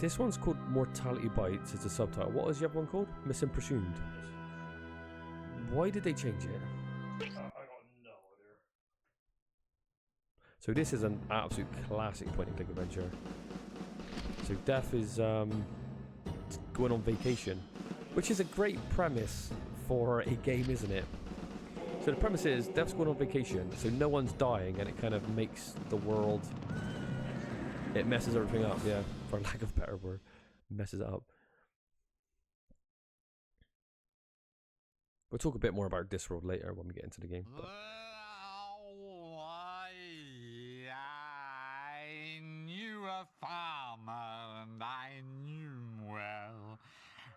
This one's called Mortality Bytes. It's a subtitle. What was the other one called? Missing Presumed. Why did they change it? I got no idea. So this is an absolute classic point-and-click adventure. So Death is going on vacation, which is a great premise for a game, isn't it? So the premise is Death's going on vacation, so no one's dying, and it kind of makes the world... It messes everything up, yeah, for lack of a better word. Messes it up. We'll talk a bit more about Discworld later when we get into the game. But... I knew a farmer, and I knew him well,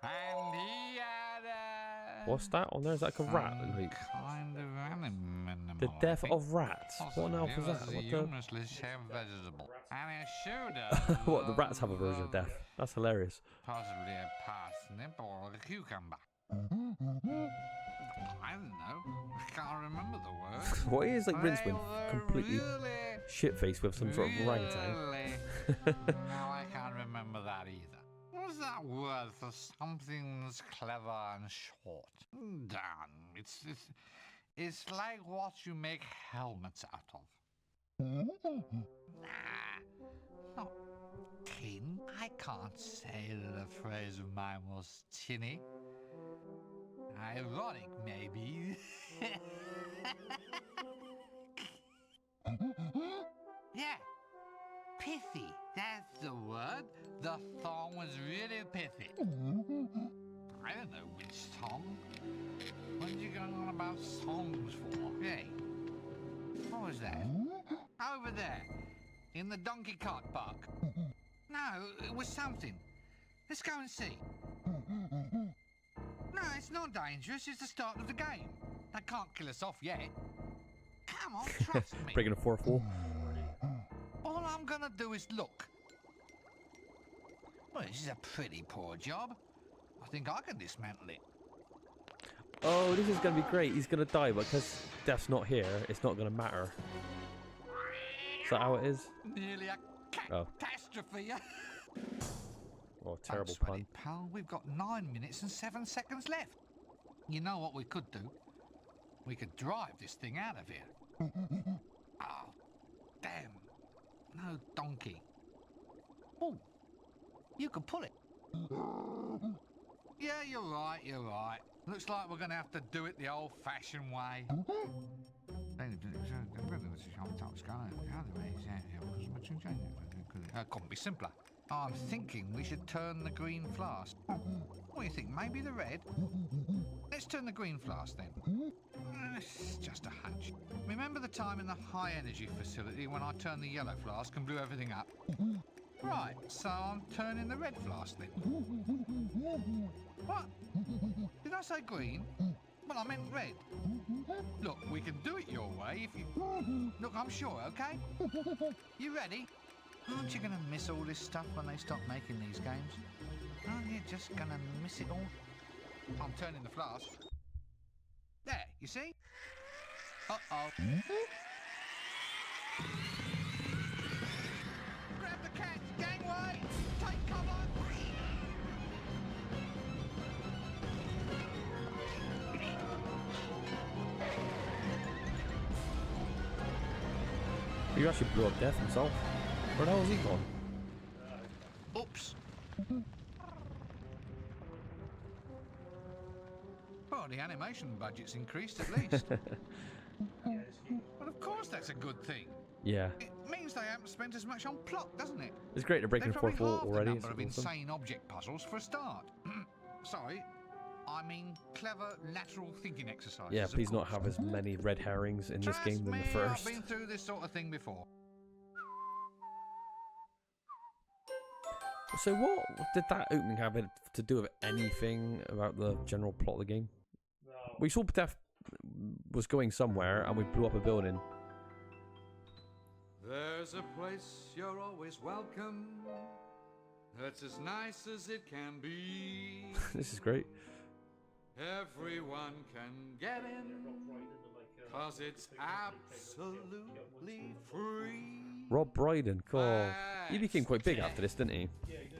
and he had a... What's that on there? Is that like a rat? Like, kind of animal, the death of rats. What on earth is that? What the... vegetable. And a shooter. What, the rats have a version of death? That's hilarious. Possibly a parsnip or a cucumber. I don't know. I can't remember the word. What is like Rincewind completely shit-faced with some sort of orangutan? No, I can't remember that either. What's that word for something that's clever and short? Damn, it's like what you make helmets out of. Nah, not tin. I can't say that a phrase of mine was tinny. Ironic, maybe. Yeah, pithy. That's the word. The thong was really pithy. I don't know which song. What are you going on about songs for? Hey, what was that? Over there, in the donkey cart park. No, it was something. Let's go and see. No, it's not dangerous. It's the start of the game. They can't kill us off yet. Come on, trust me. Breaking a fourth wall. All I'm gonna do is look. Well, this is a pretty poor job. I think I can dismantle it. Oh, this is going to be great. He's going to die, but because Death's not here, it's not going to matter. Is that how it is? Nearly a catastrophe. Oh, terrible Don't sweat pun. it, pal. We've got 9 minutes and 7 seconds left. You know what we could do? We could drive this thing out of here. Oh, damn. No donkey. Oh, you could pull it. Yeah, you're right, you're right. Looks like we're going to have to do it the old-fashioned way. Couldn't be simpler. I'm thinking we should turn the green flask. What do you think, maybe the red? Let's turn the green flask then. It's just a hunch. Remember the time in the high-energy facility when I turned the yellow flask and blew everything up? Right, so I'm turning the red flask then. What? Did I say green? Well, I meant red. Look, we can do it your way if you... Look, I'm sure, okay? You ready? Aren't you going to miss all this stuff when they stop making these games? Aren't you just going to miss it all? I'm turning the flask. There, you see? Uh-oh. Grab the cat, gangway! Take cover! You actually blew up Death himself. Where the hell is he gone? Oops. Well, the animation budget's increased at least. Well, of course that's a good thing. Yeah. It means they haven't spent as much on plot, doesn't it? It's great to break in They've a fourth probably wall halved already. the number of It's awesome. insane object puzzles for a start. Sorry, I mean clever lateral thinking exercises. Yeah, please of not course. have as many red herrings in this Trust game than me, the first. I've been through this sort of thing before. So what did that opening have to do with anything about the general plot of the game? No. We saw Death was going somewhere and we blew up a building. There's a place you're always welcome. That's as nice as it can be. This is great. Everyone can get in. 'cause it's absolutely free. Rob Brydon, cool. He became That's quite big death. after this, didn't he?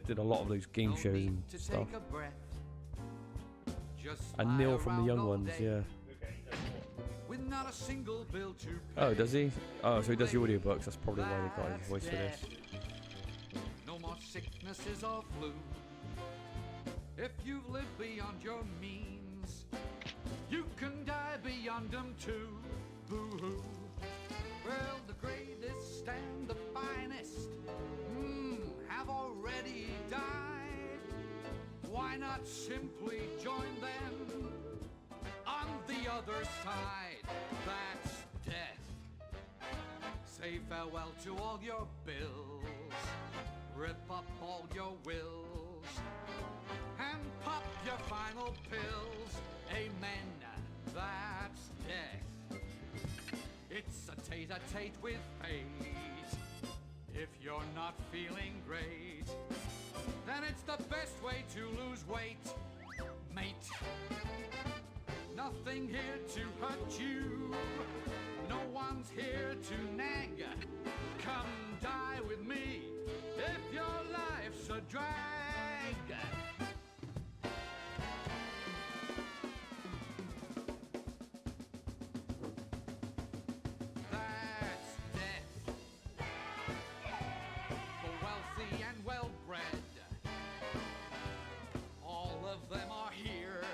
Did a lot of those game No shows need and to stuff. take a breath. Just And lie Neil from the around Young all Ones, day yeah. with not a single bill to pay. Oh, does he? Oh, so he does the audiobooks. That's probably why they got his voice for this. No more sicknesses or flu. If you've lived beyond your means, you can die beyond them too. Boo-hoo. Well, the greatest and the finest have already died. Why not simply join them on the other side? That's death. Say farewell to all your bills. Rip up all your wills. And pop your final pills. Amen. That's death. It's a tete-a-tete with fate. If you're not feeling great, then it's the best way to lose weight, mate. Nothing here to hurt you. No one's here to nag. Come die with me if your life's a drag. That's death. For wealthy and well-bred, all of them are here,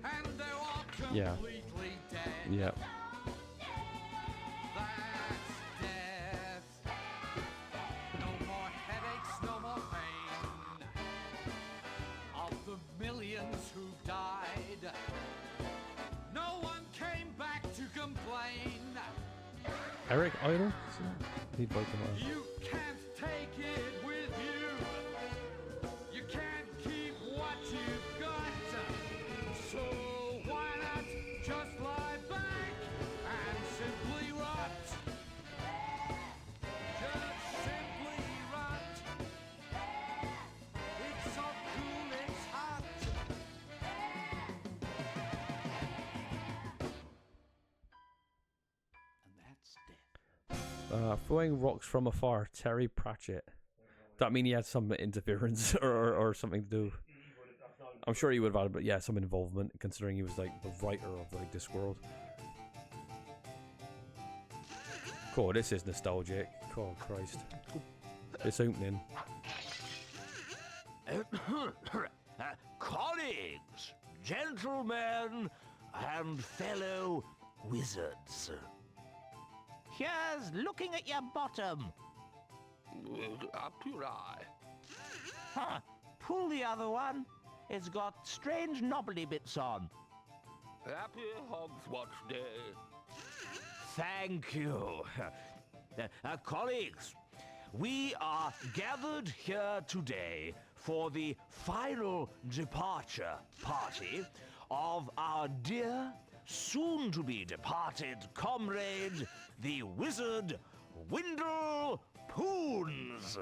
and they're all Yeah. completely dead. Yep. That's death. No more headaches, no more pain. Of the millions who've died, no one came back to complain. Eric Idle? He broke him off. You can't take it with you. You can't keep what you've got. So why not just lie back and simply rot? Just simply rot. It's so cool, it's hot. And that's death. Throwing rocks from afar, Terry Pratchett. That mean he had some interference or something to do? I'm sure he would have had, but yeah, some involvement, considering he was like the writer of like Discworld. Cool, this is nostalgic. Oh Christ, this opening. Colleagues, gentlemen, and fellow wizards. Here's looking at your bottom. Up your eye. Huh. Pull the other one. It's got strange knobbly bits on. Happy Hogs Watch Day. Thank you. Colleagues, we are gathered here today for the final departure party of our dear, soon-to-be departed comrade, the wizard Windle Poons.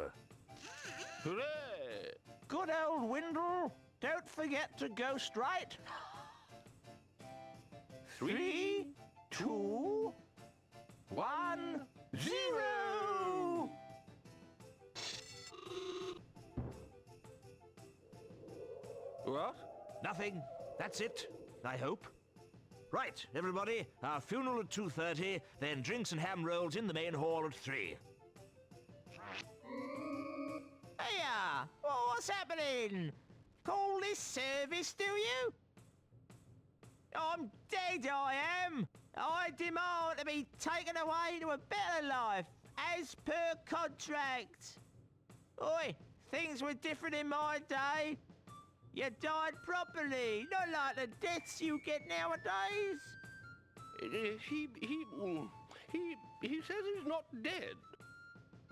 Hooray! Good old Windle. Don't forget to ghost right. 3, 2, 1, 0. What? Nothing. That's it, I hope. Right, everybody. Our funeral at 2:30, then drinks and ham rolls in the main hall at 3. Hiya! What's happening? Call this service, do you? I'm dead, I am. I demand to be taken away to a better life, as per contract. Oi, things were different in my day. You died properly, not like the deaths you get nowadays. He says he's not dead.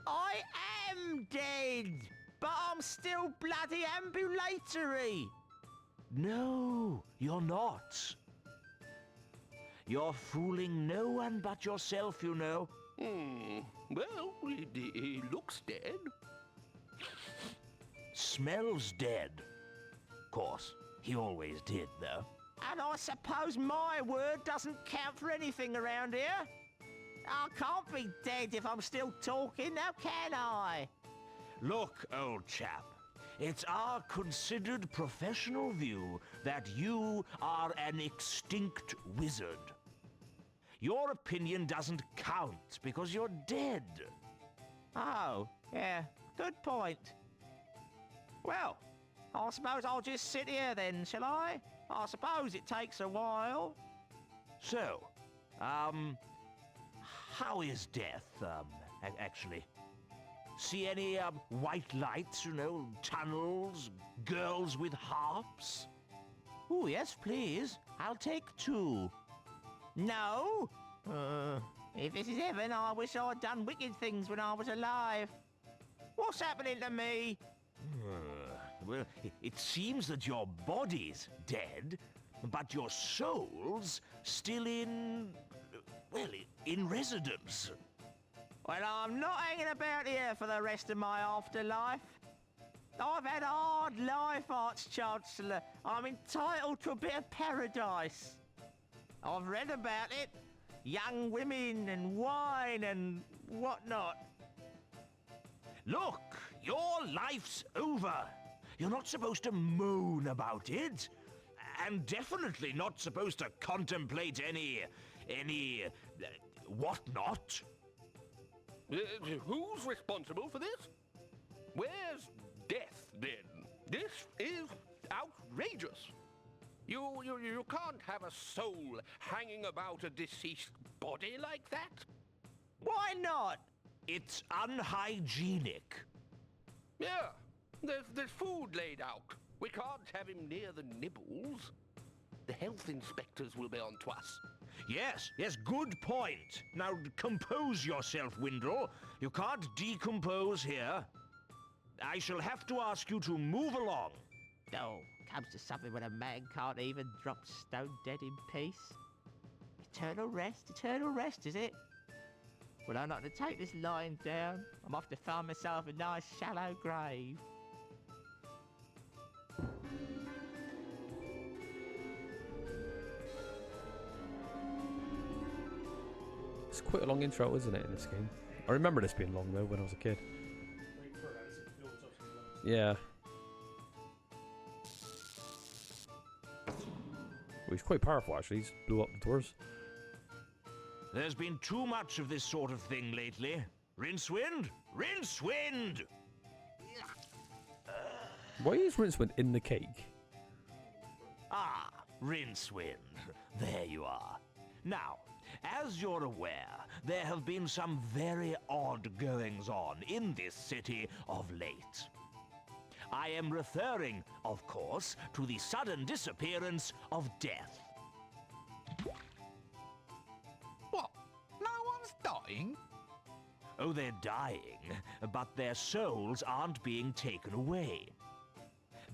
I am dead, but I'm still bloody ambulatory. No, you're not. You're fooling no one but yourself, you know. Well, he looks dead. Smells dead. Of course, he always did, though. And I suppose my word doesn't count for anything around here. I can't be dead if I'm still talking, now can I? Look, old chap, it's our considered professional view that you are an extinct wizard. Your opinion doesn't count because you're dead. Oh, yeah, good point. Well, I suppose I'll just sit here then, shall I? I suppose it takes a while. So, how is death, actually? See any, white lights, tunnels, girls with harps? Oh, yes, please. I'll take 2. No? If this is heaven, I wish I'd done wicked things when I was alive. What's happening to me? Well, it seems that your body's dead, but your soul's still in residence. Well, I'm not hanging about here for the rest of my afterlife. I've had a hard life, Arch-Chancellor. I'm entitled to a bit of paradise. I've read about it. Young women and wine and whatnot. Look, your life's over. You're not supposed to moan about it. And definitely not supposed to contemplate any whatnot. Who's responsible for this? Where's death, then? This is outrageous. You can't have a soul hanging about a deceased body like that. Why not? It's unhygienic. Yeah, there's food laid out. We can't have him near the nibbles. The health inspectors will be on to us. Yes, good point. Now compose yourself, Windle. You can't decompose here. I shall have to ask you to move along. Oh, comes to something when a man can't even drop stone dead in peace. Eternal rest, is it? Well, I'm not to take this lying down. I'm off to find myself a nice shallow grave. It's quite a long intro, isn't it, in this game? I remember this being long, though, when I was a kid. Wait for it as it builds up to the level. Yeah. Well, he's quite powerful, actually. He's blew up the doors. There's been too much of this sort of thing lately. Rincewind? Rincewind! Why is Rincewind in the cake? Ah, Rincewind. There you are. Now, as you're aware, there have been some very odd goings-on in this city of late. I am referring, of course, to the sudden disappearance of Death. What? No one's dying? Oh, they're dying, but their souls aren't being taken away.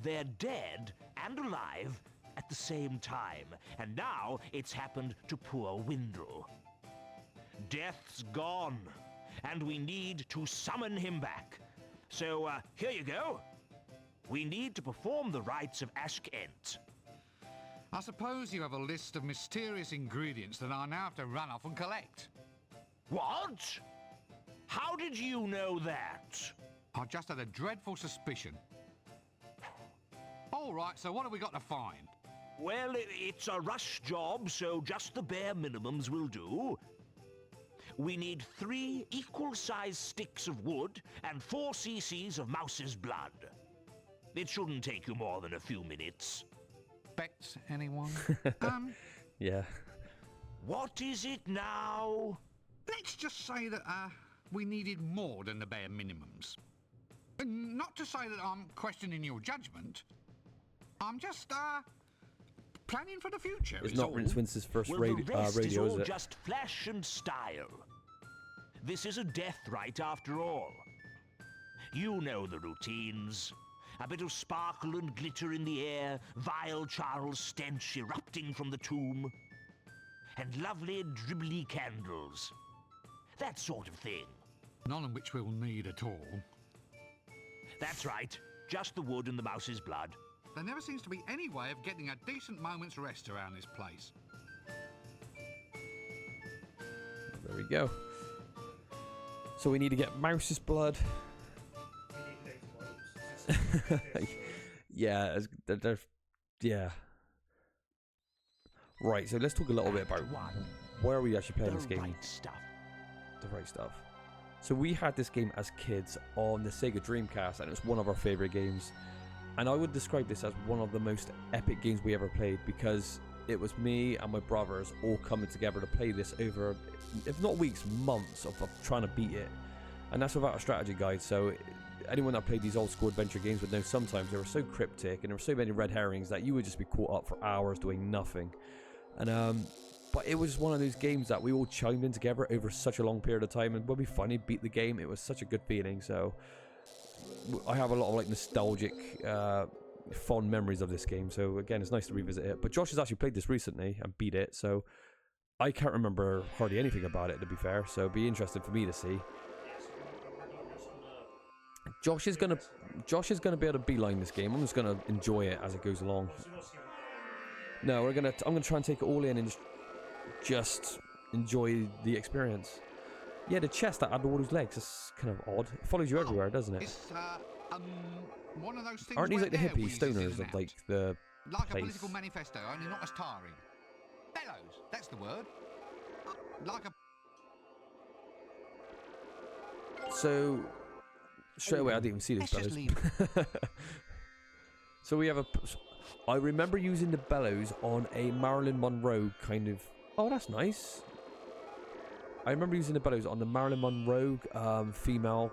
They're dead and alive at the same time, and now it's happened to poor Windle. Death's gone, and we need to summon him back. So, here you go. We need to perform the rites of Ashkent. I suppose you have a list of mysterious ingredients that I now have to run off and collect. What? How did you know that? I just had a dreadful suspicion. All right, so what have we got to find? Well, it's a rush job, so just the bare minimums will do. We need 3 equal-sized sticks of wood and 4 cc's of mouse's blood. It shouldn't take you more than a few minutes. Bets, anyone? Yeah. What is it now? Let's just say that, we needed more than the bare minimums. Not to say that I'm questioning your judgment. I'm just, planning for the future. It's not all. Rincewind's first Well, radio, the rest is radio, all is it? just flash and style. This is a death rite after all. You know the routines. A bit of sparkle and glitter in the air, vile Charles stench erupting from the tomb, and lovely dribbly candles. That sort of thing. None of which we'll need at all. That's right. Just the wood and the mouse's blood. There never seems to be any way of getting a decent moment's rest around this place. There we go. So we need to get Mouse's blood. Yeah, yeah. Right, so let's talk a little bit about where are we actually playing this game. Right stuff. The right stuff. So we had this game as kids on the Sega Dreamcast, and it was one of our favorite games. And I would describe this as one of the most epic games we ever played, because it was me and my brothers all coming together to play this over, if not weeks, months of trying to beat it. And that's without a strategy guide, so anyone that played these old school adventure games would know sometimes they were so cryptic and there were so many red herrings that you would just be caught up for hours doing nothing. And but it was one of those games that we all chimed in together over such a long period of time, and when we finally beat the game, it was such a good feeling. So I have a lot of like nostalgic fond memories of this game, so again it's nice to revisit it. But Josh has actually played this recently and beat it, so I can't remember hardly anything about it, to be fair, so it'd be interesting for me to see. Josh is gonna be able to beeline this game. I'm just gonna enjoy it as it goes along. No, I'm gonna try and take it all in and just enjoy the experience. Yeah, the chest that had all those legs is kind of odd. It follows you everywhere, doesn't it? It's one of those things. Aren't these where like the air hippie wheezes in stoners and of like out. the Like place? a political manifesto, only not as tiring. Bellows, that's the word. Like a. So straight away, I didn't even see those Let's just bellows. So we have a. I remember using the bellows on a Marilyn Monroe kind of. Oh, that's nice. I remember using the bellows on the Marilyn Monroe female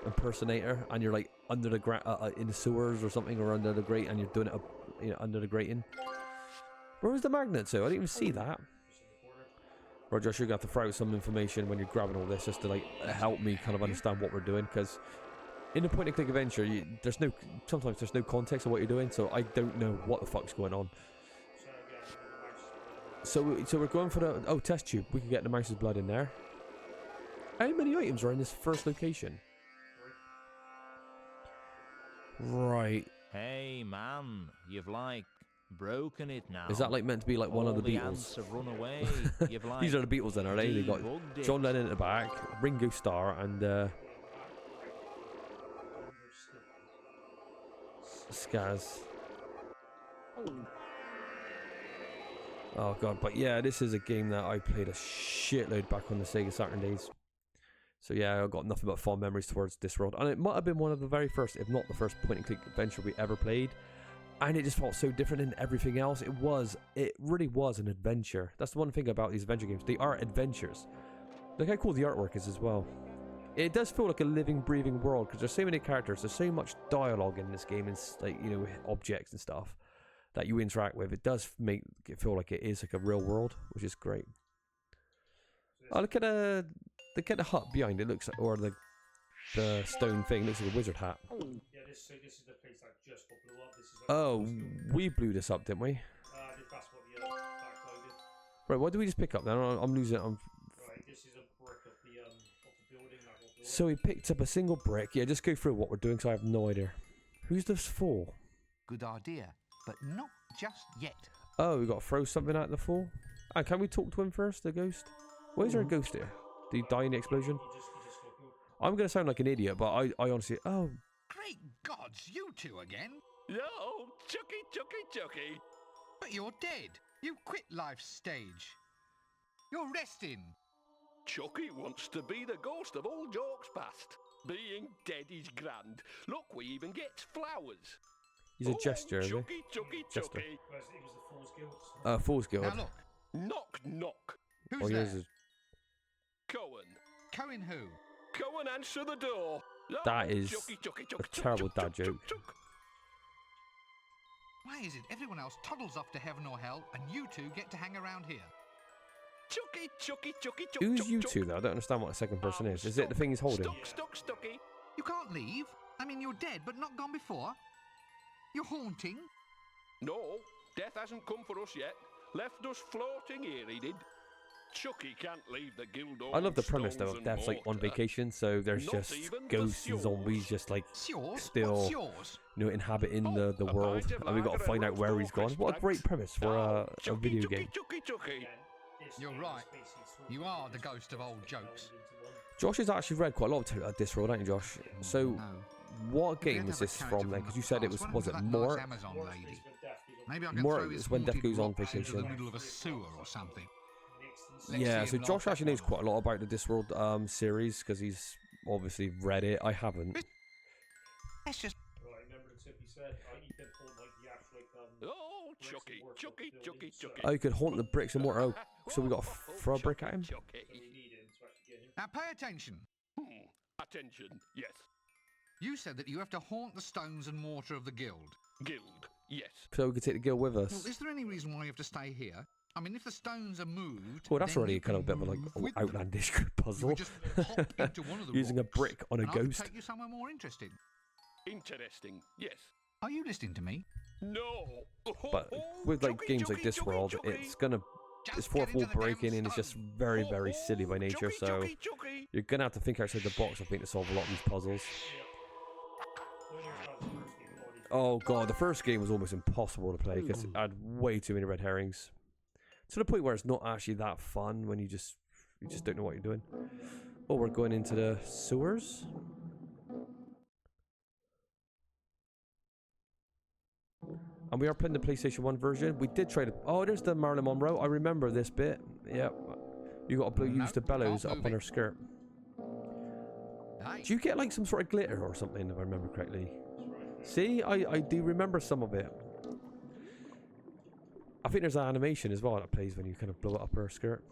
impersonator, and you're like under the in the sewers or something, or under the grate, and you're doing it up, under the grating. Where was the magnet to? I didn't even see that. Roger, you're gonna have to throw out some information when you're grabbing all this, just to like help me kind of understand what we're doing, because in a point-and-click adventure, sometimes there's no context of what you're doing, so I don't know what the fuck's going on. So we're going for the test tube. We can get the mouse's blood in there. How many items are in this first location? Right. Hey, man, you've like broken it now. Is that like meant to be like one of the Beatles? Ants have run away. You've like These are the Beatles then, are they? They got debugged it. John Lennon at the back, Ringo Starr, and Skaz. Oh god, but yeah, this is a game that I played a shitload back on the Sega Saturn days. So yeah, I've got nothing but fond memories towards Discworld, and it might have been one of the very first, if not the first, point-and-click adventure we ever played. And it just felt so different than everything else. It really was an adventure. That's the one thing about these adventure games. They are adventures. Look how cool the artwork is as well. It does feel like a living, breathing world, because there's so many characters, there's so much dialogue in this game, and like, objects and stuff that you interact with. It does make it feel like it is like a real world, which is great. Oh, look at the hut behind it. Looks like, or the stone thing looks like a wizard hat. Yeah, this is the place that just got blew up. This is Oh, we blew this up, didn't we? that's what the backloaded. Right, what do we just pick up then? I'm losing it. Right, this is a brick of the building that got blew up. So we picked up a single brick. Yeah, just go through what we're doing, because I have no idea. Who's this for? Good idea, but not just yet. Oh, we got to throw something out the fall. And can we talk to him first, the ghost? Why is there a ghost here? Did he die in the explosion? He just got killed. I'm going to sound like an idiot, but I honestly... Oh, Great gods, you two again? Yo, Chucky. But you're dead. You quit life's stage. You're resting. Chucky wants to be the ghost of all jokes past. Being dead is grand. Look, we even get flowers. he's a jester, is he? Chucky. Jester. It was the Fool's Guild. Fool's Guild. Now look, Knock. who's Oh, there? here's Cohen. Cohen who? Cohen, answer the door. That is Chucky, a terrible dad joke. Why is it everyone else toddles off to heaven or hell and you two get to hang around here? Chucky. Who's you two, though? I don't understand what the second person is. Is it the thing he's holding? Stucky. You can't leave. I mean, you're dead, but not gone before. You're haunting. No, death hasn't come for us yet. Left us floating here, he did. Chucky can't leave the guild I love the premise though stones of and Death's like on mortar. vacation, so there's Not just even the ghosts and zombies just like It's yours? still, What's yours? you know, inhabiting Oh, the a world, pint of and we got to lager find and out where roast he's or gone. crisp, What a great thanks. premise for Oh, a Chucky, video Chucky, game. Chucky, Chucky. Again, this You're game is right. basically sort of You are the just ghost of old jokes. into one. Josh has actually read quite a lot of Discworld, haven't you, Josh? So, No. what If we had game to was have a this character from then? the Because you said it past, was what it happened to that Mort? nice Amazon Worst lady? is when Death goes Maybe I on can Mort throw his is when Death haunted goes on blocks into the vacation. middle of a sewer or something. next Let's Yeah, see so him Josh laugh actually that knows one quite a lot about the Discworld series because he's obviously read it. I haven't. Let's just Right, remember the tip he said? You can hold like the actual Oh, bricks Chucky, and mortar Chucky, building, Chucky, so- Chucky. Oh, you could haunt the bricks and mortar. Oh, so we got to throw a brick at him? So Chucky. we need him to actually get him. now pay attention. Attention, yes. You said that you have to haunt the stones and mortar of the guild. Guild, yes. So we could take the guild with Well, us. is there any reason why you have to stay here? I mean, if the stones are moved, Well, that's then already you kind of a can bit of a, move like with them. outlandish You puzzle. would just hop into one of the Using a rocks, brick on a and I could ghost. take you somewhere more interesting. Interesting, yes. Are you listening to me? No. But with like Chucky, games like Chucky, Discworld, Chucky, it's gonna Just it's fourth get wall into the damn breaking and it's just stone. very very silly by nature. Chucky, So Chucky, Chucky. you're gonna have to think outside the box, I think, to solve a lot of these puzzles. Oh god, the first game was almost impossible to play because it had way too many red herrings, to the point where it's not actually that fun when you just don't know what you're doing. Oh, we're going into the sewers. And we are playing the PlayStation 1 version. We did try to... Oh, there's the Marilyn Monroe. I remember this bit. Yep. You got to use the bellows can't up move on it. her skirt. Hey, Do you get like some sort of glitter or something, if I remember correctly? See, I do remember some of it. I think there's an animation as well that plays when you kind of blow it up her skirt.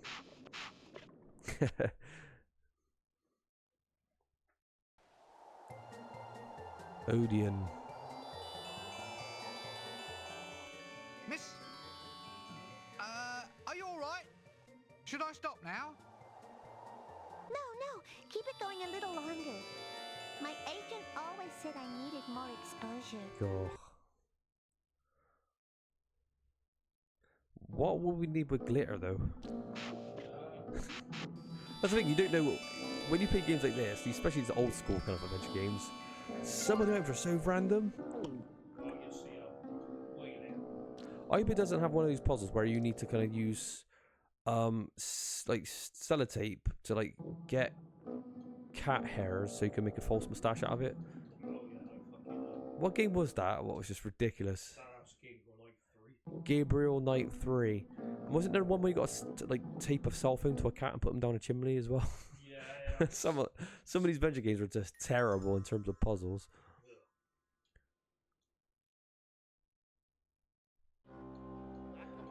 Odeon. miss. Are you all right? Should I stop now? No, keep it going a little longer. My agent always said I needed more exposure. Oh. What would we need with glitter, though? That's the thing, you don't know... When you play games like this, especially these old school kind of adventure games, some of the items are so random. I hope it doesn't have one of these puzzles where you need to kind of use like sellotape to like get cat hairs so you can make a false moustache out of it. What game was that? What was just ridiculous? Gabriel Knight 3. Wasn't there one where you got to like tape a cell phone to a cat and put them down a chimney as well? Yeah. some of these adventure games were just terrible in terms of puzzles.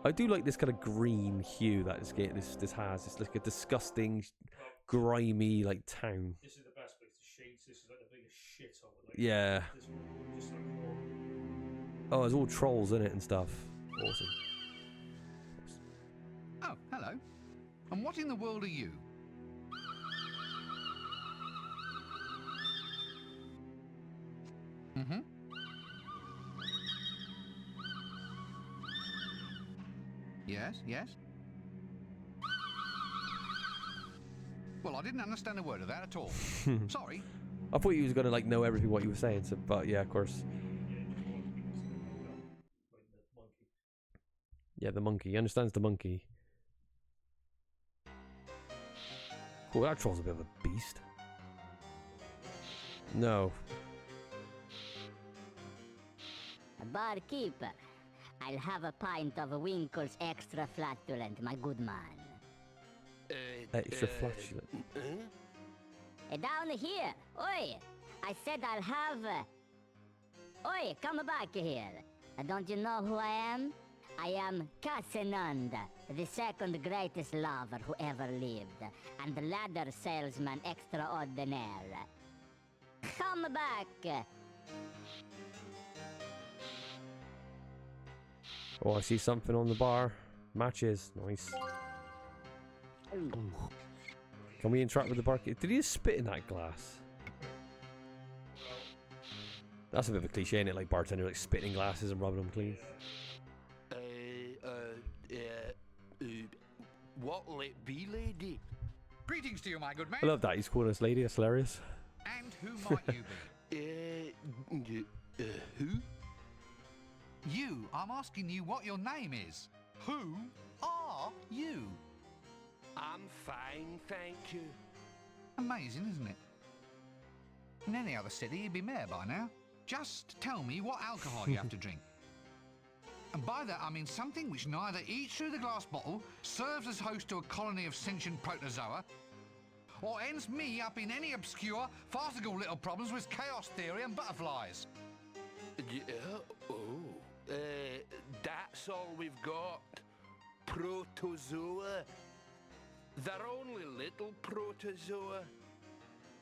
I do like this kind of green hue that this has. It's like a disgusting, grimy like town. This is the best place. The shades. This is like the biggest shithole. Like, Yeah. This one, just like, Oh, there's all trolls in it and stuff. Awesome. Oh, hello. And what in the world are you? Mm-hmm. Yes. Well, I didn't understand a word of that at all. Sorry. I thought you was gonna like know everything what you were saying, so, but yeah, of course. Yeah, the monkey. He understands the monkey. Cool, that troll's a bit of a beast. No. Barkeeper, I'll have a pint of Winkle's Extra Flatulent, my good man. Extra flatulent. Down here, oi! I said I'll have... Oi, come back here. Don't you know who I am? I am Casananda, the second greatest lover who ever lived, and the ladder salesman extraordinaire. Come back! Oh, I see something on the bar. Matches. Nice. Can we interact with the barkeep? Did he just spit in that glass? That's a bit of a cliche, ain't it? Like bartender like spitting glasses and rubbing them clean. What'll it be, lady? Greetings to you, my good man. I love that. He's calling us lady. That's hilarious. And who might you be? Who? You. I'm asking you what your name is. Who are you? I'm fine, thank you. Amazing, isn't it? In any other city, you'd be mayor by now. Just tell me what alcohol you have to drink. And by that, I mean something which neither eats through the glass bottle, serves as host to a colony of sentient protozoa, or ends me up in any obscure, farcical little problems with chaos theory and butterflies. Yeah, that's all we've got. Protozoa. They're only little protozoa.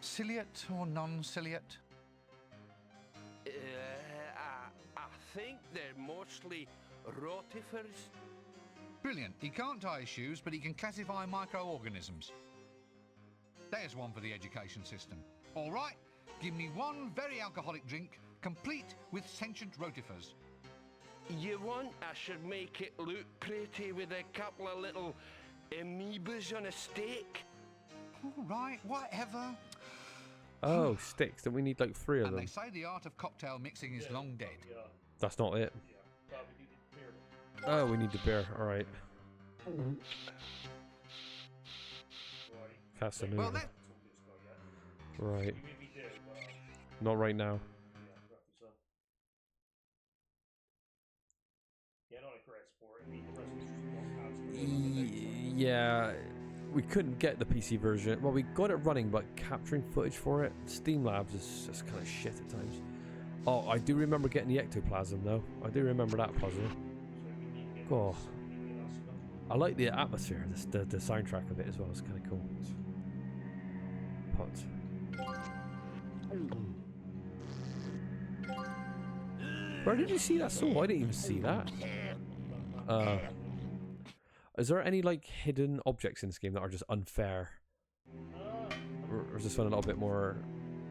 Ciliate or non-ciliate? I think they're mostly rotifers. Brilliant. He can't tie his shoes, but he can classify microorganisms. There's one for the education system. All right, give me one very alcoholic drink, complete with sentient rotifers. You want I should make it look pretty with a couple of little amoebas on a steak? All right, whatever. Oh, sticks. Then we need like 3 of And them. they say the art of cocktail mixing is long dead. That's not it. Yeah, but we need the beer. Oh, we need the beer. All right. Casanova. Well, that Right. We did, but Not right now. yeah, not a correct sport. I mean, the rest is just not Yeah, we couldn't get the PC version. Well, we got it running, but capturing footage for it, Steam Labs is just kind of shit at times. Oh, I do remember getting the ectoplasm though. I do remember that puzzle. God, I like the atmosphere, the soundtrack of it as well. It's kind of cool. Pot. Where did you see that sword? I didn't even see that. Is there any like hidden objects in this game that are just unfair? Or is this one a little bit more?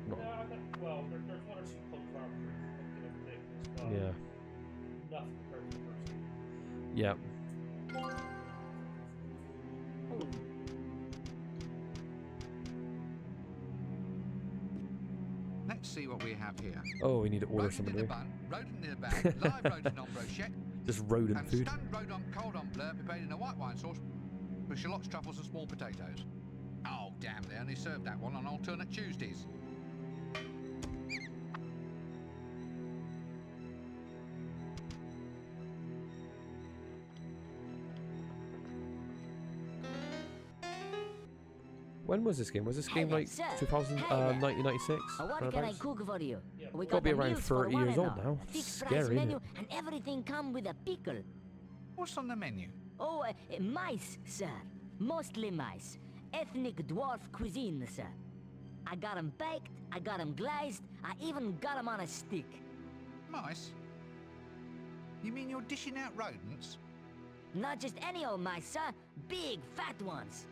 Not... Yeah, I think, well, there's one or two contradictory things, but Yeah. nothing compared to the first one. Yeah. Let's see what we have here. Oh, we need to order Rodent some in of the it. bun, rodent in the bag, live rodent on brochette, Just rodent and food. stunned rodent cordon bleu prepared in a white wine sauce with shallots, truffles and small potatoes. Oh, damn, they only serve that one on alternate Tuesdays. When was this game? Was this game there, like sir. 2000, Hey there. 1996? What can I Thereabouts? cook for you? We Gotta be the around meals for 30 one years and old all. now. Fixed Scary, price innit? menu, and everything come with a pickle. What's on the menu? Oh, mice, sir. Mostly mice. Ethnic dwarf cuisine, sir. I got 'em baked, I got 'em glazed, I even got 'em on a stick. Mice? You mean you're dishing out rodents? Not just any old mice, sir. Big, fat ones.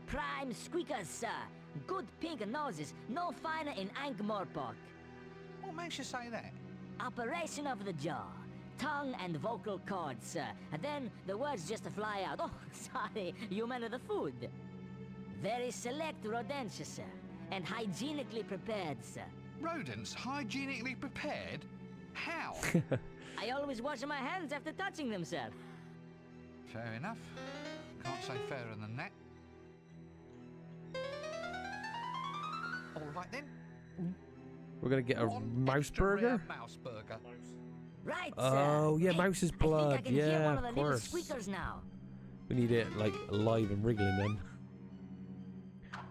Prime squeakers, sir. Good pink noses, no finer in Ankh-Morpork. What makes you say that? Operation of the jaw. Tongue and vocal cords, sir. And then the words just fly out. Oh, sorry, you meant the food. Very select rodents, sir. And hygienically prepared, sir. Rodents hygienically prepared? How? I always wash my hands after touching them, sir. Fair enough. Can't say fairer than that. All right then. We're gonna get a One mouse extra burger? rare mouse burger. Right, sir. Oh, yeah, Hey, mouse's I think blood. I can hear Yeah, one of of the little course. squeakers now. We need it like alive and wriggling then.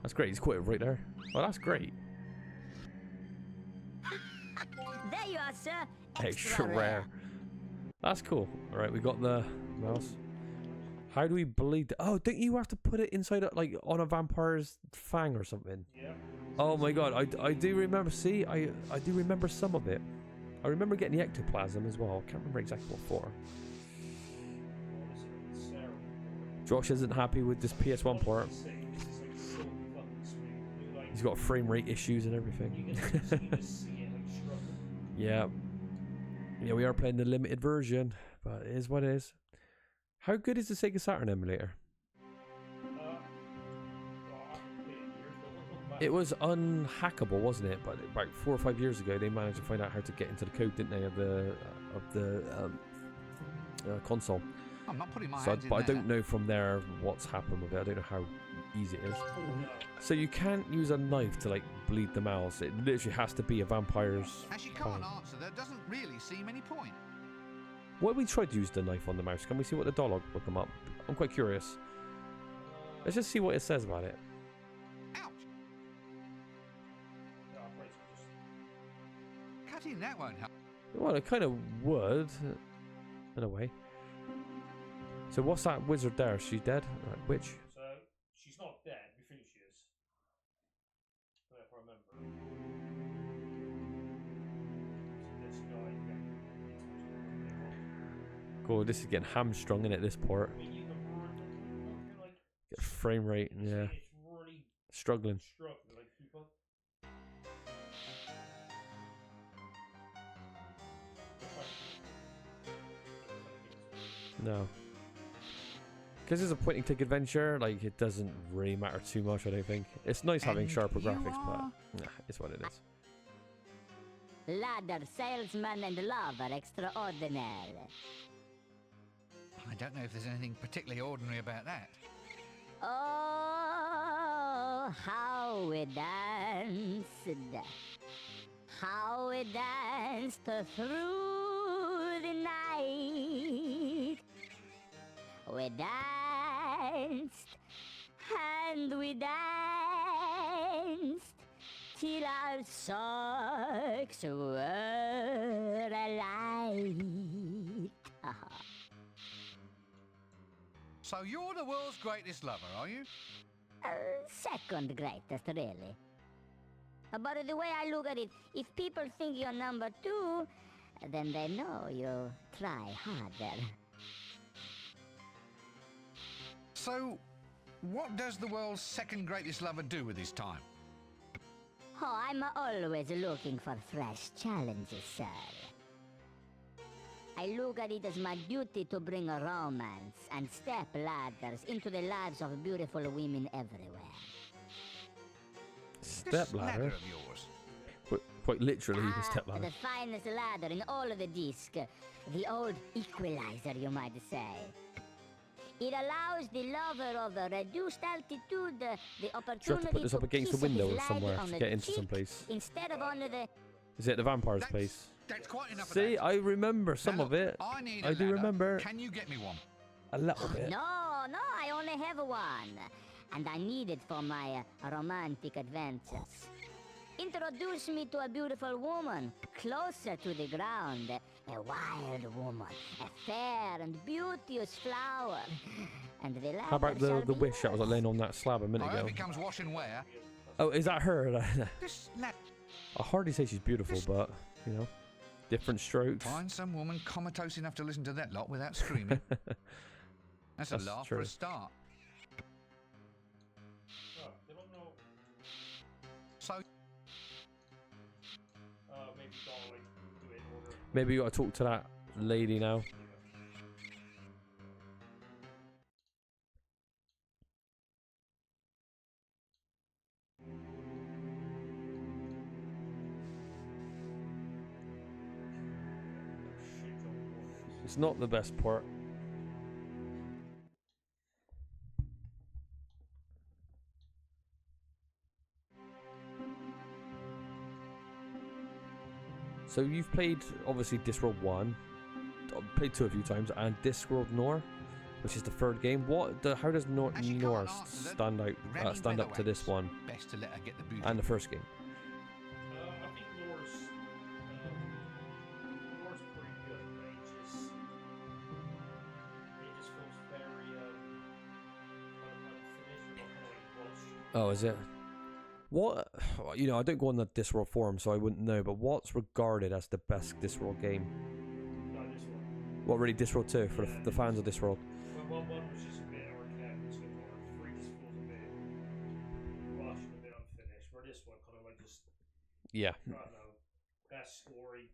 That's great. He's caught it right there. Well, that's great. There you are, sir. Extra rare. That's cool. All right, we got the mouse. How do we bleed? Oh, don't you have to put it inside like on a vampire's fang or something? Yeah. Oh my god, I do remember. See, I do remember some of it. I remember getting the ectoplasm as well. I can't remember exactly what for. Josh isn't happy with this PS1 port. He's got frame rate issues and everything. Yeah. Yeah, we are playing the limited version, but it is what it is. How good is the Sega Saturn emulator? It was unhackable, wasn't it? But about 4 or 5 years ago, they managed to find out how to get into the code, didn't they, of the console. I'm not putting my So, hands in but I there. don't know from there what's happened with it. I don't know how easy it is. So you can't use a knife to like bleed them out. So it literally has to be a vampire's. As she can't answer, there doesn't really seem any point. What if we tried to use the knife on the mouse? Can we see what the dialogue will come up? I'm quite curious. Let's just see what it says about it. Ouch! Cutting that won't help. Well, it kind of would, in a way. So what's that wizard there? Is she dead? Right, witch? So she's not dead. We think she is. If I remember. So this guy. Cool. This is getting hamstrung in at this port. I mean, you can like. Get frame rate. Yeah. It's really Struggling. like keep up. No. Because it's a point-and-click adventure, like, it doesn't really matter too much, I don't think. It's nice having And sharper you graphics, are? but nah, it's what it is. Ladder, salesman, and lover extraordinaire. I don't know if there's anything particularly ordinary about that. Oh, how we danced. How we danced through the night. We danced, and we danced, till our socks were alight. So you're the world's greatest lover, are you? Second greatest, really. But the way I look at it, if people think you're number 2, then they know you try harder. So, what does the world's second greatest lover do with his time? Oh, I'm always looking for fresh challenges, sir. I look at it as my duty to bring a romance and step ladders into the lives of beautiful women everywhere. This Step ladder ladder? of yours. Quite literally, a step ladder. The finest ladder in all of the disc. The old equalizer, you might say. It allows the lover of a reduced altitude the Do you have opportunity to put this up against the kiss window his or lady somewhere on to the get into cheek some place? instead of on the... Is it the vampire's place? That's quite enough See, of that. I remember some Now of look, it. I need a I do ladder. remember Can you get me one? a little bit. No, I only have one. And I need it for my romantic adventures. Introduce me to a beautiful woman, closer to the ground. A wild woman, a fair and beauteous flower. And the ladder How about shall the be wish that was like laying on that slab a minute I hope ago? it comes wash and wear. Oh, is that her? This lad. I hardly say she's beautiful, but, you know, different strokes. Find some woman comatose enough to listen to that lot without screaming. That's a That's laugh true. for a start. Oh, they don't know. So, Maybe don't like do it in order. Maybe you gotta talk to that lady now. It's not the best part. So you've played obviously Discworld 1, played 2 a few times, and Discworld Nor, which is the third game. How does Nor As you can't answer that, stand up to this one best to let her get the booty. and the first game? I think Lore's pretty good, but it just feels very unfinished, not kind of like rushed. Oh, is it? What, you know, I don't go on the Discworld forum, so I wouldn't know, but what's regarded as the best Discworld game? No, this one. What, really, Discworld 2 for the fans of Discworld? Well, one was just a bit archaic, so three just feels a bit rushed, a bit unfinished. Where this one kind of like just, Yeah. I don't know, best story,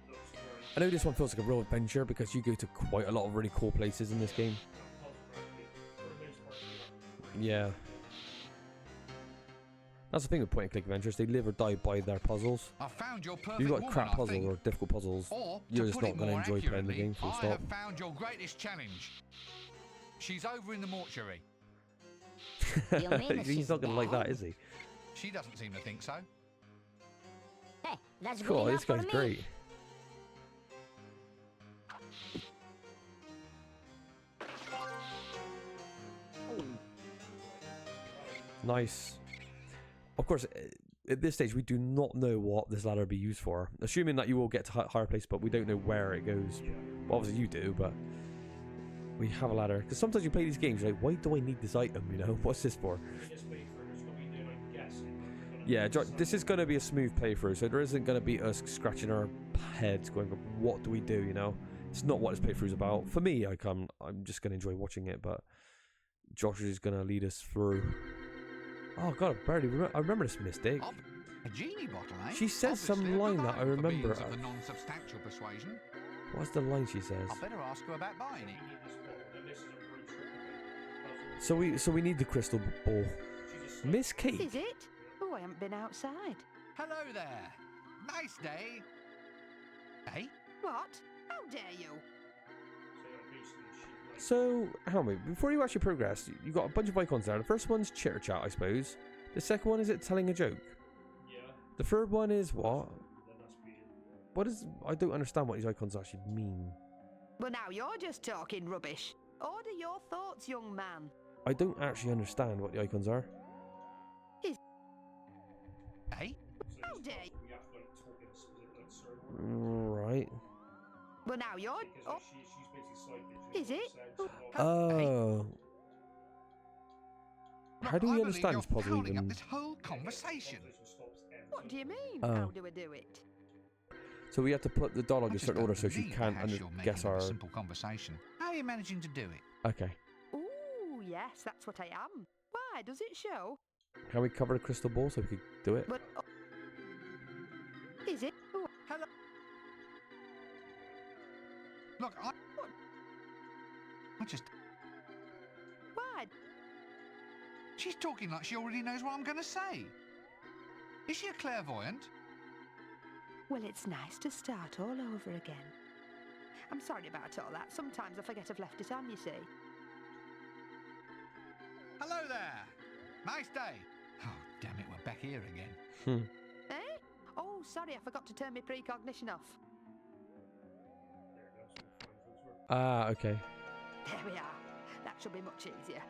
no story. I know this one feels like a real adventure because you go to quite a lot of really cool places in this game. Puzzle graphic, for the most part, Yeah. That's the thing with point-and-click adventures. They live or die by their puzzles. I found your perfect If you've got a woman, crap I puzzle think. or difficult puzzles, Or, you're to just put not it going to more enjoy playing the accurately, game, full I stop. have found your greatest challenge. She's over in the mortuary. You mean He's she's not going to like that, dead? is he? She doesn't seem to think so. Hey, that's Cool, good this enough guy's for me. great. Nice. Of course, at this stage, we do not know what this ladder will be used for. Assuming that you will get to higher place, but we don't know where it goes. Well, obviously you do, but we have a ladder. Because sometimes you play these games, you're like, why do I need this item, you know? What's this for? Yeah, this is going to be a smooth playthrough, so there isn't going to be us scratching our heads going, what do we do, you know? It's not what this playthrough is about. For me, I'm just going to enjoy watching it, but Josh is going to lead us through. Oh god, I barely remember. I remember this Mystic. A genie bottle, eh? She says some Obviously a line that I provider for remember. beings of the non-substantial persuasion. What's the line she says? I better ask her about buying it. So we need the crystal ball. Miss Kate. Is it? Oh, I haven't been outside. Hello there. Nice day. Eh? What? How dare you? So, Helmy, before you actually progress, you got a bunch of icons there. The first one's chitter chat, I suppose. The second one is it telling a joke. Yeah. The third one is what? What is? I don't understand what these icons actually mean. Well, now you're just talking rubbish. Order your thoughts, young man. I don't actually understand what the icons are. Eh? How dare you? Right. Well, now you're. Oh. Is it? Oh. How do we I understand this believe you're puzzle fouling up even? this whole conversation. What do you mean? Oh. How do I do it? So we have to put the dialogue I in a just certain don't order so she believe can't the hash you're making guess of a our. simple conversation. How are you managing to do it? Okay. Ooh, yes, that's what I am. Why? Does it show? Can we cover the crystal ball so we could do it? But is it? Ooh, Hello. Look, I just. why? She's talking like she already knows what I'm going to say. Is she a clairvoyant? Well, it's nice to start all over again. I'm sorry about all that. Sometimes I forget I've left it on, you see. Hello there. Nice day. Oh, damn it, we're back here again. Eh? Oh, sorry, I forgot to turn my precognition off. Ah, okay. There we are. That should be much easier.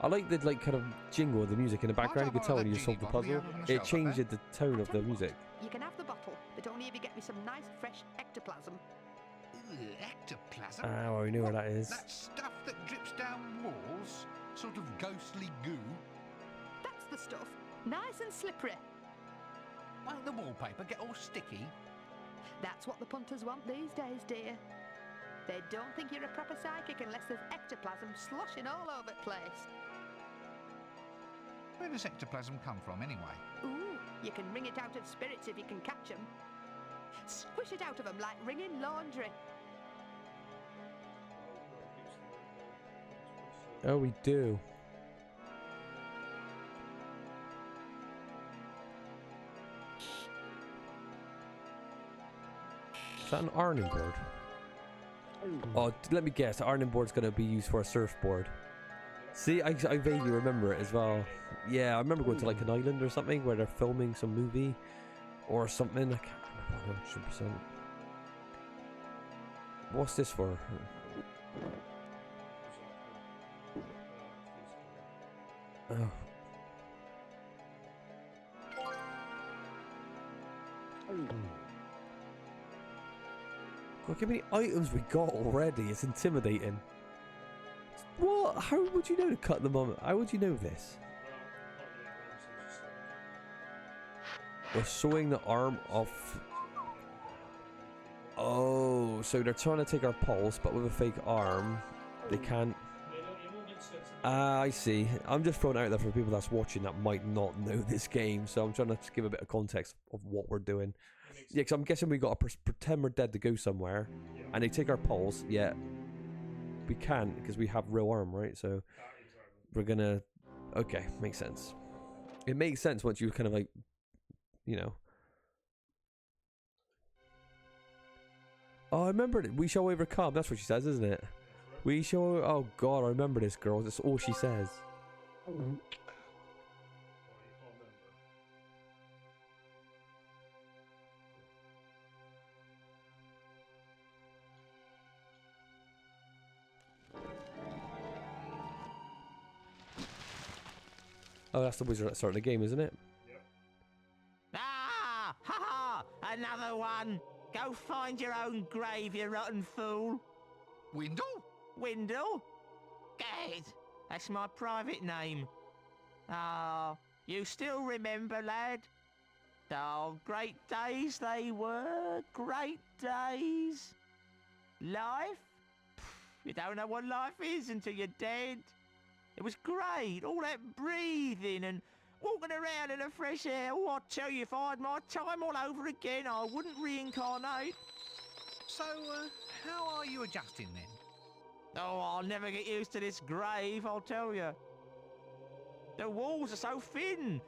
I like the kind of jingle of the music in the background. You can tell when you solve the puzzle. It changed the tone of the music. You can have the bottle, but only if you get me some nice, fresh ectoplasm. Ectoplasm? Ah, well, we know where that is. That stuff that drips down walls? Sort of ghostly goo? That's the stuff. Nice and slippery. Won't the wallpaper get all sticky? That's what the punters want these days, dear. They don't think you're a proper psychic unless there's ectoplasm sloshing all over the place. Where does ectoplasm come from, anyway? Ooh, you can wring it out of spirits if you can catch them. Squish it out of them like wringing laundry. Oh, we do. Is that an ironing board? Oh, let me guess. The ironing board's going to be used for a surfboard. See, I vaguely remember it as well. Yeah, I remember going to like an island or something where they're filming some movie or something. I can't remember 100%. What's this for? Oh. God, how many items we got already? It's intimidating. What? How would you know to cut them on? How would you know this? We're sewing the arm off. Oh, so they're trying to take our pulse, but with a fake arm, they can't. Ah, I see. I'm just throwing it out there for people that's watching that might not know this game, so I'm trying to give a bit of context of what we're doing. Yeah, because I'm guessing we got to pretend we're dead to go somewhere, and they take our pulse. Yeah, we can't because we have real arm, right? So we're gonna. Okay, makes sense. It makes sense once you kind of like, you know. Oh, I remember it. We shall overcome. That's what she says, isn't it? We shall. Oh God, I remember this girl. That's all she says. Oh, that's the wizard at the start of the game, isn't it? Ah! Ha ha! Another one! Go find your own grave, you rotten fool! Windle? Windle? Gad! That's my private name. Ah, you still remember, lad? Oh, great days they were, great days. Life? You don't know what life is until you're dead. It was great, all that breathing and walking around in the fresh air. Oh, I tell you, if I had my time all over again, I wouldn't reincarnate. So, how are you adjusting then? Oh, I'll never get used to this grave, I'll tell you. The walls are so thin.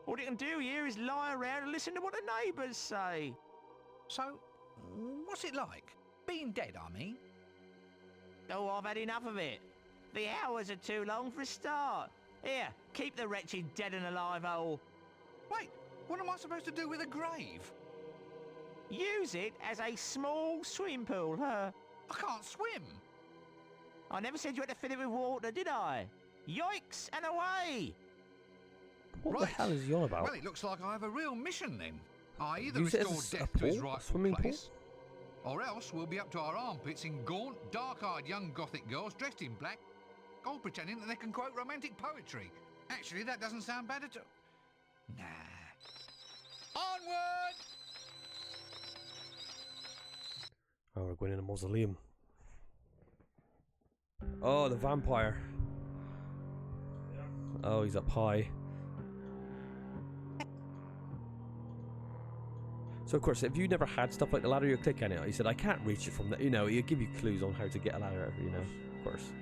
All you can do here is lie around and listen to what the neighbours say. So, what's it like? Being dead, I mean? Oh, I've had enough of it. The hours are too long for a start. Here, keep the wretched dead and alive hole. Wait, what am I supposed to do with a grave? Use it as a small swimming pool, huh? I can't swim. I never said you had to fill it with water, did I? Yoicks and away! What the hell is he on about? Well, it looks like I have a real mission then. I either Use it restore as a death to his pool? A rightful swimming pool? place, or else we'll be up to our armpits in gaunt, dark-eyed young gothic girls dressed in black, all pretending that they can quote romantic poetry. Actually, that doesn't sound bad at all. Nah. Onward! Oh, we're going in a mausoleum. Oh, the vampire. Oh, he's up high. So, of course, if you never had stuff like the ladder, you click on it. You said, I can't reach it from there. You know, he'll give you clues on how to get a ladder, you know, of course.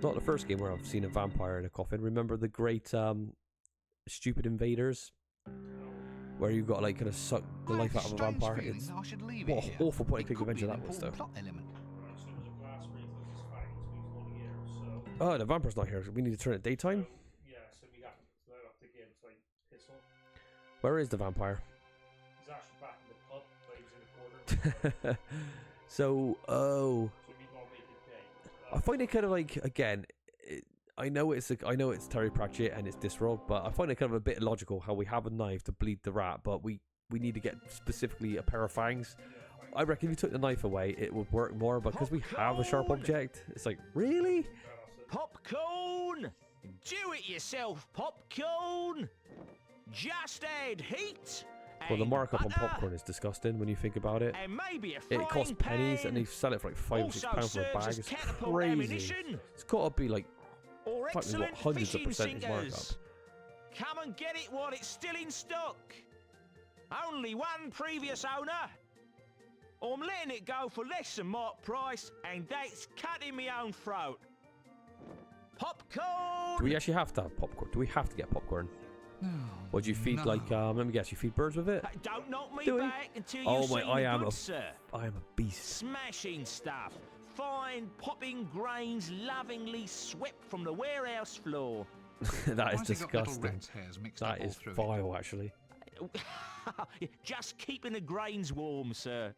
Not the first game where I've seen a vampire in a coffin. Remember the great Stupid Invaders? Where you got like kind of suck the life out of a vampire. It's what an awful point and click adventure that was, though. Oh, the vampire's not here. We need to turn it daytime. Yeah, so we have to get him to like piss off. Where is the vampire? He's actually back in the pub, but he's in the corner. So, oh. So we gotta make it day. I find it kind of like, again, I know it's Terry Pratchett and it's Discworld, but I find it kind of a bit illogical how we have a knife to bleed the rat, but we need to get specifically a pair of fangs. I reckon if you took the knife away, it would work more, but because we have a sharp object, it's like, really? Popcorn! Do it yourself, popcorn! Just add heat. Well, the markup on popcorn is disgusting when you think about it. And maybe a It costs pennies and they sell it for like £5 or £6 for a bag. It's crazy. It's got to be like or what, hundreds of percentage markup. Come and get it while it's still in stock. Only one previous owner. I'm letting it go for less than mark price, and that's cutting me own throat. Popcorn! Do we actually have to have popcorn? Do we have to get popcorn? Or do you feed like, let me guess, you feed birds with it? Don't knock me back until you see I am a beast. Smashing stuff. Fine popping grains lovingly swept from the warehouse floor. That is disgusting. That is vile, actually. Just keeping the grains warm, sir.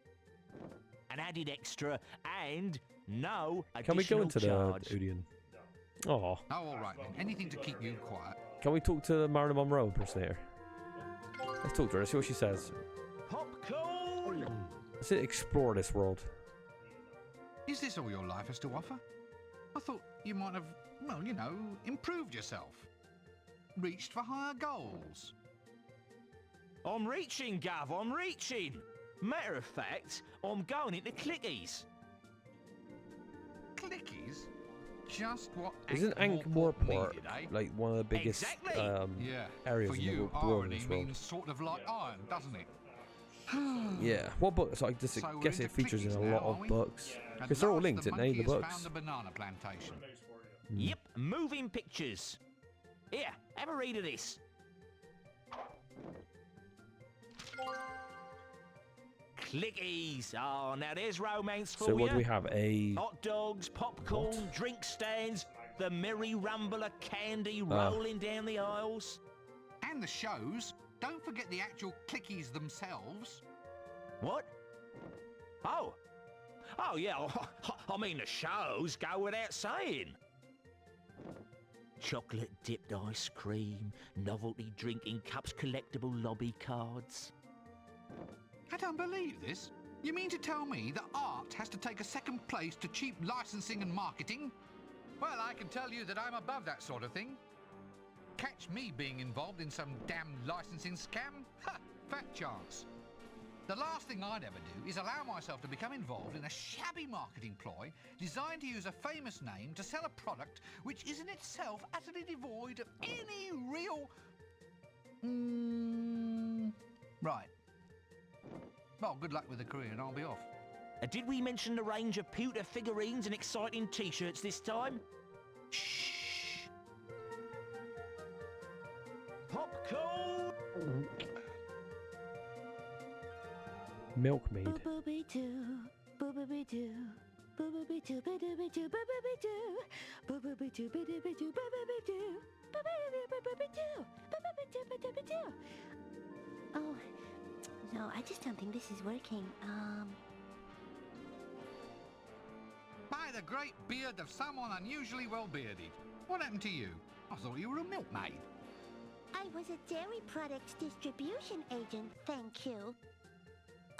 An added extra and no additional Can we go into charge. the Odeon? Oh, all right then. Anything to keep you quiet. Can we talk to Marilyn Monroe impersonator? Let's talk to her. Let's see what she says. Popcorn! Let's explore this world. Is this all your life has to offer? I thought you might have, well, you know, improved yourself. Reached for higher goals. I'm reaching, Gav, I'm reaching. Matter of fact, I'm going into Clickies. Clickies? Just what Isn't Ankh-Morpork like one of the biggest areas for in you, the world in irony this world? means sort of like iron, doesn't it? Yeah. What books? I just So we're guess it into features in Clickies a lot now, of are we? books. At Because they're all last, linked, the aren't they, the monkey has books? found the banana plantation. Yep, moving pictures. Here, have a read of this. Clickies. Oh, now there's romance for So you. what do we have? A Hot dogs, popcorn, drink stands, the merry rumble of candy Ah. rolling down the aisles. And the shows. Don't forget the actual clickies themselves. What? Oh. Oh, yeah. I mean, the shows go without saying. Chocolate dipped ice cream, novelty drinking cups, collectible lobby cards. I don't believe this. You mean to tell me that art has to take a second place to cheap licensing and marketing? Well, I can tell you that I'm above that sort of thing. Catch me being involved in some damn licensing scam? Ha! Fat chance. The last thing I'd ever do is allow myself to become involved in a shabby marketing ploy designed to use a famous name to sell a product which is in itself utterly devoid of any real... Right. Well, good luck with the career and I'll be off. Did we mention the range of pewter figurines and exciting t-shirts this time? Shh. Popcorn! milkmaid. Boo-boo-be-doo, boo-boo-be-doo, boo-boo-be-doo, boo-boo-be-doo, boo-boo-be-doo, boo-boo-be-doo, boo-boo-be-doo, boo-boo-be-doo, boo-boo-be-doo, boo-boo-be-doo, boo-boo-be-doo. Oh, no, I just don't think this is working. By the great beard of someone unusually well-bearded. What happened to you? I thought you were a milkmaid. I was a dairy products distribution agent, thank you.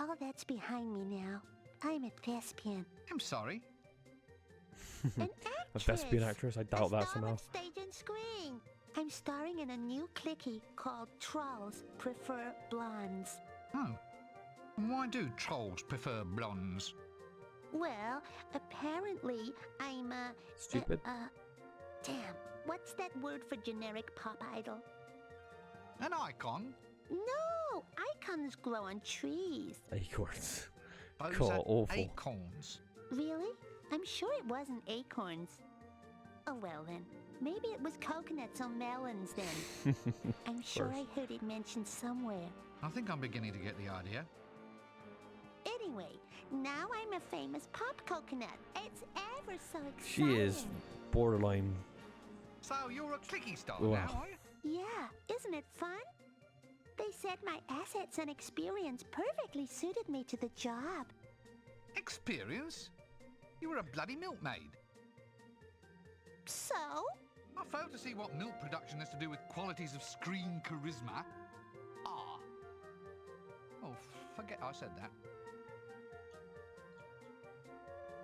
All that's behind me now. I'm a thespian. I'm sorry. An A actress. thespian actress? I doubt that star somehow. on stage and screen. I'm starring in a new clicky called Trolls Prefer Blondes. Oh. And why do trolls prefer blondes? Well, apparently I'm Stupid. Damn, what's that word for generic pop idol? An icon? No, icons grow on trees. Acorns. Those God, are awful. acorns. Really? I'm sure it wasn't acorns. Oh well then, maybe it was coconuts or melons then. I'm sure I heard it mentioned somewhere. I think I'm beginning to get the idea. Anyway, now I'm a famous pop coconut. It's ever so exciting. She is borderline. So you're a clicky star Wow. now, are you? Yeah, isn't it fun? They said my assets and experience perfectly suited me to the job. Experience? You were a bloody milkmaid. So? I fail to see what milk production has to do with qualities of screen charisma. Ah. Oh, forget I said that.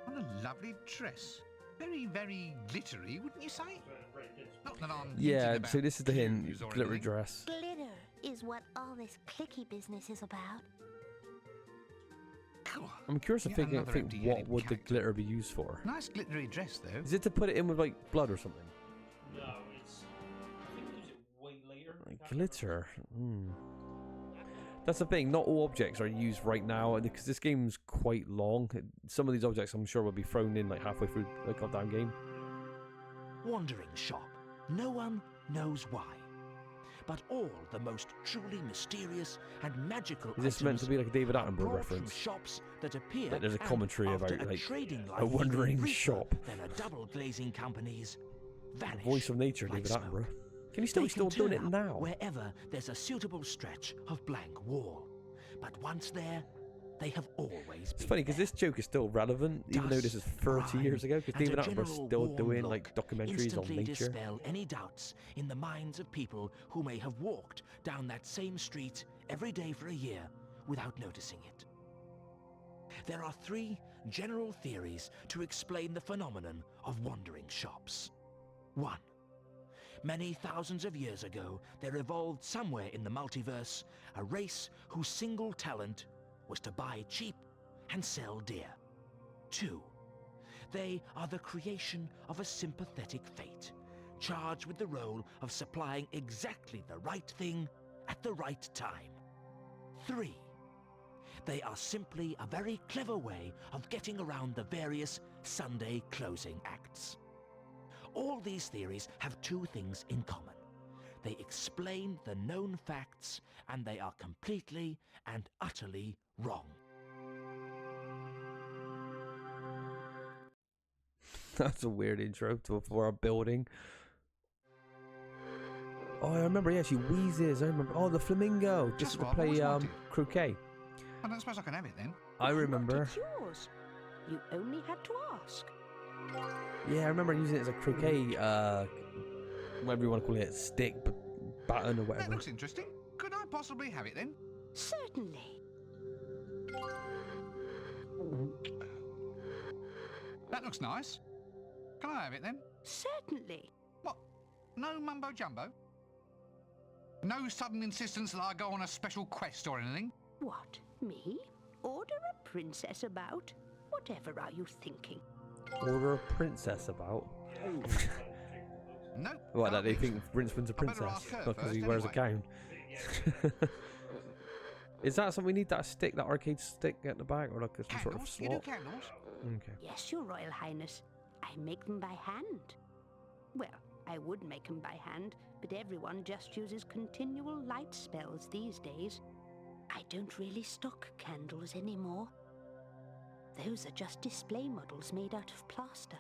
What a lovely dress. Very, very glittery, wouldn't you say? Not that I'm Yeah, hinting so about this is the hint. cues or Glittery anything. dress. Glitter is what all this clicky business is about. Cool. I'm curious to Yet think another what empty-headed would the character. glitter be used for. Nice glittery dress, though. Is it to put it in with like blood or something? No, it's. I think they use it way later. Like glitter. That's the thing. Not all objects are used right now because this game's quite long. Some of these objects, I'm sure, will be thrown in like halfway through the goddamn game. Wandering shop. No one knows why. But all the most truly mysterious and magical Is this meant to be like a David items are Attenborough brought from reference? shops that appear Like there's a and commentary after about, a like, trading a life wandering even briefer shop. than a double glazing company's vanish. Voice of nature, like David smoke. Attenborough. Can you still They still can doing turn it up now? wherever there's a suitable stretch of blank wall. But once there, they have always It's been funny because there. this joke is still relevant, even though this is 30 years ago. Because and David a Attenborough's general still warm doing look like documentaries on instantly nature. dispel any doubts in the minds of people who may have walked down that same street every day for a year without noticing it. There are 3 general theories to explain the phenomenon of wandering shops. 1. Many thousands of years ago, there evolved somewhere in the multiverse a race whose single talent was to buy cheap and sell dear. 2. They are the creation of a sympathetic fate, charged with the role of supplying exactly the right thing at the right time. 3. They are simply a very clever way of getting around the various Sunday closing acts. All these theories have two things in common. They explain the known facts, and they are completely and utterly wrong. That's a weird intro for a building. Oh, I remember. Yeah, she wheezes. I remember. Oh, the flamingo. Just Just to what? play What's wanted? croquet. I don't suppose I can have it then. I remember. It's yours. You only had to ask. Yeah, I remember using it as a croquet. Whatever you want to call it, stick, baton or That whatever. looks interesting. Could I possibly have it then? Certainly. That looks nice. Can I have it then? Certainly. What? No mumbo jumbo? No sudden insistence that I go on a special quest or anything? What? Me? Order a princess about? Whatever are you thinking? Order a princess about. Nope. What, that can't they be. think Rinsman's a I better princess ask her because he first wears a anyway. gown. Is that something we need? That stick, that arcade stick at the back, or like some sort of Candles? You do swap? candles? Okay. Yes, Your Royal Highness. I make them by hand. Well, I would make them by hand, but everyone just uses continual light spells these days. I don't really stock candles anymore. Those are just display models made out of plaster.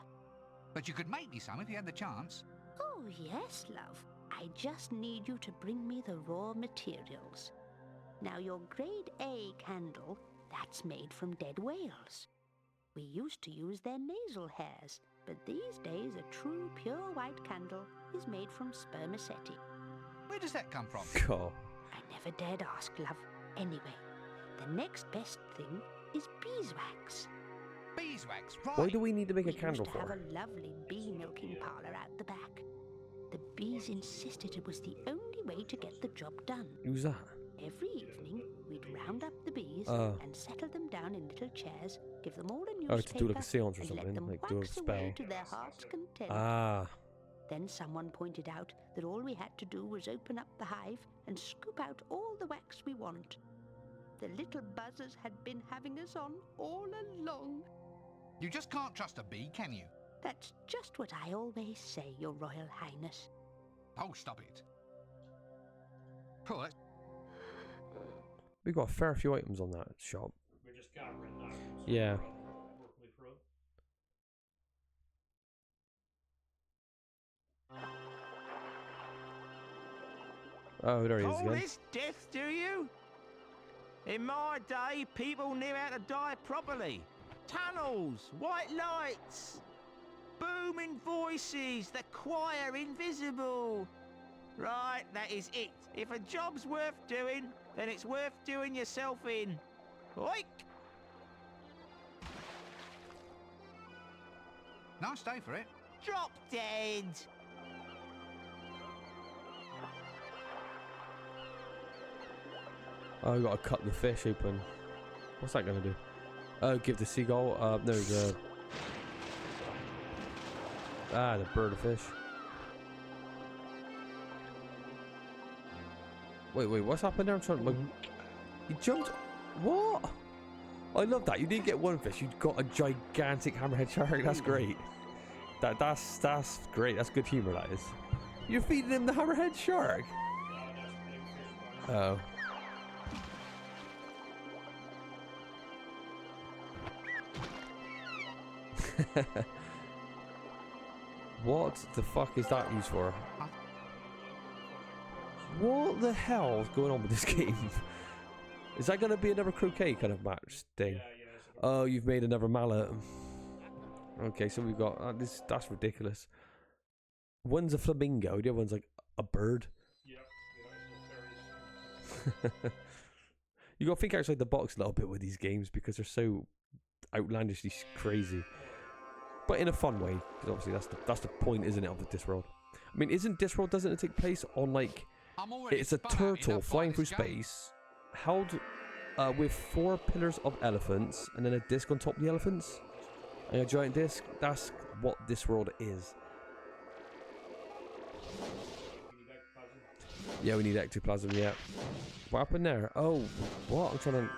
But you could make me some if you had the chance. Oh, yes, love. I just need you to bring me the raw materials. Now, your grade A candle, that's made from dead whales. We used to use their nasal hairs, but these days a true pure white candle is made from spermaceti. Where does that come from? God. I never dared ask, love. Anyway, the next best thing is beeswax. Beeswax, right. Why do we need to make a We candle used to have for? a lovely bee milking parlour out the back. The bees insisted it was the only way to get the job done. Who's that? Every evening, we'd round up the bees Oh. and settle them down in little chairs, give them all a Oh, newspaper, to do like a seance or and something, let them like do a wax away spell. to their heart's content. Ah. Then someone pointed out that all we had to do was open up the hive and scoop out all the wax we want. The little buzzers had been having us on all along. You just can't trust a bee, can you? That's just what I always say, Your Royal Highness. Oh, stop it. Cool, that's We've got a fair few items on that shop. We're just gathering now. So Yeah. work my way through it. Oh, there he is Call again. this death, do you? In my day, people knew how to die properly. Tunnels, white lights, booming voices, the choir invisible. Right, that is it. If a job's worth doing, then it's worth doing yourself in. Oik! nice day for it. Drop dead! Oh, I gotta cut the fish open. What's that gonna do? Oh, give the seagull. No, the the bird of fish. Wait, what's happened there? I'm trying. Like, he jumped. What? I love that. You didn't get one fish. You got a gigantic hammerhead shark. That's great. That's great. That's good humor. That is. You're feeding him the hammerhead shark. Oh. What the fuck is that used for? What the hell is going on with this game? Is that going to be another croquet kind of match thing? Oh, you've made another mallet. Okay, so we've got this. That's ridiculous. One's a flamingo. The other one's like a bird. You got to think outside the box a little bit with these games because they're so outlandishly crazy, but in a fun way. Because obviously that's the point, isn't it, of the Discworld? I mean, isn't Discworld, doesn't it take place on like it's a turtle flying through space, held with 4 pillars of elephants, and then a disc on top of the elephants, and a giant disc? That's what Discworld is. Yeah, we need ectoplasm. Yeah. What happened there? Oh, what? I'm trying to.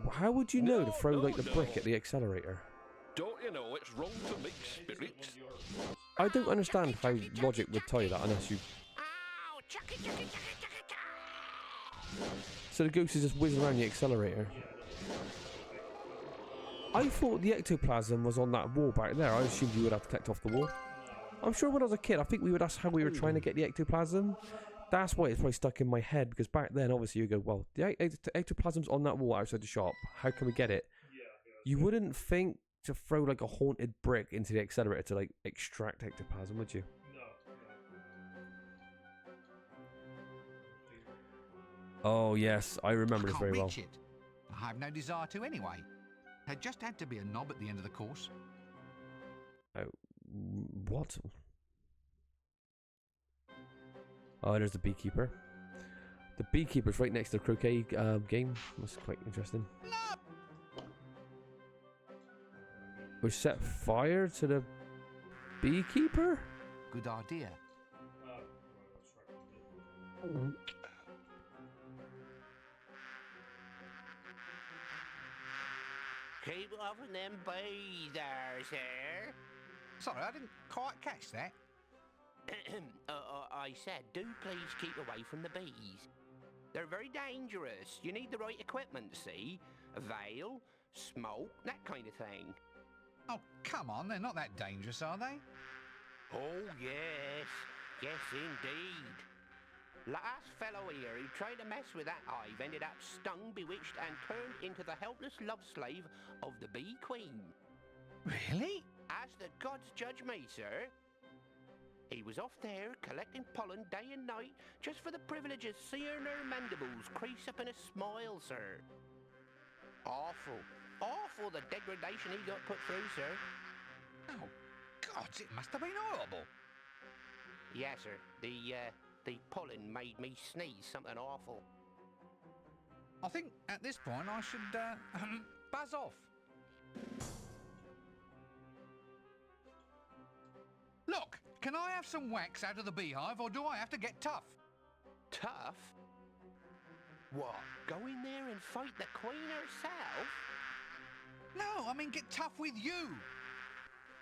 How would you know to throw like the brick at the accelerator? Don't you know it's wrong to mix spirits? I don't understand how logic would tell you that unless you... So the ghost is just whizzing around the accelerator. I thought the ectoplasm was on that wall back there. I assumed you would have to collect off the wall. I'm sure when I was a kid, I think that's how we were trying to get the ectoplasm. That's why it's probably stuck in my head, because back then, obviously, you go, well, the ectoplasm's on that wall outside the shop. How can we get it? You wouldn't think to throw like a haunted brick into the accelerator to like extract ectoplasm, would you? Oh yes, I remember this very well. Reach it. I have no desire to anyway. There just had to be a knob at the end of the course. Oh, what? Oh, there's the beekeeper. The beekeeper's right next to the croquet game. That's quite interesting. We set fire to the beekeeper? Good idea. Keep off of them bees there, sir. Sorry, I didn't quite catch that. I said, do please keep away from the bees. They're very dangerous. You need the right equipment, see? A veil, smoke, that kind of thing. Oh, come on, they're not that dangerous, are they? Oh, yes. Yes, indeed. Last fellow here who tried to mess with that hive ended up stung, bewitched, and turned into the helpless love slave of the bee queen. Really? As the gods judge me, sir. He was off there collecting pollen day and night just for the privilege of seeing her mandibles crease up in a smile, sir. Awful, awful the degradation he got put through, sir. Oh, gods, it must have been horrible. Yes, sir. The pollen made me sneeze something awful. I think at this point I should buzz off. Look, can I have some wax out of the beehive, or do I have to get tough? Tough? What, go in there and fight the queen herself? No, I mean get tough with you.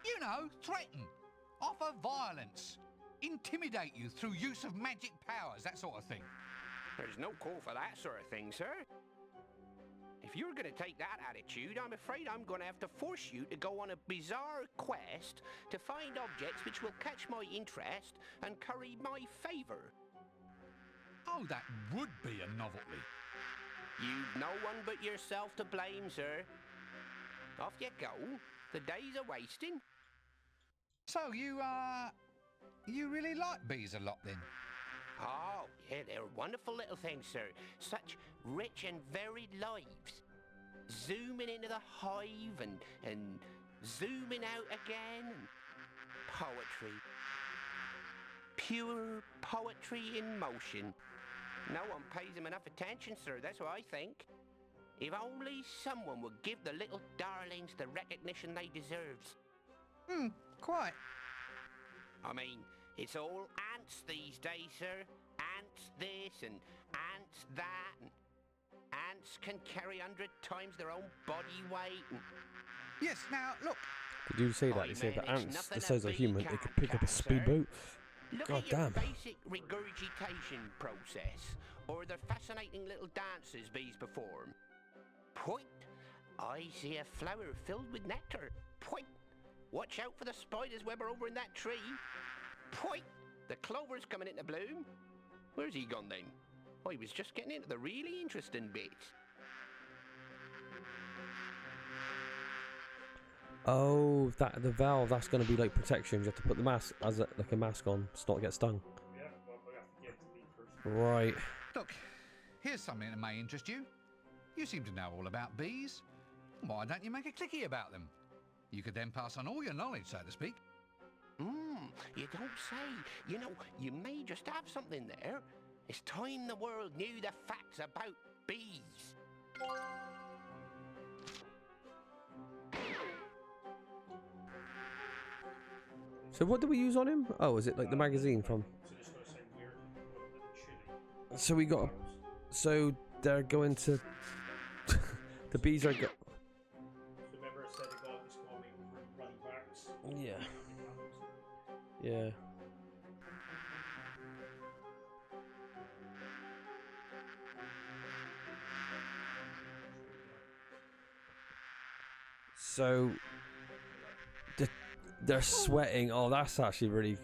You know, threaten, offer violence, intimidate you through use of magic powers, that sort of thing. There's no call for that sort of thing, sir. If you're going to take that attitude, I'm afraid I'm going to have to force you to go on a bizarre quest to find objects which will catch my interest and curry my favour. Oh, that would be a novelty. You've no one but yourself to blame, sir. Off you go. The days are wasting. So you really like bees a lot then? Oh, yeah, they're wonderful little things, sir. Such rich and varied lives. Zooming into the hive and zooming out again. And poetry. Pure poetry in motion. No one pays them enough attention, sir, that's what I think. If only someone would give the little darlings the recognition they deserve. Quite. I mean, it's all ants these days, sir. Ants this and ants that. And ants can carry 100 times their own body weight. Yes, now, look. Did you say that? You said that ants, the size of a human, they could pick up a speedboat? Look God at your damn. basic regurgitation process, or the fascinating little dances bees perform. Point. I see a flower filled with nectar. Point. Watch out for the spider's web over in that tree. Point. The clover's coming into bloom. Where's he gone then? Oh, he was just getting into the really interesting bits. Oh, that the valve, that's going to be like protection. You have to put the mask as like a mask on so not to get stung. Yeah, well, we have to get to me first. Right. Look, here's something that may interest you. You seem to know all about bees. Why don't you make a clicky about them? You could then pass on all your knowledge, so to speak. You don't say. You know, you may just have something there. It's time the world knew the facts about bees. So what do we use on him? Oh, is it like the magazine from... So this is going to sound weird, but chilly. So we got... So they're going to... The bees are... So remember I said the god was coming Yeah. So they're sweating. Oh, that's actually really.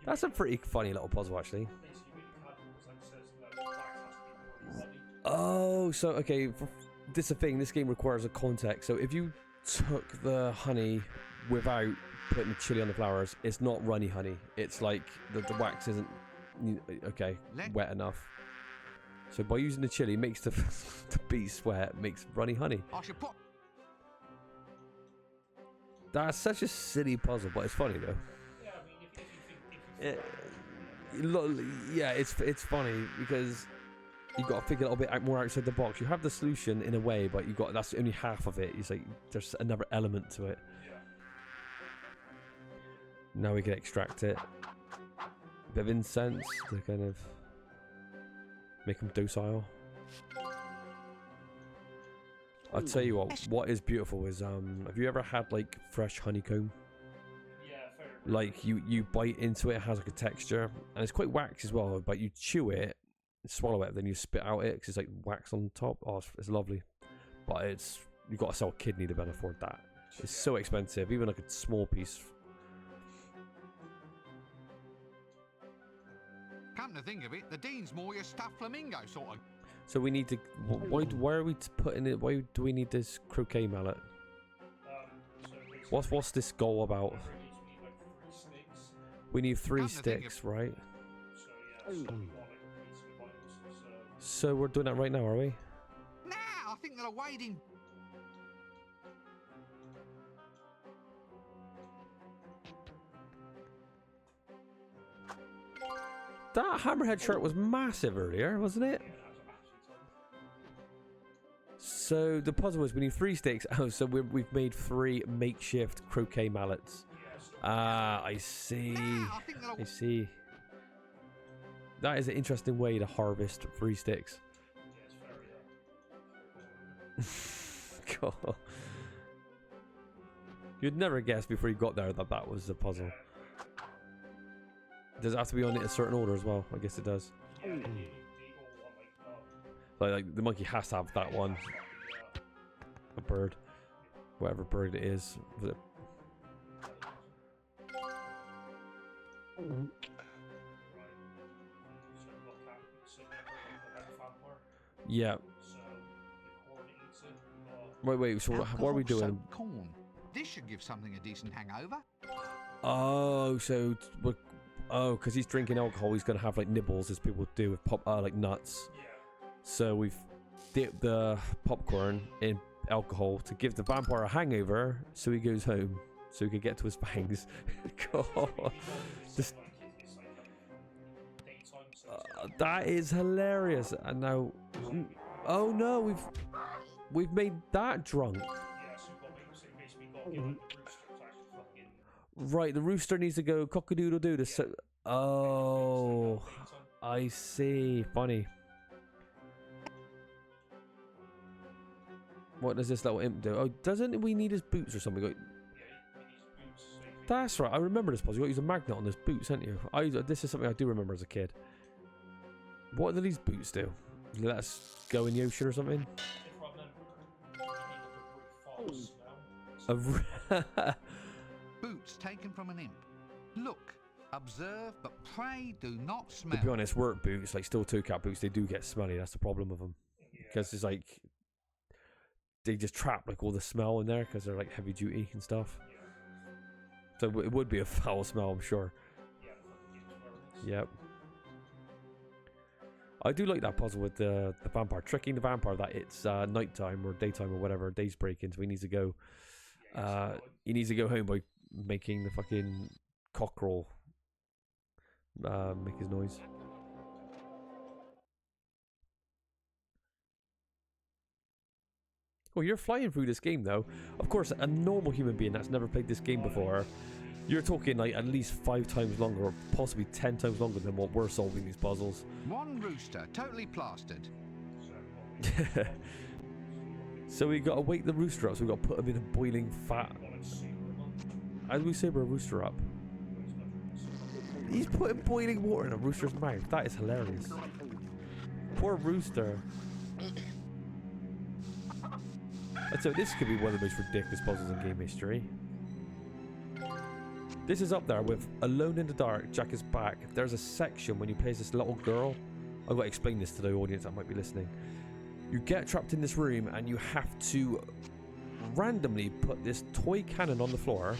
That's a pretty funny little puzzle, actually. Oh, so okay. This is the thing. This game requires a context. So if you took the honey without putting the chili on the flowers, it's not runny honey. It's like the wax isn't wet enough. So by using the chili, it makes the bee sweat, makes runny honey. I should put. That's such a silly puzzle, but it's funny though. Yeah, it's funny because you got to think a little bit more outside the box. You have the solution in a way, but that's only half of it. It's like there's another element to it. Now we can extract it. A bit of incense to kind of make them docile. I'll tell you what is beautiful is have you ever had like fresh honeycomb? Yeah, fair. Like you bite into it, it has like a texture, and it's quite wax as well, but you chew it, swallow it, then you spit out it because it's like wax on top. Oh, it's lovely. But you've got to sell a kidney to be able to afford that. It's so expensive, even like a small piece. Come to think of it, the Dean's more your stuffed flamingo sort of. So we need to. Why are we putting it? Why do we need this croquet mallet? What's this goal about? We need 3 sticks, right? So we're doing that right now, are we? Nah, I think they're waiting. That Hammerhead shirt was massive earlier, wasn't it? So the puzzle is we need 3 sticks. Oh, so we've made 3 makeshift croquet mallets. Ah, I see. I see. That is an interesting way to harvest 3 sticks. God. You'd never guess before you got there that was the puzzle. Does it have to be on it a certain order as well? I guess it does. Like the monkey has to have that one. A bird. Whatever bird it is. Was it? Yeah. Wait, so what are we doing? Corn. This should give something a decent hangover. Oh, so because he's drinking alcohol, he's gonna have like nibbles, as people do with like nuts. So we've dipped the popcorn in alcohol to give the vampire a hangover, so he goes home, so he can get to his fangs. God, that is hilarious. And now, oh no, we've made that drunk. Right, the rooster needs to go cock-a-doodle-doo to oh, I see. Funny. What does this little imp do? Oh, doesn't we need his boots or something? That's right. I remember this puzzle. You got to use a magnet on his boots, haven't you? This is something I do remember as a kid. What do these boots do? Let us go in the ocean or something? Boots taken from an imp. Look, observe, but pray do not smell. To be honest, work boots, like steel toe cap boots, they do get smelly. That's the problem with them. Because it's like they just trap like all the smell in there because they're like heavy duty and stuff. So it would be a foul smell, I'm sure. Yep. I do like that puzzle with the vampire, tricking the vampire that it's nighttime or daytime or whatever, day's breaking, so he needs to go. He needs to go home by making the fucking cockerel make his noise. Oh, you're flying through this game though. Of course, a normal human being that's never played this game before, you're talking like at least 5 times longer, or possibly 10 times longer than what we're solving these puzzles. One rooster, totally plastered. So we got to wake the rooster up, so we got to put him in a boiling fat. How do we sober a rooster up? He's putting boiling water in a rooster's mouth. That is hilarious. Poor rooster. So this could be one of the most ridiculous puzzles in game history. This is up there with Alone in the Dark, Jack is Back. There's a section when you play as this little girl. I've got to explain this to the audience that might be listening. You get trapped in this room and you have to randomly put this toy cannon on the floor.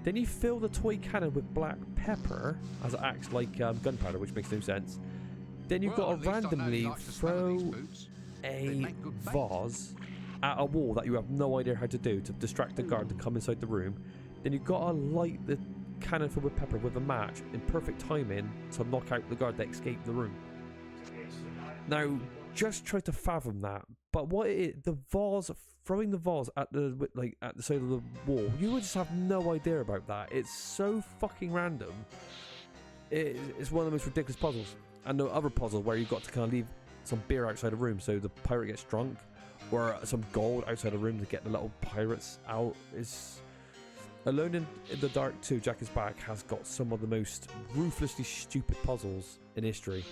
Then you fill the toy cannon with black pepper as it acts like gunpowder, which makes no sense. Then you've got to randomly throw a vase at a wall that you have no idea how to do to distract the guard to come inside the room. Then you've got to light the cannon filled with pepper with a match in perfect timing to knock out the guard that escaped the room. Now, just try to fathom that. But what it is, the vase, throwing the vase at the side of the wall, you would just have no idea about that. It's so fucking random. It's one of the most ridiculous puzzles. And the other puzzle where you've got to kind of leave some beer outside the room so the pirate gets drunk, or some gold outside the room to get the little pirates out is... Alone in the Dark 2, Jack is Back has got some of the most ruthlessly stupid puzzles in history.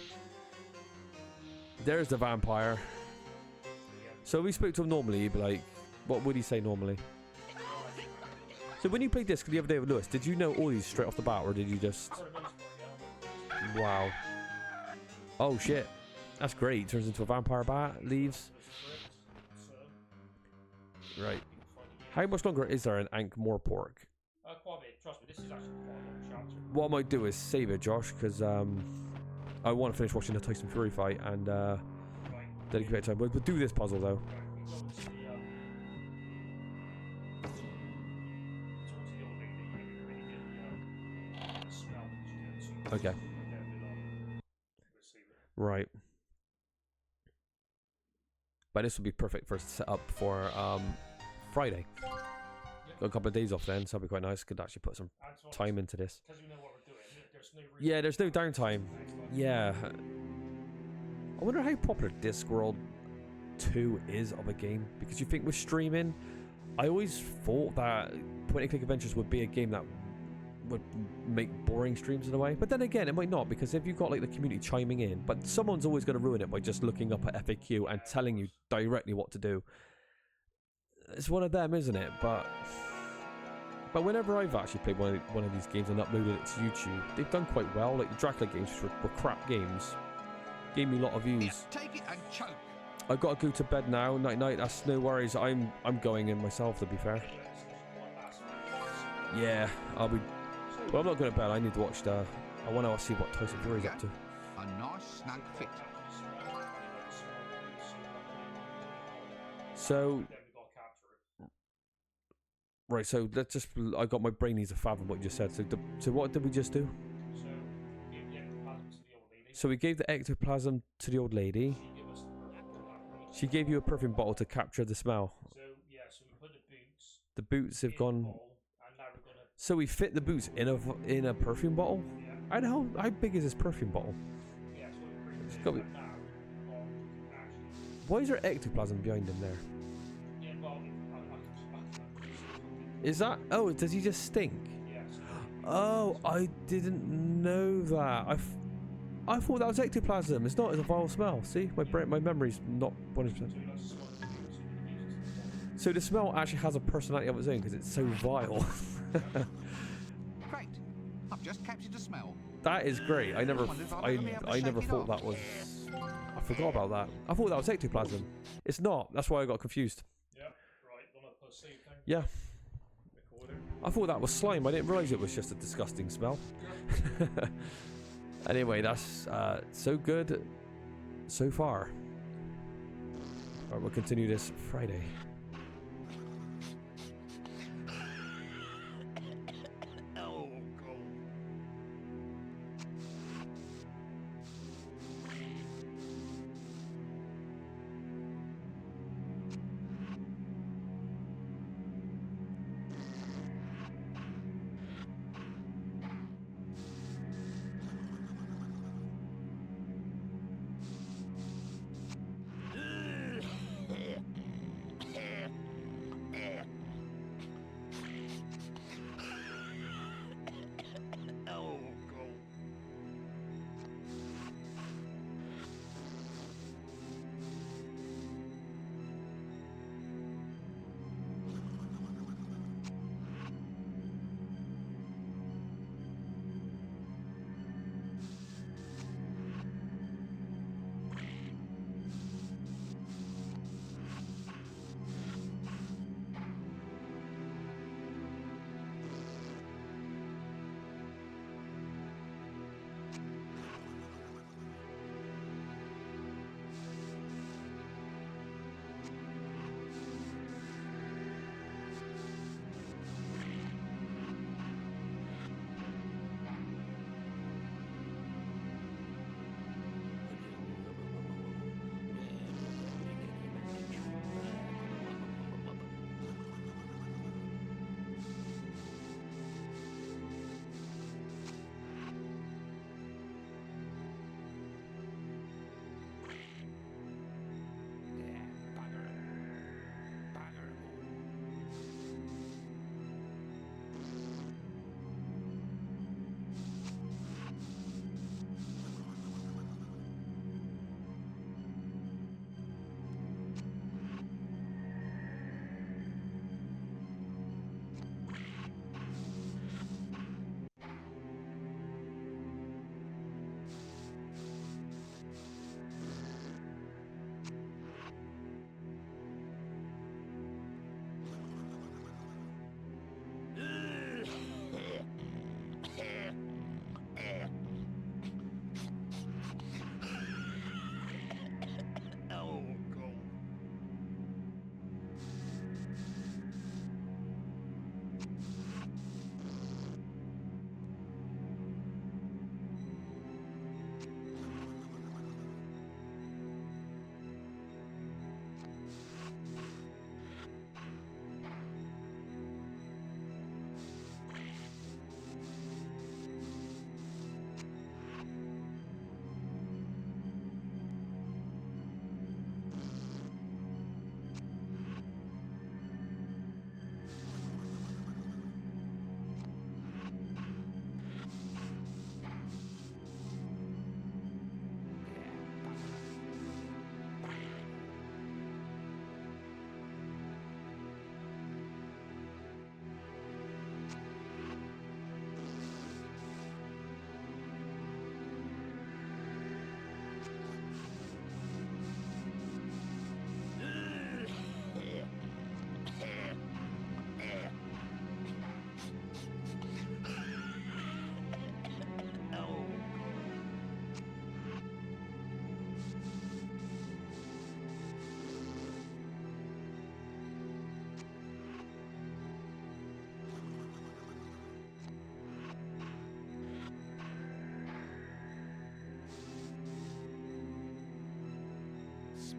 There's the vampire. So we spoke to him normally, he'd be like, what would he say normally? So when you played this the other day with Lewis, did you know all these straight off the bat, or did you just... Wow. Oh shit. That's great. Turns into a vampire bat, leaves. Right. How much longer is there in Ankh-Morpork? Quite a bit. Trust me, this is actually quite a long chapter. What I might do is save it, Josh, because I want to finish watching the Tyson Fury fight and dedicate a bit of time. We'll do this puzzle though. Okay. Right. But this would be perfect for set up for Friday. Got a couple of days off then, so that'd be quite nice. Could actually put some time into this. Yeah, there's no downtime. Yeah. I wonder how popular Discworld 2 is of a game, because you think with streaming, I always thought that point-and-click adventures would be a game that would make boring streams in a way, but then again it might not, because if you've got like the community chiming in, but someone's always going to ruin it by just looking up at FAQ and telling you directly what to do. It's one of them, isn't it? But whenever I've actually played one of these games and uploaded it to YouTube, they've done quite well. Like the Dracula games, which were crap games, gave me a lot of views. Yeah, take it and choke. I've got to go to bed now. Night night. That's no worries. I'm going in myself, to be fair. Yeah, I'll be. Well, I'm not going to bed. I need to watch the. I want to see what Tyson Fury's up to. A nice snug fit. So. Right, so let's just. I got my brain needs to fathom what you just said. So what did we just do? So we gave the ectoplasm to the old lady. She gave you a perfume bottle to capture the smell. So yeah, so we put the boots. The boots have gone. So we fit the boots in a perfume bottle. Yeah. How big is this perfume bottle? Yeah, so we Why is there ectoplasm behind him there? Yeah, well, is that? Oh, does he just stink? Yes. Oh, I didn't know that. I thought that was ectoplasm. It's not. It's a vile smell. See, my memory's not 100%. So the smell actually has a personality of its own because it's so vile. Great. I've just captured the smell. That is great. I never thought that was. I forgot about that. I thought that was ectoplasm. It's not. That's why I got confused. Yeah. Right. Yeah. I thought that was slime. I didn't realise it was just a disgusting smell. Anyway, that's so good so far. Alright, we'll continue this Friday.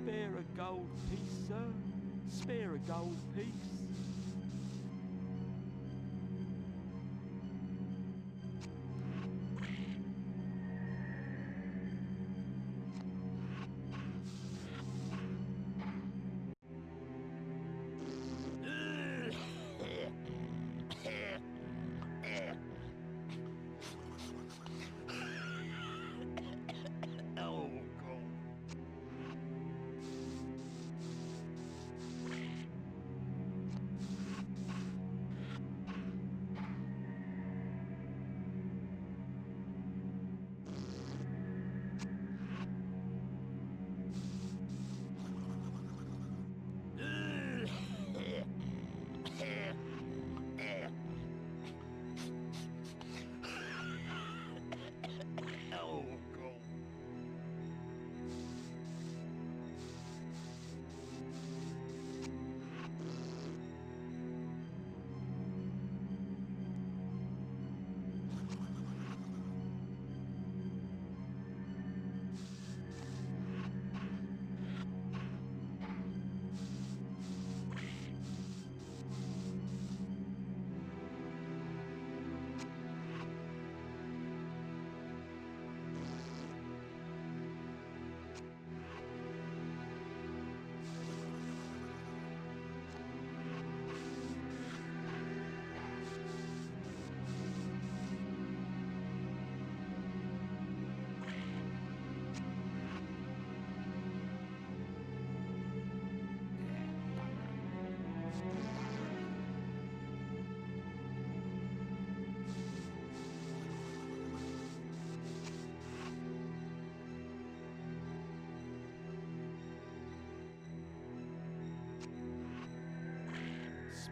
Spare a gold piece, sir. Spare a gold piece.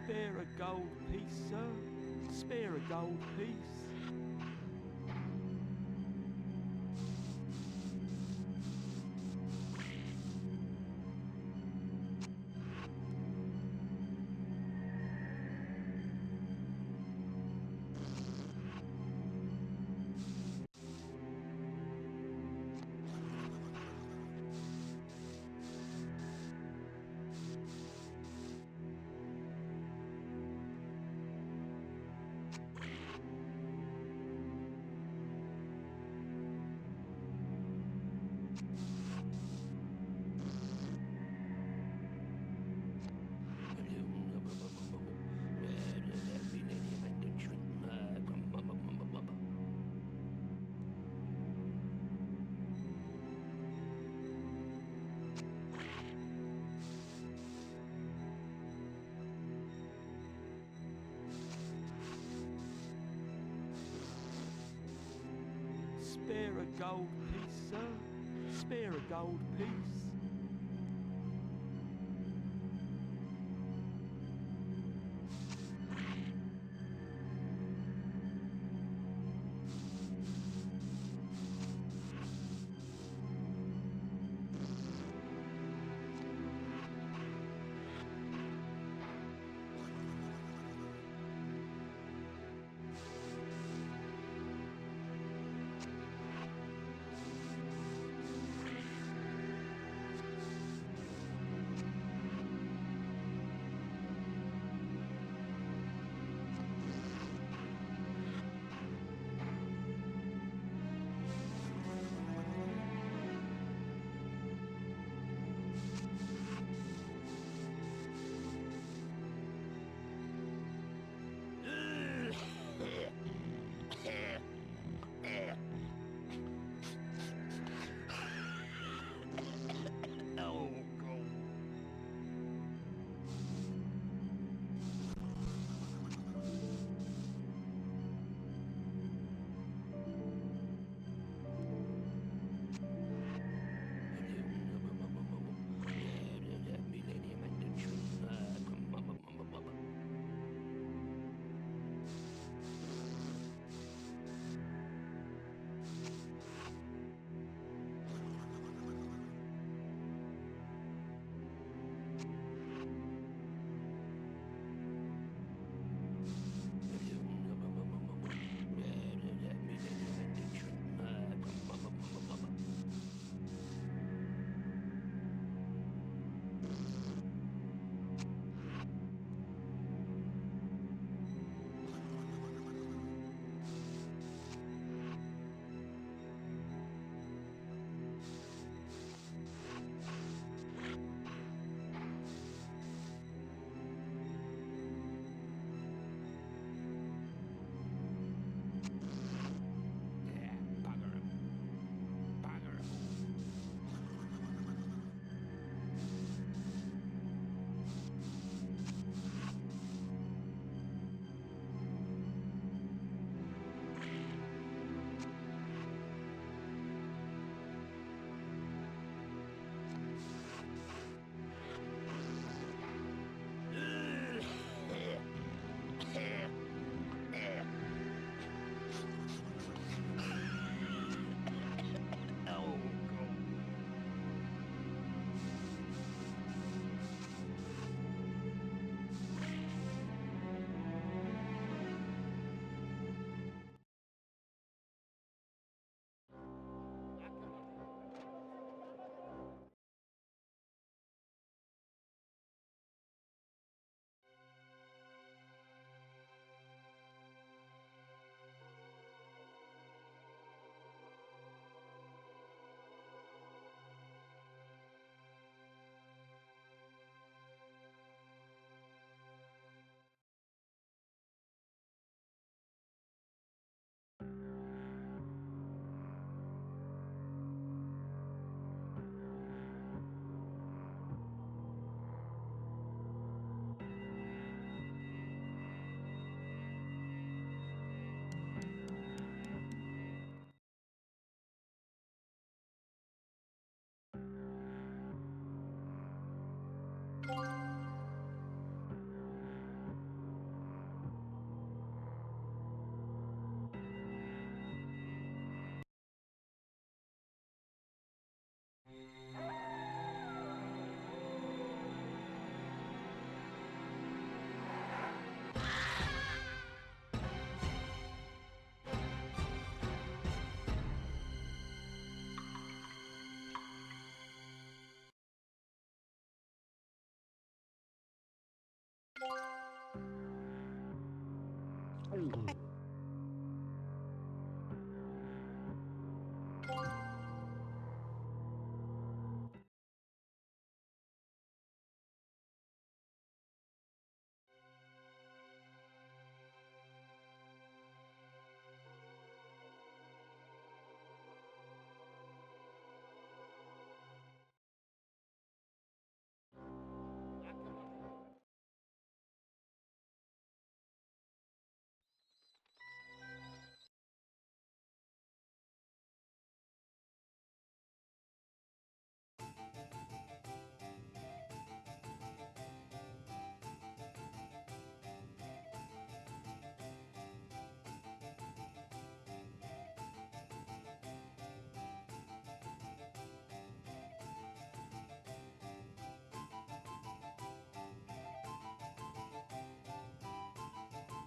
Spare a gold piece, sir. Spare a gold piece. Spare a gold piece, sir. Spare a gold piece.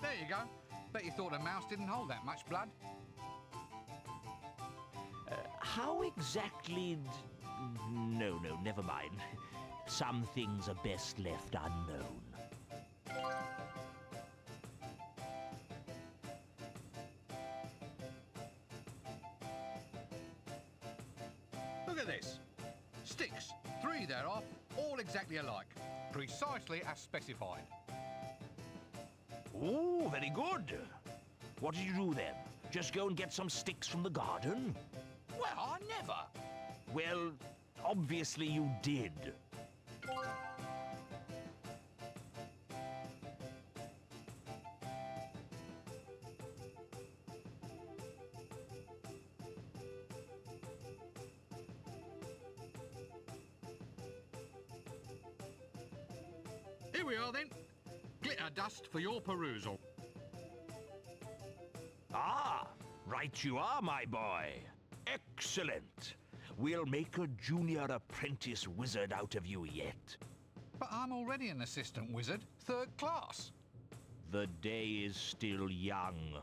There you go. Bet you thought a mouse didn't hold that much blood. How exactly... No, never mind. Some things are best left unknown. Look at this. Sticks, 3 there are, all exactly alike. Precisely as specified. Oh, very good. What did you do then? Just go and get some sticks from the garden? Well, I never. Well, obviously you did. Here we are then. Glitter dust for your perusal. Ah, right you are, my boy. Excellent. We'll make a junior apprentice wizard out of you yet. But I'm already an assistant wizard, 3rd class. The day is still young.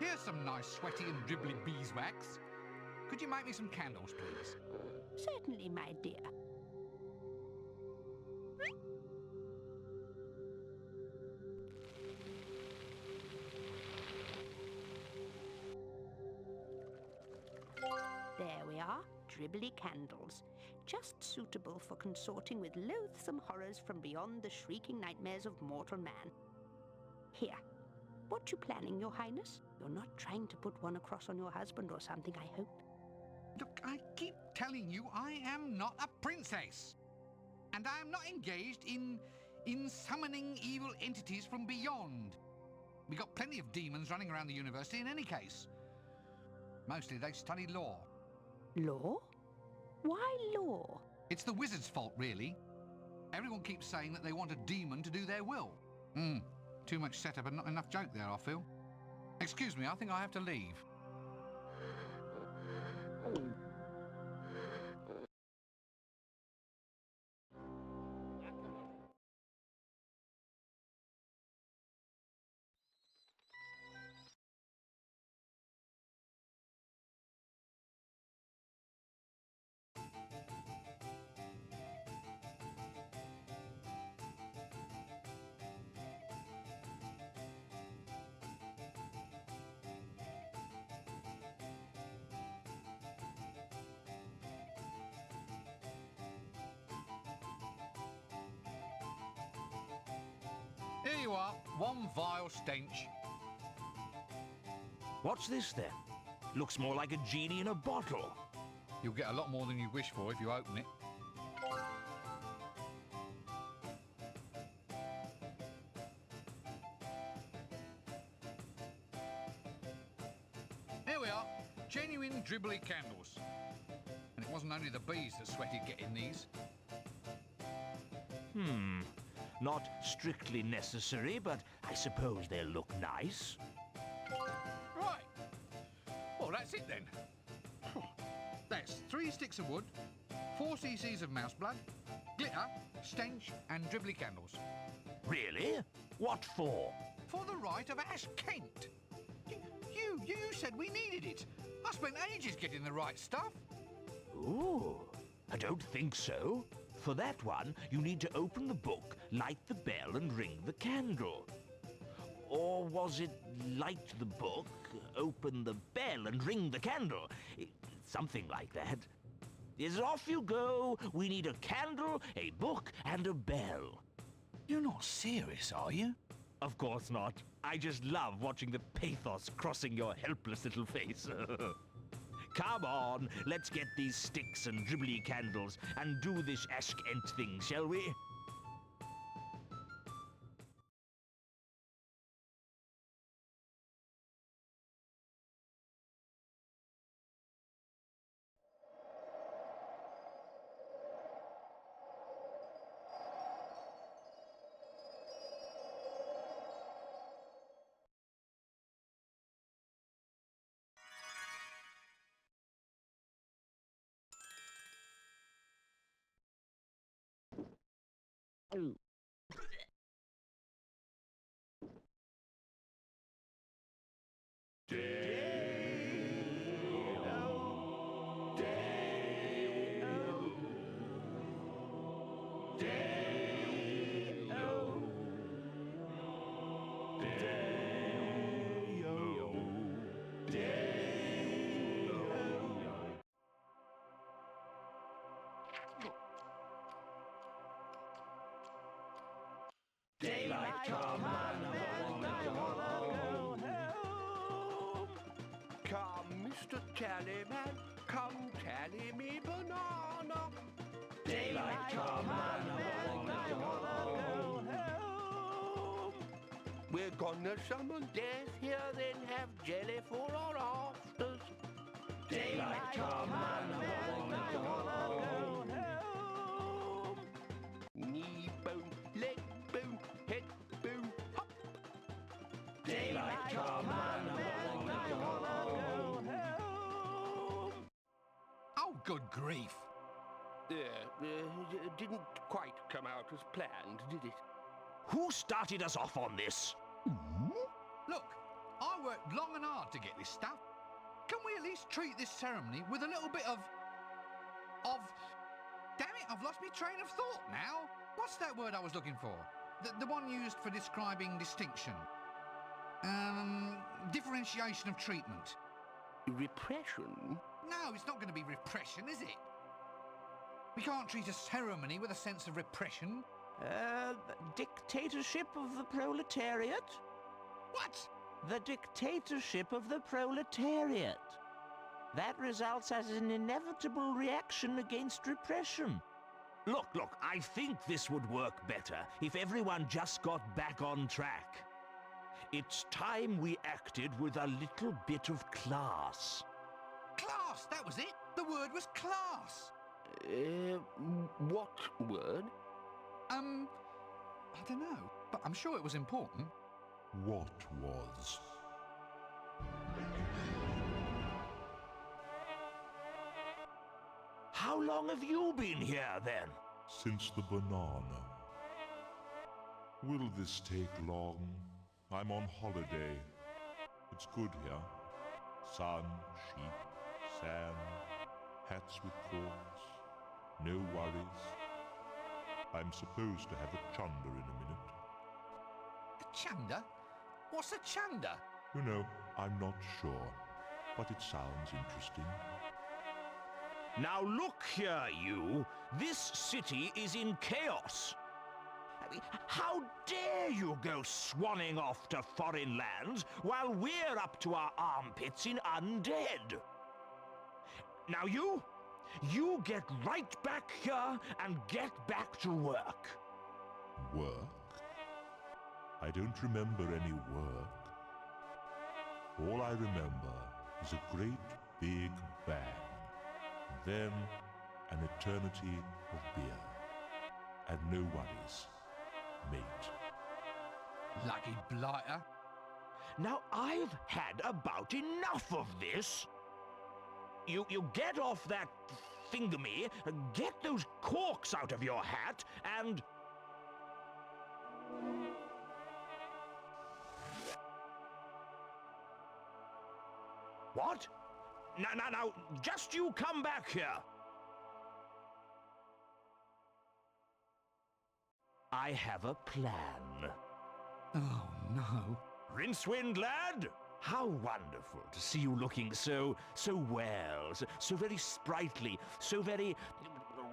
Here's some nice sweaty and dribbly beeswax. Could you make me some candles, please? Certainly, my dear. There we are, dribbly candles. Just suitable for consorting with loathsome horrors from beyond the shrieking nightmares of mortal man. Here. What you planning, Your Highness? You're not trying to put one across on your husband or something, I hope. Look, I keep telling you I am not a princess. And I am not engaged in summoning evil entities from beyond. We got plenty of demons running around the university in any case. Mostly they study law. Law? Why law? It's the wizard's fault, really. Everyone keeps saying that they want a demon to do their will. Too much setup and not enough joke there, I feel. Excuse me, I think I have to leave. Here you are, one vile stench. What's this then? Looks more like a genie in a bottle. You'll get a lot more than you wish for if you open it. Here we are, genuine dribbly candles. And it wasn't only the bees that sweated getting these. Not strictly necessary, but I suppose they'll look nice. Right. Well, that's it then. That's 3 sticks of wood, 4 cc's of mouse blood, glitter, stench, and dribbly candles. Really? What for? For the right of Ash Kent. You said we needed it. I spent ages getting the right stuff. Ooh, I don't think so. For that one, you need to open the book, light the bell, and ring the candle. Or was it light the book, open the bell, and ring the candle? Something like that. Is off you go. We need a candle, a book, and a bell. You're not serious, are you? Of course not. I just love watching the pathos crossing your helpless little face. Come on, let's get these sticks and dribbly candles and do this Ash Kent thing, shall we? Daylight come and I wanna go home. Come, Mr. Tallyman, come tally me banana. Daylight come and I wanna go home. We're gonna summon death here, then have jelly for our afters. Daylight come and I wanna go home. Knee bone, leg bone, head bone, hop. Daylight come and I wanna go home. Oh, good grief. Didn't quite come out as planned, did it? Who started us off on this? Look, I worked long and hard to get this stuff. Can we at least treat this ceremony with a little bit of... Damn it, I've lost my train of thought now. What's that word I was looking for? The one used for describing distinction. Differentiation of treatment. Repression? No, it's not going to be repression, is it? We can't treat a ceremony with a sense of repression. Dictatorship of the proletariat? What? The dictatorship of the proletariat. That results as an inevitable reaction against repression. Look, I think this would work better if everyone just got back on track. It's time we acted with a little bit of class. Class, that was it. The word was class. What word? I don't know, but I'm sure it was important. What was? How long have you been here, then? Since the banana. Will this take long? I'm on holiday. It's good here. Sun, sheep, sand, hats with cords, no worries. I'm supposed to have a chunder in a minute. A chunder? What's a chunder? You know, I'm not sure, but it sounds interesting. Now look here, you. This city is in chaos. I mean, how dare you go swanning off to foreign lands while we're up to our armpits in undead? Now you get right back here and get back to work. Work? I don't remember any work. All I remember is a great big bang. Then an eternity of beer. And no worries. mate. Lucky blighter. Now, I've had about enough of this. You get off that thingamy, get those corks out of your hat, and... What? Now, just you come back here. I have a plan. Oh, no. Rincewind, lad! How wonderful to see you looking so well, so very sprightly, so very,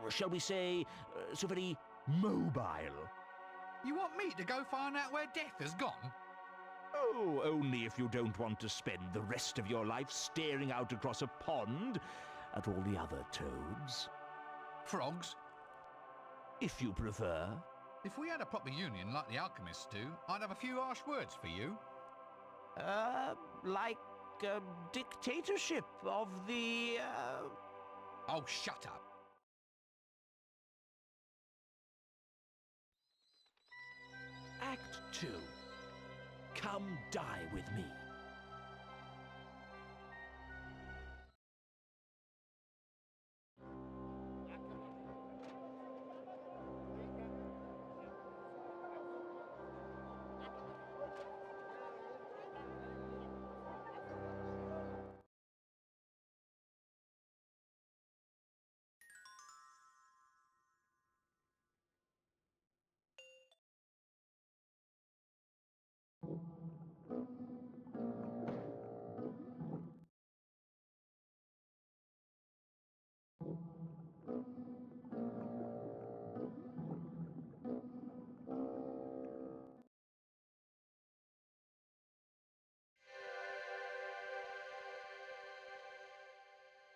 shall we say, so very mobile. You want me to go find out where Death has gone? Oh, only if you don't want to spend the rest of your life staring out across a pond at all the other toads. Frogs? If you prefer. If we had a proper union like the alchemists do, I'd have a few harsh words for you. Like dictatorship of the, Oh, shut up. Act 2. Come die with me.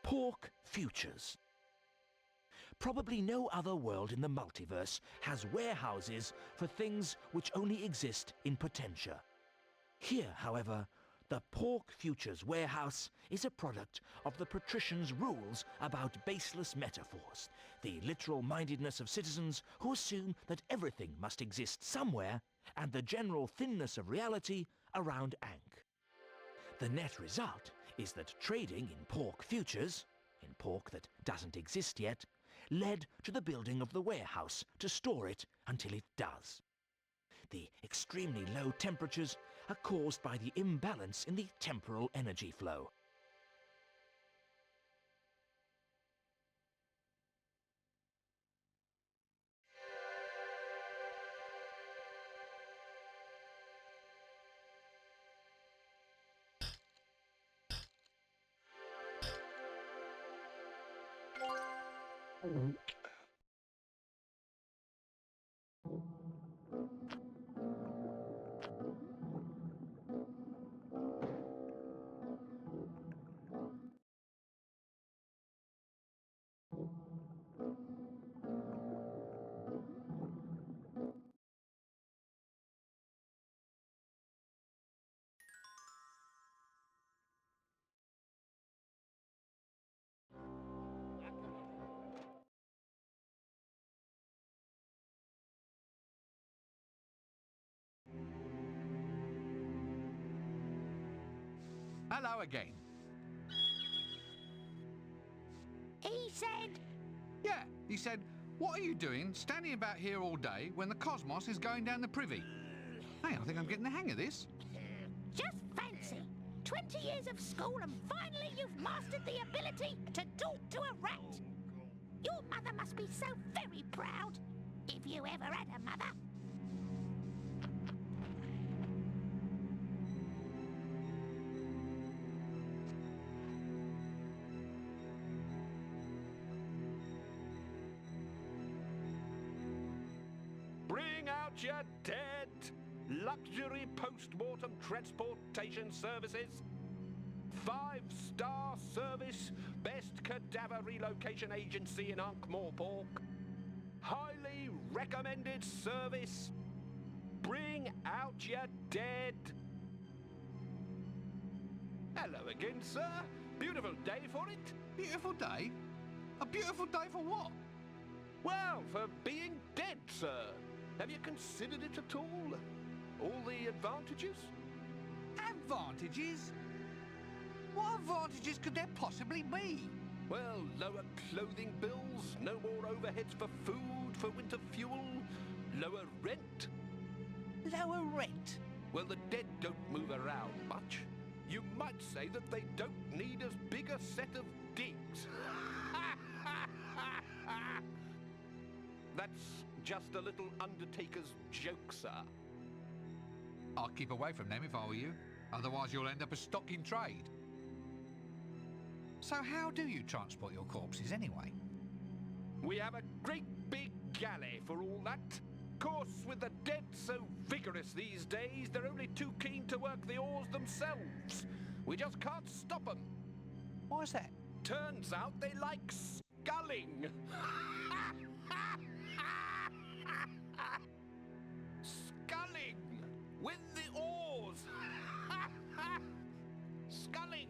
Pork Futures. Probably no other world in the multiverse has warehouses for things which only exist in Potentia. Here, however, the Pork Futures warehouse is a product of the patricians' rules about baseless metaphors, the literal mindedness of citizens who assume that everything must exist somewhere, and the general thinness of reality around Ankh. The net result is that trading in pork futures, in pork that doesn't exist yet, led to the building of the warehouse to store it until it does. The extremely low temperatures are caused by the imbalance in the temporal energy flow. Hello again. He said... Yeah, he said, what are you doing standing about here all day when the cosmos is going down the privy? Hey, I think I'm getting the hang of this. Just fancy. 20 years of school and finally you've mastered the ability to talk to a rat. Your mother must be so very proud, if you ever had a mother. Bring out your dead! Luxury post-mortem transportation services. 5-star service, best cadaver relocation agency in Ankh-Morpork. Highly recommended service. Bring out your dead. Hello again, sir. Beautiful day for it. Beautiful day? A beautiful day for what? Well, for being dead, sir. Have you considered it at all? All the advantages? Advantages? What advantages could there possibly be? Well, lower clothing bills, no more overheads for food, for winter fuel, lower rent. Lower rent? Well, the dead don't move around much. You might say that they don't need as big a set of digs. That's just a little Undertaker's joke, sir. I'd keep away from them if I were you. Otherwise you'll end up a stock in trade. So how do you transport your corpses anyway? We have a great big galley for all that. Of course, with the dead so vigorous these days, they're only too keen to work the oars themselves. We just can't stop them. Why is that? Turns out they like sculling. Sculling with the oars. Sculling.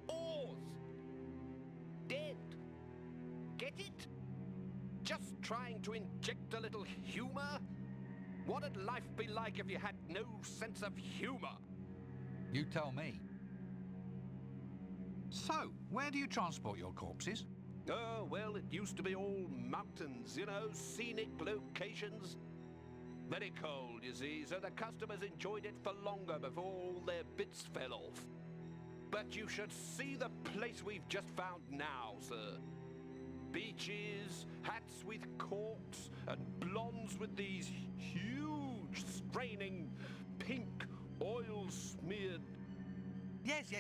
Oars. Dead. Get it? Just trying to inject a little humor? What'd life be like if you had no sense of humor? You tell me. So, where do you transport your corpses? Oh, well, it used to be all mountains, you know, scenic locations. Very cold, you see, so the customers enjoyed it for longer before all their bits fell off. But you should see the place we've just found now, sir. Beaches, hats with corks, and blondes with these huge, straining, pink, oil-smeared... Yes,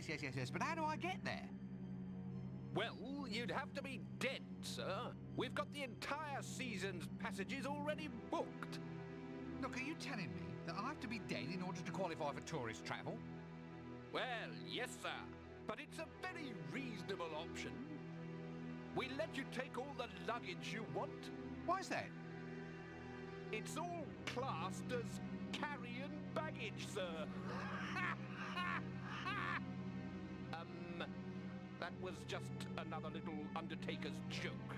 but how do I get there? Well, you'd have to be dead, sir. We've got the entire season's passages already booked. Look, are you telling me that I have to be dead in order to qualify for tourist travel? Well, yes, sir. But it's a very reasonable option. We let you take all the luggage you want. Why is that? It's all classed as carrying baggage, sir. That was just another little Undertaker's joke.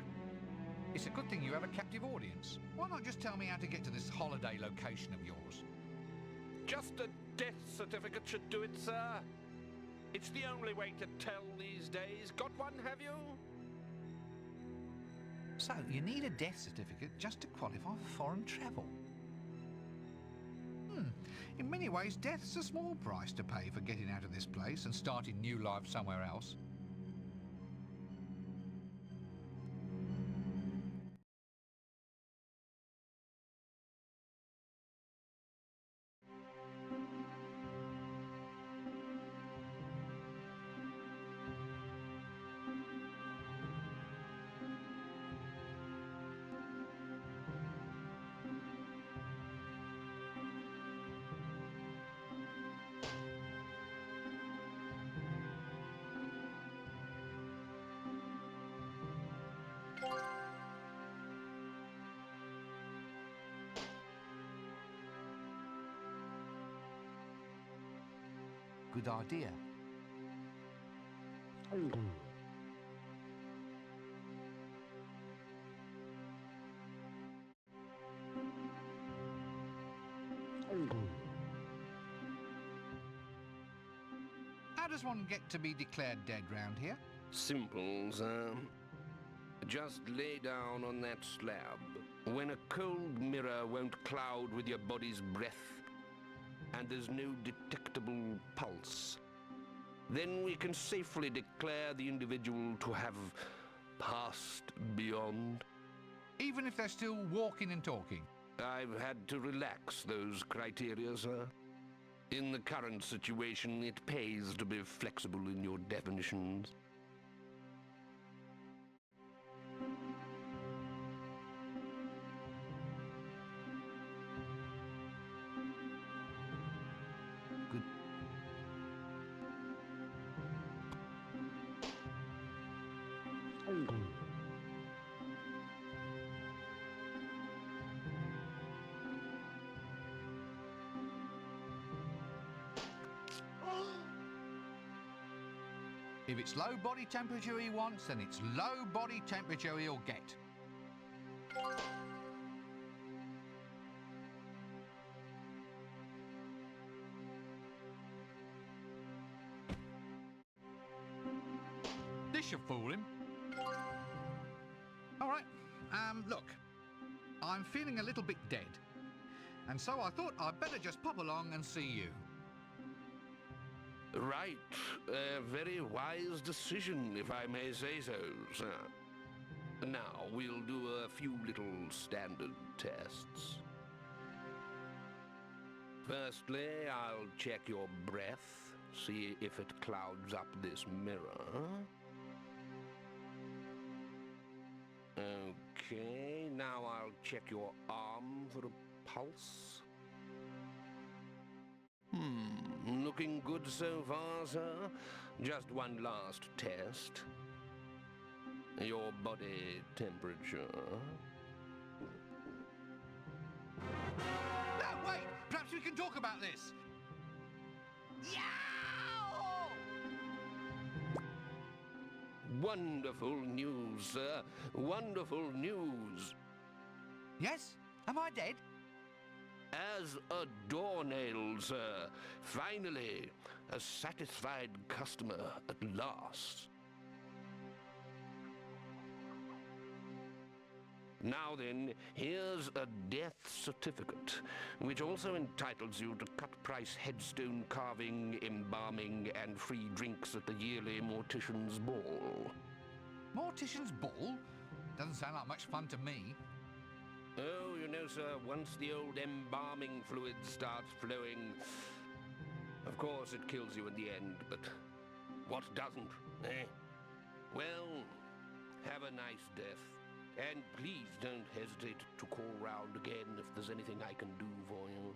It's a good thing you have a captive audience. Why not just tell me how to get to this holiday location of yours? Just a death certificate should do it, sir. It's the only way to tell these days. Got one, have you? So, you need a death certificate just to qualify for foreign travel. In many ways, death's a small price to pay for getting out of this place and starting new life somewhere else. Good idea. How does one get to be declared dead round here? Simple, sir. Just lay down on that slab. When a cold mirror won't cloud with your body's breath, and there's no detectable pulse, then we can safely declare the individual to have passed beyond. Even if they're still walking and talking? I've had to relax those criteria, sir. In the current situation, it pays to be flexible in your definitions. If it's low body temperature he wants, then it's low body temperature he'll get. This should fool him. All right. Look, I'm feeling a little bit dead, and so I thought I'd better just pop along and see you. Right. A very wise decision, if I may say so, sir. Now, we'll do a few little standard tests. Firstly, I'll check your breath, see if it clouds up this mirror. Okay, now I'll check your arm for a pulse. Looking good so far, sir. Just one last test. Your body temperature. No, wait! Perhaps we can talk about this. Wonderful news, sir. Wonderful news. Yes? Am I dead? As a doornail, sir. Finally, a satisfied customer at last. Now then, here's a death certificate, which also entitles you to cut-price headstone carving, embalming, and free drinks at the yearly Mortician's Ball. Mortician's Ball? Doesn't sound like much fun to me. Oh, you know, sir, once the old embalming fluid starts flowing, of course it kills you in the end, but what doesn't, eh? Well, have a nice death. And please don't hesitate to call round again if there's anything I can do for you.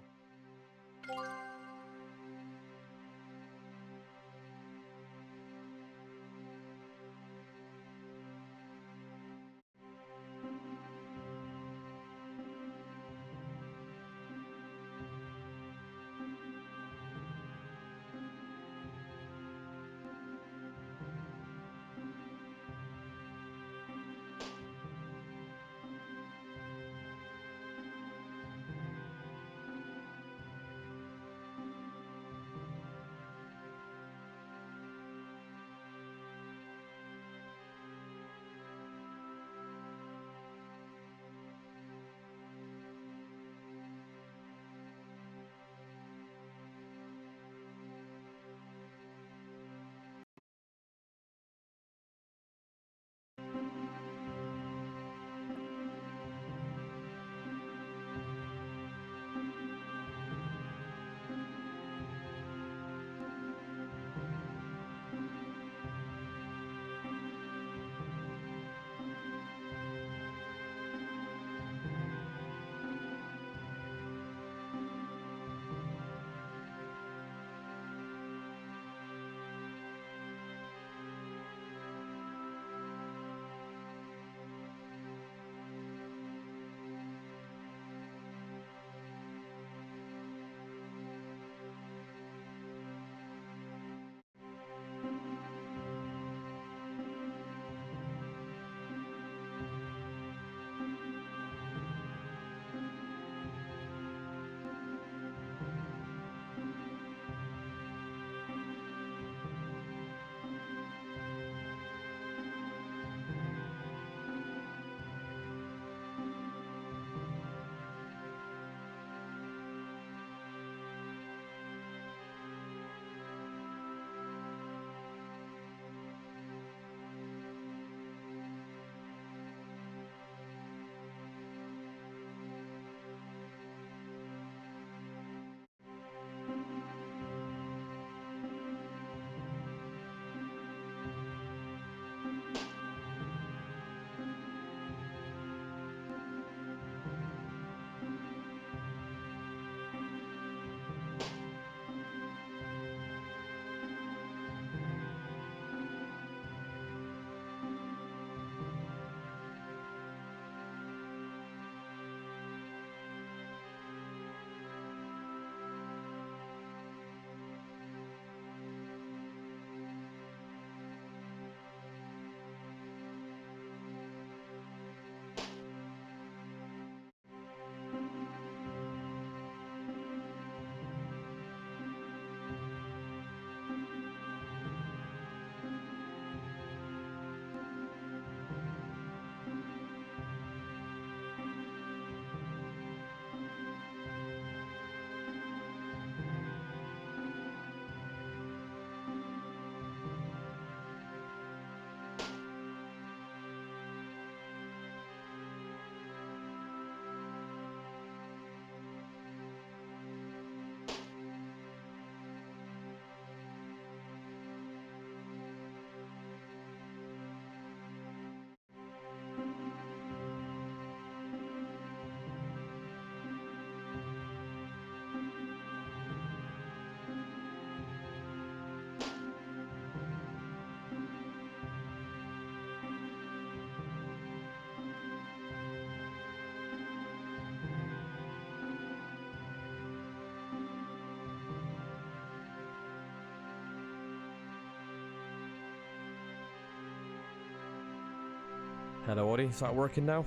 Hello, Audie. Is that working now?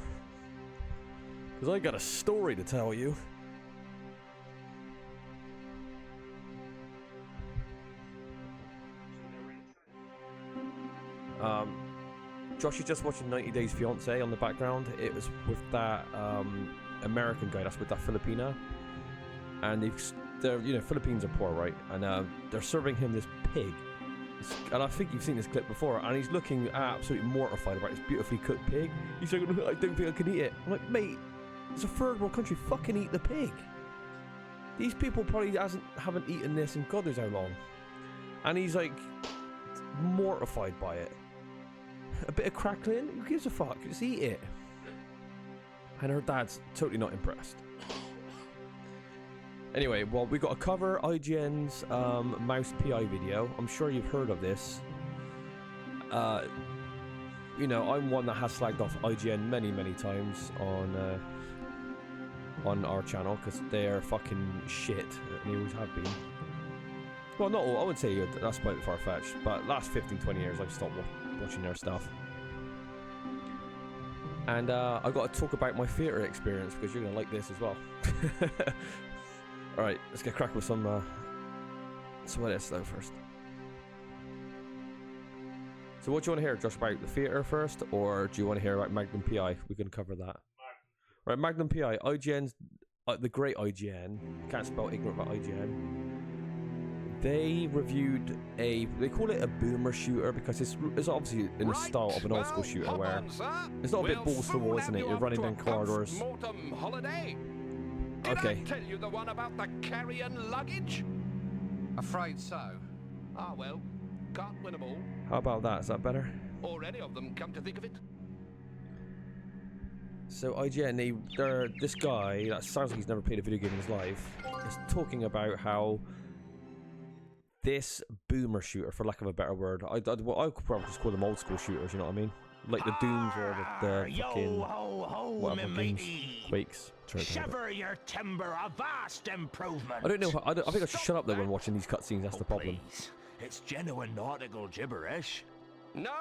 Because I got a story to tell you. Josh is just watching 90 Days Fiancé on the background. It was with that American guy. That's with that Filipina. And they're, you know, Philippines are poor, right? And they're serving him this pig. And I think you've seen this clip before, and he's looking absolutely mortified about this beautifully cooked pig. He's like, I don't think I can eat it. I'm like, mate, it's a third world country. Fucking eat the pig. These people probably haven't eaten this in God knows how long. And he's like mortified by it. A bit of crackling? Who gives a fuck? Just eat it. And her dad's totally not impressed. Anyway, well, we got to cover IGN's Mouse PI video. I'm sure you've heard of this. You know, I'm one that has slagged off IGN many, many times on our channel because they are fucking shit, and they always have been. Well, not all. I wouldn't say that's quite far-fetched, but last 15, 20 years I've stopped watching their stuff. And I got to talk about my theatre experience because you're gonna like this as well. All right, let's get cracked with some of this though first. So, what do you want to hear, Josh, about the theatre first, or do you want to hear about Magnum PI? We can cover that. Right, Magnum PI, IGN's the great IGN. Can't spell ignorant about IGN. They reviewed they call it a boomer shooter because it's obviously in the style of an old school shooter where it's not a bit balls to the wall, isn't it? You're running down corridors. Okay. Did I tell you the one about the carrying luggage? Afraid so. Ah, well, can't win them all. How about that? Is that better? Or any of them, come to think of it. So IGN, this guy that sounds like he's never played a video game in his life is talking about how this boomer shooter, for lack of a better word, I could probably just call them old school shooters. You know what I mean? Like the Dooms or the fucking whatever games, Quakes. Shiver your timber, a vast improvement. I don't know. I think I should shut up though when watching these cutscenes. That's the problem. Please. It's genuine nautical gibberish. No,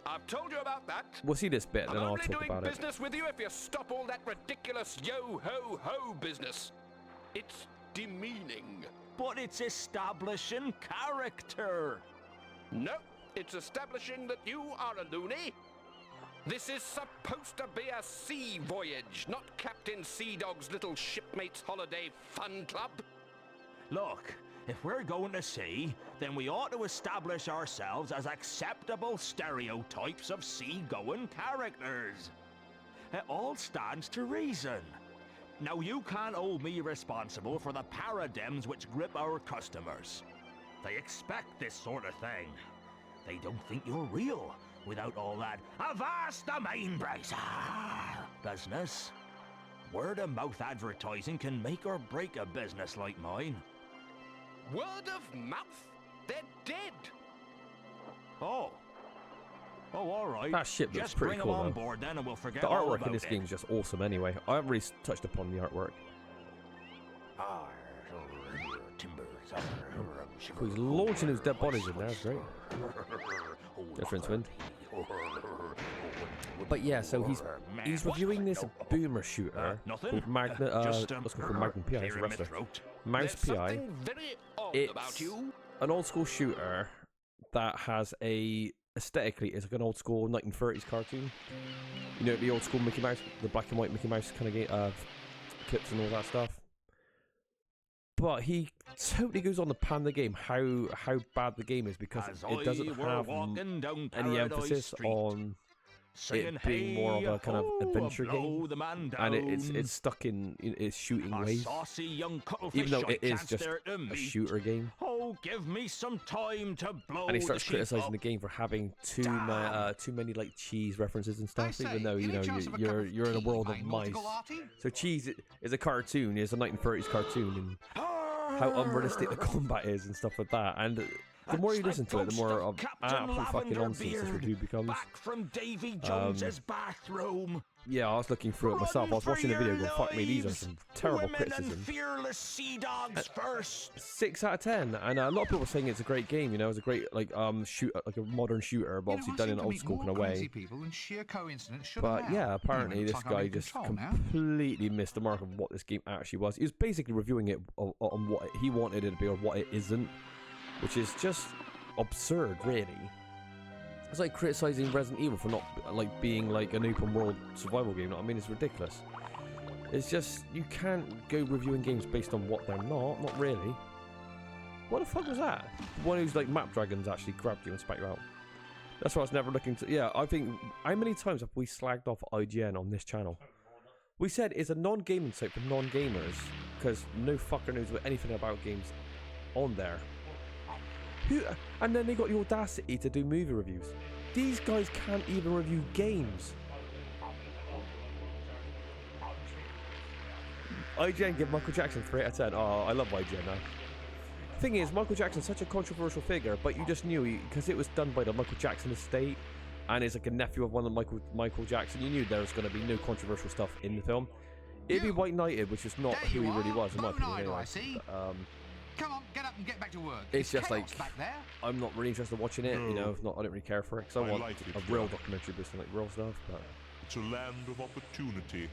I've told you about that. We'll see this bit, then I'll talk about it. I'm only doing business with you if you stop all that ridiculous yo-ho-ho business. It's demeaning. But it's establishing character. No, it's establishing that you are a loony. This is supposed to be a sea voyage, not Captain Sea Dog's little shipmates holiday fun club. Look, if we're going to sea, then we ought to establish ourselves as acceptable stereotypes of sea-going characters. It all stands to reason. Now, you can't hold me responsible for the paradigms which grip our customers. They expect this sort of thing. They don't think you're real without all that avast the main bracer business. Word-of-mouth advertising can make or break a business like mine. Word of mouth? They're dead. Oh, all right. That ship looks just pretty bring cool them on though. board then and we'll forget The all artwork about in this it. game is just awesome anyway. I haven't really touched upon the artwork. Cool, he's launching his dead bodies in there, that's great. Difference wind. But yeah, so he's reviewing this boomer shooter called Magnum PI, it's a wrestler. Mouse PI. It's an old school shooter that has aesthetically, it's like an old school 1930s cartoon. You know, the old school Mickey Mouse, the black and white Mickey Mouse kind of game, clips and all that stuff. But he totally goes on to pan the game, how bad the game is, because it doesn't have any emphasis on it being more of a kind of adventure game, and it's stuck in its shooting ways, even though it is just a shooter game. Oh, give me some time to blow. And he starts criticizing the game for having too many like cheese references and stuff, even though you know you're in a world of mice. So cheese is a cartoon, it's a 1930s cartoon, and how unrealistic the combat is and stuff like that. And the more you listen to it, the more of absolute fucking nonsense this review becomes. Back from Davy Jones's bathroom. Yeah, I was looking through it myself. I was watching the video going, fuck me, these are some terrible Women and criticism. fearless sea dogs first. 6 out of 10, and a lot of people are saying it's a great game. You know, it's a great like like a modern shooter, but obviously done in an old school kind of way. But yeah, apparently this guy just completely missed the mark of what this game actually was. He was basically reviewing it on what he wanted it to be or what it isn't, which is just absurd, really. It's like criticizing Resident Evil for not like being like an open world survival game. You know what I mean? It's ridiculous. It's just, you can't go reviewing games based on what they're not really. What the fuck was that? The one who's like map dragons actually grabbed you and spat you out. That's why I was never looking to. Yeah, I think, how many times have we slagged off IGN on this channel? We said it's a non-gaming site for non-gamers because no fucker knows anything about games on there. And then they got the audacity to do movie reviews. These guys can't even review games. IGN give Michael Jackson 3 out of 10. Oh, I love IGN now. Thing is, Michael Jackson's such a controversial figure, but you just knew, because it was done by the Michael Jackson estate, and it's like a nephew of one of Michael Jackson, you knew there was going to be no controversial stuff in the film. It'd be White Knighted, which is not who he really was, in my opinion. Anyway. Come on, get up and get back to work. It's just like, I'm not really interested in watching it, you know, I don't really care for it, because I want a real documentary based on like real stuff, but... It's a land of opportunity.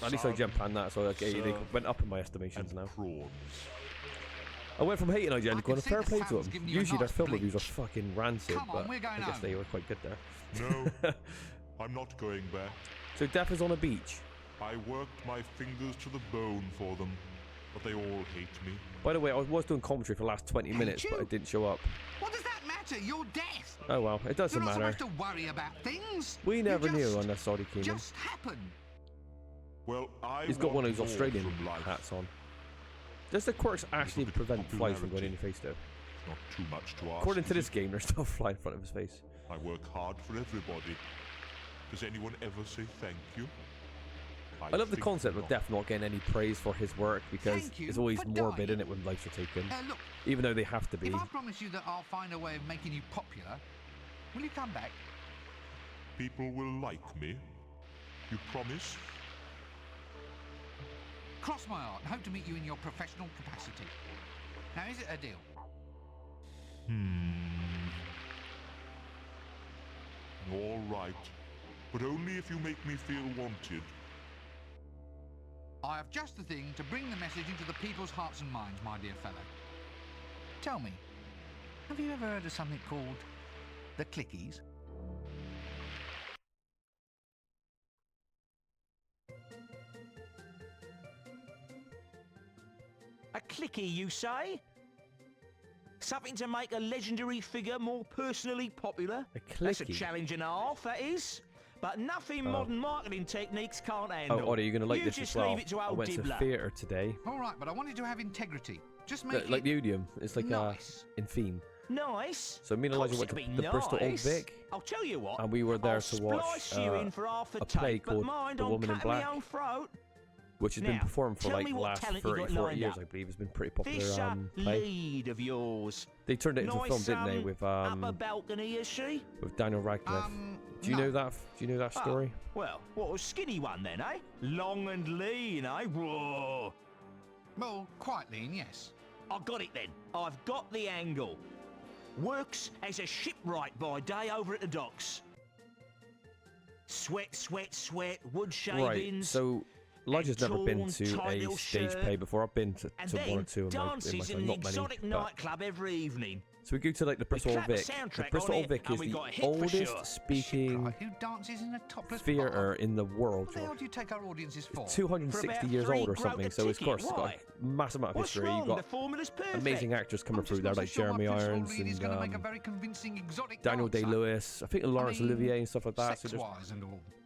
At least I jump on that, so okay, they went up in my estimations now. Prawns. I went from hating IGN to going a fair play to them. Usually their film reviews are fucking rancid, but I guess they were quite good there. No, I'm not going back. So Death is on a beach. I worked my fingers to the bone for them, but they all hate me. By the way, I was doing commentary for the last 20 minutes, but I didn't show up. What does that matter? You're deaf. Oh well, it doesn't matter. You're not supposed to worry about things. We never knew unless Saudi came in. Just happen. Well, he's got one of those Australian hats on. Does the quirks actually prevent flies from going in your face, though? Not too much to ask. According to this game, there's still fly in front of his face. I work hard for everybody. Does anyone ever say thank you? I love the concept of Death not getting any praise for his work because it's always morbid, isn't it, when lives are taken? Look, even though they have to be. If I promise you that I'll find a way of making you popular, will you come back? People will like me. You promise? Cross my heart and hope to meet you in your professional capacity. Now, is it a deal? All right. But only if you make me feel wanted. I have just the thing to bring the message into the people's hearts and minds, my dear fellow. Tell me, have you ever heard of something called the Clickies? A clicky, you say? Something to make a legendary figure more personally popular? A clicky? That's a challenge and a half, that is. But nothing modern marketing techniques can't handle. Oh, Odd, are you going to like this just as well? leave it to I old went to Dibbler. theatre today. All right, but I wanted to have integrity. Just make Like the Odeum. It's like nice. In theme. Nice. So me and Elijah went to the Bristol Old Vic. I'll tell you what. And we were there to watch a play called The Woman in Black, which has been performed for like the last 30, 40 years, I believe. It's been pretty popular play. Lead of yours. They turned it into a film, didn't they? With upper balcony, is she? With Daniel Radcliffe. Do you know that? Do you know that story? Well, what a skinny one then, eh? Long and lean, eh? Whoa. Well, quite lean, yes. I got it then. I've got the angle. Works as a shipwright by day over at the docks. Sweat, sweat, sweat, wood shavings. Right, so Elijah's never been to a stage play before. I've been to one or two in my dances life, in not an many. exotic nightclub every evening. So we go to like the Bristol Old Vic. The Bristol Old Vic is the oldest speaking Who dances in a topless theatre in the world. What the hell do you take our audiences for? 260 years old or something, so of course it's got a massive amount of history. You've got amazing actors coming through there, like Jeremy Irons and Daniel Day-Lewis. I think Laurence Olivier and stuff like that. So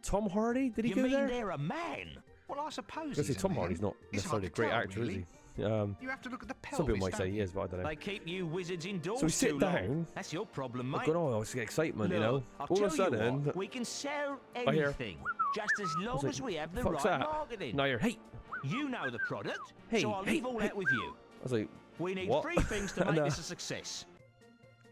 Tom Hardy, did he go there? You mean they're a man? Well, I suppose. Because Tom Hardy's not necessarily a great actor, is he? You have to look at the pelvis. Some people might say he is, but I don't know. They keep you wizards indoors. So we sit down. That's your problem, mate. I've got all this excitement, you know. All of a sudden, we can sell anything, just as long as we have the right marketing. Now you're, hey. You know the product, hey, so I'll leave all that with you. I was like, we need what? 3 things to make this a success.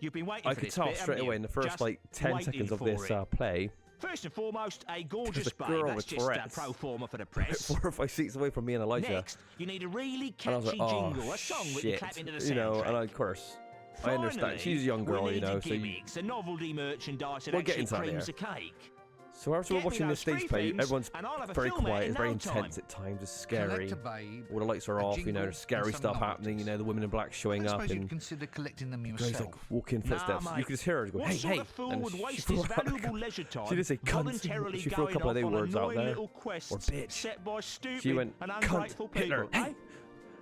You've been waiting I for could this tell bit, straight haven't away you? in the first Just like 10 waiting seconds of for this it. play. First and foremost, a gorgeous a babe. girl That's with just a Tourette's. pro forma for the press. 4 or 5 seats away from me and Elijah. Next, you need a really And I was catchy like, oh, jingle, a song we can shit. clap into the soundtrack. You know, and of course, I understand. Finally, She's a young girl, we you need know, the so you, gimmicks, the novelty merchandise that We'll get actually into that creams later. the cake. So after we're Get me watching those this stage three play, things, everyone's and I'll have a very film out quiet, in it's very no intense time. at times, it's scary. Collect a babe, All the lights are a off, you know, jingle, there's scary and some stuff happening, you know, the women in black showing I up suppose you'd and consider collecting them the yourself. guys like walking Nah, footsteps. You mate. could just hear her go, What hey, sort hey. of fool And would she waste threw his out- valuable leisure time She did say cunt. voluntarily She threw a going couple of off their on words out annoying there. little quests Or bitch. set by stupid She went, and cunt, ungrateful Hitler, people. hey.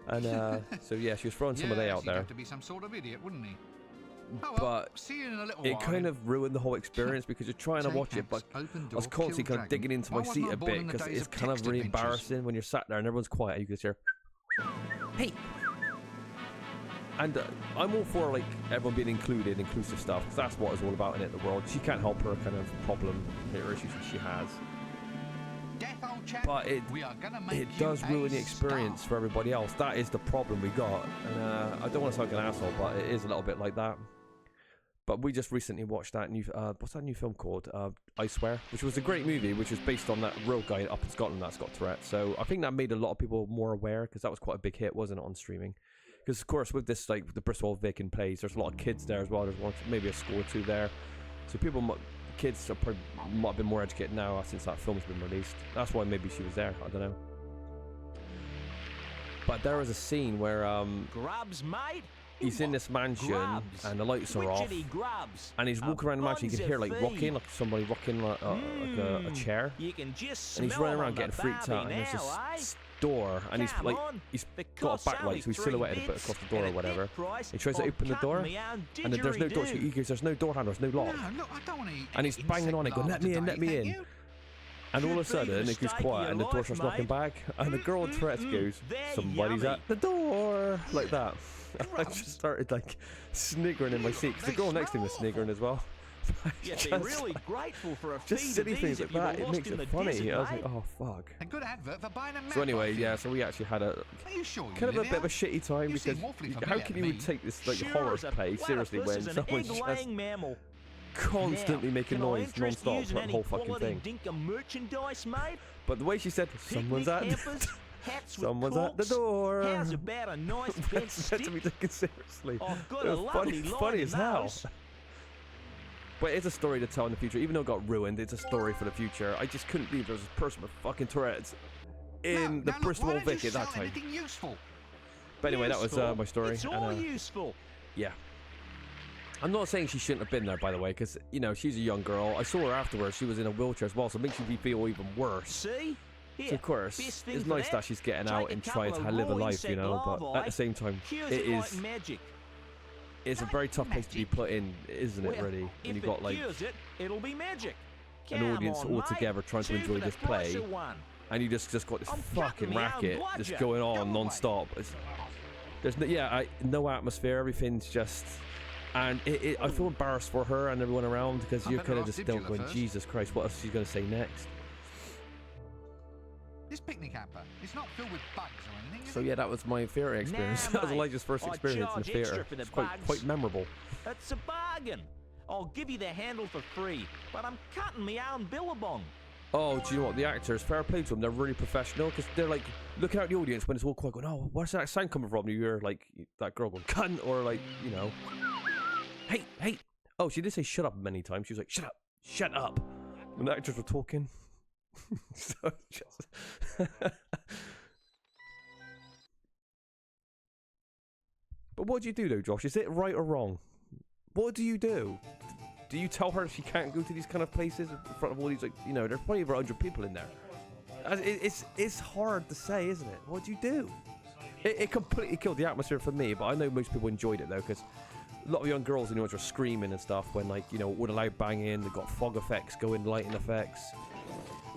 And so yeah, she was throwing some of they out He'd there. have to be some sort of idiot, wouldn't he? Oh, well, But see you in a little it while. kind then. of ruined the whole experience because you're trying to Take watch it, but axe, open I was door, constantly kill kind of dragon. digging into Why my wasn't seat I a born bit in the because days it's of kind of text really adventures? embarrassing when you're sat there and everyone's quiet and you can just hear, hey. And I'm all for like everyone being included, inclusive stuff, because that's what it's all about in it. The world. She can't help her kind of problem, her issues that she has. Death, old chap, But we are gonna make it you does a ruin the experience star. for everybody else. That is the problem we got. And I don't want to sound like an asshole, but it is a little bit like that. But we just recently watched that new, what's that new film called? I Swear, which was a great movie, which was based on that real guy up in Scotland that's got Tourette's. So I think that made a lot of people more aware because that was quite a big hit, wasn't it, on streaming? Because of course with this, like the Bristol Vic in plays, there's a lot of kids there as well. There's one, maybe a school or two there. So kids are probably might have been more educated now since that film's been released. That's why maybe she was there. I don't know. But there was a scene where Grubs, mate. he's in this mansion Grubs. and the lights are off, Witchetty grubs. and he's walking around the mansion. You can hear like rocking, like somebody rocking like a chair, You can just and he's smell running them around on getting the freaked out. barbie And there's now, this door, and he's Come like on. he's The got a backlight, cost so he's only silhouetted a $3 bit across the door or and a whatever. bit price He tries to of open the cutting door, me own and there's no door. So didgeridoo. he goes, "There's no door handle, there's no lock." No, look, I don't want to eat And he's banging on it, going, "Let me in, let me in." And all of a Could be the sudden, it goes mistake of quiet, your and the door life, starts knocking mate. back, and the girl with Tourette's goes, They're "Somebody's yummy. at the door," like that. I just started like sniggering in my seat because the girl next to me was sniggering as well. You'd be Just- really grateful for a Just feed silly of things these like if you were that. It lost makes in it the funny. desert, I was like, mate. "Oh fuck." A good advert for buying a map. So anyway, yeah. So we actually had a Are you sure you kind of a live bit of a here? shitty time You seem because awfully how familiar can to you me. would take this like Sure horror as a play seriously platypus when is an someone's just egg-laying mammal. constantly Now, making can I noise interest non-stop yous in for the any whole fucking quality thing? dink of merchandise, mate? But the way she said, "Someone's at Hampers, hats with someone's at the corks. door," How's about a nice bent it's meant to be stick? taken seriously. I've got It a was lovely funny line as in hell. those. But it's a story to tell in the future. Even though it got ruined, it's a story for the future. I just couldn't believe there was a person with fucking Tourette's in the look, Bristol why don't Vic you at that sell time. anything useful? But anyway, that was Useful? my story. It's and, all useful. yeah. I'm not saying she shouldn't have been there, by the way, because, you know, she's a young girl. I saw her afterwards. She was in a wheelchair as well, so it makes you feel even worse. See? So, Here, of course, best thing it's for nice that she's getting Take out a and couple trying to of live a raw life, you insect know, but larvae, at the same time, cures it it is... like magic. It's a very tough place to be put in, isn't it, Well, really? When if you've got, it like, cures it, it'll be magic. an Come audience on, all mate. together trying to Two enjoy for the this price play, of one. and you just got this I'm fucking cutting me own racket blood, just Jack. going on Go away. non-stop. There's no atmosphere. Everything's just, and I feel embarrassed for her and everyone around because I you're bet kind of they'll just ask still Dibula going, first. Jesus Christ, what else is she going to say next? This picnic hamper, it's not filled with bugs or anything, is So it? yeah, that was my theatre experience. Nah, That was mate. Elijah's first I experience in the charge extra theatre. for the It's quite bugs. memorable. It's a bargain. I'll give you the handle for free, but I'm cutting me own billabong. Oh, do you know what? The actors, fair play to them, they're really professional because they're like, look out the audience when it's all quiet, going, "Oh, where's that sound coming from?" You hear like that girl going, "Cunt," or like, you know, hey. Oh, she did say "shut up" many times. She was like, "Shut up," when the actors were talking. So just... But what do you do though, Josh? Is it right or wrong? What do you do? Do you tell her she can't go to these kind of places in front of all these, like, you know, there's probably over 100 people in there. It's hard to say, isn't it? What do you do? It completely killed the atmosphere for me, but I know most people enjoyed it though, because a lot of young girls in the audience were screaming and stuff when, like, you know, all the loud banging, they got fog effects going, lighting effects.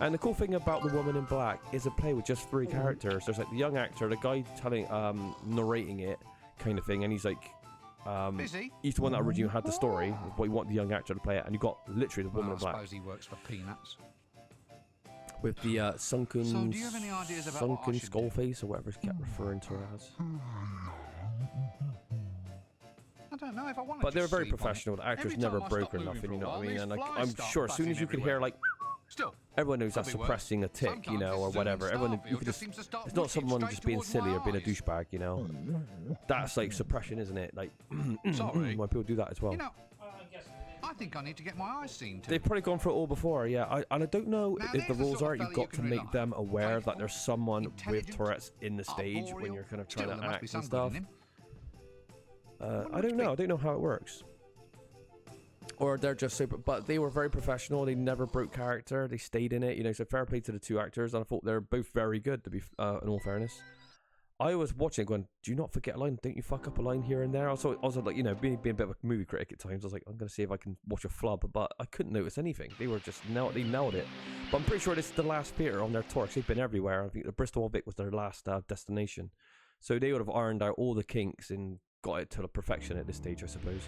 And the cool thing about The Woman in Black is a play with just 3 characters. There's like the young actor, the guy telling, narrating it, kind of thing, and he's like, Busy? he's the one that originally had the story, but you want the young actor to play it, and you got literally The Woman Well, in Black I suppose he works for peanuts. with the sunken, So, do you have any ideas about what I sunken should skull face or whatever he kept referring to her as. I don't know if I want to. But they were very professional. The actors never broke or nothing, you know what I mean? And like, I'm sure as soon as you could hear like, everyone knows that's suppressing a tick, you know, or whatever. Everyone, you could just, it's not someone just being silly or being a douchebag, you know. That's like suppression, isn't it? Like, sorry, when people do that as well. You know, I think I need to get my eyes seen to. They've probably gone through it all before, yeah. And I don't know if the rules are you've got to make them aware that there's someone with Tourette's in the stage when you're kind of trying to act and stuff. I don't know. I don't know how it works. Or they're just super, but they were very professional. They never broke character. They stayed in it, you know. So fair play to the two actors, and I thought they're both very good. To be, in all fairness, I was watching it going, "Do you not forget a line? Don't you fuck up a line here and there?" Also like, you know, being a bit of a movie critic at times, I was like, "I'm gonna see if I can watch a flub," but I couldn't notice anything. They were just they nailed it. But I'm pretty sure this is the last theater on their tour. 'Cause they've been everywhere. I think the Bristol Vic was their last destination, so they would have ironed out all the kinks and got it to the perfection at this stage, I suppose.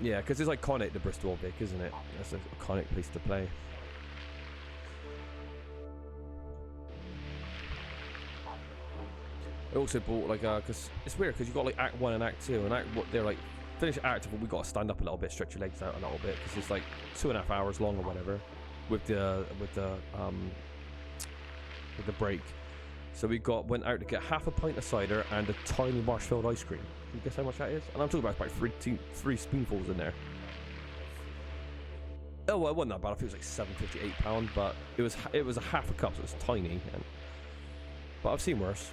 Yeah, because it's iconic, the Bristol Vic, isn't it? That's an iconic place to play. I also bought like because it's weird because you got like Act 1 and Act 2, and they're like finish Act 2, we got to stand up a little bit, stretch your legs out a little bit because it's like 2.5 hours long or whatever with the break. So we went out to get half a pint of cider and a tiny marshmallow ice cream. Can you guess how much that is? And I'm talking about three spoonfuls in there. Oh, well, it wasn't that bad. I think it was like £7.50, £8, but it was a half a cup, so it was tiny. But I've seen worse.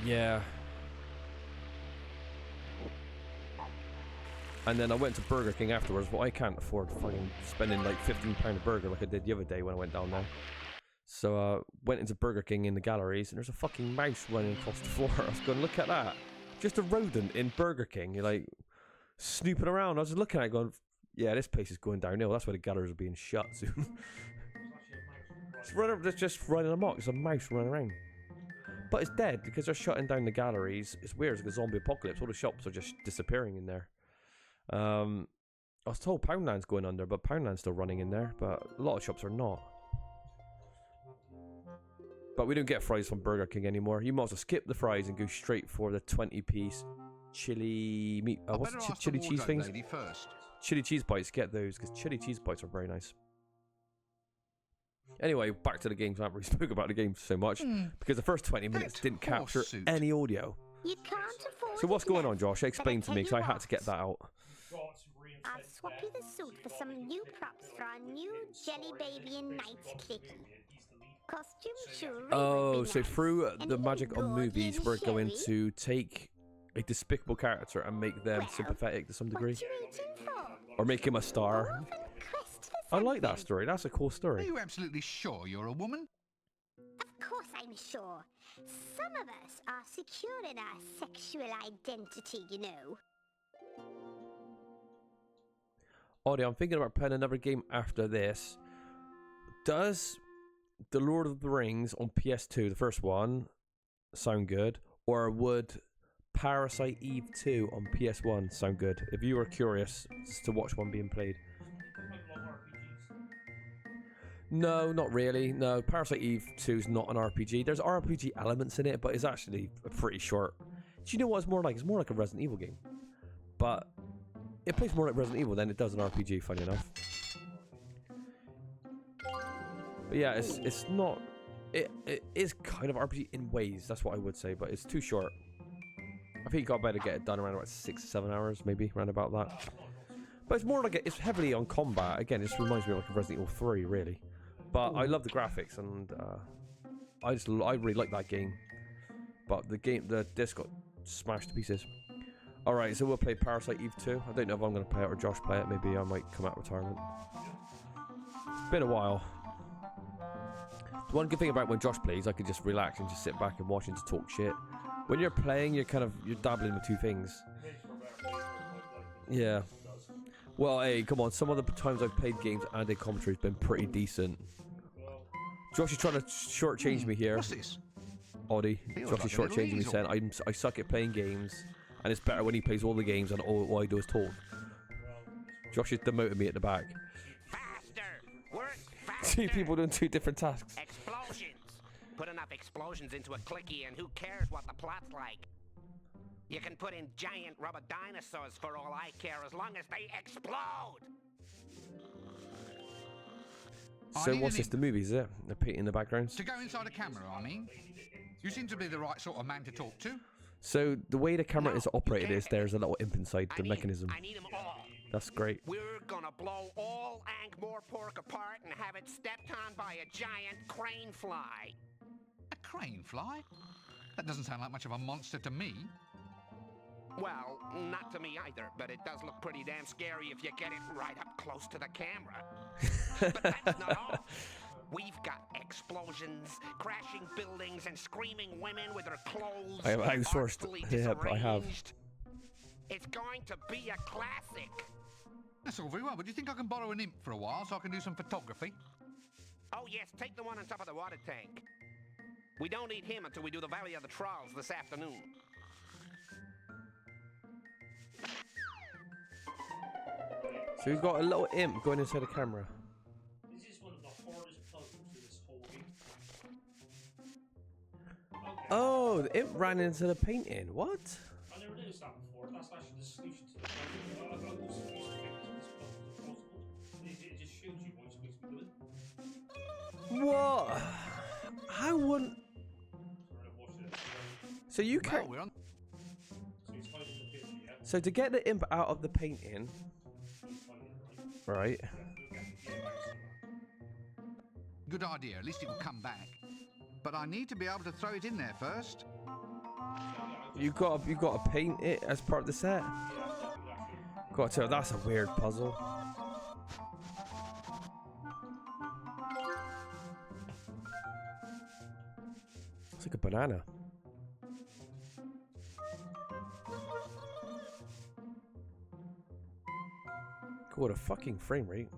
Yeah. And then I went to Burger King afterwards, but I can't afford fucking spending like £15 a burger like I did the other day when I went down there. So went into Burger King in the galleries, and there's a fucking mouse running across the floor. I was going, look at that. Just a rodent in Burger King. You're like snooping around. I was just looking at it going, yeah, this place is going downhill. That's why the galleries are being shut soon. It's just running amok. There's a mouse running around. But it's dead because they're shutting down the galleries. It's weird. It's like a zombie apocalypse. All the shops are just disappearing in there. I was told Poundland's going under, but Poundland's still running in there. But a lot of shops are not. But we don't get fries from Burger King anymore. You might as well skip the fries and go straight for the 20-piece chili meat. What's the chili cheese things? Chili cheese bites. Get those because chili cheese bites are very nice. Anyway, back to the games. I haven't really spoken about the games so much because the first 20 minutes didn't capture any audio. You can't afford So what's going on, Josh? Explain to me because I had to get that out. I'll swap you the suit for some new props for our new Jelly Baby and Knights clicky. Costume sure. Oh, so through the magic of movies, we're going to take a despicable character and make them sympathetic to some degree. Or make him a star. I like that story. That's a cool story. Are you absolutely sure you're a woman? Of course I'm sure. Some of us are secure in our sexual identity, you know. Audie, I'm thinking about playing another game after this. Does The Lord of the Rings on PS2, the first one, sound good? Or would Parasite Eve 2 on PS1 sound good? If you were curious as to watch one being played. No, not really. No, Parasite Eve 2 is not an RPG. There's RPG elements in it, but it's actually pretty short. Do you know what it's more like? It's more like a Resident Evil game. But it plays more like Resident Evil than it does an RPG, funny enough. But yeah, it's not... It is kind of RPG in ways, that's what I would say, but it's too short. I think you got better get it done around about 6 or 7 hours, maybe, around about that. But it's more like it's heavily on combat. Again, it just reminds me of like a Resident Evil 3, really. But I love the graphics, and I really like that game. But the disc got smashed to pieces. All right, so we'll play Parasite Eve 2. I don't know if I'm going to play it or Josh play it. Maybe I might come out of retirement. Been a while. The one good thing about when Josh plays, I can just relax and just sit back and watch him to talk shit. When you're playing, you're dabbling with two things. Yeah. Well, hey, come on. Some of the times I've played games and a commentary has been pretty decent. Josh is trying to shortchange me here. What's this? Audie. Josh is shortchanging me, saying I suck at playing games, and it's better when he plays all the games and all I do is talk. Josh is demoting me at the back. Faster! Work faster! 2 people doing 2 different tasks. Explosions! Put enough explosions into a clicky and who cares what the plot's like? You can put in giant rubber dinosaurs for all I care as long as they explode! So what's this, the movie, is it? The paint in the backgrounds? To go inside a camera, I mean. You seem to be the right sort of man to talk to. So the way the camera is operated is there's a little imp inside the mechanism. I need them all. That's great. We're gonna blow all Ankh-Morpork apart and have it stepped on by a giant crane fly. A crane fly? That doesn't sound like much of a monster to me. Well, not to me either, but it does look pretty damn scary if you get it right up close to the camera. But that's not all. We've got explosions, crashing buildings, and screaming women with their clothes I have outsourced. artfully Yeah, I have. disarranged. It's going to be a classic. That's all very well, but do you think I can borrow an imp for a while so I can do some photography? Oh yes, take the one on top of the water tank. We don't need him until we do the Valley of the Trolls this afternoon. So we've got a little imp going inside the camera. This is one of the hardest puzzles in this whole game. Okay. Oh, the imp ran into the painting. What? I never noticed that before. That's actually the solution to the puzzle. I also used to think that this puzzle is impossible. It just shows you what you're supposed to be doing. What? How wouldn't... So you can't... Well, we're on... So he's hiding the picture, yeah? So to get the imp out of the painting... Right. Good idea, at least it will come back. But I need to be able to throw it in there first. You got to paint it as part of the set. Got to. That's a weird puzzle. It's like a banana. What a fucking frame rate.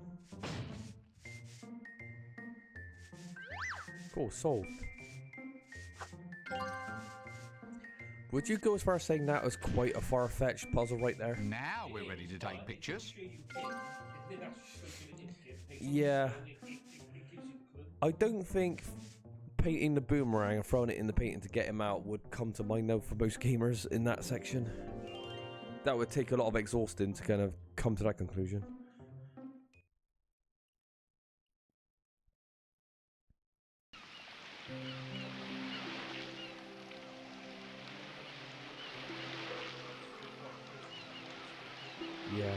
Cool, solved. Would you go as far as saying that was quite a far-fetched puzzle right there? Now we're ready to take pictures. Yeah. I don't think painting the boomerang and throwing it in the painting to get him out would come to mind though for most gamers in that section. That would take a lot of exhausting to kind of come to that conclusion. Yeah.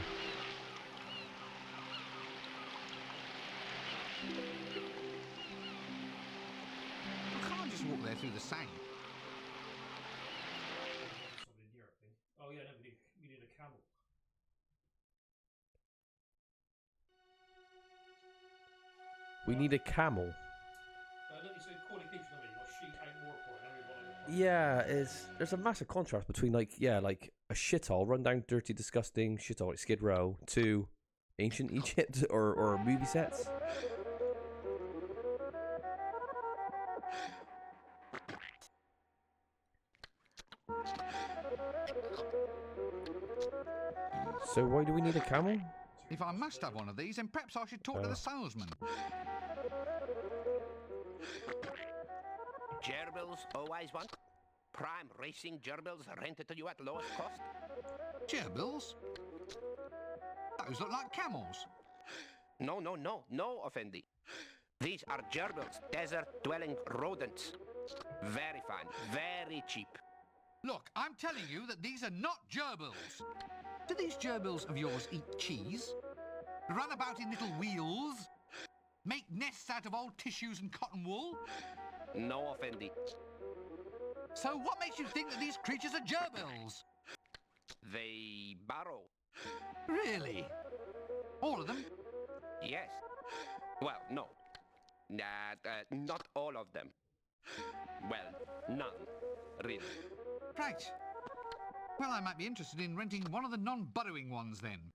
I can't just walk there through the sand. Something here, I think. Oh yeah, no, we need a camel. We need a camel. Look, it's a qualification of it. You've got sheep, Ankh-Morpork, and everybody. Yeah, there's a massive contrast between like a shithole, rundown, dirty, disgusting shithole like Skid Row to ancient Egypt or movie sets. So why do we need a camel? If I must have one of these, then perhaps I should talk to the salesman. Gerbils always want? Prime racing gerbils rented to you at lowest cost? Gerbils? Those look like camels. No, Effendi. These are gerbils, desert-dwelling rodents. Very fine, very cheap. Look, I'm telling you that these are not gerbils. Do these gerbils of yours eat cheese? Run about in little wheels? Make nests out of old tissues and cotton wool? No, Effendi. So what makes you think that these creatures are gerbils? They burrow. Really? All of them? Yes. Well, no. Not all of them. Well, none, really. Right. Well, I might be interested in renting one of the non-burrowing ones then.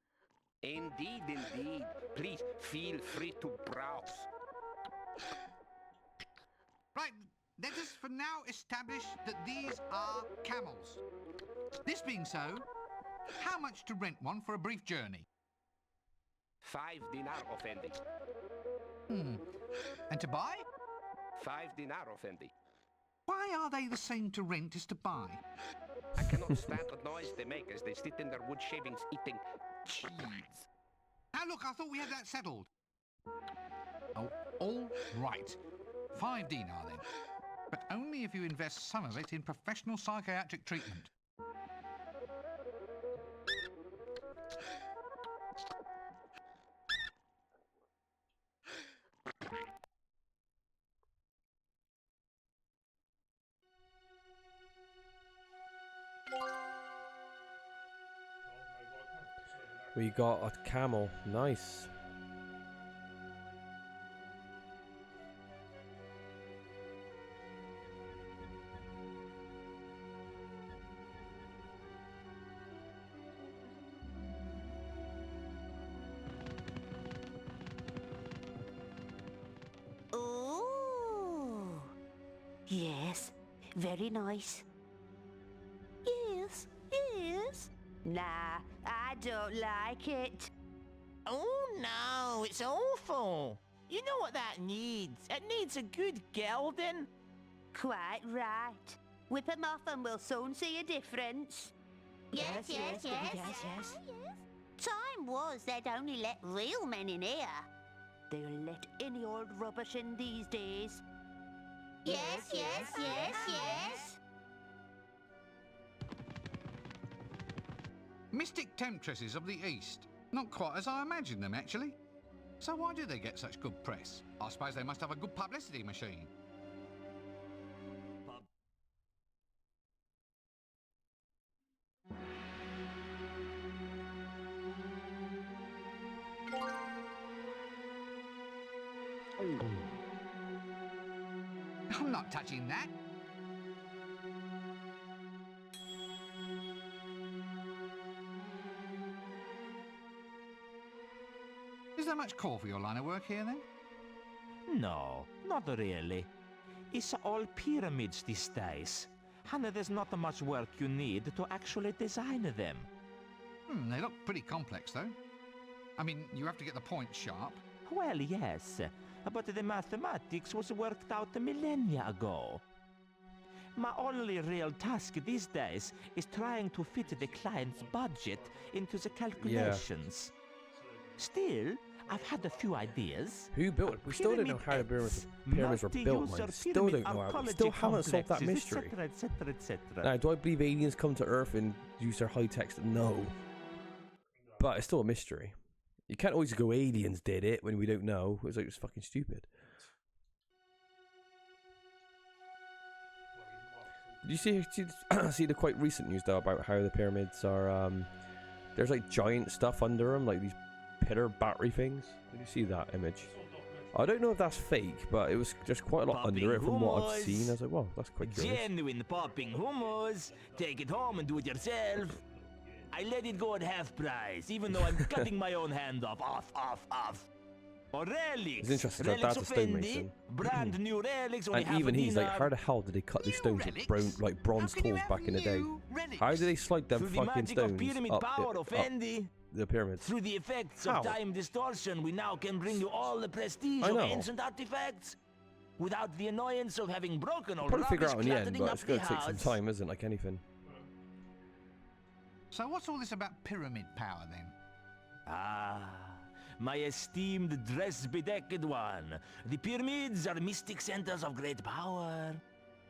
Indeed, indeed. Please feel free to browse. Right, let us for now establish that these are camels. This being so, how much to rent one for a brief journey? 5 dinar, Effendi. And to buy? 5 dinar, Effendi. Why are they the same to rent as to buy? I cannot stand the noise they make as they sit in their wood shavings eating cheese. Now look, I thought we had that settled. Oh, all right. 5 dinar then. But only if you invest some of it in professional psychiatric treatment. We got a camel. Nice. Oh, yes, very nice. Yes, yes. Nah, I don't like it. Oh no, it's awful. You know what that needs? It needs a good gelding. Quite right. Whip 'em off and we'll soon see a difference. Yes, yes, yes. yes. Time was they'd only let real men in here. They'll let any old rubbish in these days. Yes, yes, yes, yes. Mystic temptresses of the East. Not quite as I imagined them, actually. So why do they get such good press? I suppose they must have a good publicity machine. I'm not touching that. Is there much call for your line of work here, then? No, not really. It's all pyramids these days, and there's not much work you need to actually design them. They look pretty complex, though. I mean, you have to get the points sharp. Well, yes, but the mathematics was worked out millennia ago. My only real task these days is trying to fit the client's budget into the calculations. Still, I've had a few ideas. Who built it? We still don't know how the pyramids were built, man. We still don't know how. We still haven't solved that mystery. Now, do I believe aliens come to Earth and use their high tech? No. But it's still a mystery. You can't always go aliens did it when we don't know. It's like, it's fucking stupid. Did you see the quite recent news though about how the pyramids are there's like giant stuff under them, like these pillar battery things? Did you see that image? I don't know if that's fake, but it was just quite a lot under it from what I've seen. I was like, wow, that's quite curious. Genuine popping hummus. Take it home and do it yourself. I let it go at half price, even though I'm cutting my own hand off. Off. Or relics. It's interesting that that's a stonemason. Brand new relics. And even he's like, how the hell did they cut these stones with bronze tools back in the day? How did they slide them fucking stones up the pyramids? Through the effects of time distortion, we now can bring you all the prestige of ancient artifacts without the annoyance of having broken all probably figure out in the end, cluttering but up it's going the to take some house. time, isn't it? Like anything. So what's all this about pyramid power, then? Ah, my esteemed dress-bedecked one. The pyramids are mystic centers of great power.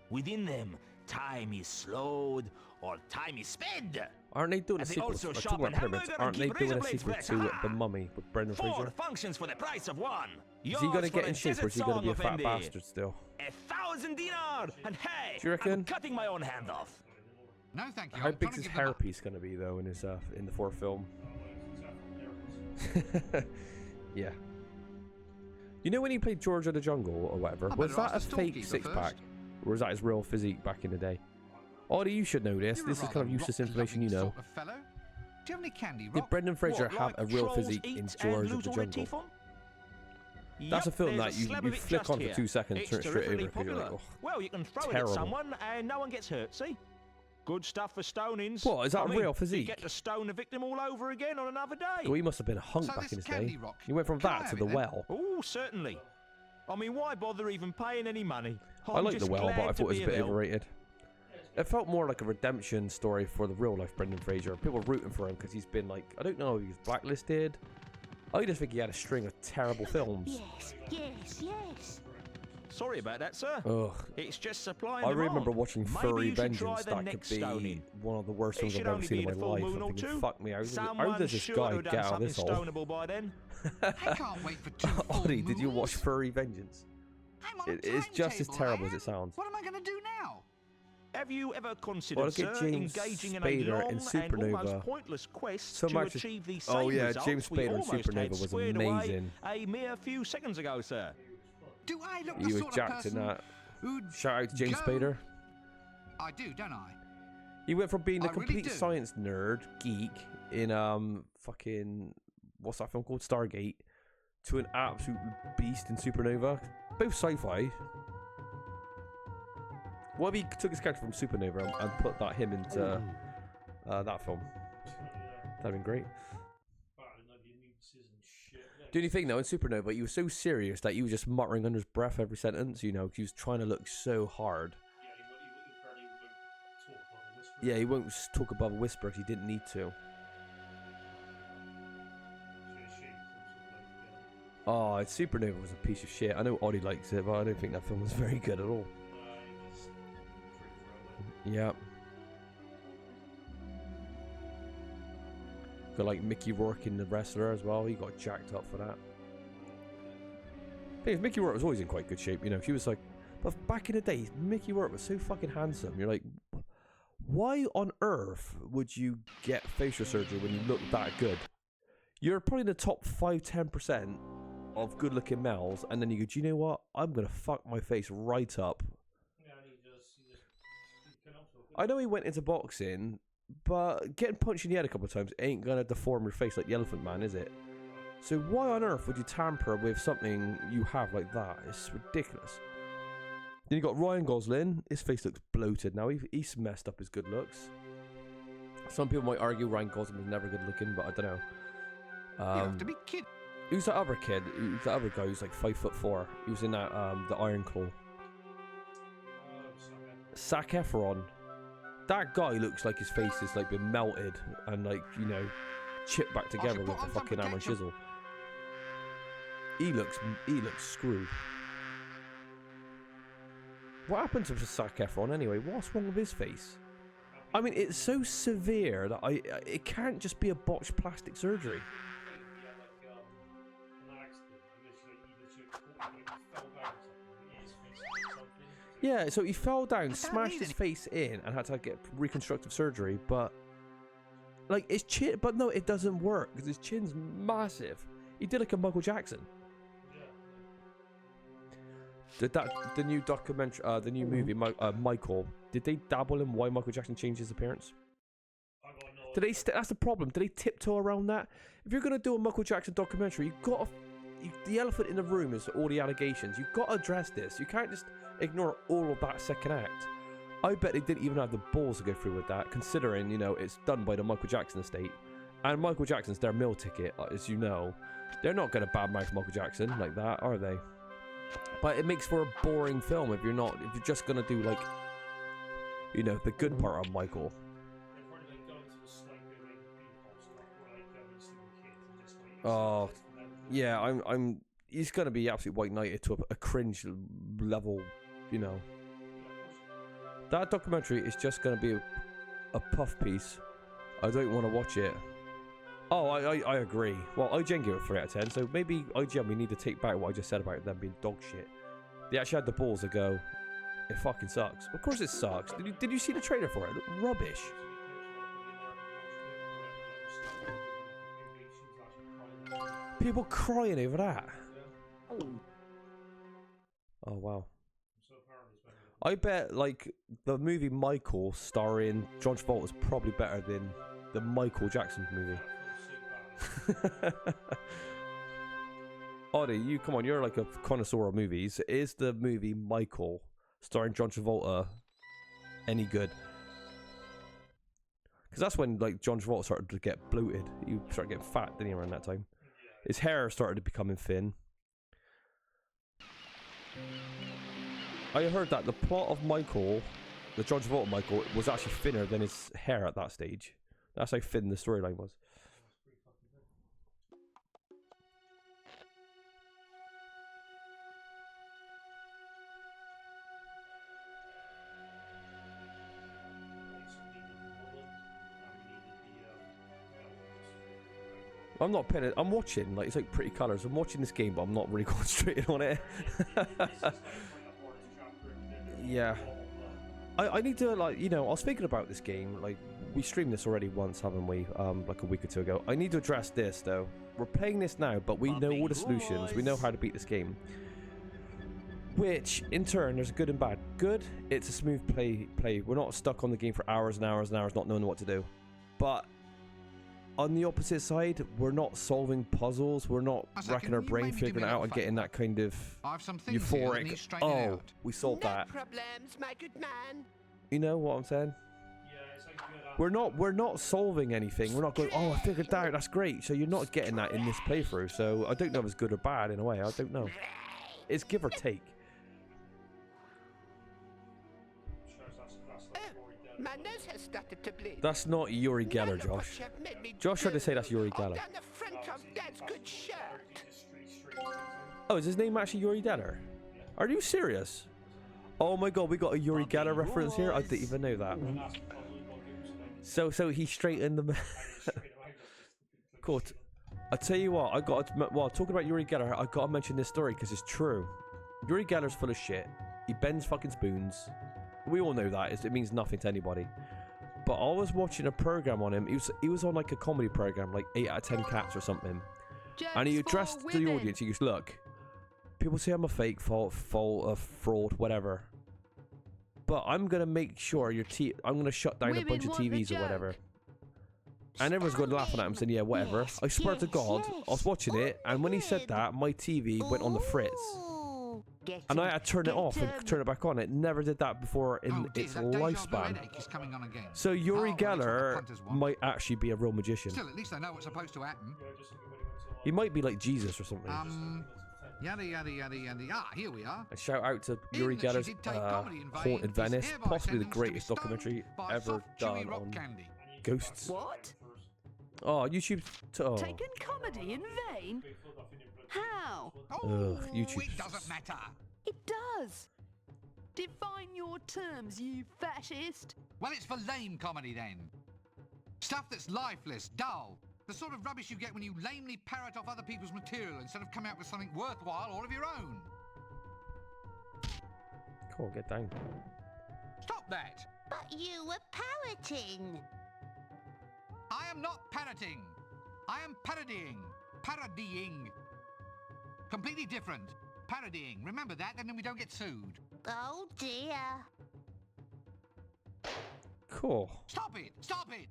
Within them, time is slowed or time is sped. Aren't they doing a sequel? Also Talking about pyramids, aren't they doing a sequel to The Mummy with Brendan 4 Fraser? functions for the price of one. Is he going to get in shape or is he going to be a fat bastard still? 1,000 dinar, and hey, Do you reckon? I'm cutting my own hand off. No, thank you. How big's his hairpiece going to be though in his in the fourth film? Yeah. You know when he played George of the Jungle or whatever, was that a fake six-pack? Or was that his real physique back in the day? Ollie, you should know this. This is kind of useless information you know. Sort of fellow. Do you have any candy, Rock? Did Brendan Fraser have a real physique in George of the Jungle? That's a film that you flick on for 2 seconds, turn it straight over because you're like, oh, well, you can throw terrible. it at someone and no one gets hurt, see? Good stuff for stonings. What, is that real physique? You get to stone the victim all over again on another day. Well, he must have been a hunk back in his day. He went from that to the well. Oh, certainly. I mean, why bother even paying any money? I like the well, but I thought it was a bit overrated. It felt more like a redemption story for the real life Brendan Fraser. People were rooting for him because he's been like, I don't know, he was blacklisted. I just think he had a string of terrible films. Yes. Sorry about that, sir. Ugh. It's just supply and I demand. remember watching Maybe Furry you should try Vengeance. the That could next be stoning. one of the worst It films I've should ever only seen be in the my full life. moon I'm or thinking, two. fuck me, how Someone does this should guy have done get out of something this hole? stonable by then. I can't wait for 2 full Ollie, did you watch moons. Furry Vengeance? I'm on a It's just as timetable, terrible I as am. it sounds. What am I going to do now? Have you ever Well, considered, look at sir, James engaging in a Spader long in and Supernova. almost pointless quest Some to actors- achieve the same Oh yeah, results James we Spader in almost had Supernova was squared away amazing. a mere few seconds ago, sir? Do I look He the was sort of jacked in person that. who'd Shout out to James go- Spader. I do, don't I? He went from being a I really complete do. science nerd, geek, in fucking, what's that film called? Stargate, to an absolute beast in Supernova. Both sci-fi. What if he took his character from Supernova and put him into that film? That'd been great. The only thing though, in Supernova, he was so serious that he was just muttering under his breath every sentence, you know, 'cause he was trying to look so hard. Yeah, he won't talk above a whisper if he didn't need to. Oh, Supernova was a piece of shit. I know Ollie likes it, but I don't think that film was very good at all. Yeah. Got like Mickey Rourke in The Wrestler as well. He got jacked up for that. Thing is, Mickey Rourke was always in quite good shape, you know. She was like, but back in the day, Mickey Rourke was so fucking handsome. You're like, why on earth would you get facial surgery when you look that good? You're probably in the top 5-10% of good-looking males, and then you go, do you know what? I'm gonna fuck my face right up. I know he went into boxing, but getting punched in the head a couple of times ain't gonna deform your face like the Elephant Man, is it? So why on earth would you tamper with something you have like that? It's ridiculous. Then you got Ryan Gosling. His face looks bloated now. He's messed up his good looks. Some people might argue Ryan Gosling was never good looking, but I don't know. You have to be kidding. Who's that other kid? Who's that other guy who's like 5'4"? He was in that the Iron Claw. Zac Efron. That guy looks like his face has like been melted and like, you know, chipped back together with a fucking hammer and chisel. He looks screwed. What happened to Zac Efron anyway? What's wrong with his face? I mean, it's so severe that it can't just be a botched plastic surgery. Yeah, so he fell down, smashed his face in, and had to get reconstructive surgery. But like his chin, but no, it doesn't work because his chin's massive. He did like a Michael Jackson. Did the new documentary, the new movie, Michael? Did they dabble in why Michael Jackson changed his appearance? Did they? That's the problem. Did they tiptoe around that? If you're gonna do a Michael Jackson documentary, you've got the elephant in the room is all the allegations. You've got to address this. You can't just ignore all of that second act. I bet they didn't even have the balls to go through with that, considering, you know, it's done by the Michael Jackson estate, and Michael Jackson's their meal ticket, as you know. They're not going to badmouth Michael Jackson like that, are they? But it makes for a boring film if you're just going to do like, you know, the good part of Michael. Oh, yeah, he's going to be absolutely white knighted to a cringe level, you know. That documentary is just going to be a puff piece. I don't want to watch it. Oh, I agree. Well, IGN gave it 3 out of 10, so maybe IGN, we need to take back what I just said about them being dog shit. They actually had the balls to go, it fucking sucks. Of course it sucks. Did you see the trailer for it? It looked rubbish. People crying over that. Oh, wow. I bet, like, the movie Michael starring John Travolta is probably better than the Michael Jackson movie. Oddie, come on, you're like a connoisseur of movies. Is the movie Michael starring John Travolta any good? Because that's when, like, John Travolta started to get bloated. He started getting fat, didn't he, around that time? His hair started to become thin. I heard that the plot of Michael, the John Travolta Michael, was actually thinner than his hair at that stage. That's how thin the storyline was. I'm not paying it. I'm watching, like, it's like pretty colours. I'm watching this game, but I'm not really concentrating on it. Yeah. I need to, like, you know, I was thinking about this game, like, we streamed this already once, haven't we? Like a week or two ago. I need to address this, though. We're playing this now, but we know all the solutions. We know how to beat this game. Which, in turn, there's good and bad. Good, it's a smooth play. We're not stuck on the game for hours and hours and hours not knowing what to do. But on the opposite side, we're not solving puzzles. We're not racking our brain figuring it out and getting that kind of euphoric, oh, we solved that. Problems, my good man. You know what I'm saying? We're not solving anything. We're not going, oh, I figured that out, that's great. So you're not getting that in this playthrough. So I don't know if it's good or bad in a way. I don't know. It's give or take. My nose has started to bleed. That's not Yuri Geller, Josh. Josh tried to say that's Yuri Geller. Down the front of Dad's good shirt. Oh, is his name actually Yuri Geller? Are you serious? Oh my god, we got a Yuri Geller reference here? I didn't even know that. So he straightened the... Cool. I tell you what, talking about Yuri Geller, I gotta mention this story because it's true. Yuri Geller's full of shit. He bends fucking spoons. We all know that. It means nothing to anybody. But I was watching a program on him. He was on like a comedy program, like 8 out of 10 Cats or something. And he addressed the audience. He goes, look, people say I'm a fake, fault, a fraud, whatever. But I'm going to make sure I'm going to shut down a bunch of TVs or whatever. And everyone's going to laugh at him saying, yeah, whatever. I swear to God, I was watching it. And when he said that, my TV went on the fritz. And I had to turn it off and turn it back on. It never did that before in its lifespan. So Yuri Geller might actually be a real magician. Still, at least I know what's supposed to happen. He might be like Jesus or something. Yada yada yada yada. Ah, here we are. And shout out to Yuri Geller's Haunted Venice, possibly the greatest documentary ever done on ghosts. What? Oh, YouTube. Oh. Taken comedy in vain? How? YouTube. It doesn't matter. It does. Define your terms, you fascist. Well, it's for lame comedy then. Stuff that's lifeless, dull. The sort of rubbish you get when you lamely parrot off other people's material instead of coming up with something worthwhile all of your own. Cool, get down. Stop that. But you were parroting. I am not parroting. I am parodying. Parodying. Completely different. Parodying. Remember that, and then we don't get sued. Oh dear. Cool. Stop it! Stop it!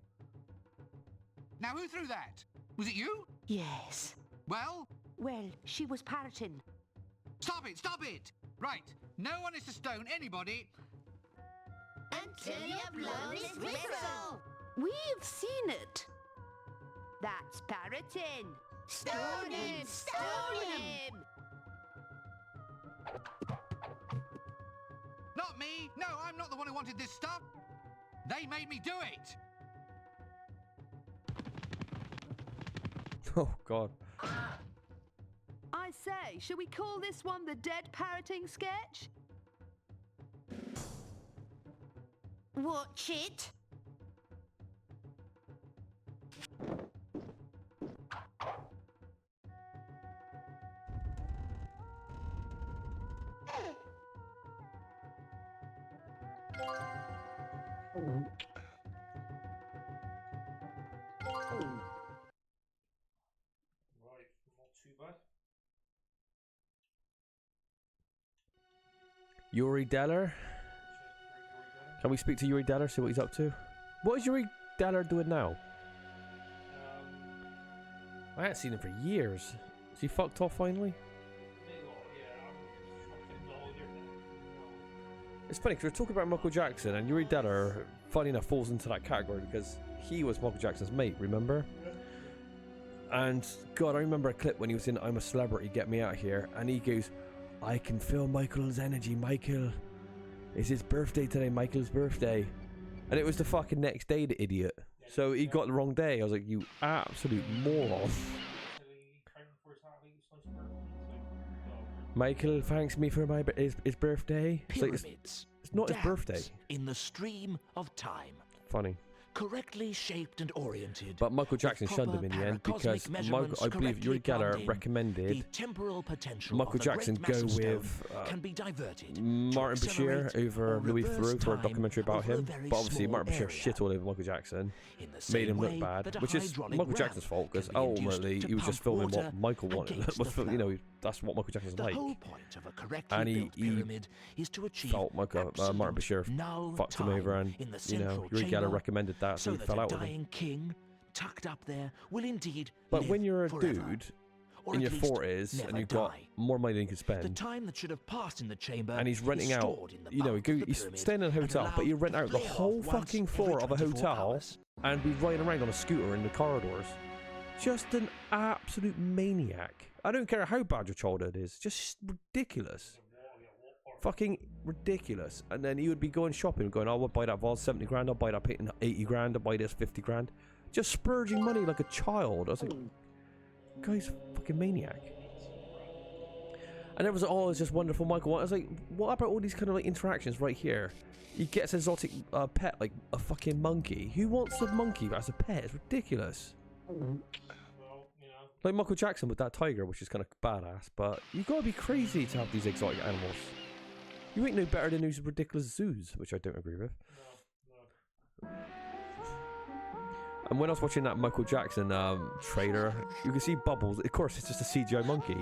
Now who threw that? Was it you? Yes. Well? Well, she was parroting. Stop it! Stop it! Right. No one is to stone anybody Until you blow this whistle. We've seen it. That's parroting. Stone him! Stone him! Not me! No, I'm not the one who wanted this stuff! They made me do it! Oh, God. I say, should we call this one the dead parroting sketch? Watch it. Yuri Geller? Can we speak to Yuri Geller, see what he's up to? What is Yuri Geller doing now? I haven't seen him for years. Is he fucked off finally? It's funny because we're talking about Michael Jackson, and Yuri Geller, funny enough, falls into that category because he was Michael Jackson's mate, remember? And God, I remember a clip when he was in I'm a Celebrity, Get Me Out of Here, and he goes, I can feel Michael's energy. Michael, it's his birthday today. Michael's birthday. And it was the fucking next day, the idiot. So he got the wrong day. I was like, you absolute moron. Michael thanks me for his birthday. Pyramids. It's not his birthday. In the stream of time. Funny. Correctly shaped and oriented. But Michael Jackson shunned him in the end because I believe Yuri Geller recommended the temporal potential Michael Jackson go with Martin Bashir over Louis Theroux for a documentary about him. But obviously Martin Bashir shit all over Michael Jackson, made him look bad, which is Michael Jackson's fault because ultimately he was just filming what Michael wanted. You know, that's what Michael Jackson's like. And he felt Martin Bashir fucked him over, and you know, Yuri Geller recommended that, so he fell out with him. King, tucked up there, will indeed But when you're a forever. dude Or in at your least 40s and never you've got die. more money than you can The spend, time that should have passed in the chamber and he's renting is out, stored in the you know, bulk of the he's pyramid staying in a hotel, and but you allowed rent to out the play whole off once fucking every floor of a 24 hotel hours. and be riding around on a scooter in the corridors. Just an absolute maniac. I don't care how bad your childhood is, just ridiculous. Fucking ridiculous. And then he would be going shopping, going, oh, I'll buy that vase 70 grand, I'll buy that painting 80 grand, I'll buy this 50 grand. Just spurging money like a child. I was like, guy's fucking maniac. And it was, oh, it's just wonderful, Michael. I was like, what about all these kind of like interactions right here? He gets an exotic pet, like a fucking monkey. Who wants a monkey as a pet? It's ridiculous. Like Michael Jackson with that tiger, which is kind of badass, but you gotta be crazy to have these exotic animals. You ain't no better than those ridiculous zoos, which I don't agree with. And when I was watching that Michael Jackson trailer, you can see Bubbles. Of course, it's just a CGI monkey.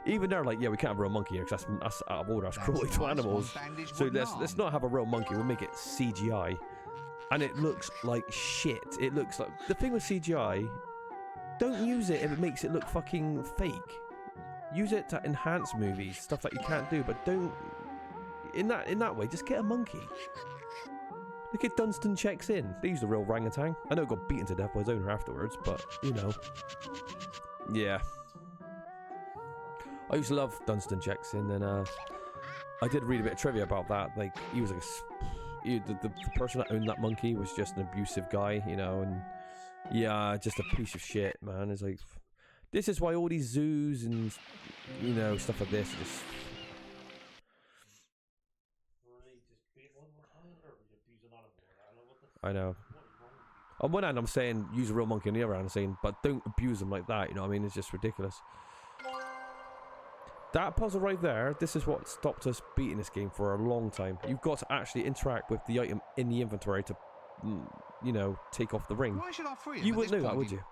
Even they're like, yeah, we can't have a real monkey here because that's out of order. That's cruelty to animals. So let's not have a real monkey. We'll make it CGI. And it looks like shit. It looks like... The thing with CGI, don't use it if it makes it look fucking fake. Use it to enhance movies, stuff that you can't do, but don't... In that way, just get a monkey. Look at Dunstan Checks In. They used a real orangutan. I know it got beaten to death by his owner afterwards, but, you know. Yeah. I used to love Dunstan Checks In, and I did read a bit of trivia about that. Like, he was like the person that owned that monkey was just an abusive guy, you know, and yeah, just a piece of shit, man. It's like, this is why all these zoos and, you know, stuff like this just... I know. On one hand, I'm saying use a real monkey, on the other hand, I'm saying, but don't abuse them like that. You know what I mean? It's just ridiculous. That puzzle right there, this is what stopped us beating this game for a long time. You've got to actually interact with the item in the inventory to, you know, take off the ring. Why should I free him You at wouldn't this know that, point would you?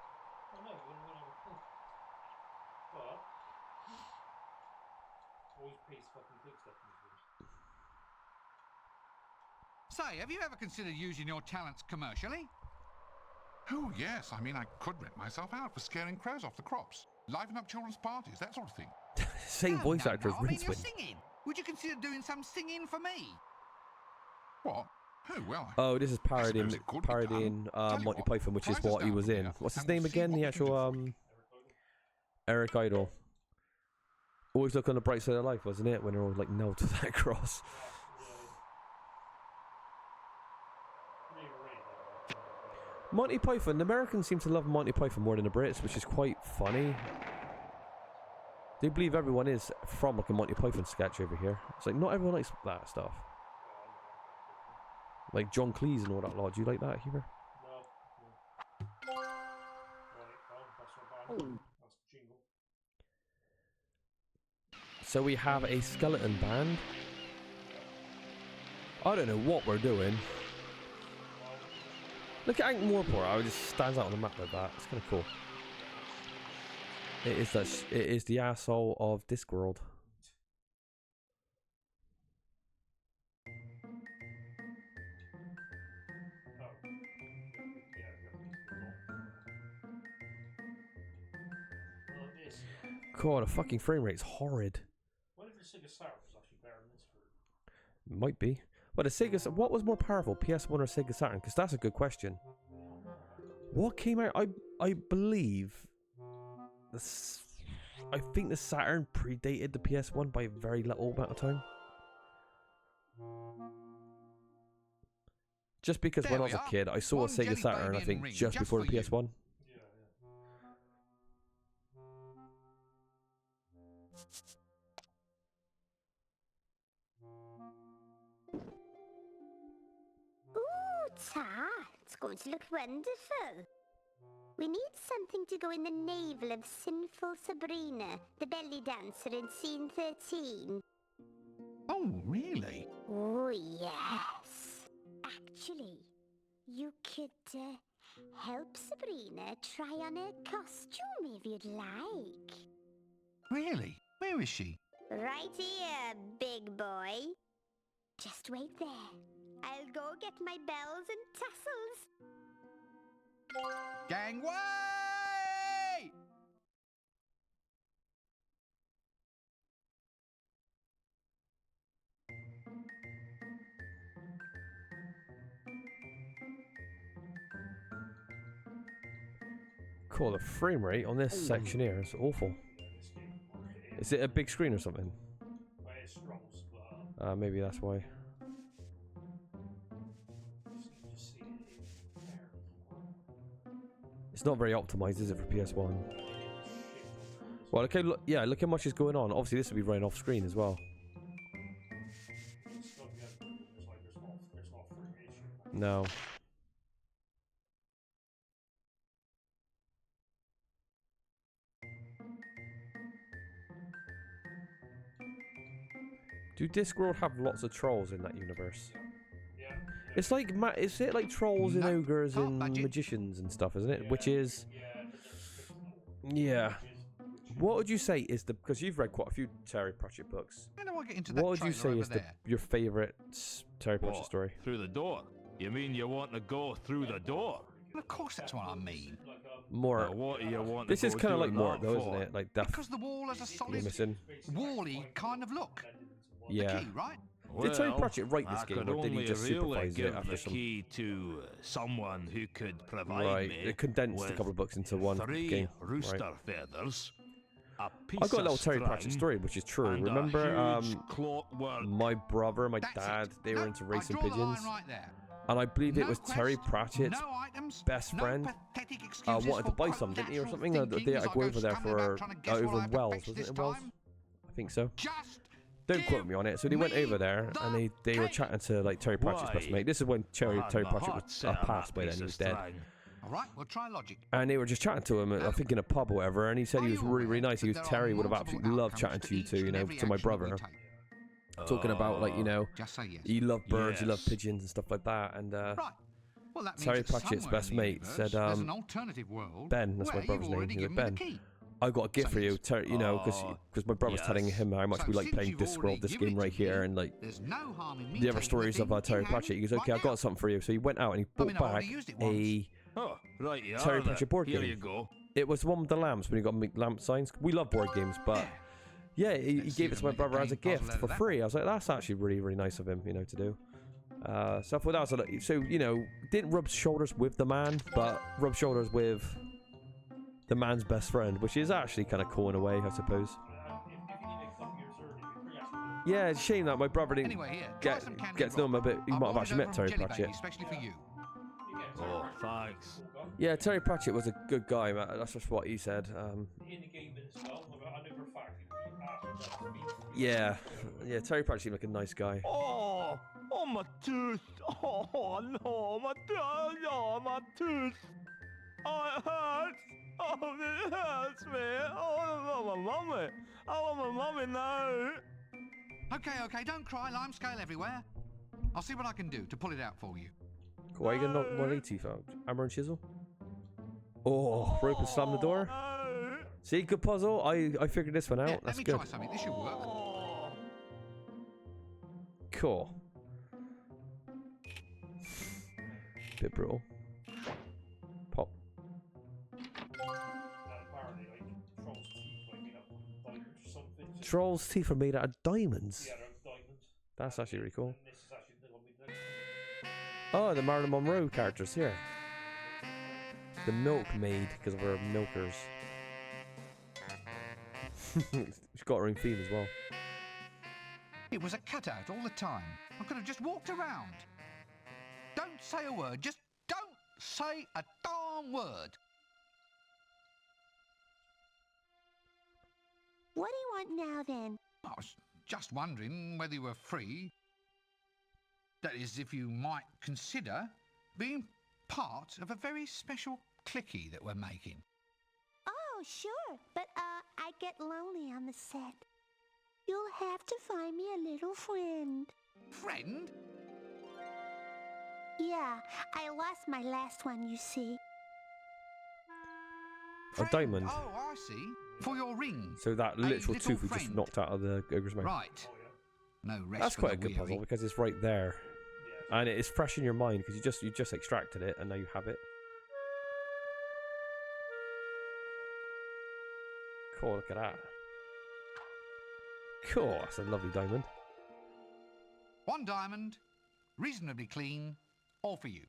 Say, have you ever considered using your talents commercially? Oh, yes. I mean, I could rent myself out for scaring crows off the crops, liven up children's parties, that sort of thing. Same voice actor as I mean, you're Rincewind. singing. Would you consider doing some singing for me? What? Oh, well. Oh, this is parodying suppose it could be done. Tell you Monty what, Python, which is price us what he down was from in. here, What's his and we'll name see again? what The we can do actual for you. Eric Idle. Always look on the bright side of life, wasn't it? When they're all like nailed to that cross. Monty Python. The Americans seem to love Monty Python more than the Brits, which is quite funny. They believe everyone is from like a Monty Python sketch over here. It's like not everyone likes that stuff. Like John Cleese and all that lot. Do you like that humor? So we have a skeleton band. I don't know what we're doing. Look at Ankh-Morpork, how it just stands out on the map like that. It's kind of cool. It is that. It is the asshole of Discworld. God, the fucking frame rate's horrid. What if the Sega Saturn was actually better than this version? Might be. But the Sega, what was more powerful, PS1 or Sega Saturn? Because that's a good question. What came out? I believe I think the Saturn predated the PS1 by a very little amount of time. Just because There when I we was a are. kid, I saw a One Sega jelly Saturn, I baby think, ring, just just before the for you. PS1. Ooh, Ta, it's going to look wonderful. We need something to go in the navel of sinful Sabrina, the belly dancer in scene 13. Oh, really? Oh, yes. Actually, you could help Sabrina try on her costume if you'd like. Really? Where is she? Right here, big boy. Just wait there. I'll go get my bells and tassels. Gangway! Cool, the frame rate on this section here is awful. Is it a big screen or something? Well, it's scrolls, but Maybe that's why. just see it barely. It's not very optimized, is it, for PS1? Well, okay, look, yeah, look how much is going on. Obviously, this will be running off screen as well. It's not good. There's not a frame issue. No. Do Discworld have lots of trolls in that universe? Yeah. It's like, is it like trolls and ogres and magicians and stuff, isn't it? Which is, yeah. What would you say is the, because you've read quite a few Terry Pratchett books. How do I get into that What would you say trailer is over your favourite Terry Pratchett story? Through the door? You mean you want to go through the door? Well, of course that's what I mean. Mort. What do you want This to is go kind of like doing Mort, that though, for? isn't it? Like Daft. Because the wall has a You're solid missing. wall-y kind of look. Yeah. The key, right? Did Terry Pratchett write this I game, could or did he only just really supervise give it after the some? key to someone who could provide Right, me it condensed a with couple of books into one 3 game. rooster Right. feathers, a piece I got a little of Terry string, Pratchett story, which is true. and a Remember, huge clockwork. my brother, my That's dad, it. they were No, into I racing draw the line pigeons, right there. and I believe it No was Terry quest, Pratchett's no items, best no friend pathetic excuses wanted to for buy some, didn't he, or lateral something? Or thinking they had as to I go go over there stumbling about for trying to guess what over I in have to Wells, fetch wasn't this it in Wells? time. I think so. Just Don't quote me on it. So they went me over there and they were key. chatting to like Terry Pratchett's best Why? mate. This is when Terry I had my Pratchett heart was set on passed that by then. piece He of was dead. string. All right, we'll try logic. And they were just chatting to him, I think in a pub or whatever, and he said he was really, really nice. He was, Terry would have absolutely loved chatting to you too, you know, to my brother. Talking about, like, you know, Just say yes. you love birds, you love Yes. pigeons and stuff like that. And Right. Well, that means Terry that Pratchett's somewhere best in the mate universe, said, there's an alternative world Ben, that's my where brother's you've name, already he was given me Ben. the key. I got a gift for you, Yes. Terry, you know, because my brother's telling him how much So we like since playing you've already Discworld, this given game it right to me, here, and like There's no harm in me the other taking stories the of thing Terry in hand Pratchett. He goes, right okay, I've now. got something for you. So he went out and he I bought mean, I've already back used it once. a Oh, right, you Terry are there. Pratchett board Here game. you go. It was the one with the lamps when you got to make lamp signs. We love board games, but yeah, he Let's see gave it if to I my can make a brother as a clean puzzle gift out of for that free. I was like, that's actually really, really nice of him, you know, to do. So I thought that was a lot. So, you know, didn't rub shoulders with the man, but rubbed shoulders with the man's best friend, which is actually kind of cool in a way, I suppose. If you need a copy reserved, you can actually Yeah, it's a shame that my brother didn't Anyway, here, try get, some candy get to know him a bit. He I might have brought it actually met over Terry from Jelly Pratchett. Baby, especially for you. Oh, thanks. Yeah, Terry Pratchett was a good guy, man. That's just what he said. in the game itself. I know for a fact Yeah, Terry Pratchett seemed like a nice guy. Oh, my tooth. Oh, no, my tooth. Oh, my tooth. Oh, it hurts. Oh, it hurts me. Oh, I want my mummy. I want my mummy now. Okay, don't cry. Lime scale everywhere. I'll see what I can do to pull it out for you. Cool, are you gonna knock one of the teeth out? Hammer and chisel? Oh, rope and slam the door? See, good puzzle. I figured this one out. Here, That's let me good. try something. This should work. Cool. Bit brutal. Pop. apparently like Troll's teeth like made up of diamonds or something. Troll's teeth are made out of diamonds. Yeah, they're diamonds. That's actually really cool. And this is actually the one we did. Oh, the Marilyn Monroe characters here. The milkmaid, because we're milkers. She's got her own theme as well. It was a cutout all the time. I could have just walked around. Don't say a word. Just don't say a darn word. What do you want now, then? I was just wondering whether you were free. That is, if you might consider being part of a very special clicky that we're making. Oh, sure. But, I get lonely on the set. You'll have to find me a little friend. Friend? Yeah, I lost my last one, you see. A diamond. Oh, I see. For your ring. So that literal little tooth we just friend. knocked out of the ogre's mouth. Right. No rest That's for quite a the good puzzle weary. because it's right there, and it's fresh in your mind because you just extracted it and now you have it. Cool, look at that. Cool, that's a lovely diamond. 1 diamond, reasonably clean, all for you.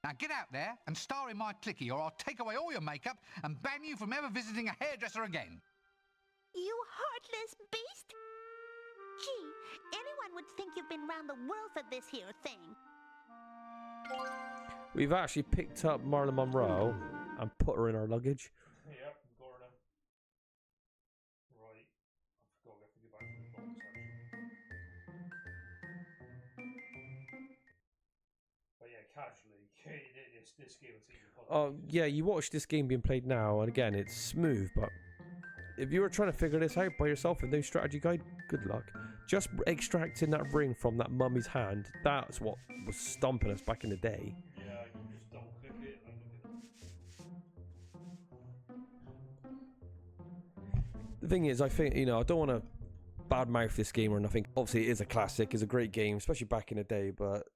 Now get out there and star in my clicky, or I'll take away all your makeup and ban you from ever visiting a hairdresser again. You heartless beast! Gee, anyone would think you've been round the world for this here thing. We've actually picked up Marilyn Monroe and put her in our luggage. Yep, got her now. Right. I forgot we have to go back to the box actually. But yeah, casually, this game will teach you puzzle. Oh yeah, you watch this game being played now, and again, it's smooth. But if you were trying to figure this out by yourself with no strategy guide, good luck. Just extracting that ring from that mummy's hand—that's what was stomping us back in the day. Yeah, you can just double click it and look at it. The thing is, I think, I don't want to badmouth this game or nothing. Obviously, it is a classic, it's a great game, especially back in the day, but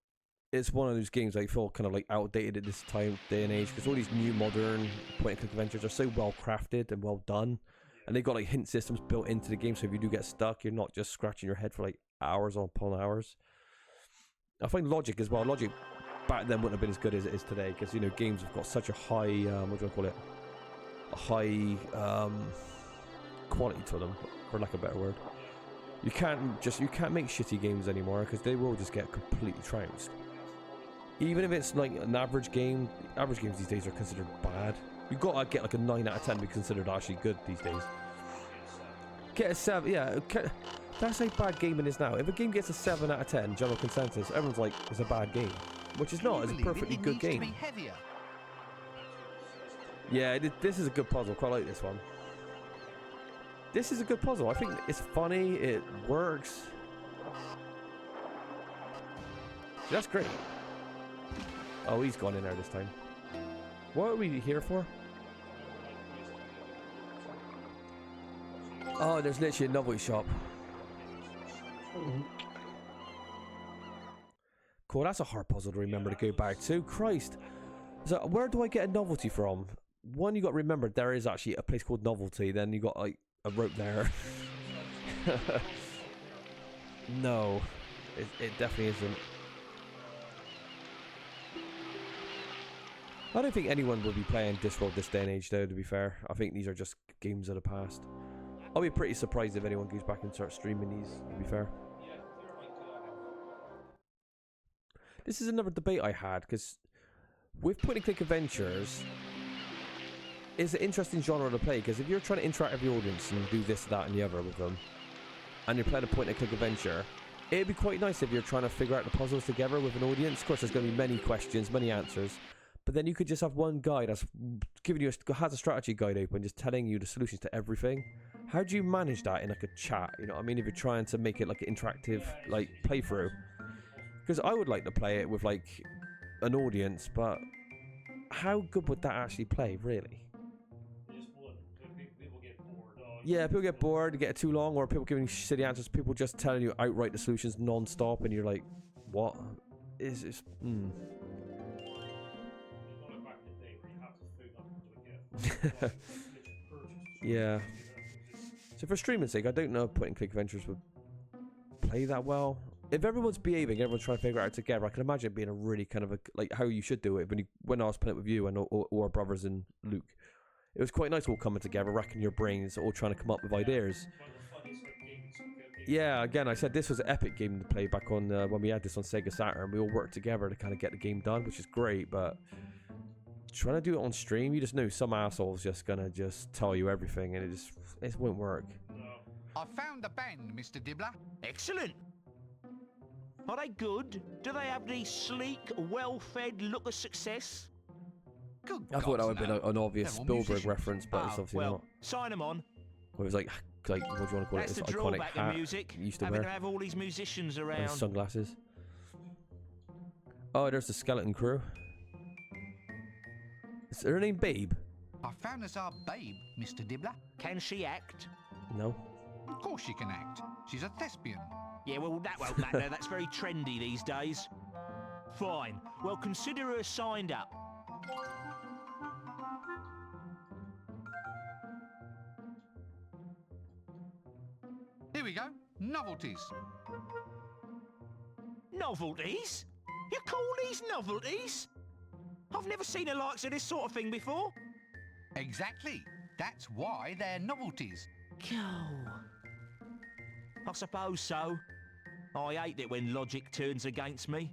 it's one of those games I feel kind of like outdated at this day and age, because all these new modern point-and-click adventures are so well crafted and well done, and they've got like hint systems built into the game, so if you do get stuck, you're not just scratching your head for like hours upon hours. I find logic as well. Logic back then wouldn't have been as good as it is today, because games have got such a high, what do I call it? A high quality to them, for lack of a better word. You can't make shitty games anymore, because they will just get completely trounced. Even if it's like an average game, average games these days are considered bad. You've got to get like a 9 out of 10 to be considered actually good these days. Get a 7, yeah. That's how bad gaming is now. If a game gets a 7 out of 10, general consensus, everyone's like, it's a bad game. Which is not, it's a perfectly good game. Yeah, this is a good puzzle. Quite like this one. This is a good puzzle. I think it's funny, it works. That's great. Oh, he's gone in there this time. What are we here for? Oh, there's literally a novelty shop. Cool, that's a hard puzzle to remember to go back to. Christ. So, where do I get a novelty from? One, you got to remember there is actually a place called Novelty. Then you got like a rope there. No, it definitely isn't. I don't think anyone will be playing Discworld this day and age, though, to be fair. I think these are just games of the past. I'll be pretty surprised if anyone goes back and starts streaming these, to be fair. This is another debate I had, because with point-and-click adventures, it's an interesting genre to play, because if you're trying to interact with the audience and do this, that, and the other with them, and you're playing a point-and-click adventure, it'd be quite nice if you're trying to figure out the puzzles together with an audience. Of course, there's going to be many questions, many answers. But then you could just have one guy that's giving you has a strategy guide open, just telling you the solutions to everything. How do you manage that in like a chat? You know what I mean? If you're trying to make it like an interactive like playthrough, because I would like to play it with like an audience, but how good would that actually play, really? People get bored. Yeah, people get bored, get it too long, or people giving you shitty answers. People just telling you outright the solutions non-stop, and you're like, what is this? Yeah. So for streaming's sake, I don't know if point-and-click adventures would play that well. If everyone's behaving, everyone's trying to figure it out together, I can imagine it being a really kind of like how you should do it when I was playing it with you and or brothers and Luke. it was quite nice all coming together, racking your brains, all trying to come up with ideas. One of the funniest like games. Yeah, again, I said this was an epic game to play back on when we had this on Sega Saturn. We all worked together to kind of get the game done, which is great, but trying to do it on stream, you just know some asshole's just gonna just tell you everything, and it won't work. I found the band, Mr. Dibbler. Excellent. Are they good? Do they have the sleek, well-fed look of success? Good I thought that gods, would have been an obvious They're all Spielberg musicians. reference, but it's obviously well, not. sign them on. Well, it was like what do you want to call That's it? the This iconic drawback hat of music. he used to Having wear, to have all these musicians and around. sunglasses. Oh, there's the skeleton crew. Is her name Babe? I found us our babe, Mr. Dibbler. Can she act? No. Of course she can act. She's a thespian. Yeah, well, that won't matter. That's very trendy these days. Fine. Well, consider her signed up. Here we go. Novelties. Novelties? You call these novelties? I've never seen the likes of this sort of thing before. Exactly. That's why they're novelties. I suppose so. I hate it when logic turns against me.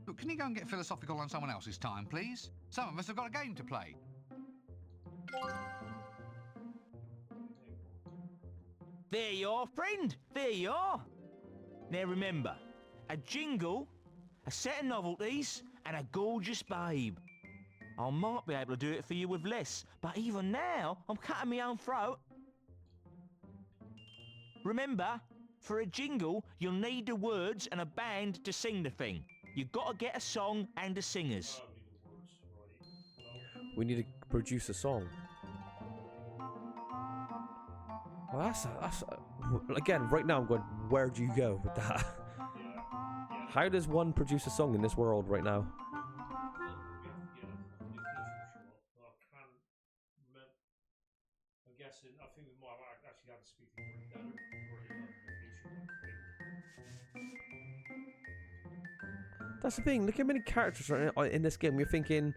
Look, can you go and get philosophical on someone else's time, please? Some of us have got a game to play. There you are, friend. There you are. Now remember, a jingle, a set of novelties, and a gorgeous babe. I might be able to do it for you with less, but even now, I'm cutting my own throat. Remember, for a jingle, you'll need the words and a band to sing the thing. You've got to get a song and the singers. We need to produce a song. Well, that's again, right now I'm going, where do you go with that? How does one produce a song in this world right now? I'm guessing, I think we might have actually had to speak to Greg Denner. That's the thing. Look how many characters are in this game. You're thinking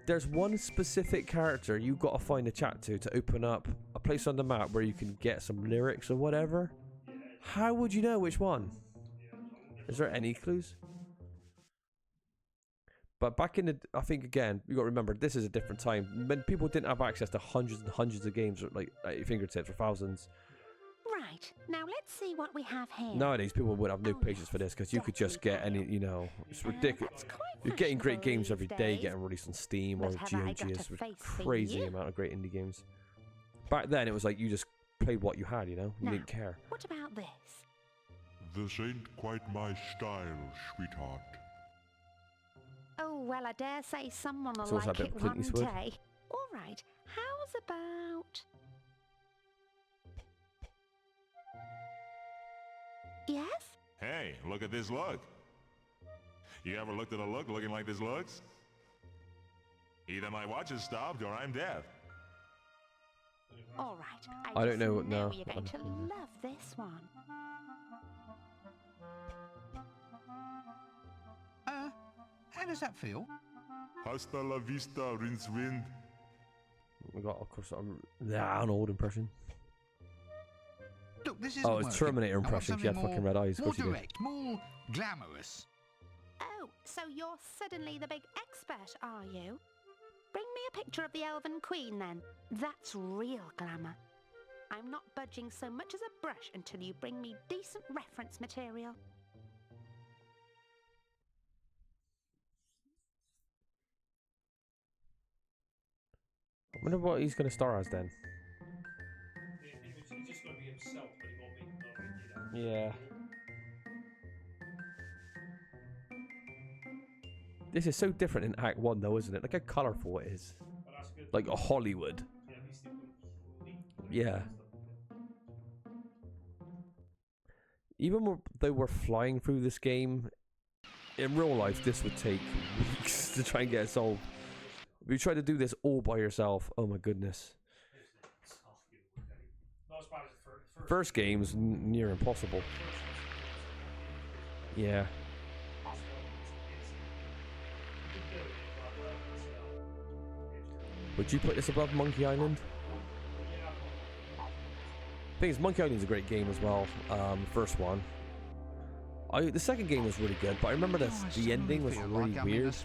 there's one specific character you've got to find a chat to open up a place on the map where you can get some lyrics or whatever. How would you know which one? Is there any clues? But back in the, I think again, you got to remember this is a different time when people didn't have access to hundreds and hundreds of games like at your fingertips or thousands. Right, now let's see what we have here. Nowadays, people would have no patience for this because you could just get any, you know, it's ridiculous. You're getting great games every day getting released on Steam or GOG. It's a crazy amount of great indie games. Back then, it was like you just played what you had, you know? You didn't care. What about this? This ain't quite my style, sweetheart. Oh, well, I dare say someone will It's also a like bit it of Clint one Eastwood. day. All right, how's about... Yes? Hey, look at this look. You ever looked at a look looking like this looks? Either my watch is stopped or I'm deaf. All right. I don't just know, no. You're going to love this one. How does that feel? Hasta la vista, Rincewind. We got, of course, an old impression. Look, this is Oh, it's Terminator impression. She had fucking red eyes. Of More course she did. direct, more glamorous. Oh, so you're suddenly the big expert, are you? Bring me a picture of the Elven Queen, then. That's real glamour. I'm not budging so much as a brush until you bring me decent reference material. I wonder what he's going to star as then. He's just going to be himself, but he won't be, you know. Yeah. This is so different in Act 1 though, isn't it? Look how colourful it is. Like a Hollywood. Yeah. Even though we're flying through this game, in real life this would take weeks to try and get it solved. If you try to do this all by yourself, oh my goodness. First game's near impossible. Yeah. Would you put this above Monkey Island? Thing is, Monkey Island's a great game as well. First one. The second game was really good, but I remember the ending was really weird.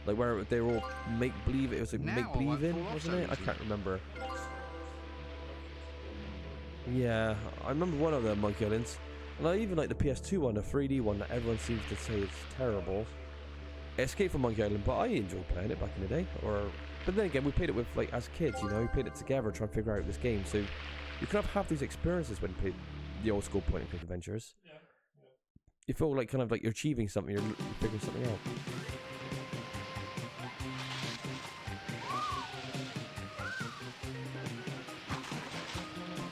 Like where they were all make believe. It was like make believing, wasn't it? I can't remember. Yeah, I remember one of the Monkey Islands, and I even like the PS2 one, the 3D one that everyone seems to say is terrible. Escape from Monkey Island, but I enjoyed playing it back in the day. But then again, we played it with like as kids, you know, we played it together trying to figure out this game. So you kind of have these experiences when you play the old school point and click adventures. Yeah. You feel like kind of like you're achieving something, you're figuring something out.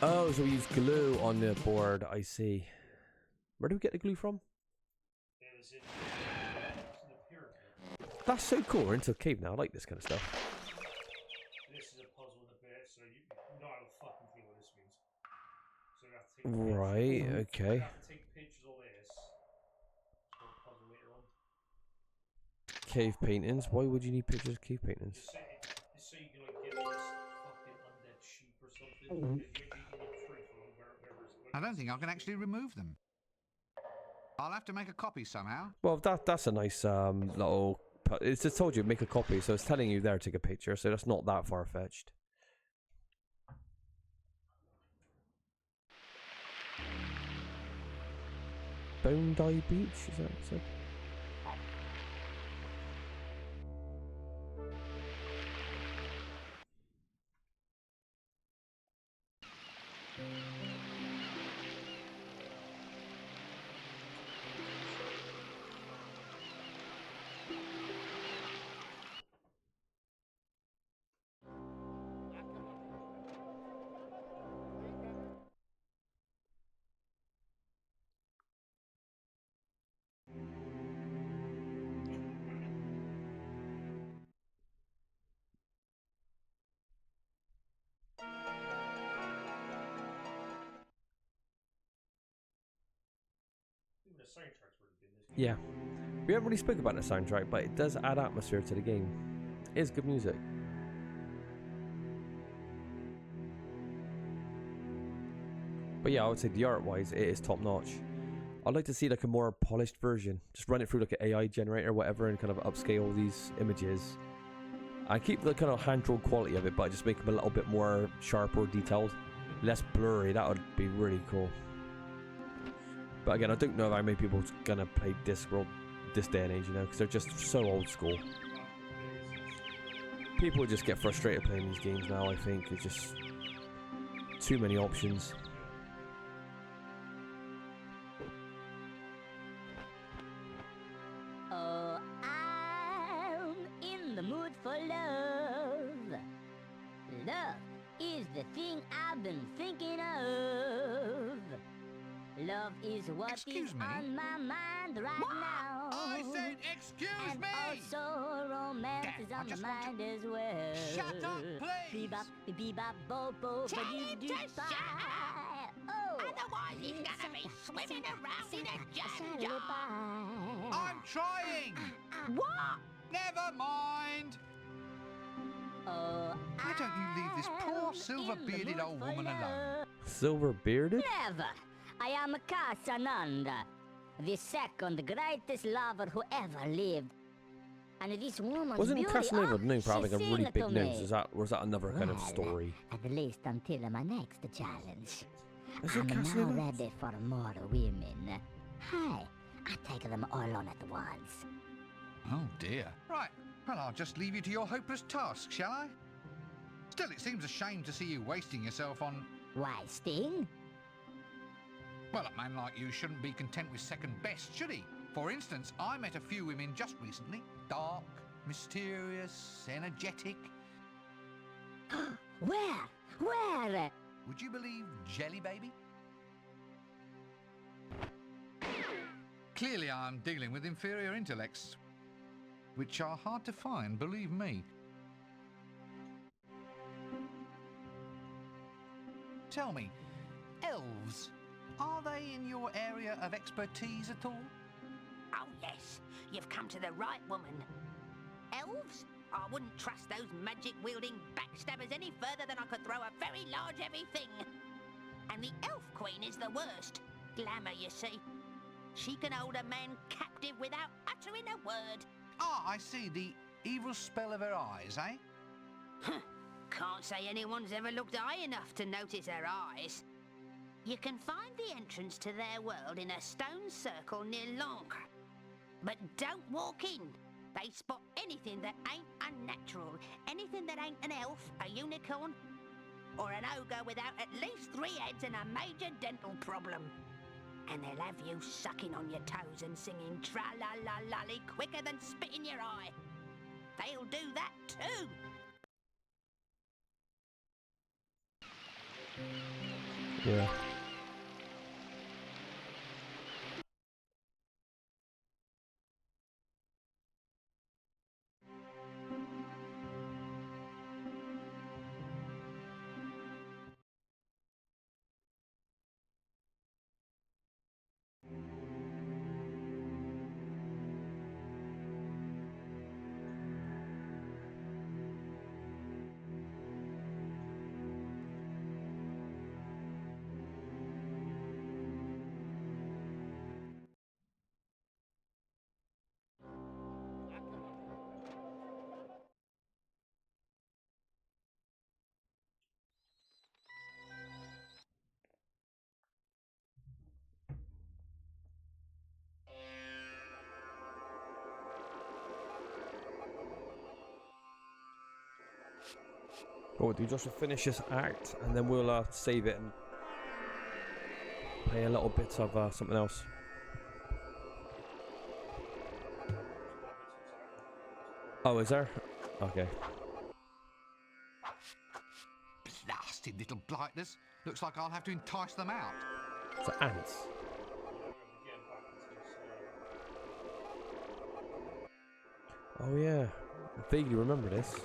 Oh, so we use glue on the board, I see. Where do we get the glue from? It was in the pyramid. That's so cool, we're into a cave now, I like this kind of stuff. This is a puzzle in a bit, so you not have a fucking clue what this means. So you have to take Right, okay. You have to take pictures of this for the puzzle later on. Cave paintings? Why would you need pictures of cave paintings? Just so you can like get this fucking undead sheep or something. Because you need proof of where I don't think I can actually remove them. I'll have to make a copy somehow. Well, that's a nice little... It's just told you make a copy, so it's telling you there to take a picture, so that's not that far-fetched. Bondi Beach, is that what it said? The soundtrack's really good in this game. Yeah. We haven't really spoke about the soundtrack, but it does add atmosphere to the game. It is good music. But yeah, I would say the art-wise, it is top-notch. I'd like to see like a more polished version. Just run it through like an AI generator or whatever and kind of upscale these images. And keep the kind of hand-drawn quality of it, but just make them a little bit more sharp or detailed. Less blurry, that would be really cool. But again, I don't know how many people are gonna play Discworld this day and age, you know, because they're just so old school. People just get frustrated playing these games now, I think. It's just too many options. Oh, I'm in the mood for love. Love is the thing I've been thinking of. Love is what is on my mind right now. I said, excuse and me! Also, romance is on my mind as well. Shut up, please! Bebop, bebop, bo, bo, Tell him to shut up! Oh, Otherwise he's gonna be swimming around in a jam jar! I'm trying! What? Never mind! Oh, Why don't you leave this poor silver-bearded old woman alone? Silver-bearded? Never! I am Casananda, the second greatest lover who ever lived. And this woman's Wasn't beauty, Casanova known for having a really big to nose? me. Was that another kind of story? At least until my next challenge. Is it I'm now Casanova? ready for more women. Hi, I take them all on at once. Oh dear. Right, well I'll just leave you to your hopeless task, shall I? Still, it seems a shame to see you wasting yourself on... Why, Sting? Well, a man like you shouldn't be content with second best, should he? For instance, I met a few women just recently. Dark, mysterious, energetic. Where? Where? Would you believe Jelly Baby? Clearly I'm dealing with inferior intellects, which are hard to find, believe me. Tell me, elves, are they in your area of expertise at all? Oh yes, you've come to the right woman. Elves? I wouldn't trust those magic-wielding backstabbers any further than I could throw a very large heavy thing. And the Elf Queen is the worst. Glamour, you see. She can hold a man captive without uttering a word. Ah, I see. The evil spell of her eyes, eh? Can't say anyone's ever looked high enough to notice her eyes. You can find the entrance to their world in a stone circle near Lancre. But don't walk in. They spot anything that ain't unnatural, anything that ain't an elf, a unicorn, or an ogre without at least 3 heads and a major dental problem. And they'll have you sucking on your toes and singing tra-la-la-lolly quicker than spit in your eye. They'll do that too. Yeah. What we'll do, Josh, will finish this act and then we'll save it and play a little bit of something else. Oh, is there? Okay. Blasted little blighters. Looks like I'll have to entice them out. Is that ants? Oh yeah, I vaguely remember this.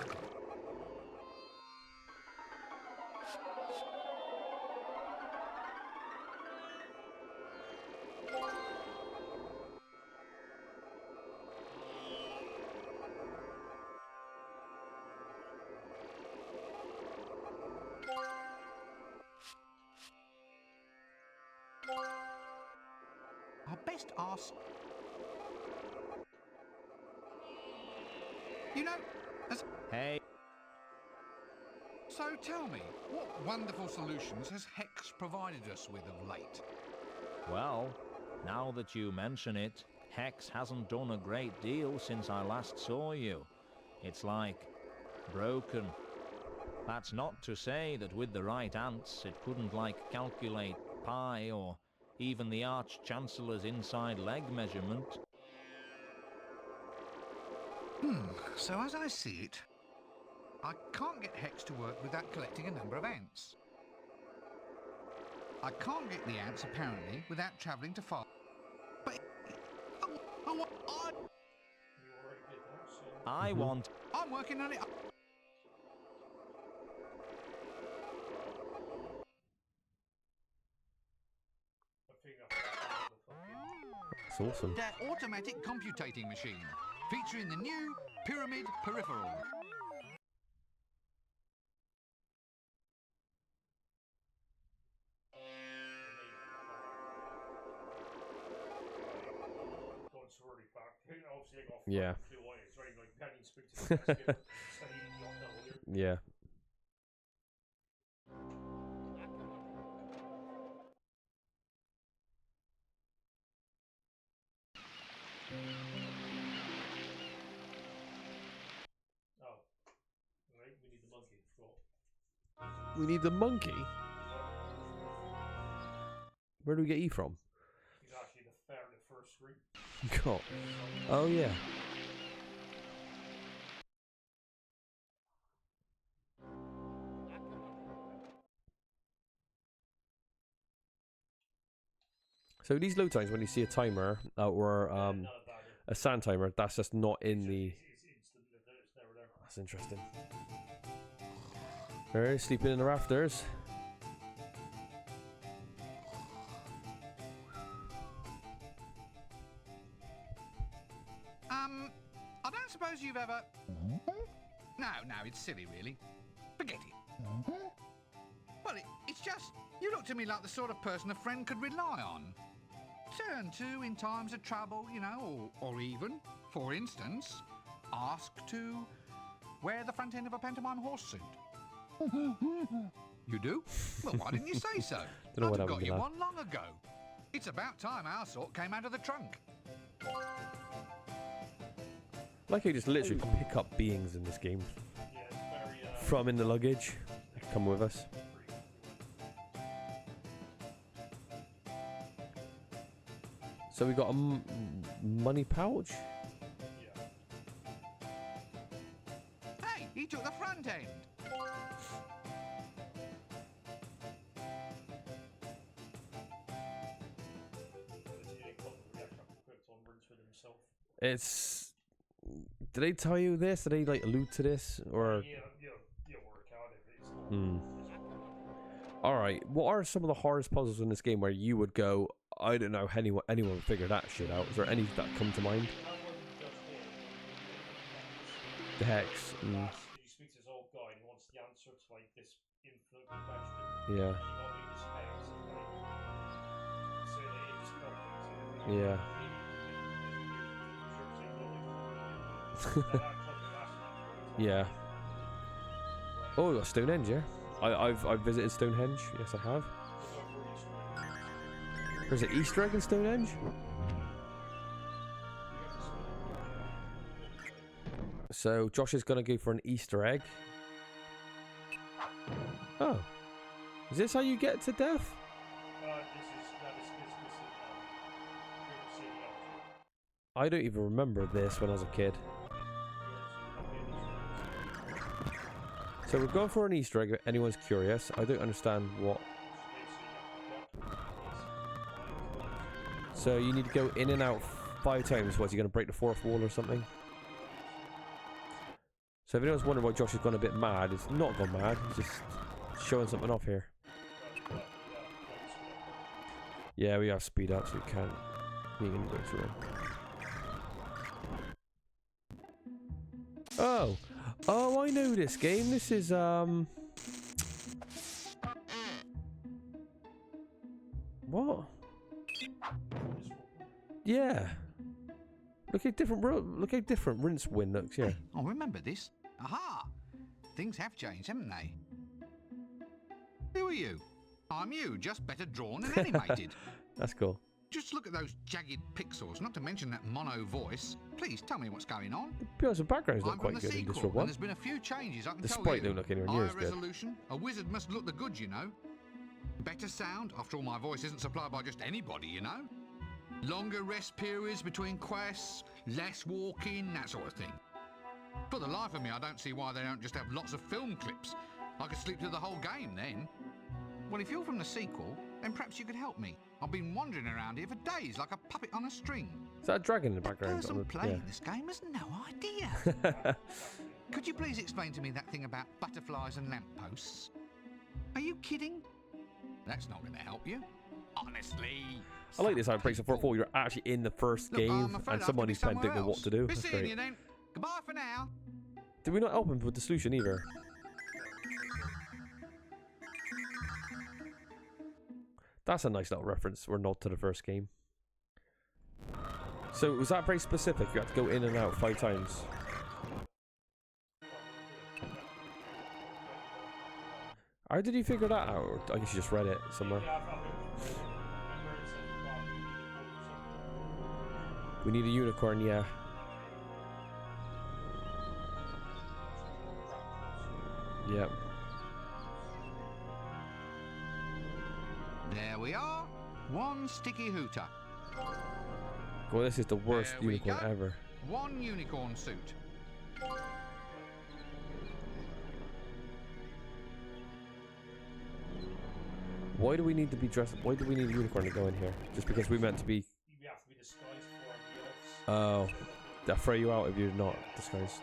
I'll best ask... You know, as... Hey. So tell me, what wonderful solutions has Hex provided us with of late? Well, now that you mention it, Hex hasn't done a great deal since I last saw you. It's like broken. That's not to say that with the right ants it couldn't like calculate pi or even the Arch-Chancellor's inside leg measurement. So as I see it, I can't get Hex to work without collecting a number of ants. I can't get the ants, apparently, without travelling to far. But... I want... I'm working on it. That's awesome. Their automatic computating machine, featuring the new Pyramid Peripheral. Yeah. Yeah. We need the monkey? Where do we get E from? He's actually the third of the first screen. God. Oh, yeah. So these load times, when you see a timer or a sand timer, that's just not in the... That's interesting. Alright, sleeping in the rafters. I don't suppose you've ever... No, it's silly, really. Forget it. Well, it's just, you look to me like the sort of person a friend could rely on. Turn to in times of trouble, you know, or even, for instance, ask to wear the front end of a pantomime horse suit. You do? Well, why didn't you say so? Don't know what I'd have that got would be you like. one long ago. It's about time our sort came out of the trunk. Like you just literally pick up beings in this game Yeah, it's very. from in the luggage. They come with us. So we got a money pouch. Yeah. Hey, he took the front end. It's. Did they tell you this? Did they like allude to this or? Yeah, work out if it's not. All right. What are some of the hardest puzzles in this game where you would go? I don't know. Anyone would figure that shit out. Is there any that come to mind? The hex. You speak to this old guy and he wants the answer to like this infinite question. Yeah. And you got to do this hex and like so that it just helps it. Yeah. Yeah. Oh, we got Stonehenge, yeah. I've visited Stonehenge. Yes, I have. There's an Easter egg in Stonehenge. So Josh is gonna go for an Easter egg. Oh, is this how you get to death? I don't even remember this when I was a kid. So we're going for an Easter egg if anyone's curious. I don't understand what. So you need to go in and out 5 times. What's he going to break the 4th wall or something? So if anyone's wondering why Josh has gone a bit mad, it's not gone mad. He's just showing something off here. Yeah, we have speed up so we can't. You can go through. Oh, I know this game. This is what? Yeah. Look how different Rincewind looks. Yeah. I remember this. Aha! Things have changed, haven't they? Who are you? I'm you, just better drawn and animated. That's cool. Just look at those jagged pixels, not to mention that mono voice. Please tell me what's going on. The backgrounds look I'm quite from the good in sequel, Discworld 1. and there's been a few changes, I can The tell sprite you. don't look anywhere near as Higher good. resolution. A wizard must look the good, you know. Better sound. After all, my voice isn't supplied by just anybody, you know. Longer rest periods between quests, less walking, that sort of thing. For the life of me, I don't see why they don't just have lots of film clips. I could sleep through the whole game then. Well, if you're from the sequel, then perhaps you could help me. I've been wandering around here for days like a puppet on a string. Is that a dragon in the background? The person playing this game has no idea. Could you please explain to me that thing about butterflies and lampposts? Are you kidding? That's not going to help you. Honestly. I like this how it breaks the fourth wall. You're actually in the first game and somebody's playing thinking what to do. Be That's seeing great. you then. Goodbye for now. Did we not help him with the solution either? That's a nice little reference or nod to the first game. So was that very specific? You had to go in and out 5 times. How did you figure that out? Or I guess you just read it somewhere. We need a unicorn, yeah. Yep. There we are. One sticky hooter. Well, this is the worst There we unicorn go. ever. One unicorn suit. Why do we need to be dressed? Why do we need a unicorn to go in here? Just because we meant to be? You have to be disguised for the elves. Oh, they'll throw you out if you're not disguised.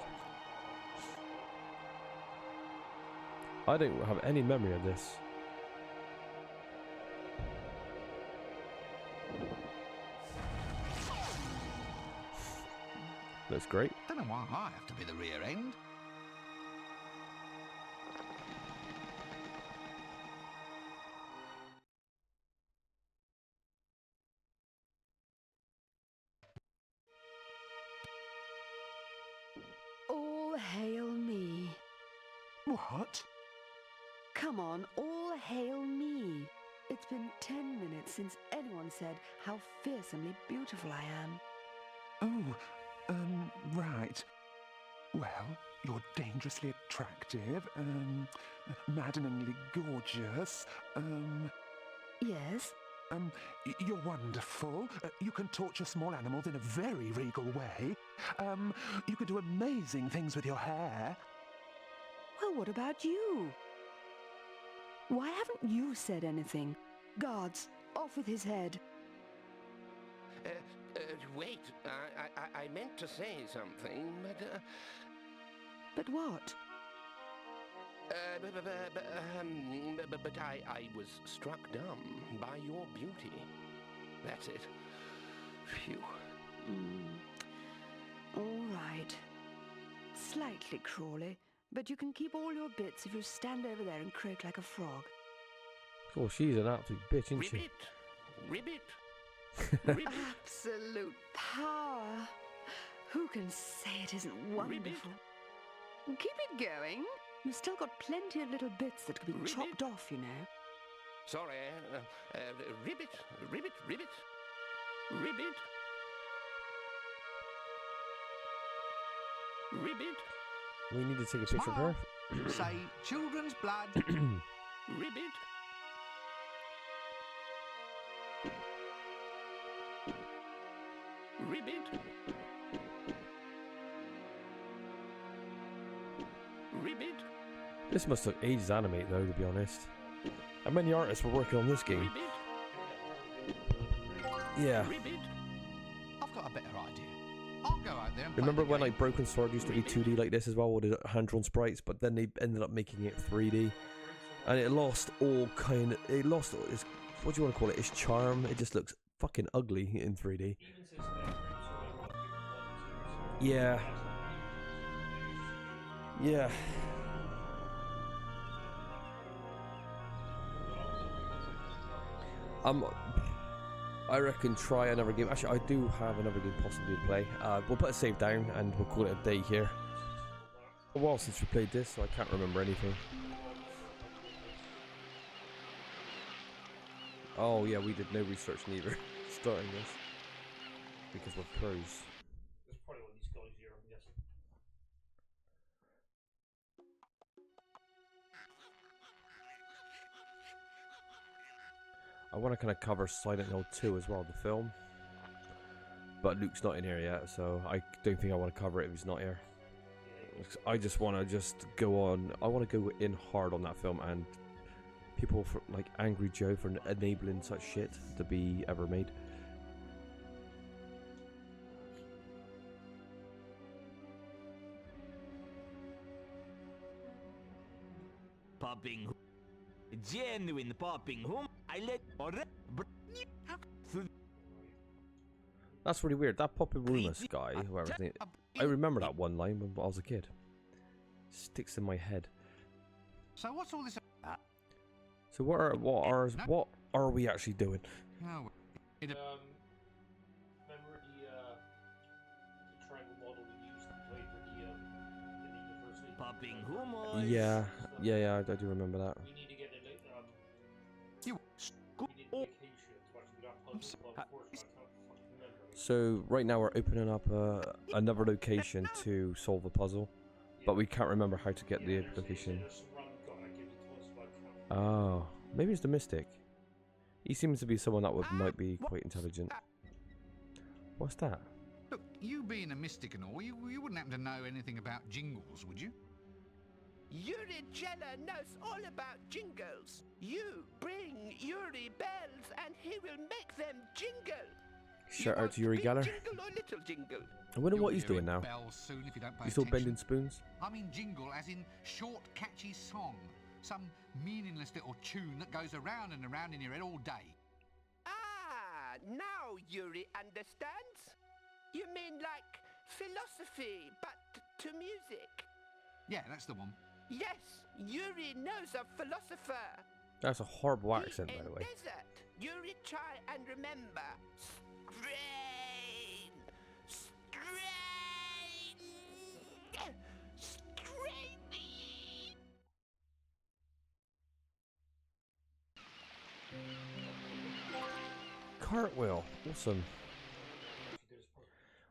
I don't have any memory of this. Looks great. Don't know why I have to be the rear end. All hail me. What? Come on, all hail me. It's been 10 minutes since anyone said how fearsomely beautiful I am. Oh, right. Well, you're dangerously attractive, maddeningly gorgeous, Yes? You're wonderful. You can torture small animals in a very regal way. You can do amazing things with your hair. Well, what about you? Why haven't you said anything? Guards, off with his head. Wait, I meant to say something, but... But what? But I was struck dumb by your beauty. That's it. Phew. All right. Slightly crawly, but you can keep all your bits if you stand over there and croak like a frog. Oh, she's an absolute bitch, isn't she? Ribbit! Absolute power. Who can say it isn't wonderful? Keep it going. You've still got plenty of little bits that could be chopped off, you know. Sorry, ribbit. Ribbit. We need to take a picture of her. Say children's blood. Ribbit. This must took ages to animate, though, to be honest. How many artists were working on this game? Yeah. I've got a better idea. I'll go out there and Remember when like Broken Sword used to be 2D like this as well, with the hand-drawn sprites, but then they ended up making it 3D, and it lost all its, what do you want to call it? Its charm. It just looks fucking ugly in 3D. Yeah. Yeah. I reckon try another game. Actually, I do have another game possibly to play. We'll put a save down and we'll call it a day here. A while since we played this, so I can't remember anything. Oh yeah, we did no research neither starting this because we're pros. There's probably one of these guys here, I'm guessing. I want to kind of cover Silent Hill 2 as well, the film. But Luke's not in here yet, so I don't think I want to cover it if he's not here. I just want to go on. I want to go in hard on that film, and people for like Angry Joe for enabling such shit to be ever made. Popping genuine popping home. I let That's really weird. That Poppy Rumus guy, whoever his name, I remember that one line when I was a kid. Sticks in my head. So what's all this about? So what are we actually doing? No, remember the triangle model we used to play for the university? Popping humor. Yeah, I do remember that. We need to get it. You we need a vacation to actually do that puzzle, but unfortunately I can't fucking remember. So right now we're opening up another location to solve a puzzle, but we can't remember how to get the location. Oh, maybe it's the Mystic. He seems to be someone that might be quite intelligent. What's that? Look, you being a mystic and all, you wouldn't happen to know anything about jingles, would you? Yuri Jella knows all about jingles. You bring Yuri bells and he will make them jingle. Shout out to Yuri Geller. Jingle or little jingle? I wonder what he's doing now. Soon if you don't pay He's still attention. bending spoons? I mean jingle as in short, catchy song. Some meaningless little tune that goes around and around in your head all day. Ah, now Yuri understands. You mean like philosophy, but to music. Yeah, that's the one. Yes, Yuri knows a philosopher. That's a horrible accent, He by the in way. desert. Yuri, try and remember. Strain! Strain! Strain me! Cartwheel, awesome.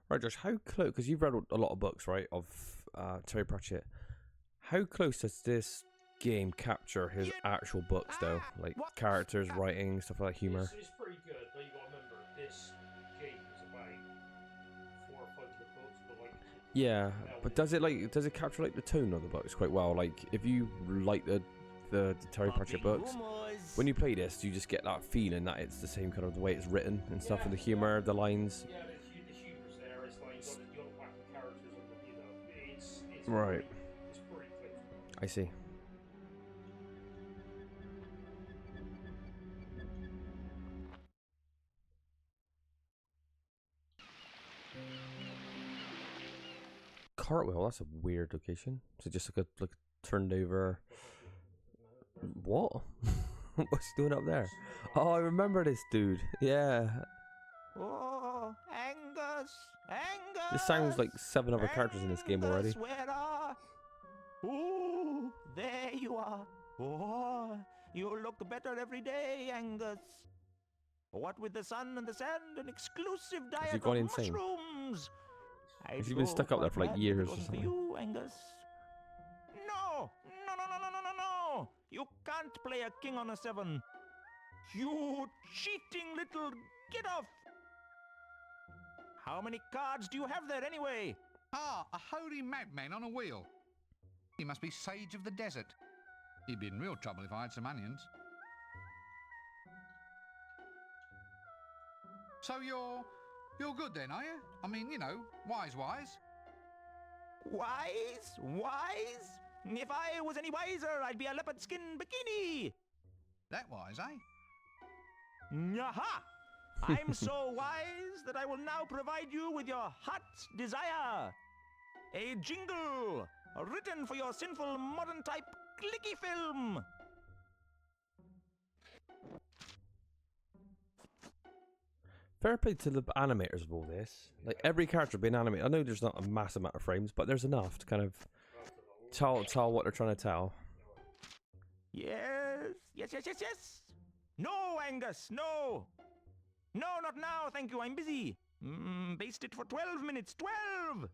Right, Josh, how close? Because you've read a lot of books, right, of Terry Pratchett. How close does this game capture his actual books, though? Like characters, writing, stuff like humor. It's pretty good, but you gotta remember this game is about 4 or 5 of the books, but like. Yeah, but does it capture like the tone of the books quite well? Like if you like the Terry Pratchett books, when you play this, you just get that feeling that it's the same kind of the way it's written and stuff, and the humor, the lines. Yeah, the humor's there. It's like you got whack the characters, and you know, it's Right. It's pretty close. I see. Cartwheel, that's a weird location. So just like a turned over. What? What's he doing up there? Oh, I remember this dude. Yeah. Oh, Angus! Angus! This sounds like 7 other characters in this game already. Angus, where are... Oh, there you are. Oh, you look better every day, Angus. What with the sun and the sand, an exclusive diet he gone of insane? mushrooms. Has he been stuck up there for like years or something? For you, Angus. No, no, no, no, no, no, no, no! You can't play a king on a 7. You cheating little... Get off! How many cards do you have there anyway? Ah, a holy madman on a wheel. He must be Sage of the Desert. He'd be in real trouble if I had some onions. So you're good then, are you? I mean, you know, wise. Wise? Wise? If I was any wiser, I'd be a leopard skin bikini. That wise, eh? Aha! I'm so wise that I will now provide you with your heart's desire. A jingle written for your sinful modern type clicky film. Fair play to the animators of all this. Like every character being animated. I know there's not a massive amount of frames, but there's enough to kind of tell what they're trying to tell. Yes. No, Angus, no. No, not now, thank you, I'm busy. Baste it for 12 minutes, 12!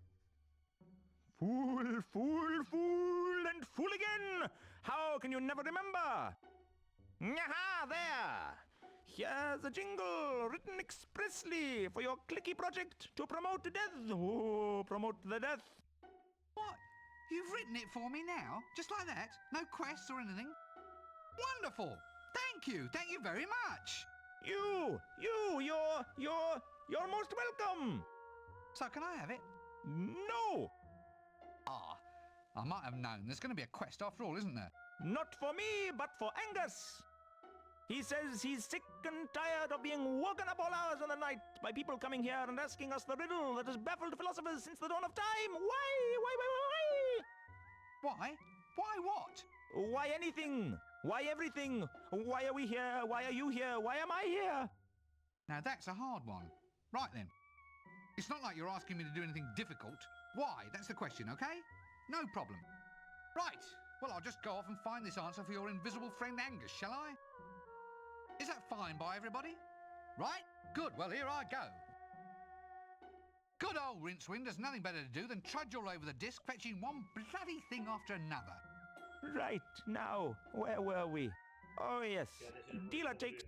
Fool, and fool again! How can you never remember? Aha, there! Here's a jingle written expressly for your clicky project to promote death. Oh, promote the death. What? You've written it for me now? Just like that? No quests or anything? Wonderful! Thank you very much! You're most welcome! So can I have it? No! Ah, I might have known. There's going to be a quest after all, isn't there? Not for me, but for Angus! He says he's sick and tired of being woken up all hours of the night by people coming here and asking us the riddle that has baffled philosophers since the dawn of time. Why? Why? Why what? Why anything? Why everything? Why are we here? Why are you here? Why am I here? Now that's a hard one. Right then. It's not like you're asking me to do anything difficult. Why? That's the question, okay? No problem. Right. Well, I'll just go off and find this answer for your invisible friend Angus, shall I? Is that fine by everybody? Right? Good. Well, here I go. Good old Rincewind has nothing better to do than trudge all over the disc, fetching one bloody thing after another. Right, now, where were we? Oh, yes. Dealer takes...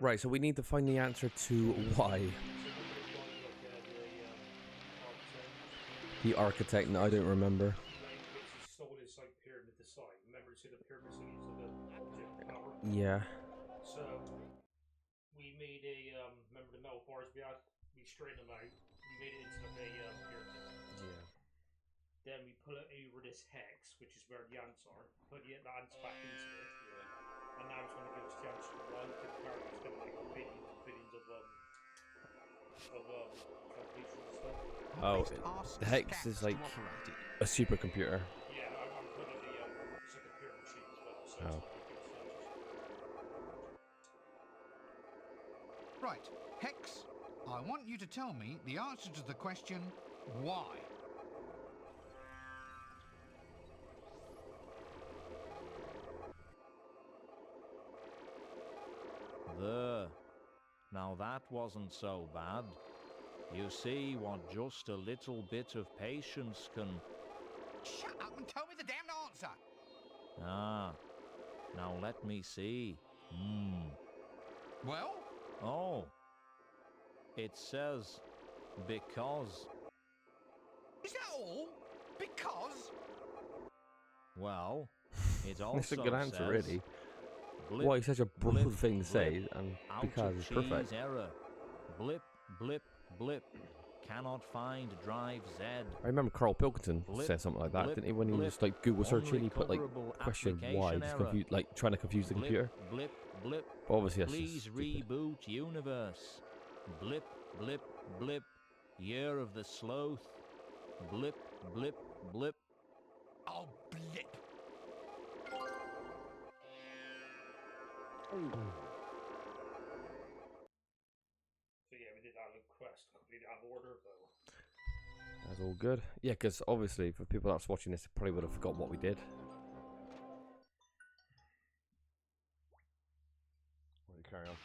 Right, so we need to find the answer to why. The architect, no, I don't remember. Yeah. So we made a remember the metal bars we straightened them out. We made it into a pyramid. Yeah. Then we put it over this hex, which is where the ants are. Put the ants back into it. Yeah. And now it's going to give us the answer to why the character's going to like billions of completions and stuff. Oh, Best ask the Hex scouts is to like operate it. a supercomputer. Yeah, I'm putting it's like a pure machine as well, so Oh. it's not like it's Right, Hex, I want you to tell me the answer to the question, why? There. Now that wasn't so bad. You see what just a little bit of patience can... Shut up and tell me the damned answer! Ah. Now let me see. Well? Oh. It says... because... Is that all? Because? Well, it also That's a good answer, says... really. Blip, Why, such a broad blip, thing to say, blip, and out because of it's cheese perfect. error. Blip, blip, blip. Cannot find drive Z. I remember Carl Pilkington Blip, said something like that, blip, didn't he? When he blip. was like Google searching, he put like Unrecoverable question why, application just error. like trying to confuse the Blip, computer. blip, blip. But obviously that's Please just stupid. reboot universe. Blip, blip, blip. Year of the sloth. Blip, blip, blip. Oh, blip. So yeah, we did that little quest completely out of order, though. That's all good. Yeah, because obviously for people that's watching this, they probably would have forgotten what we did. Well, you carry on.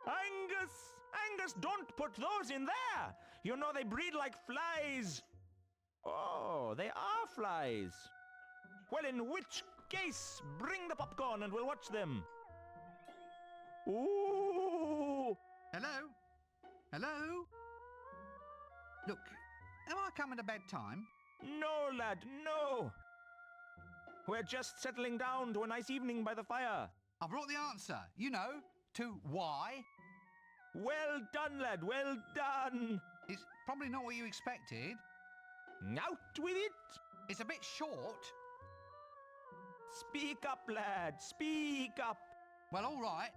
Angus! Angus, don't put those in there! You know they breed like flies. Oh, they are flies. Well, in which case, bring the popcorn and we'll watch them. Ooh! Hello? Hello? Look, am I coming to bedtime? No, lad, no. We're just settling down to a nice evening by the fire. I brought the answer, you know, to why. Well done, lad, well done. It's probably not what you expected. Out with it. It's a bit short. Speak up, lad, speak up. Well, all right.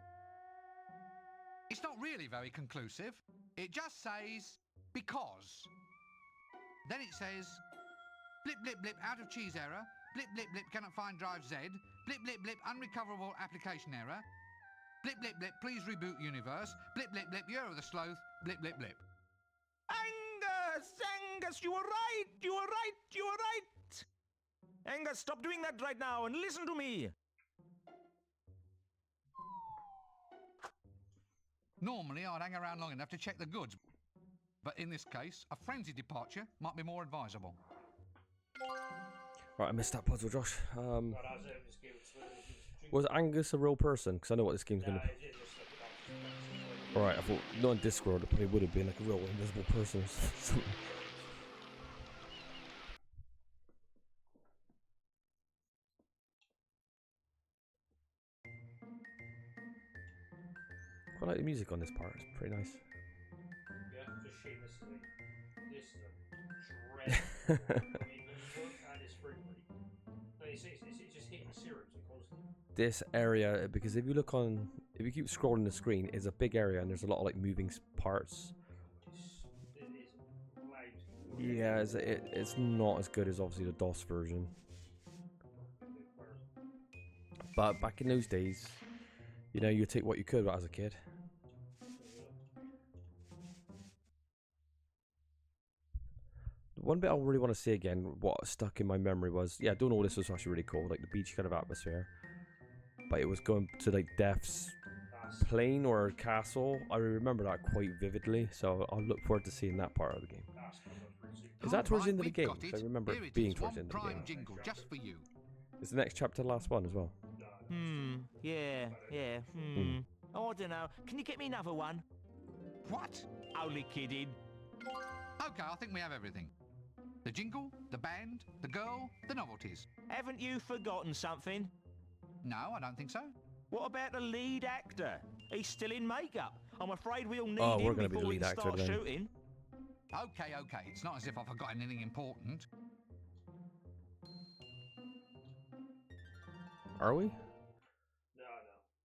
It's not really very conclusive. It just says, because. Then it says, blip, blip, blip, out of cheese error. Blip, blip, blip, cannot find drive Z. Blip, blip, blip, unrecoverable application error. Blip, blip, blip, please reboot universe. Blip, blip, blip, year of the sloth. Blip, blip, blip. Angus! Angus, you were right! You were right! You were right! Angus, stop doing that right now and listen to me! Normally, I'd hang around long enough to check the goods. But in this case, a frenzied departure might be more advisable. Right, I missed that puzzle, Josh. But as it was given to Was Angus a real person? Because I know what this game's going to... it just like Alright, I thought, not in Discworld, it probably would have been like a real invisible person or something. Quite like the music on this part, it's pretty nice. yeah, just shamelessly. This is a dread. I mean, when you look at this frame rate, no, it's just hitting zero constantly. This area, because if you look on, if you keep scrolling the screen, it's a big area and there's a lot of like moving parts. It is loud. Yeah, it's not as good as obviously the DOS version. But back in those days, you know, you take what you could as a kid. One bit I really want to see again, what stuck in my memory was, yeah, doing all this was actually really cool, like the beach kind of atmosphere. But it was going to like Death's plane or castle. I remember that quite vividly, so I'll look forward to seeing that part of the game. Is that towards the end of the game? I remember it being towards the end of the game. Jingle just for you. Is the next chapter the last one as well? Yeah. Oh, I don't know. Can you get me another one? What? Only kidding. Okay, I think we have everything. The jingle, the band, the girl, the novelties. Haven't you forgotten something? No, I don't think so. What about the lead actor? He's still in makeup. I'm afraid we'll need Oh, we're him gonna be the before we lead can actor start then. shooting. Okay, okay. It's not as if I've forgotten anything important. Are we? No, no.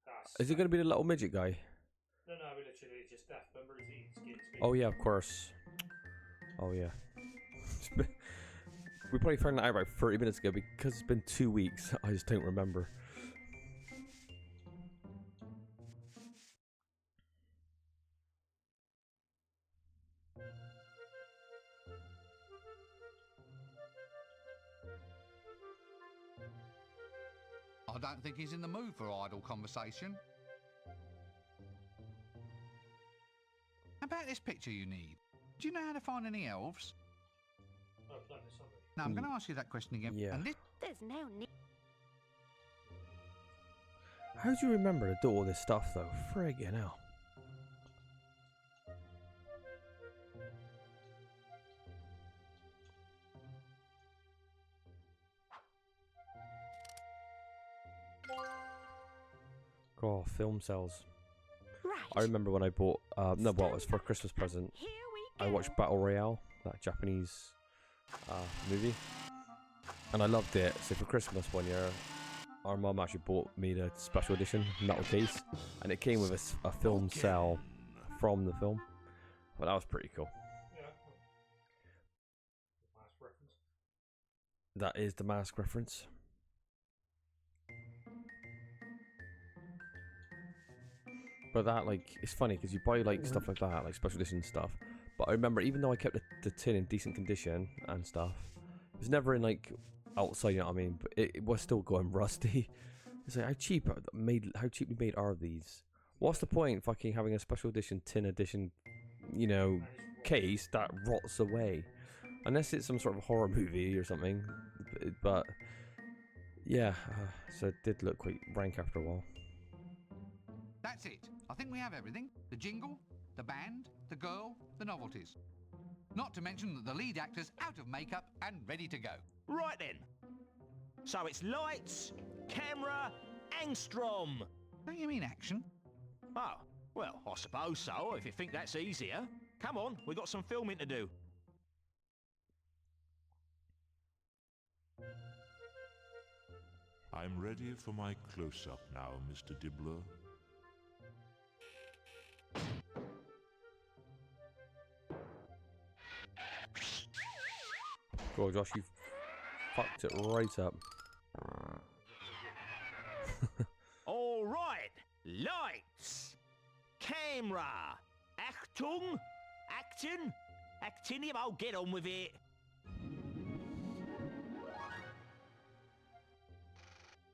That's Is it going to be the little midget guy? No, we literally just deaf. Remember he's eating skin speed. Oh yeah, of course. Oh yeah. We probably found that out about 30 minutes ago because it's been 2 weeks. I just don't remember. I don't think he's in the mood for idle conversation. How about this picture you need? Do you know how to find any elves? Oh, playing this somebody. Now, I'm going to ask you that question again. Yeah. And this There's no need. How do you remember to do all this stuff though? Friggin' hell. Oh, film sales. Right. I remember when I bought, no, well, it was for a Christmas present. Here we I go. watched Battle Royale, that Japanese movie, and I loved it. So for Christmas one year, our mum actually bought me the special edition metal case, and it came with a film cell from the film. But that was pretty cool. Yeah. Last reference. That is the Mask reference. But that, like, it's funny because you buy like stuff like that, like special edition stuff. But I remember, even though I kept the tin in decent condition and stuff, it was never in like outside. You know what I mean? But it was still going rusty. It's like how cheaply made are these? What's the point fucking having a special edition tin edition, you know, case that rots away? Unless it's some sort of horror movie or something. But yeah, so it did look quite rank after a while. That's it. I think we have everything. The jingle, the band, the girl, the novelties. Not to mention that the lead actor's out of makeup and ready to go. Right then. So it's lights, camera, angstrom. Don't you mean action? Oh, well, I suppose so, if you think that's easier. Come on, we've got some filming to do. I'm ready for my close-up now, Mr. Dibbler. Go on, Josh, you fucked it right up. All right, lights, camera, Achtung, actinium, I'll get on with it.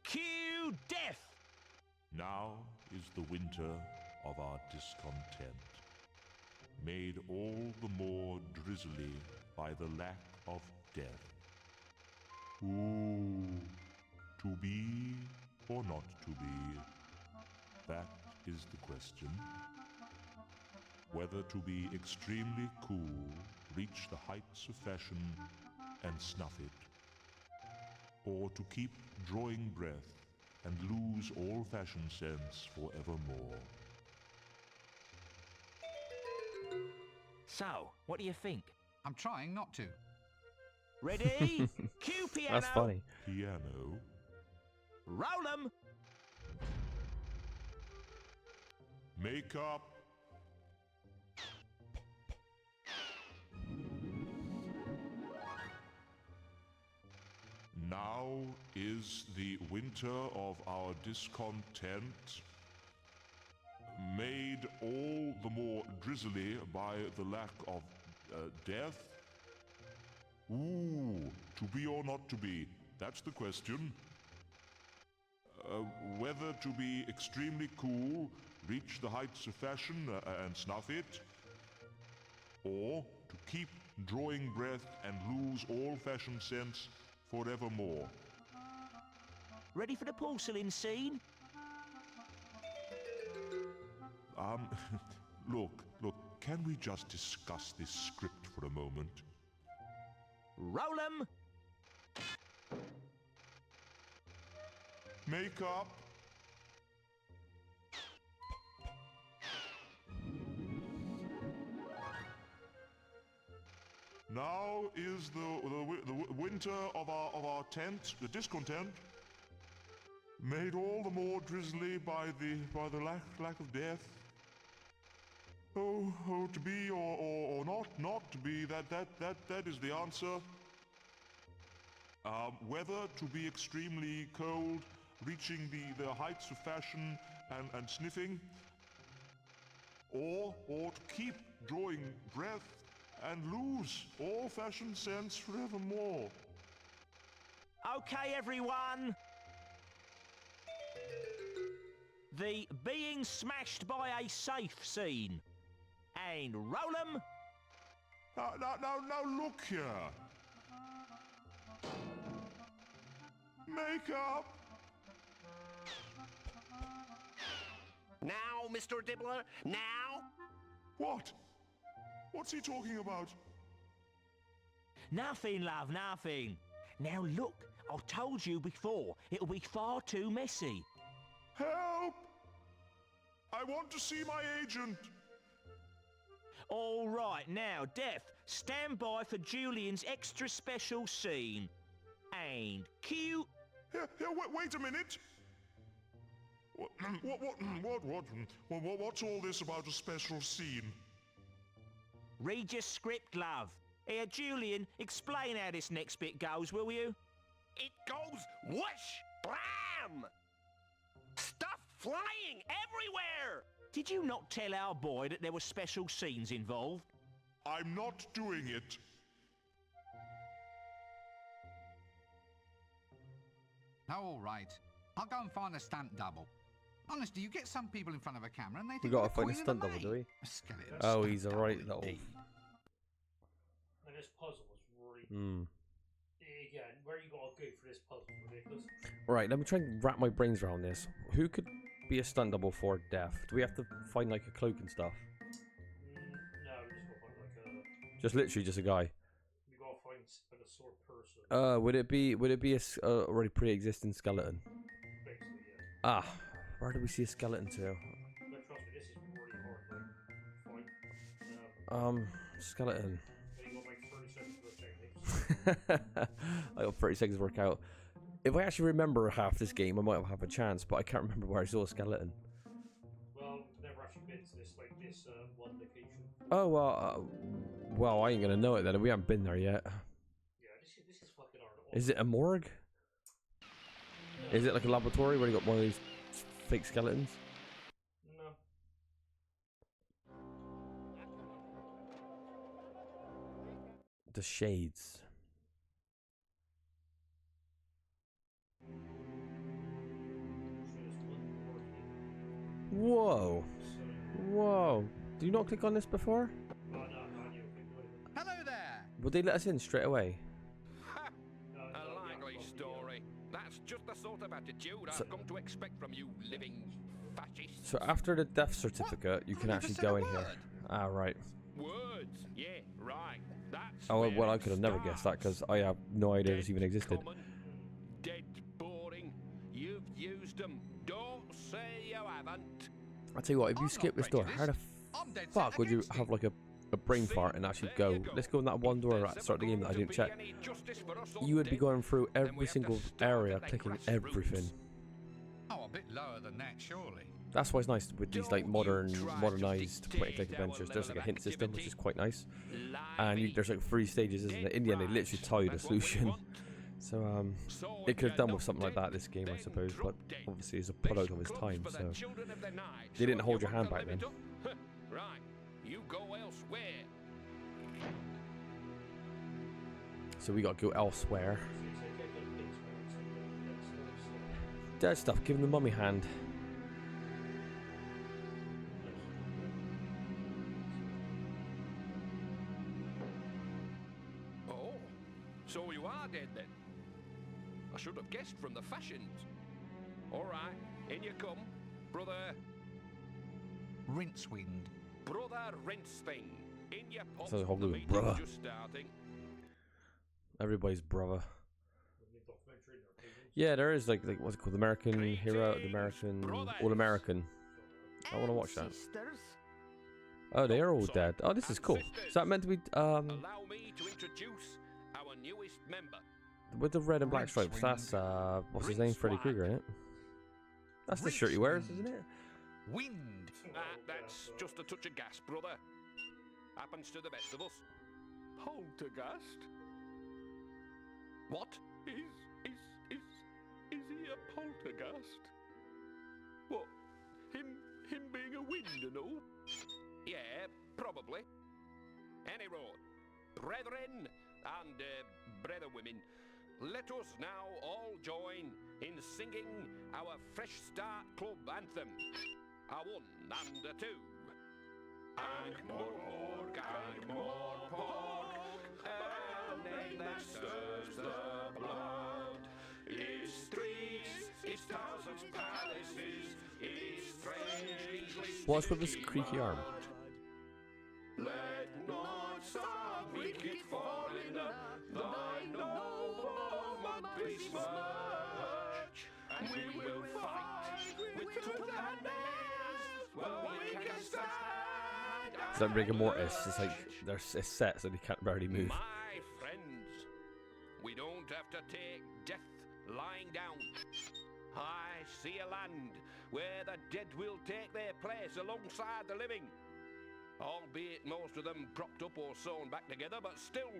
Cue death. Now is the winter of our discontent, made all the more drizzly by the lack of death. Ooh, to be or not to be? That is the question. Whether to be extremely cool, reach the heights of fashion, and snuff it, or to keep drawing breath and lose all fashion sense forevermore. So, what do you think? I'm trying not to. Ready? Cue piano. That's funny. Piano? Roll 'em. Makeup. Now is the winter of our discontent, made all the more drizzly by the lack of death. Ooh, to be or not to be? That's the question. Whether to be extremely cool, reach the heights of fashion and snuff it, or to keep drawing breath and lose all fashion sense forevermore. Ready for the porcelain scene? Look, can we just discuss this script for a moment? Roll 'em. Makeup. Now is the winter of our tent, the discontent, made all the more drizzly by the lack of death. Oh, to be or not to be, that is the answer. Whether to be extremely cold, reaching the heights of fashion and sniffing, or to keep drawing breath and lose all fashion sense forevermore. Okay, everyone. The being smashed by a safe scene. And roll 'em. Now look here. Makeup. Now, Mr. Dibbler, now? What? What's he talking about? Nothing, love, nothing. Now look, I told you before, it'll be far too messy. Help! I want to see my agent. All right, now, Death, stand by for Julian's extra special scene. And cue. Here, wait a minute. What's all this about a special scene? Read your script, love. Here, Julian, explain how this next bit goes, will you? It goes whoosh, blam! Stuff flying everywhere! Did you not tell our boy that there were special scenes involved? I'm not doing it. Oh, all right. I'll go and find a stunt double. Honestly, you get some people in front of a camera and they We think gotta they're find a Queen of stunt the double, do May. we? A skeleton Oh, stunt he's a double right little. indeed. And this puzzle was really... Hmm. Again, where you gotta go for this puzzle is ridiculous. Right, let me try and wrap my brains around this. Who could be a stunt double for Death? Do we have to find like a cloak and stuff? No, we just gotta find like a... Just literally just a guy. We gotta find like a sort of person. Would it be a already pre-existing skeleton? Basically, yeah. Ah, where do we see a skeleton to? But trust me, this is really hard, like, find. Skeleton. You got like 30 seconds for a techniques. I got 30 seconds to work out. If I actually remember half this game, I might have a chance, but I can't remember where I saw a skeleton. Well, we've never actually been to this, like, this one location. Oh, well, I ain't gonna know it then. We haven't been there yet. Yeah, this is fucking hard. Is it a morgue? Is it like a laboratory where you got one of these fake skeletons? No. The shades. Whoa. Whoa. Do you not click on this before? Hello there. Would they let us in straight away? A likely story. That's just the sort of attitude I've come to expect from you living fascists. So after the death certificate, you can actually go in here. Ah, right. Words, yeah, right. That's Oh, where well, I it could have never guessed that starts. because I have no idea this even existed. Common, dead boring. You've used them. Don't say you haven't. I'll tell you what, if you skip this door, how the fuck would you have like a brain fart and actually go, let's go in that one door at the start of the game that I didn't check? You would be going through every single area, clicking everything. Oh, a bit lower than that, surely. That's why it's nice with these like modernized point-and-click adventures. There's like a hint system, which is quite nice. And there's like 3 stages, isn't it? In the end, they literally tell you the solution. So it could have done with something like that this game, I suppose. But obviously, it's a product of its time, so they didn't hold your hand back then. Right, you go elsewhere. So we got to go elsewhere. Dead stuff. Give him the mummy hand. Oh, so you are dead then? I should have guessed from the fashions. All right, in you come, brother. Rincewind. Brother Rincething. In your pop. Sounds like a whole The new meeting's brother. just starting. Everybody's brother. Yeah, there is like what's it called? The American Hero, the American All American. I want to watch that. Sisters, Oh, they are all dead. Oh, this is cool. Is that meant to be Allow me to introduce our newest member. with the red and black stripes? That's what's his name? Freddy Krueger, isn't it? That's the shirt he wears, isn't it? Wind. That's just a touch of gas, brother. Happens to the best of us. Poltergeist? What? Is he a poltergeist? What? Him being a wind and all? Yeah, probably. Any road. Brethren and brethren women, let us now all join in singing our Fresh Start Club anthem. A one and a two. And more pork, and then that stirs the blood. It's streets, it's thousands, palaces, it's strangely. What's with this creaky arm? Let not some wicked fall in thy noble monthly smirch, and we will fight with tooth and nails, well we can stand. Is that rigor mortis? It's like it's set so they can't barely move. My friends, we don't have to take death lying down. I see a land where the dead will take their place alongside the living. Albeit most of them propped up or sewn back together, but still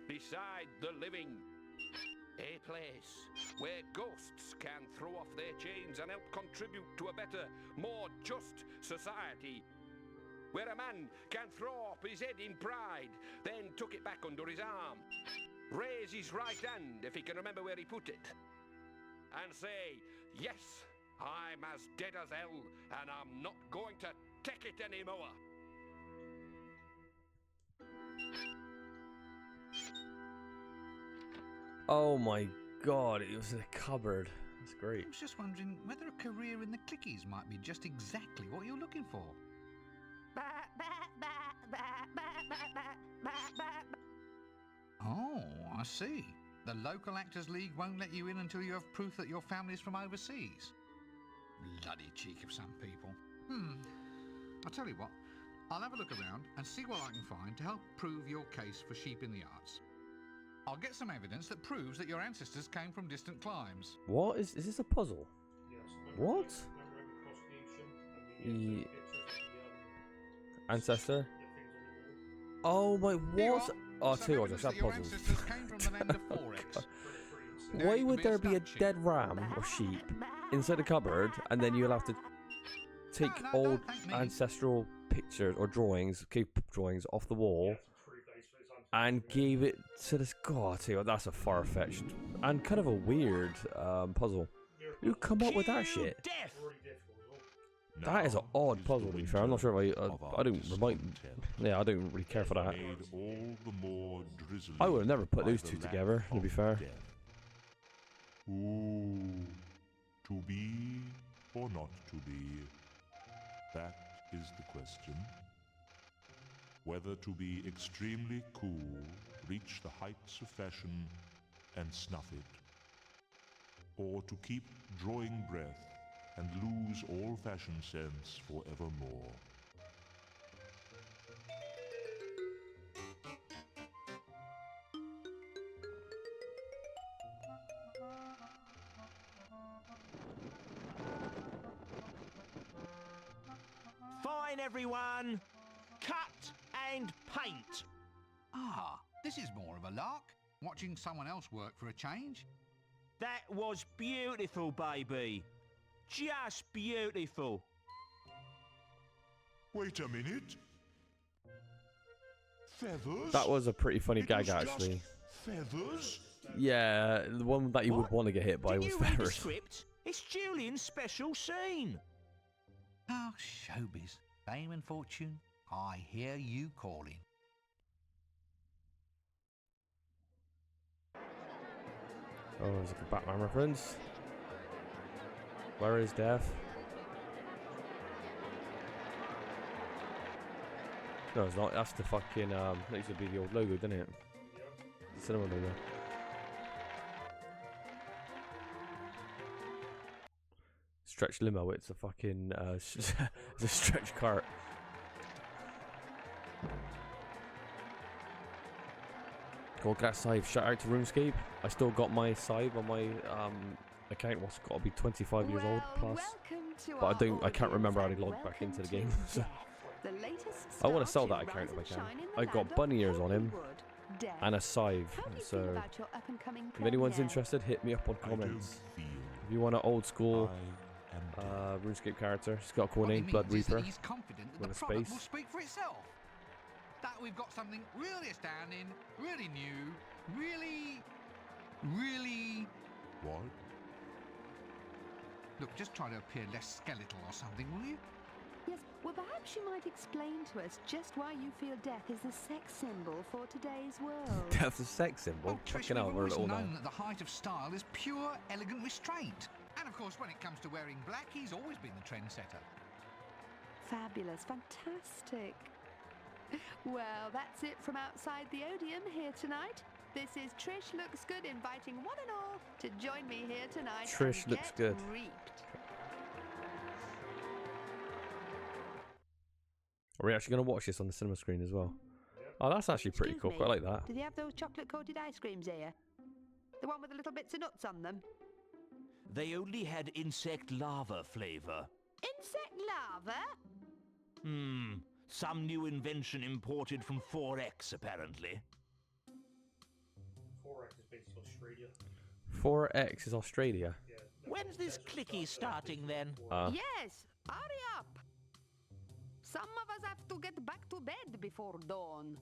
beside the living. A place where ghosts can throw off their chains and help contribute to a better, more just society. Where a man can throw up his head in pride, then tuck it back under his arm, raise his right hand if he can remember where he put it, and say, yes, I'm as dead as hell, and I'm not going to take it anymore. Oh my god, it was in a cupboard. That's great. I was just wondering whether a career in the clickies might be just exactly what you're looking for. Oh, I see. The local Actors League won't let you in until you have proof that your family's from overseas. Bloody cheek of some people. I'll tell you what, I'll have a look around and see what I can find to help prove your case for sheep in the arts. I'll get some evidence that proves that your ancestors came from distant climes. What is this a puzzle? What? Ancestor? Oh my, what? Oh, two orders, that puzzles. Why would there be a dead ram or sheep inside a cupboard and then you'll have to take old ancestral pictures or drawings, cave drawings off the wall and gave it to this? God, that's a far-fetched and kind of a weird puzzle. Who come up with that shit? That is an odd puzzle, to be fair. I'm not sure if I don't really care for that. I would have never put those two together, to be fair. Ooh, to be or not to be? That is the question. Whether to be extremely cool, reach the heights of fashion, and snuff it, or to keep drawing breath and lose all fashion sense forevermore. Fine, everyone. Cut and paint. Ah, this is more of a lark. Watching someone else work for a change. That was beautiful, baby. Just beautiful. Wait a minute. Feathers? That was a pretty funny gag, actually. Feathers? Yeah, the one that you would want to get hit by was Did you read the feathers. script? It's Julian's special scene. Oh, showbiz. Fame and fortune, I hear you calling. Oh, there's a Batman reference. Where is Death? No, it's not. That's the fucking, that used to be the old logo, didn't it? The cinema logo. Stretch limo, it's a fucking, it's a stretch cart. Go get a scythe. Shout out to RuneScape. I still got my scythe on my account. What's got to be 25 years old plus. But I can't remember how to log back into the game. So I want to sell that account if I can. I got bunny ears on him and a scythe. So if anyone's interested, hit me up on comments. If you want an old school RuneScape character, he's got a cool name, Blood Reaper. He's confident that With the a product space. will speak for itself. That we've got something really astounding, really new, really. What? Look, just try to appear less skeletal or something, will you? Yes, well, perhaps you might explain to us just why you feel death is the sex symbol for today's world. That's a sex symbol. Oh, Trish, Fucking hell, we've we're a always little known now. that the height of style is pure, elegant restraint. And of course, when it comes to wearing black, he's always been the trendsetter. Fabulous, fantastic. Well, that's it from outside the Odeum here tonight. This is Trish Looks Good inviting one and all to join me here tonight. Trish and Looks get Good. reaped. Are we actually going to watch this on the cinema screen as well? Oh, that's actually pretty Excuse cool. me, I like that. Do they have those chocolate-coated ice creams here? The one with the little bits of nuts on them? They only had insect larva flavor. Insect larva? Some new invention imported from 4X, apparently. 4X is basically Australia. 4X is Australia. When's this clicky starting then? Yes, hurry up. Some of us have to get back to bed before dawn.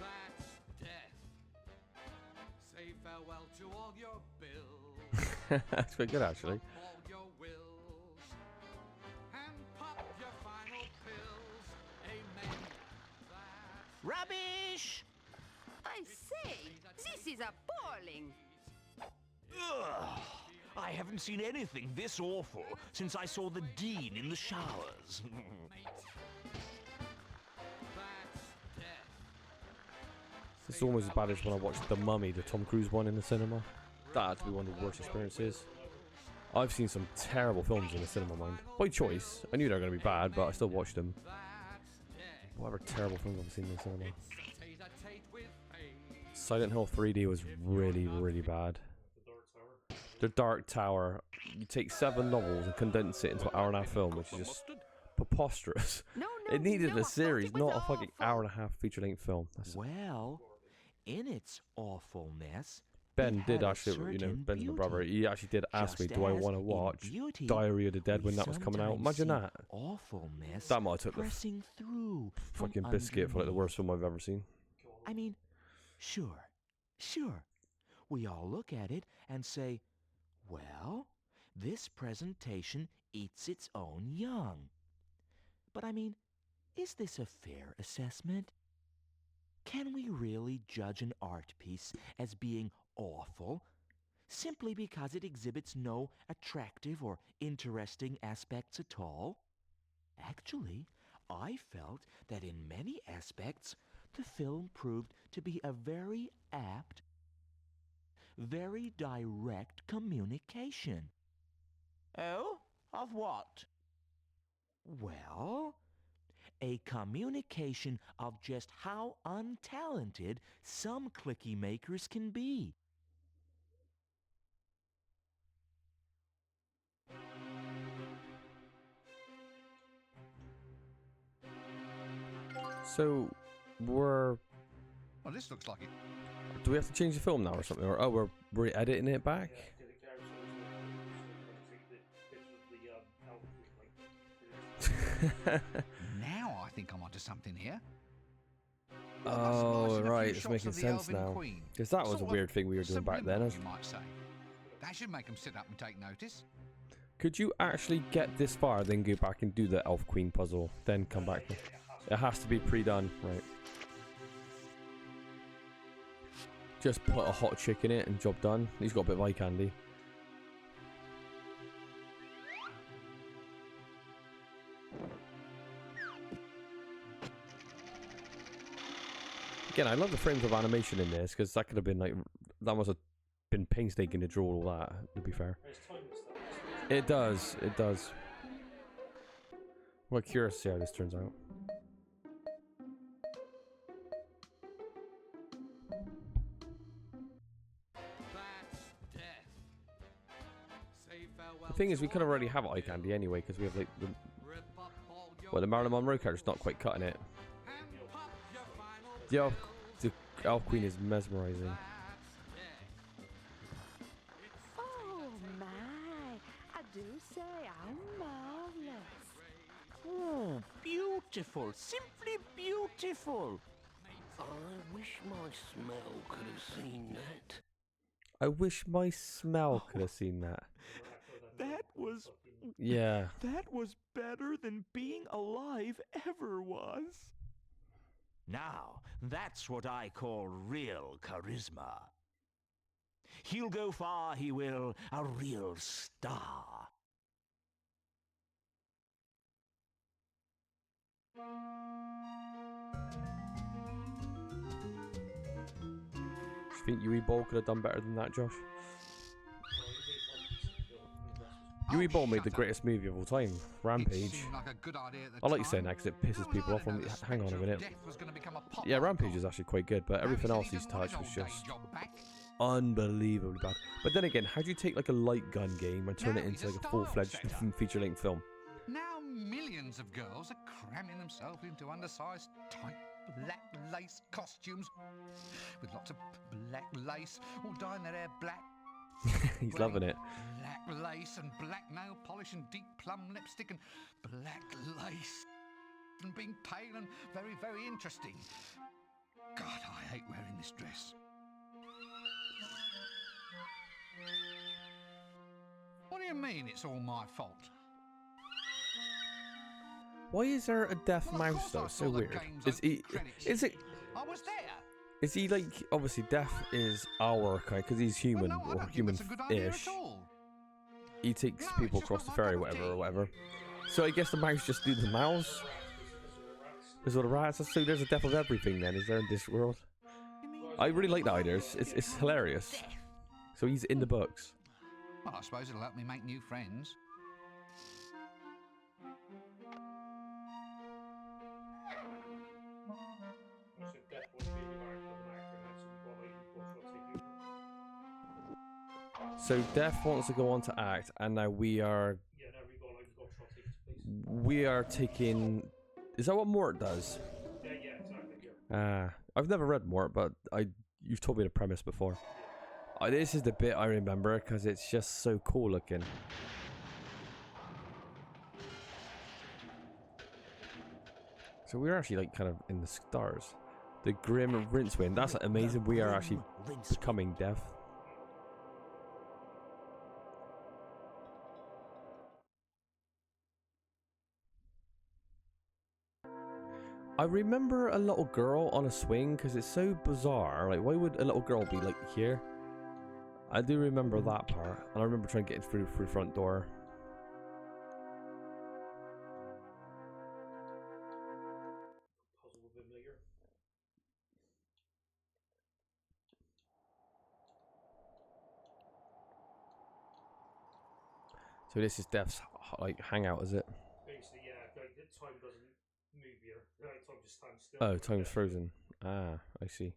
That's death. Say farewell to all your bills. That's pretty good, actually. All your wills. And pop your final pills. Amen. That's Rubbish! I say, this is appalling. Ugh! I haven't seen anything this awful since I saw the Dean in the showers. It's almost as bad as when I watched The Mummy, the Tom Cruise one in the cinema. That had to be one of the worst experiences. I've seen some terrible films in the cinema, mind. By choice. I knew they were going to be bad, but I still watched them. Whatever terrible films I've seen in the cinema. Silent Hill 3D was really, really bad. The Dark Tower. You take 7 novels and condense it into an hour-and-a-half film, which is just preposterous. It needed a series, not a fucking hour-and-a-half feature-length film. Well, in its awfulness, Ben it did had a actually, you know, certain Ben's my brother. beauty, He actually did ask me, just do I as want to in watch beauty, Diary of the Dead we when that was coming out? sometimes Imagine see that. Awfulness That might have took the pressing through from fucking biscuit for like the underneath. worst film I've ever seen. I mean, sure. We all look at it and say, well, this presentation eats its own young. But I mean, is this a fair assessment? Can we really judge an art piece as being awful simply because it exhibits no attractive or interesting aspects at all? Actually, I felt that in many aspects, the film proved to be a very apt, very direct communication. Oh? Of what? Well, a communication of just how untalented some clicky makers can be. So, we're... Well, this looks like it. Do we have to change the film now or something? Or, oh, we're editing it back? Now I think I'm onto something here. Oh, Slicing a few right, it's shots making of the sense Elven now. Queen. Because that was a Sort of weird thing we were doing back then. subliminal, you might say. That should make them sit up and take notice. Could you actually get this far, then go back and do the Elf Queen puzzle, then come back? It has to be pre-done, right? Just put a hot chick in it and job done. He's got a bit of eye candy. Again, I love the frames of animation in this, because that could have been like, that was a been painstaking to draw all that, to be fair. There's time and stuff. It does, it does. Well, curious to see how this turns out. The thing is, we kind of already have eye candy anyway, because we have like the... Well, the Marilyn Monroe character's not quite cutting it. The Elf Queen is mesmerizing. Oh my, I do say how marvelous. Oh, beautiful. Simply beautiful. I wish my smell could have seen that. I wish my smell could have seen that. That was... Yeah. That was better than being alive ever was. Now, that's what I call real charisma. He'll go far, he will, a real star. Do you think Yui Ball could have done better than that, Josh? Yui Ball made the greatest movie of all time, Rampage. I like saying that because it pisses people off. Hang on a minute. Yeah, Rampage is actually quite good, but everything else he's touched was just unbelievably bad. But then again, how do you take like a light gun game and turn it into like a full-fledged feature-length film? Now millions of girls are cramming themselves into undersized, tight, black lace costumes with lots of black lace, all dyeing their hair black. He's loving it. Black lace and black nail polish and deep plum lipstick and black lace and being pale and very, very interesting. God, I hate wearing this dress. What do you mean it's all my fault? Why is there a deaf mouse though? It's so weird. Is it? I was there. Is he like, obviously deaf is our kind, because he's human, or human-ish. He takes people across the ferry, or whatever. So I guess the mouse just do the mouse? There's all the rats, so there's a deaf of everything then, is there in Discworld? I really like that idea, it's hilarious. So he's in the books. Well, I suppose it'll help me make new friends. So Def wants to go on to act, and now we are... Yeah, no, we are taking... Is that what Mort does? Yeah, exactly, yeah. I've never read Mort, but you've told me the premise before. This is the bit I remember, because it's just so cool looking. So we're actually like kind of in the stars. The Grim Rincewind, that's amazing. We are actually becoming Def. I remember a little girl on a swing because it's so bizarre. Like, why would a little girl be like here? I do remember that part, and I remember trying to get through the front door. Puzzle with him later. So this is Def's like hangout, is it? Basically, yeah. Like, time doesn't move here. Like, time just stands still. Oh, time's frozen. Ah, I see.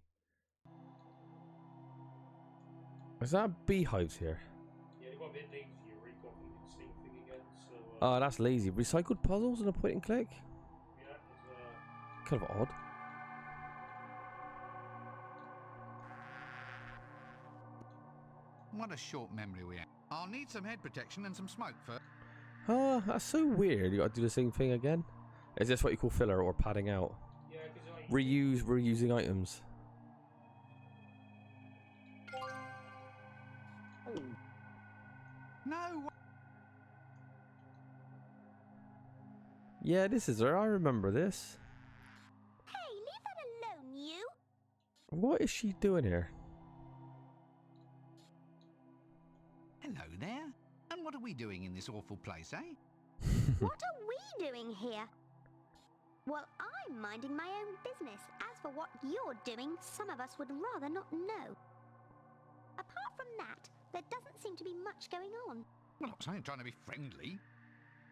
Is that beehives here? Yeah, they got a bit lazy here. Where you got to do the same thing again. So. Oh, that's lazy. Recycled puzzles and a point and click? Yeah, it's kind of odd. What a short memory we have. I'll need some head protection and some smoke first. Oh, that's so weird. You got to do the same thing again? Is this what you call filler or padding out? Yeah, because reusing items. No. Yeah, this is her. I remember this. Hey, leave that alone, you. What is she doing here? Hello there. And what are we doing in this awful place, eh? What are we doing here? Well, I'm minding my own business. As for what you're doing, some of us would rather not know. Apart from that, there doesn't seem to be much going on. Well, I was only trying to be friendly.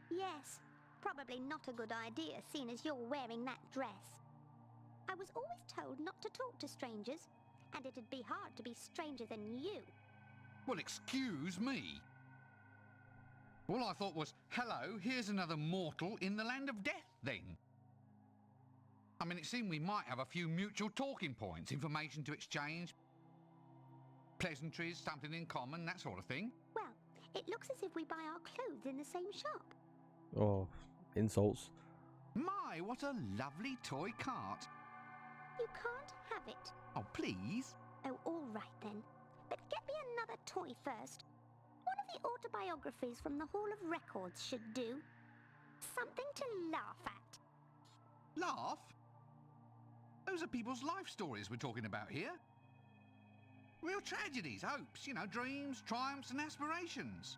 Yes, probably not a good idea, seeing as you're wearing that dress. I was always told not to talk to strangers, and it'd be hard to be stranger than you. Well, excuse me. All I thought was, hello, here's another mortal in the land of death, then. I mean, it seemed we might have a few mutual talking points, information to exchange, pleasantries, something in common, that sort of thing. Well, it looks as if we buy our clothes in the same shop. Oh, insults. My, what a lovely toy cart. You can't have it. Oh, please. Oh, all right then. But get me another toy first. One of the autobiographies from the Hall of Records should do. Something to laugh at. Laugh? Those are people's life stories we're talking about here. Real tragedies, hopes, dreams, triumphs and aspirations.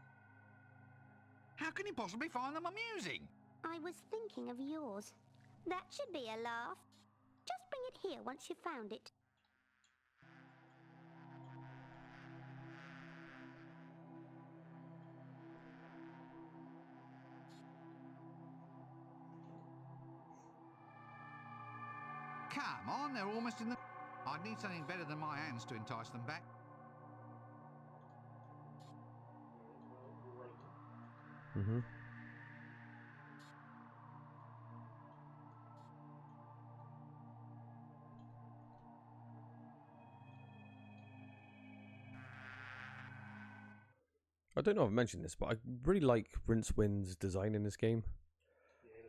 How can you possibly find them amusing? I was thinking of yours. That should be a laugh. Just bring it here once you've found it. Come on, they're almost in the... I'd need something better than my hands to entice them back. Mm-hmm. I don't know if I've mentioned this, but I really like Rincewiнд's design in this game.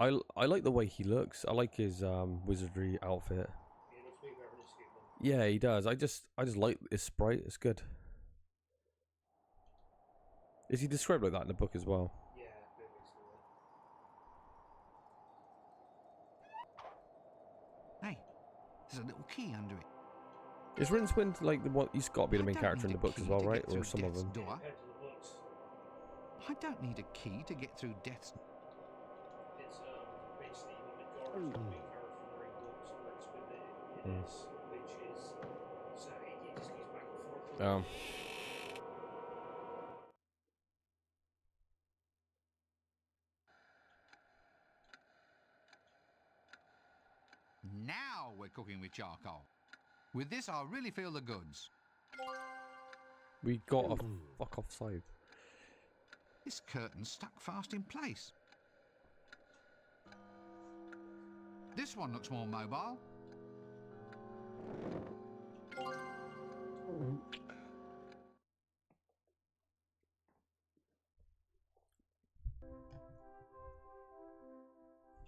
I like the way he looks. I like his wizardry outfit. He looks way better in this game than... Yeah, he does. I just like his sprite. It's good. Is he described like that in the book as well? Yeah, very basically. Hey, there's a little key under it. Is Rincewind like the one? He's got to be the main character in the books as well, right? Or some of them? Door. I don't need a key to get through death's... It's basically the majority of the main character in books, Rincewind it is, which is... So he just goes back and forth. Now we're cooking with charcoal. With this, I really feel the goods. We got a fuck off side. This curtain's stuck fast in place. This one looks more mobile.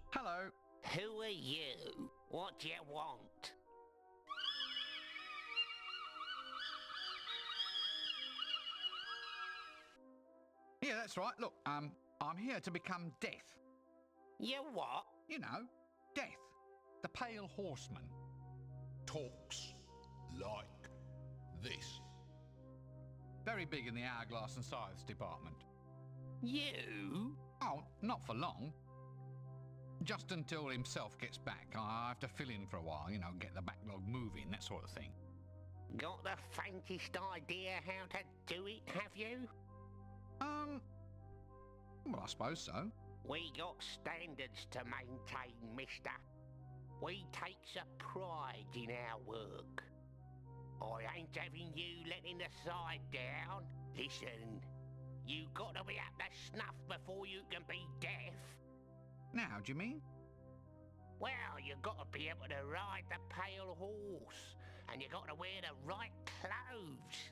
Hello. Who are you? What do you want? Yeah, that's right. Look, I'm here to become Death. You what? You know, Death. The Pale Horseman. Talks like this. Very big in the hourglass and scythes department. You? Oh, not for long. Just until himself gets back. I have to fill in for a while, get the backlog moving, that sort of thing. Got the faintest idea how to do it, have you? Well, I suppose so. We got standards to maintain, mister. We takes a pride in our work. I ain't having you letting the side down. Listen, you got to be up to snuff before you can be deaf. Now, do you mean? Well, you got to be able to ride the pale horse, and you got to wear the right clothes.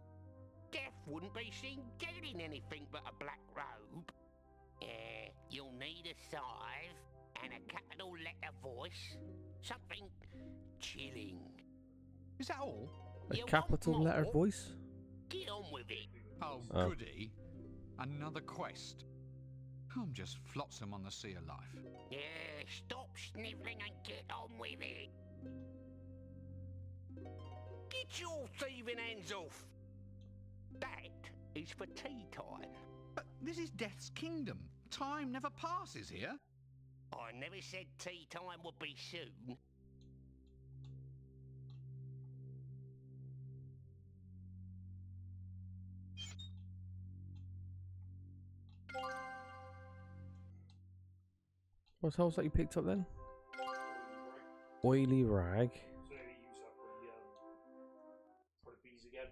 Death wouldn't be seen getting anything but a black robe. You'll need a scythe and a capital letter voice. Something chilling. Is that all? A capital letter voice? Get on with it. Oh, goody. Another quest. I'm just flotsam on the sea of life. Yeah, stop snivelling and get on with it. Get your thieving hands off. That is for tea time. But this is Death's kingdom. Time never passes here. I never said tea time would be soon. What else that you picked up then? Oily rag. So maybe use that for the bees again.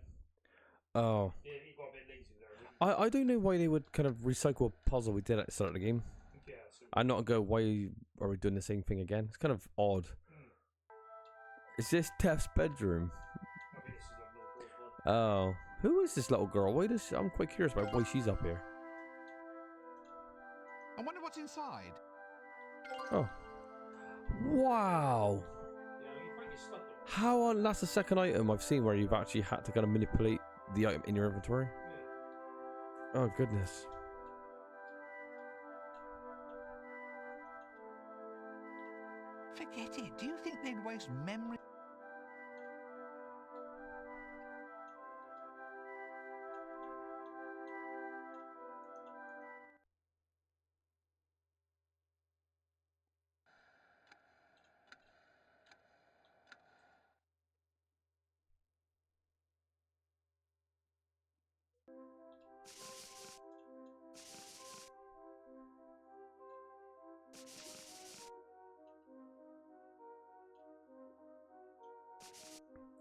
Oh. Yeah, you got a bit lazy there. I don't know why they would kind of recycle a puzzle we did at the start of the game. Yeah, so And not go, why are we doing the same thing again? It's kind of odd. Is this Tef's bedroom? I mean, this is that little girl's one. Oh. Who is this little girl? Why does I'm quite curious about why she's up here. I wonder what's inside. Oh. Wow. Yeah, you find your stuff there. How on that's the second item I've seen where you've actually had to kind of manipulate the item in your inventory. Yeah. Oh goodness. Forget it. Do you think they'd waste memory?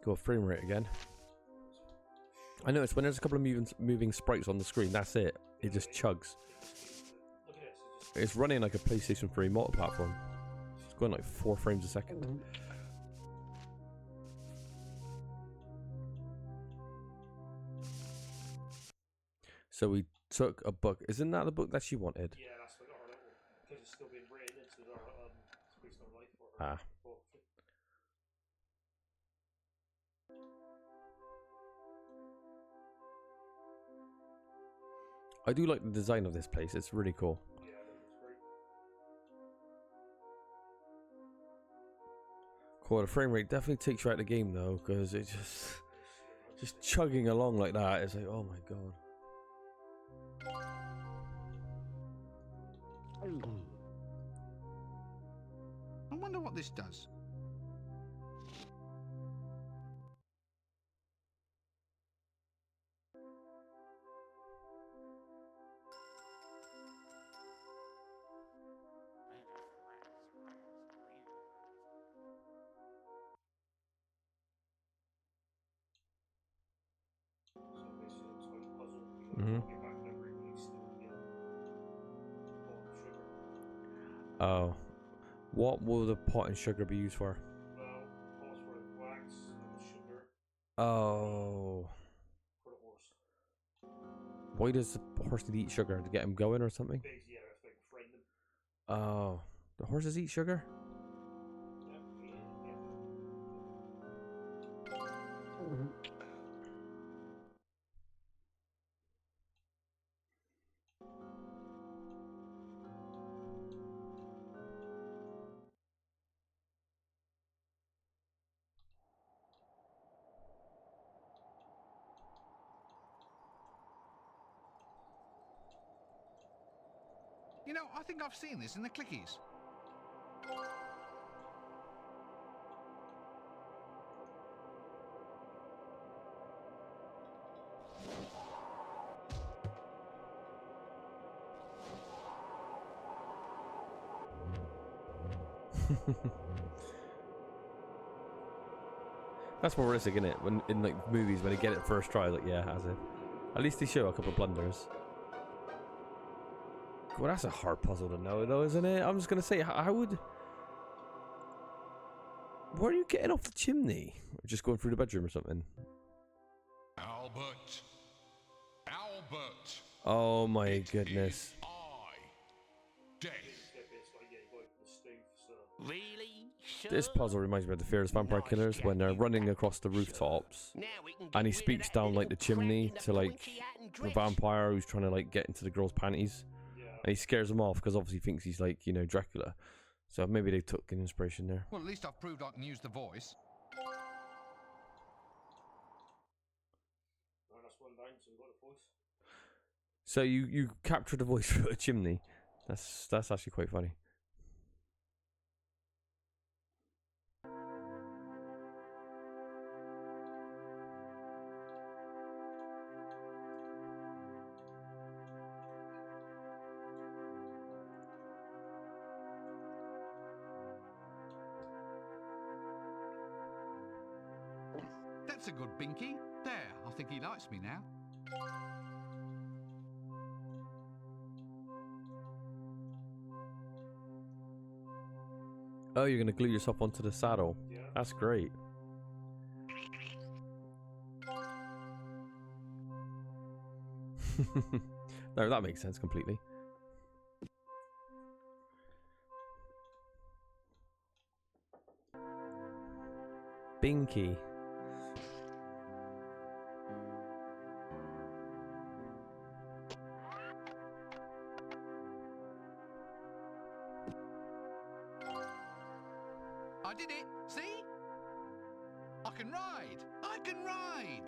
Go frame rate again. I noticed when there's a couple of moving sprites on the screen, that's it. It just chugs. Look at this. It's running like a PlayStation 3 multi-platform. It's going like 4 frames a second. So we took a book. Isn't that the book that she wanted? Yeah, that's what our little, because it's still being written into our Space No Life for her. Ah. Book. I do like the design of this place. It's really cool. Yeah, I think it's great. Cool. The frame rate definitely takes you out of the game though, because it just chugging along like that. It's like, oh my god. I wonder what this does. So basically, it's like a puzzle. Mhm. Get back memory when you still get pot of sugar. Oh. What will the pot and sugar be used for? Well, pot's for the wax and the sugar Oh. for the horse. Why does the horse need to eat sugar to get him going or something? Basically, yeah, if they can frighten them. Oh. The horses eat sugar? Yeah, yeah. You know, I think I've seen this in the clickies. That's more realistic, isn't it? When in like movies, when they get it first try, like yeah, as if. At least they show a couple of blunders. Well, that's a hard puzzle to know, though, isn't it? I'm just gonna say, how would? Where are you getting off the chimney? Or just going through the bedroom or something? Albert. Albert. Oh my goodness! Death. It's like, yeah, you go for the stove, so. Really? Sure? This puzzle reminds me of the Fearless Vampire Killers when they're running across the rooftops, Now we can and he get rid of speaks that down like little the chimney crack in to the like pointy hat and the dress. vampire who's trying to like get into the girl's panties, and he scares him off because obviously he thinks he's like, you know, Dracula. So maybe they took an inspiration there. Well, at least I've proved I can use the voice. Right, that's one down, so we got the voice. So you captured a voice through a chimney. That's actually quite funny. That's a good binky. There, I think he likes me now. Oh, you're gonna glue yourself onto the saddle. Yeah. That's great. No, that makes sense completely. Binky. I did it. See? I can ride. I can ride.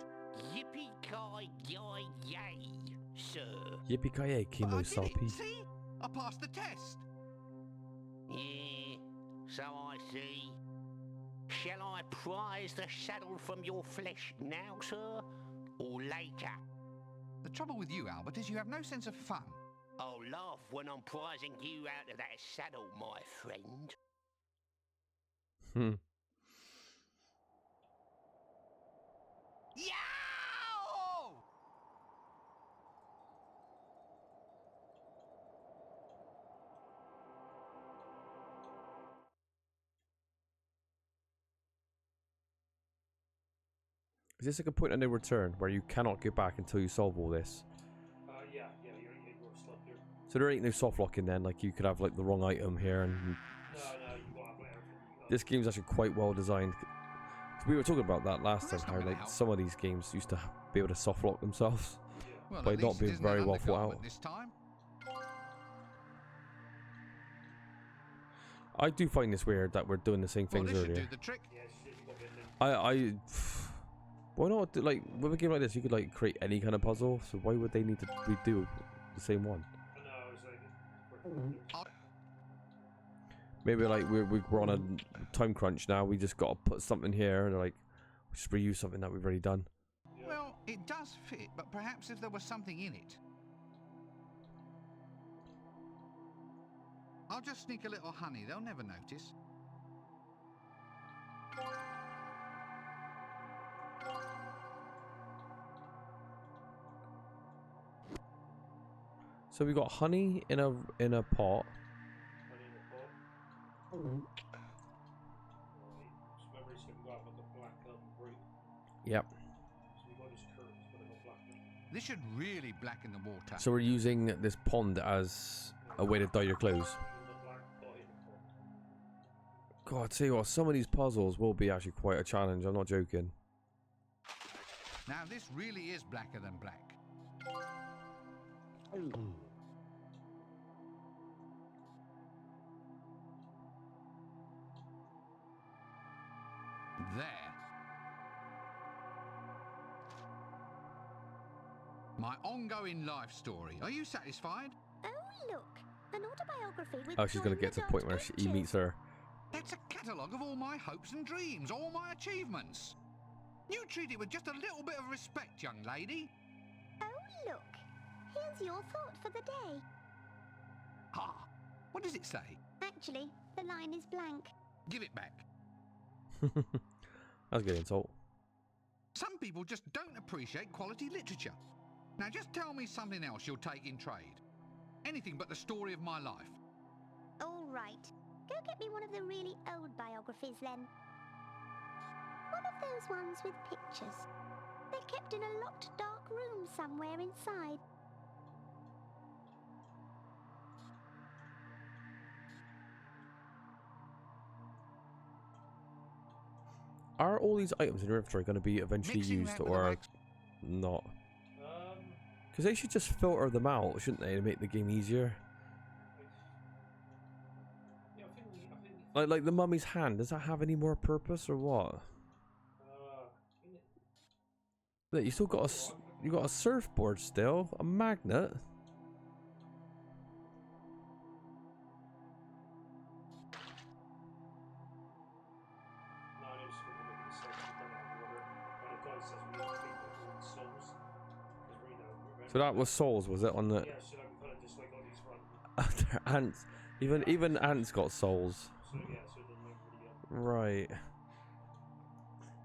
Yippee-ki-yay, sir. Yippee-ki-yay, But Kimo I did it. Salpy. See? I passed the test. Yeah, so I see. Shall I prize the saddle from your flesh now, sir? Or later? The trouble with you, Albert, is you have no sense of fun. I'll laugh when I'm prizing you out of that saddle, my friend. Hmm. Yow! Is this like a point of no return where you cannot get back until you solve all this? Yeah, you're stuck here. So there ain't no soft locking then, like you could have like the wrong item here and No, you got to have everything. this game's actually quite well designed. We were talking about that last time, how like some of these games used to be able to soft lock themselves Well, by at not least it being isn't very an well thought out. undergarment this time. I do find this weird that we're doing the same Well, things this should earlier. do the trick. Why not do, like with a game like this? You could like create any kind of puzzle. So why would they need to redo the same one? Maybe like we're on a time crunch now. We just got to put something here, and like just reuse something that we've already done. Well, it does fit, but perhaps if there was something in it. I'll just sneak a little honey. They'll never notice. So we got honey in a pot. Yep. This should really blacken the water. So we're using this pond as a way to dye your clothes. God, I tell you what, some of these puzzles will be actually quite a challenge. I'm not joking. Now this really is blacker than black. There. My ongoing life story. Are you satisfied? Oh, look. An autobiography with Oh, she's gonna get to the point where he meets her. That's a catalogue of all my hopes and dreams, all my achievements. You treat it with just a little bit of respect, young lady. Oh, look. Here's your thought for the day. Ah, what does it say? Actually, the line is blank. Give it back. That's a good insult. Some people just don't appreciate quality literature. Now just tell me something else you'll take in trade. Anything but the story of my life. All right. Go get me one of the really old biographies, then. One of those ones with pictures. They're kept in a locked, dark room somewhere inside. Are all these items in your inventory going to be eventually used or not? Because they should just filter them out, shouldn't they, to make the game easier? Like the mummy's hand, does that have any more purpose or what? Look, you still got you got a surfboard still, a magnet. So that was souls, was it, on the... Yeah, so like we kind of just like all these random... ants. Even ants got souls. So yeah, so then like, Right.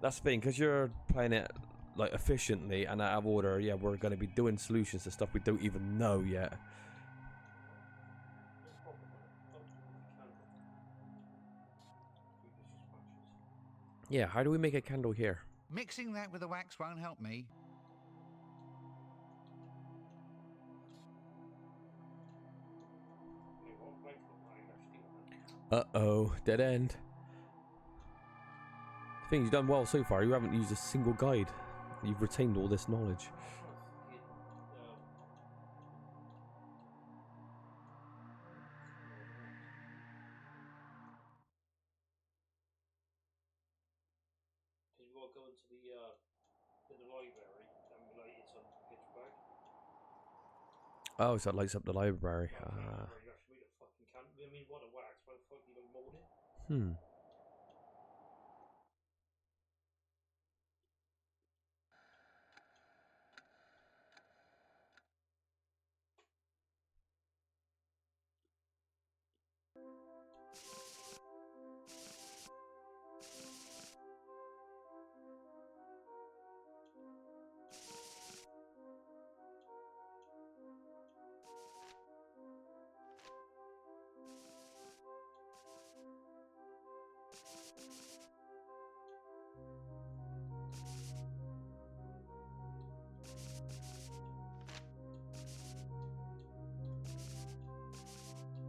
That's the thing, because you're playing it like efficiently and out of order. Yeah, we're going to be doing solutions to stuff we don't even know yet. Yeah, how do we make a candle here? Mixing that with the wax won't help me. Uh-oh, dead end. The thing, you've done well so far. You haven't used a single guide. You've retained all this knowledge. You got to go into the library and relate it on pitch black. Oh, so it lights up the library. You actually made a fucking can. I mean, what a wax. Why the fuck you don't mold it? Hmm.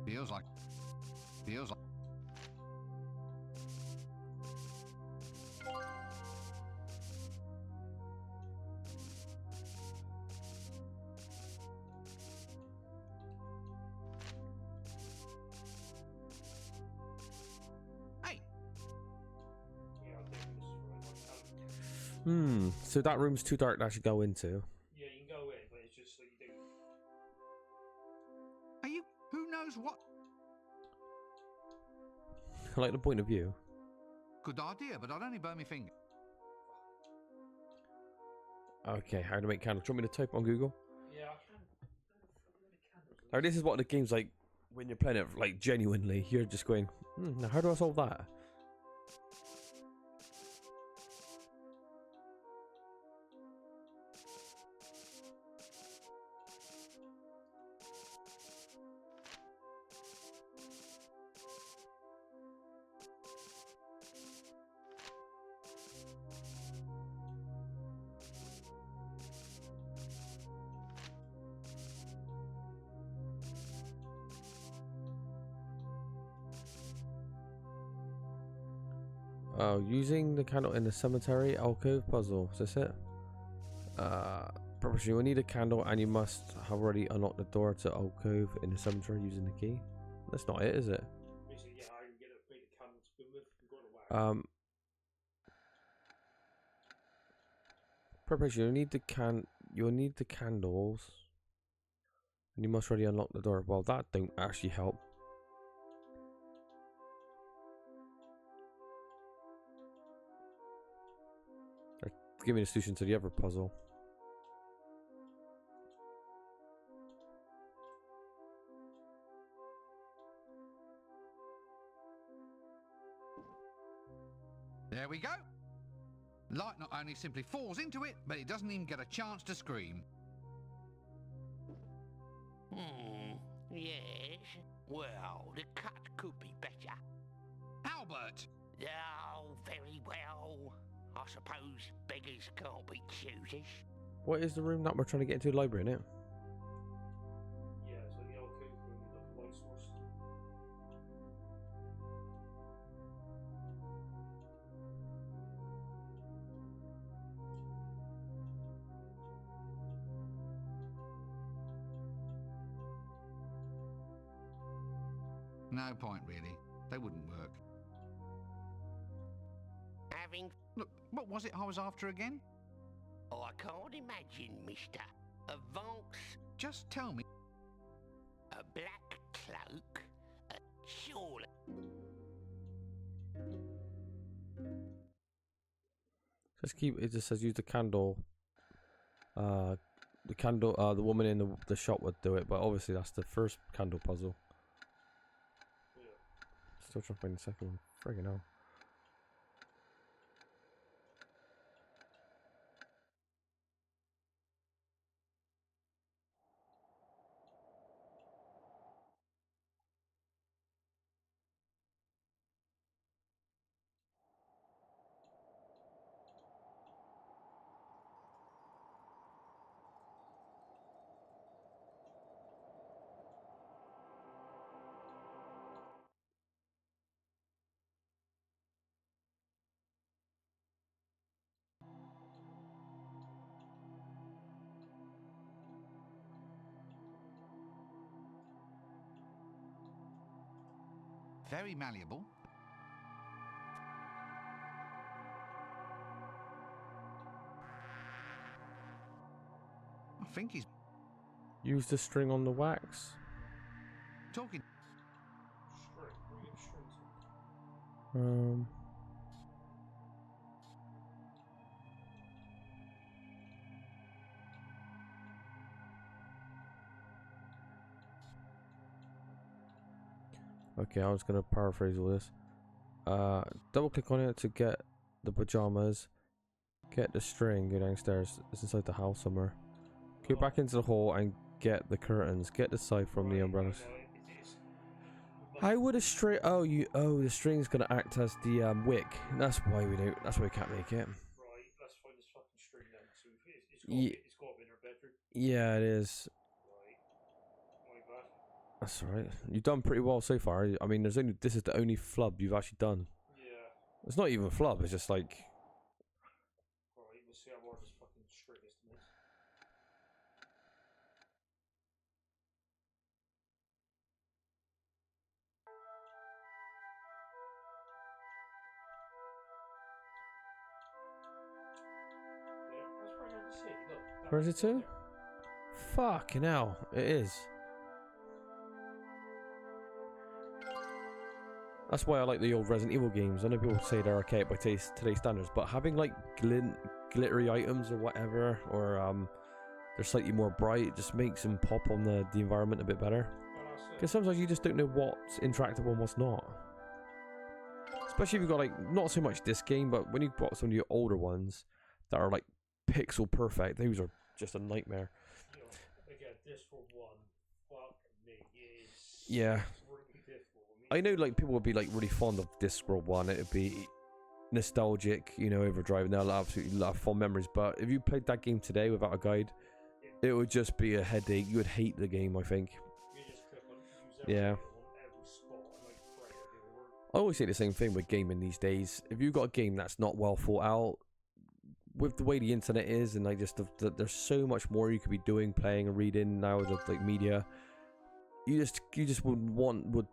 Feels like. Hey. So that room's too dark to actually go into. Yeah, you can go in, but it's just so you don't. Are you? Who knows what? I like the point of view. Good idea, but I'd only burn my finger. Okay, how to make candles. Do you want me to type on Google? Yeah, I can. Like, this is what the game's like when you're playing it, like, genuinely. You're just going, now how do I solve that? Oh, using the candle in the cemetery alcove puzzle. Is this it? Probably you will need a candle and you must have already unlocked the door to alcove in the cemetery using the key. That's not it, is it? Basically, yeah, I can get a made a candle to begin with and go to wax. Preparation, you'll need the candles. And you must already unlock the door. Well, that don't actually help. Give me the solution to the other puzzle. There we go. Light not only simply falls into it, but it doesn't even get a chance to scream. Yes. Well, the cut could be better. Albert! Oh, very well. I suppose beggars can't be choosers. What is the room that we're trying to get into? The library, innit? Yeah, so the alcove room with the light source. No point, really. They wouldn't work. Having... Look, what was it I was after again? Oh, I can't imagine, mister. A Vonks... Just tell me. A black cloak... A surely... Just keep. It just says use the candle. The woman in the shop would do it, but obviously that's the first candle puzzle. Still trying to find the second one. Friggin' hell. very malleable. I think he's Use the string on the wax. talking. String. Where you get the strings? Okay, I'm just gonna paraphrase all this. Double click on it to get the pajamas. Get the string, go downstairs. It's inside the house somewhere. Go back into the hall and get the curtains. Get the scythe from the umbrellas. How would a string? Oh, the string's gonna act as the wick. That's why we don't. That's why we can't make it. Right, let's find this fucking string then. So it's got to be in her bedroom. Yeah, it is. Right. My bad. That's alright. You've done pretty well so far. I mean, this is the only flub you've actually done. Yeah. It's not even a flub. It's just like. Right, we'll see how hard this fucking string is to miss. Yeah, that's very hard to see. Look. Where is it to? Fucking hell, it is. That's why I like the old Resident Evil games. I know people say they're archaic by today's standards, but having like glittery items or whatever, or they're slightly more bright, it just makes them pop on the environment a bit better. Because sometimes you just don't know what's interactable and what's not. Especially if you've got like, not so much this game, but when you've got some of your older ones that are like pixel perfect, those are just a nightmare. You know, again, this for one, fucking me, is Yeah. really difficult. I know like people would be like really fond of Discworld 1, it'd be nostalgic, you know, overdrive, and they'll absolutely love fond memories, but if you played that game today without a guide, it would just be a headache. You would hate the game, I think. You just click on use Yeah. on every spot and like pray it'll work. I always say the same thing with gaming these days. If you've got a game that's not well thought out, with the way the internet is, and like just there's so much more you could be doing, playing and reading now with like media. You just would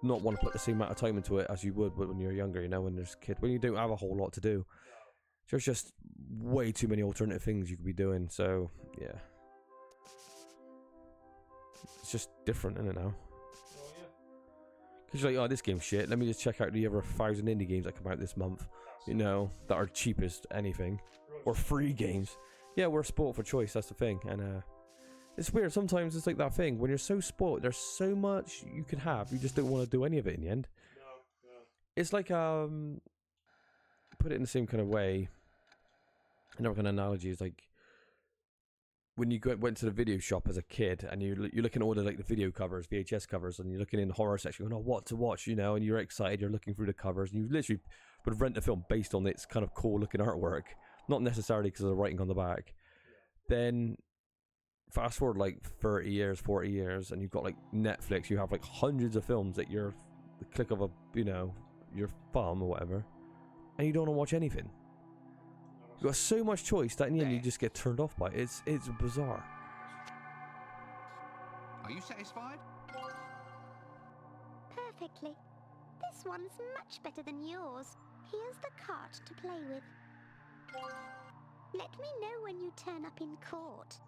not want to put the same amount of time into it as you would when you're younger. You know, when there's a kid, when you don't have a whole lot to do. There's just way too many alternative things you could be doing. So yeah, it's just different, isn't it now? Because you're like, oh, this game's shit. Let me just check out the other 1,000 indie games that come out this month. You know, that are cheapest anything. Or free games. Yeah, we're spoiled for choice, that's the thing. And it's weird, sometimes it's like that thing. When you're so spoiled, there's so much you can have. You just don't want to do any of it in the end. No. It's like, put it in the same kind of way. Another kind of analogy is like, when you went to the video shop as a kid and you're looking at all the like the video covers, VHS covers, and you're looking in the horror section, going, oh, what to watch, you know, and you're excited, you're looking through the covers, and you literally would rent a film based on its kind of cool looking artwork, not necessarily because of the writing on the back. Then fast forward like 30 years, 40 years, and you've got like Netflix, you have like hundreds of films at the click of a, you know, your thumb or whatever, and you don't want to watch anything. You've got so much choice that in the end you just get turned off by it. It's bizarre. Are you satisfied? Perfectly. This one's much better than yours. Here's the cart to play with. Let me know when you turn up in court.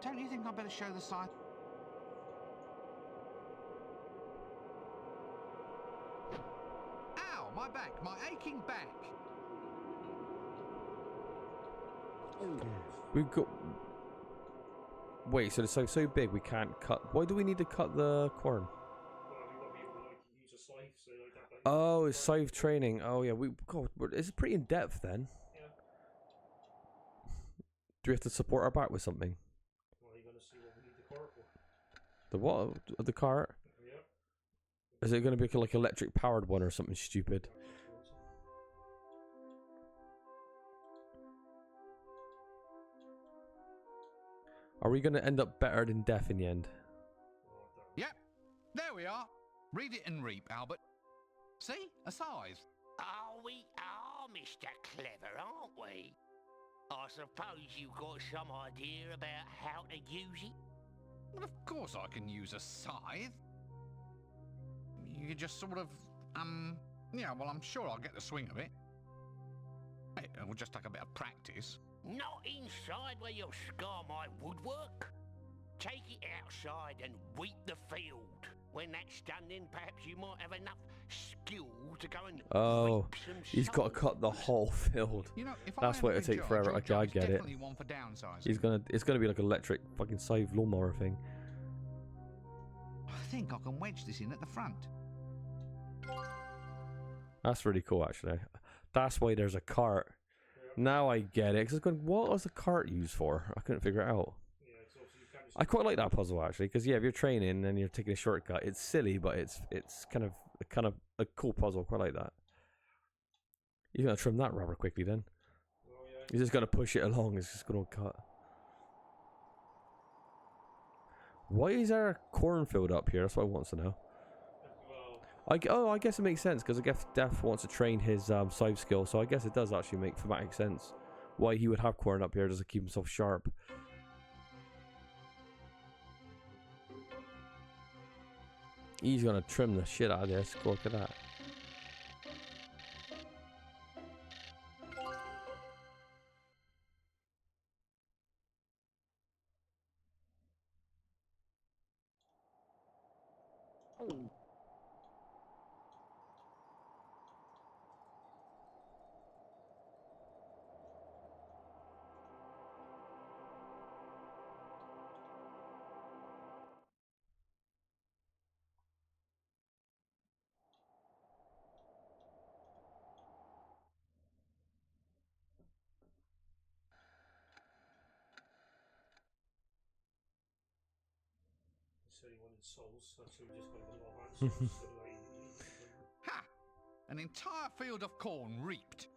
Don't you think I'd better show the side? Ow, my back, my aching back. We've got... Wait, so it's so big we can't cut... Why do we need to cut the corn? Oh, it's scythe training. Oh yeah, God, it's pretty in depth then. Do we have to support our back with something? Well, you're going to see what we need the car for. The what? The cart? Yep. Is it going to be like electric powered one or something stupid? Are we going to end up better than death in the end? Yep, there we are. Read it and reap, Albert. See? A scythe. Oh, we are Mr. Clever, aren't we? I suppose you've got some idea about how to use it? Well, of course I can use a scythe. You just sort of, yeah, well, I'm sure I'll get the swing of it. It will just take a bit of practice. Not inside where you'll scar my woodwork. Take it outside and weep the field. When that's done, then perhaps you might have enough skill to go and Oh, reap some he's got to souls. cut the whole field. You know, if That's I why am it'll in take charge, forever. your Okay, I job's get it. definitely one for downsizing. It's gonna be like electric fucking scythe lawnmower thing. I think I can wedge this in at the front. That's really cool, actually. That's why there's a cart. Now I get it. Because I was going, what was the cart used for? I couldn't figure it out. I quite like that puzzle, actually, because yeah, if you're training and you're taking a shortcut, it's silly, but it's kind of a cool puzzle. Quite like that. You're gonna trim that rather quickly, then. You're just gonna push it along. It's just gonna cut. Why is there a cornfield up here? That's what I want to know. I guess it makes sense because I guess Death wants to train his scythe skill, so I guess it does actually make thematic sense why he would have corn up here just to keep himself sharp. He's gonna trim the shit out of this. Look at that. He said he wanted souls, so we just got a lot of answers. Ha! An entire field of corn reaped.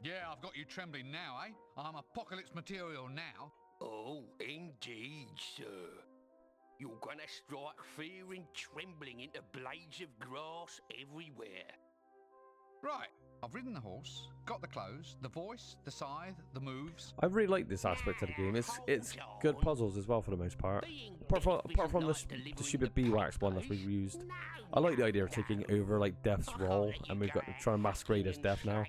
Yeah, I've got you trembling now, eh? I'm apocalypse material now. Oh, indeed, sir. You're gonna strike fear and trembling into blades of grass everywhere. Right, I've ridden the horse, got the clothes, the voice, the scythe, the moves. I really like this aspect of the game. It's good puzzles as well for the most part. Apart from the stupid beeswax one that's we've used. I like the idea of taking over like Death's role, and we've got to try and masquerade as Death now.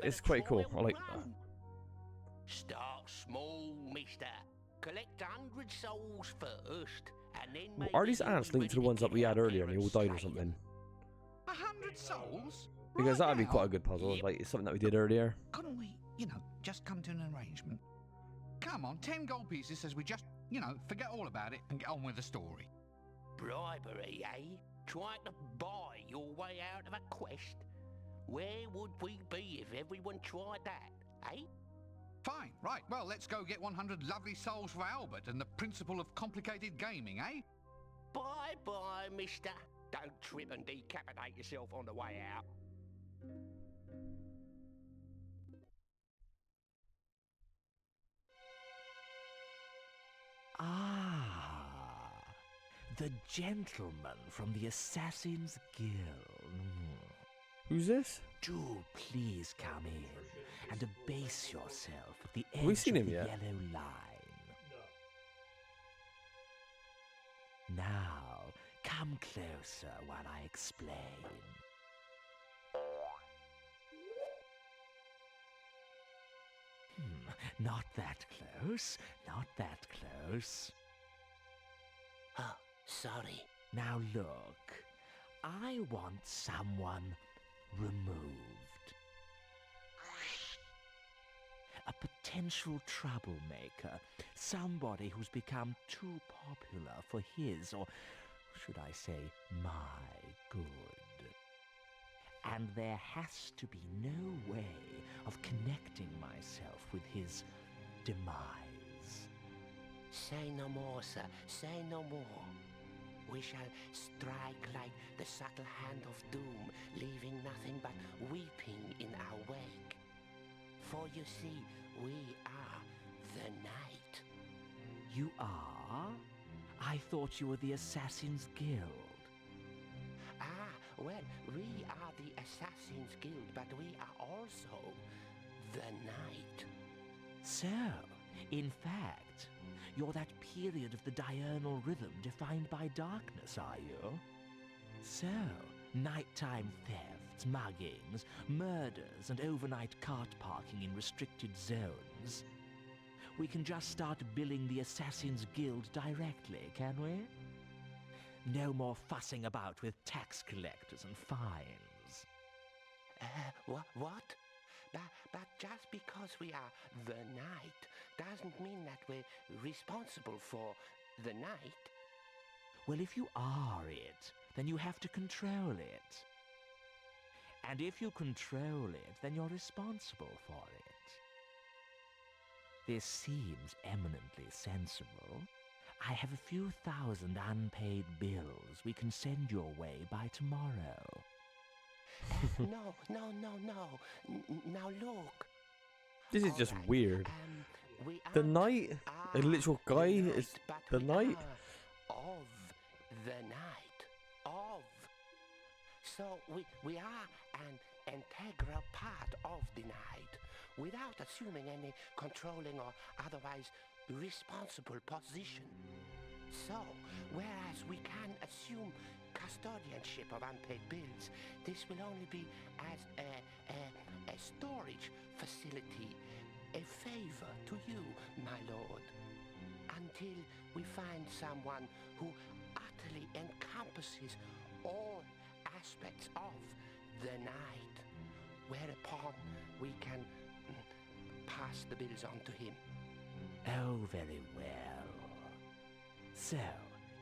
It's quite cool. I like that. Start small, mister. Collect 100 souls first, and then Are these ants linked to the ones that we had earlier and they all died or something? 100 souls? Because that would be quite a good puzzle. Like it's something that we did earlier. Couldn't we, just come to an arrangement? Come on, 10 gold pieces says we just, forget all about it and get on with the story. Bribery, eh? Trying to buy your way out of a quest? Where would we be if everyone tried that, eh? Fine, right, well, let's go get 100 lovely souls for Albert and the principle of complicated gaming, eh? Bye-bye, mister. Don't trip and decapitate yourself on the way out. Ah, the gentleman from the Assassin's Guild. Who's this? Do please come in and abase yourself at the Have we edge seen of him the yet? yellow line. Now, come closer while I explain. Not that close, not that close. Oh, sorry. Now look, I want someone removed. A potential troublemaker, somebody who's become too popular for his, or should I say, my good. And there has to be no way of connecting myself with his demise. Say no more, sir. Say no more. We shall strike like the subtle hand of doom, leaving nothing but weeping in our wake. For you see, we are the night. You are? I thought you were the Assassin's Guild. Ah, well, we are the Assassin's Guild, but we are also the night. So, in fact, you're that period of the diurnal rhythm defined by darkness, are you? So, nighttime thefts, muggings, murders, and overnight cart parking in restricted zones. We can just start billing the Assassin's Guild directly, can we? No more fussing about with tax collectors and fines. What? But just because we are the night doesn't mean that we're responsible for the night. Well, if you are it, then you have to control it. And if you control it, then you're responsible for it. This seems eminently sensible. I have a few thousand unpaid bills we can send your way by tomorrow. No. Now look. This is just weird. The night? A literal guy is the night? Of the night. Of. So we are an integral part of the night, without assuming any controlling or otherwise responsible position. So, whereas we can assume custodianship of unpaid bills, this will only be as a storage facility, a favor to you, my lord, until we find someone who utterly encompasses all aspects of the night, whereupon we can pass the bills on to him. Oh, very well. So,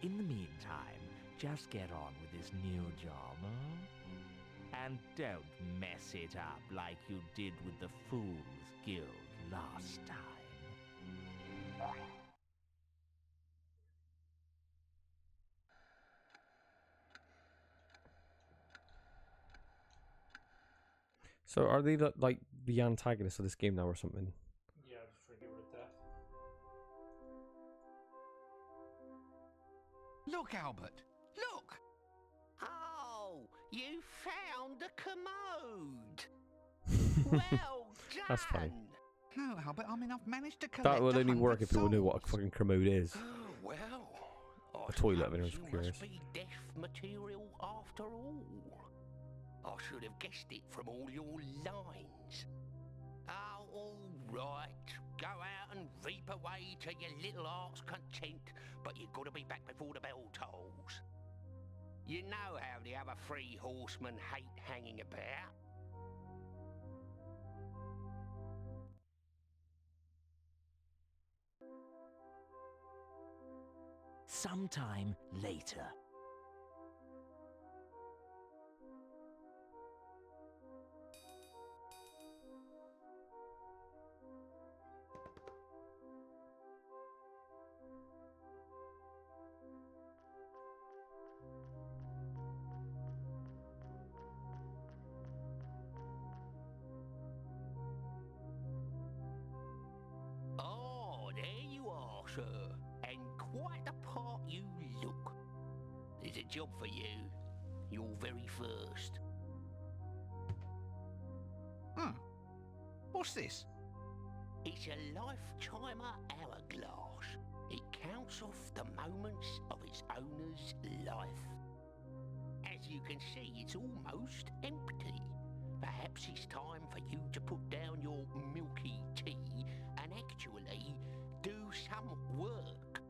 in the meantime, just get on with this new job, huh? And don't mess it up like you did with the Fool's Guild last time. So are they like the antagonists of this game now or something? Yeah, just trying to get rid of death. Look, Albert! Look! Oh, you found the commode! Well done! That's funny. No, Albert, I mean, I've managed to collect That would only work 100 if people knew what a souls. fucking commode is. Well, A toilet, if anyone's you curious. must be deaf material after all. I should have guessed it from all your lines. Oh, all right. Go out and reap away to your little heart's content, but you've got to be back before the bell tolls. You know how the other three horsemen hate hanging about. Sometime later. Oh, there you are, sir. And quite the part you look. There's a job for you. Your very first. What's this? It's a life-timer hourglass. It counts off the moments of its owner's life. As you can see, it's almost empty. Perhaps it's time for you to put down your milky tea and actually do some work.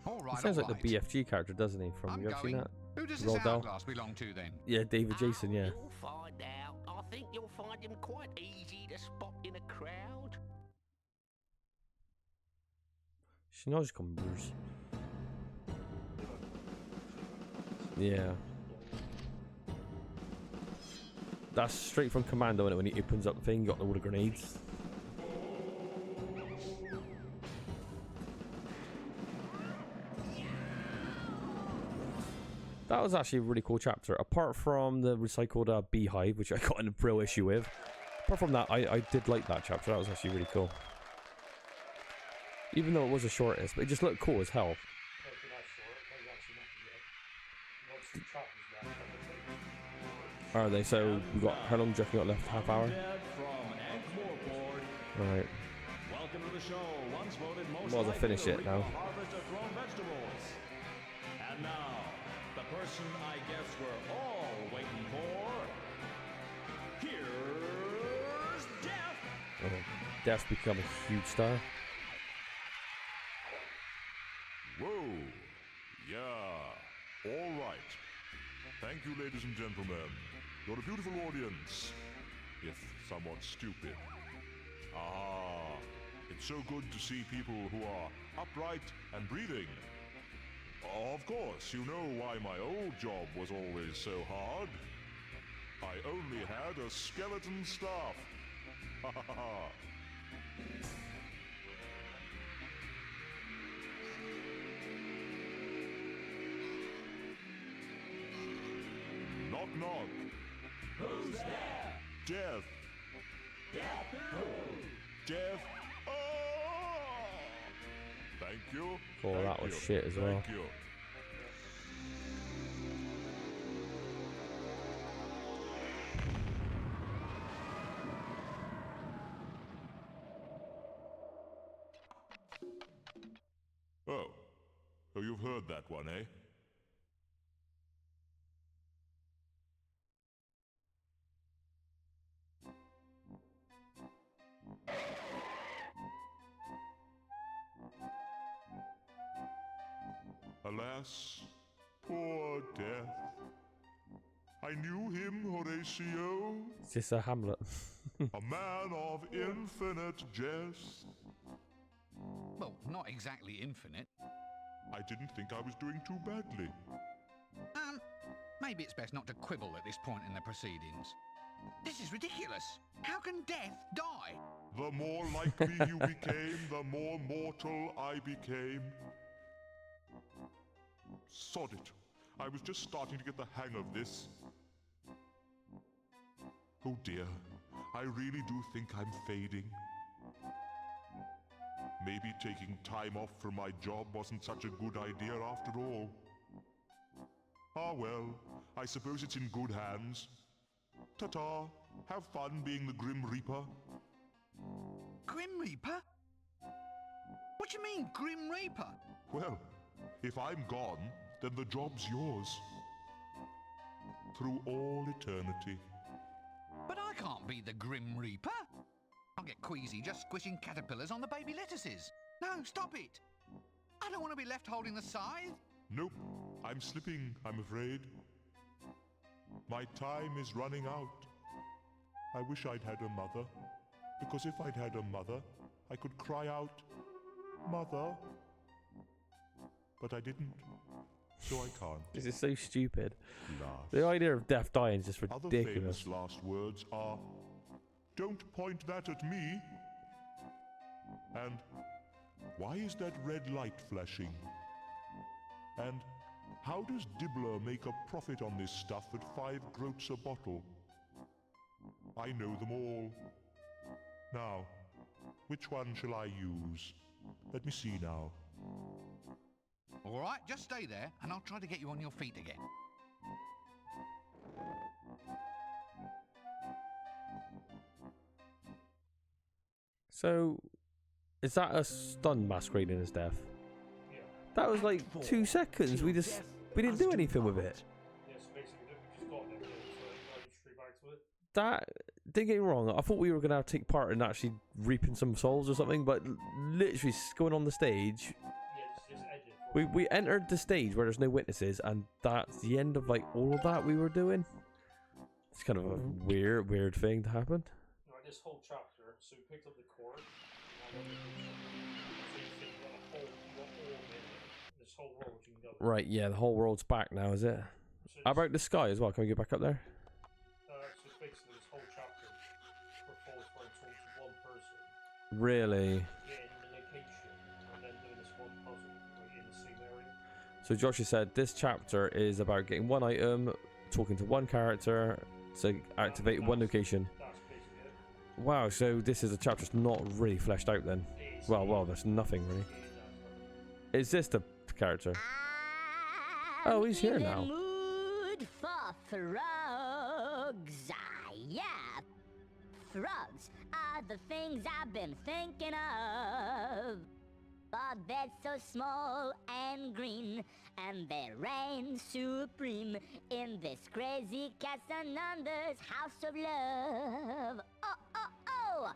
All right, He sounds all like right. the BFG character, doesn't he? From I'm you ever seen going. that? Who does Roald this Dahl? hourglass belong to, then? Yeah, David Jason. Yeah. You'll find out. I think you'll find him quite easy to spot in a crowd. She knows numbers. Yeah. That's straight from Commando, isn't it? When he opens up the thing, you got all the grenades. That was actually a really cool chapter. Apart from the recycled beehive, which I got in a real issue with. Apart from that, I did like that chapter. That was actually really cool. Even though it was the shortest, but it just looked cool as hell. Are they? So we got how long do you reckon we got left? Half hour. Right. Welcome to the show. Once voted most Might as well finish it now. harvest of thrown vegetables. And now, the person I guess we're all waiting for. Here's Death. Oh, Death's become a huge star. Whoa. Yeah. All right. Thank you, ladies and gentlemen. You're a beautiful audience, if somewhat stupid. Ah, it's so good to see people who are upright and breathing. Of course, you know why my old job was always so hard. I only had a skeleton staff. Ha ha ha. Knock knock. Who's there? Death. Death who? Death. Oh! Thank you. Oh, Thank that was you. shit as well. Thank you. Oh. Oh, you've heard that one, eh? Alas, poor Death. I knew him, Horatio, Is this a Hamlet? a man of infinite jest. Well, not exactly infinite. I didn't think I was doing too badly. Maybe it's best not to quibble at this point in the proceedings. This is ridiculous. How can Death die? The more like me you became, the more mortal I became. Sod it. I was just starting to get the hang of this. Oh dear, I really do think I'm fading. Maybe taking time off from my job wasn't such a good idea after all. Ah well, I suppose it's in good hands. Ta-ta, have fun being the Grim Reaper. Grim Reaper? What do you mean, Grim Reaper? Well, if I'm gone, then the job's yours. Through all eternity. But I can't be the Grim Reaper. I'll get queasy just squishing caterpillars on the baby lettuces. No, stop it. I don't want to be left holding the scythe. Nope, I'm slipping, I'm afraid. My time is running out. I wish I'd had a mother, because if I'd had a mother, I could cry out, Mother. But I didn't, so I can't. This is so stupid. Laugh. The idea of Death dying is just Other ridiculous. famous last words are, don't point that at me. And why is that red light flashing? And how does Dibbler make a profit on this stuff at 5 groats a bottle? I know them all. Now, which one shall I use? Let me see now. All right, just stay there, and I'll try to get you on your feet again. So, is that a stun masquerading as Death? Yeah. That was like 2 seconds. We didn't do anything with it. Yeah, so basically, we just got them, so like straight back to it. That, don't get me wrong, I thought we were going to take part in actually reaping some souls or something, but literally going on the stage, Yeah, just end it. we entered the stage where there's no witnesses, and that's the end of like all of that we were doing. It's kind of a weird thing to happen. Right, this whole chapter, so we picked up the cord, and then so you think you got all of it, this whole world you can go. Right, yeah, the whole world's back now, is it? So How about the sky as well? Can we get back up there? so it's basically Really? Getting the location and then doing this one puzzle right in the same area. So Josh has said this chapter is about getting one item, talking to one character to activate one location. That's basically it. Wow, so this is a chapter that's not really fleshed out then. Well, there's nothing really. Is this the character? Oh, he's here now. Mood for frogs. Ah, yeah. Frogs are the things I've been thinking of. But they're so small and green, and they reign supreme in this crazy Casanander's house of love. Oh, oh, oh!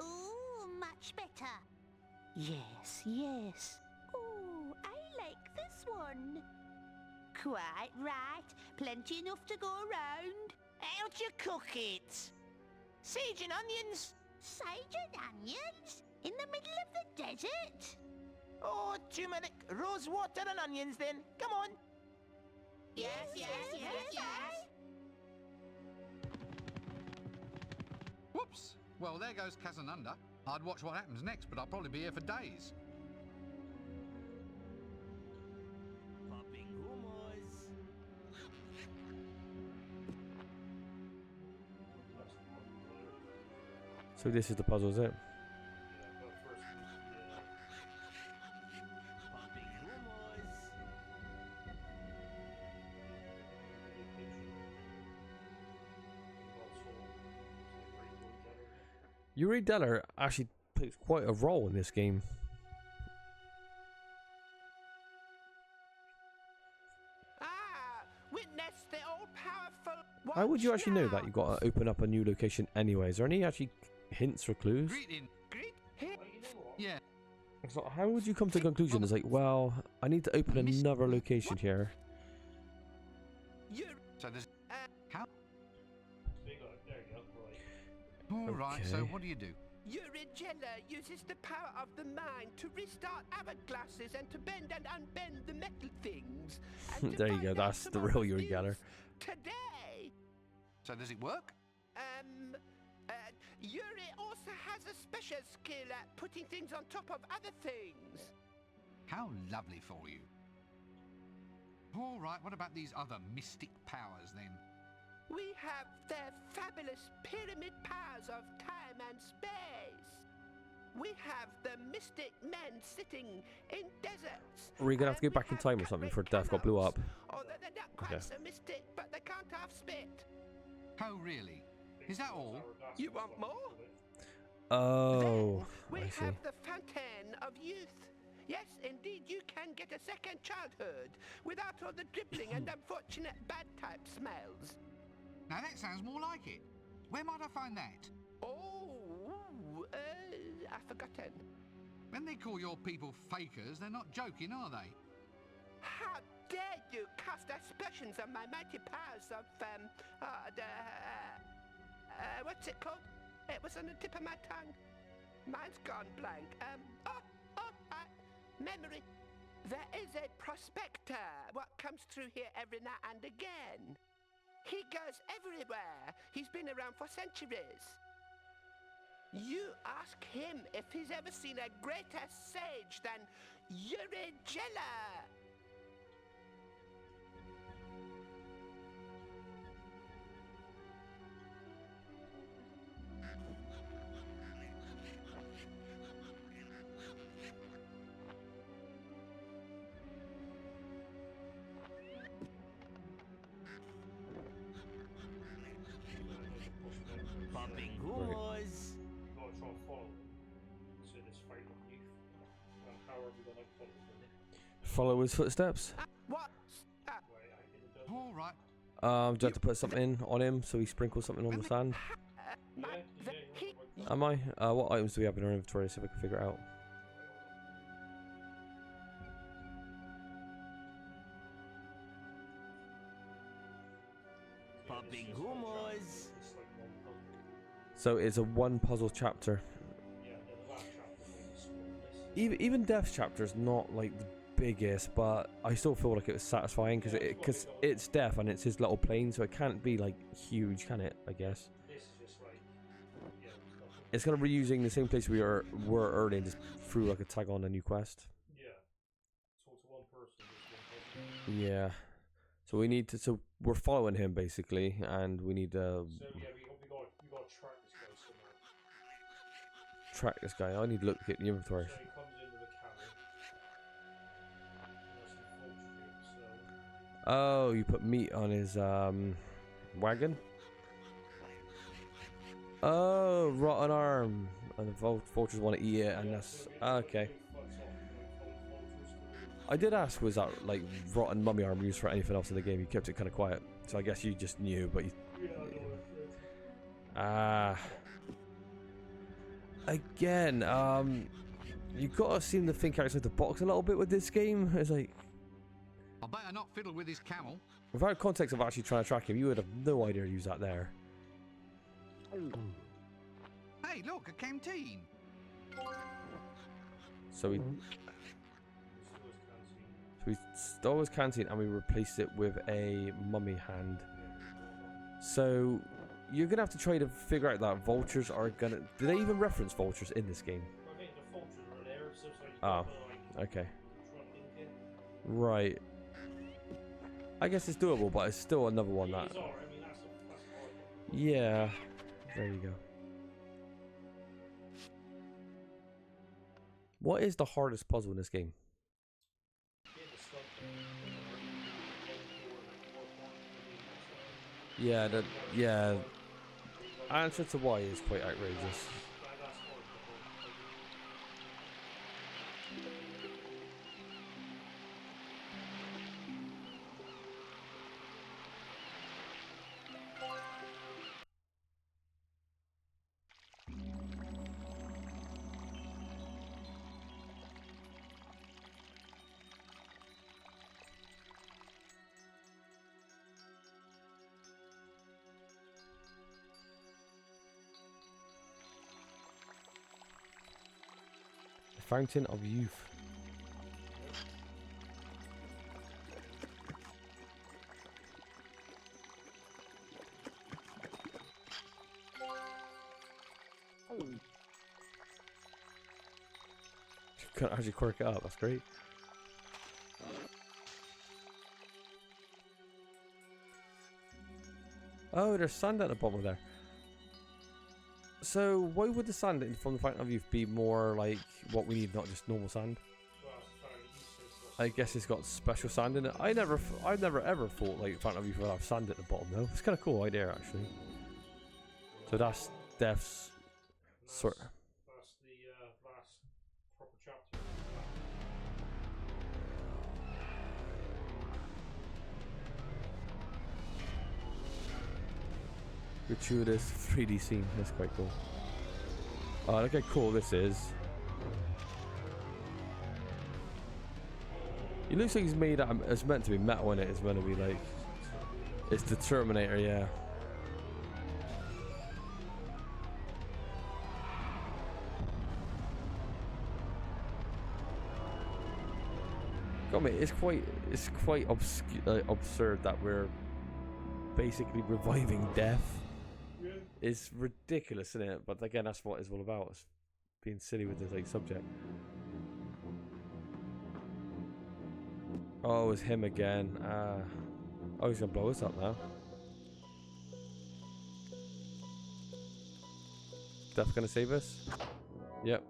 Ooh, much better. Yes, yes. Ooh, I like this one. Quite right. Plenty enough to go around. How'd you cook it? Sage and onions? Sage and onions? In the middle of the desert? Oh, turmeric, rose water and onions then. Come on. Yes, yes, yes, yes. Whoops! Well, there goes Casananda. I'd watch what happens next, but I'll probably be here for days. Popping humors. So this is the puzzle, is it? Popping humors. Yuri Deller actually plays quite a role in this game. Witness the all-powerful... How would you actually know that you got to open up a new location anyway? Is there any actually hints or clues? Yeah. It's like, how would you come to the conclusion? It's like, well, I need to open another location here. So there's... how? There you go. Right. All right, so Okay. what do you do? Urigella uses the power of the mind to restart hourglasses and to bend and unbend the metal things. And to There you find go, out that's the tomorrow's real Yuri news Geller. Today. So does it work? Yuri also has a special skill at putting things on top of other things. How lovely for you. All right, what about these other mystic powers then? We have their fabulous pyramid powers of time and space. We have the mystic men sitting in deserts. Are we gonna have to go back in time or something before Death got blew up? Although they're not quite Okay. so mystic, but they can't have spit. Oh, really? Is that all? You want more? Oh, We I see. have the fountain of youth. Yes, indeed, you can get a second childhood without all the dribbling and unfortunate bad type smells. Now that sounds more like it. Where might I find that? Oh, I've forgotten. When they call your people fakers, they're not joking, are they? How dare you cast aspersions on my mighty powers of, what's it called? It was on the tip of my tongue. Mine's gone blank. Memory. There is a prospector what comes through here every now and again. He goes everywhere. He's been around for centuries. You ask him if he's ever seen a greater sage than Urigella. Popping humors. You've got to try and follow them to this favourite youth. However you like follow them. Follow his footsteps. What? All right. Do you have to put something on him so he sprinkles something on the sand? Am I? What items do we have in our inventory? So we can figure it out. Popping humors. So it's a one puzzle chapter. Even Death's chapter is not like the biggest, but I still feel like it was satisfying because it's Death and it's his little plane, so it can't be like huge, can it? I guess. This is just like, yeah, It's kind of reusing the same place we were earlier, and just threw like a tag on a new quest. Yeah. Talk to one person. Just one person. Yeah. So we need to. So we're following him basically, and we need to So yeah, we got to track this guy somehow. track this guy. I need to look at the inventory. So he comes in with a carrot. That's the vulture here, so. Oh, you put meat on his wagon. Oh, rotten arm, and the vultures want to eat it, and that's okay. I did ask, was that like rotten mummy arm used for anything else in the game? You kept it kind of quiet, so I guess you just knew. But you, again, you gotta seem to think outside the box a little bit with this game. It's like, I better not fiddle with his camel. without context of actually trying to track him, you would have no idea to use that there. Hey, look, a canteen. So we stole his canteen and we replaced it with a mummy hand. So you're gonna have to try to figure out that vultures are gonna. Do they even reference vultures in this game? I think the vultures are there, so it's like. Oh, okay. Right. I guess it's doable, but it's still another one that. I mean, that's hard. Yeah. There you go. What is the hardest puzzle in this game? Yeah, yeah. Answer to why is quite outrageous. Fountain of Youth. Can't actually quirk it up, that's great. Oh, there's sand at the bottom there. So why would the sand from the Fountain of Youth be more like what we need, not just normal sand? I guess it's got special sand in it. I never ever thought like Fountain of Youth would have sand at the bottom though. It's kind of cool idea actually. So that's Death's sort. That's the last proper chapter. Gratuitous 3D scene. That's quite cool. Oh, look how cool this is. It looks like he's made out. It's meant to be metal in it. It's meant to be like. It's the Terminator, yeah. God, mate, it's quite absurd that we're basically reviving death. Yeah. It's ridiculous, isn't it? But again, that's what it's all about. It's being silly with this like subject. Oh, it's him again. Oh, he's gonna blow us up now. Death gonna save us? Yep.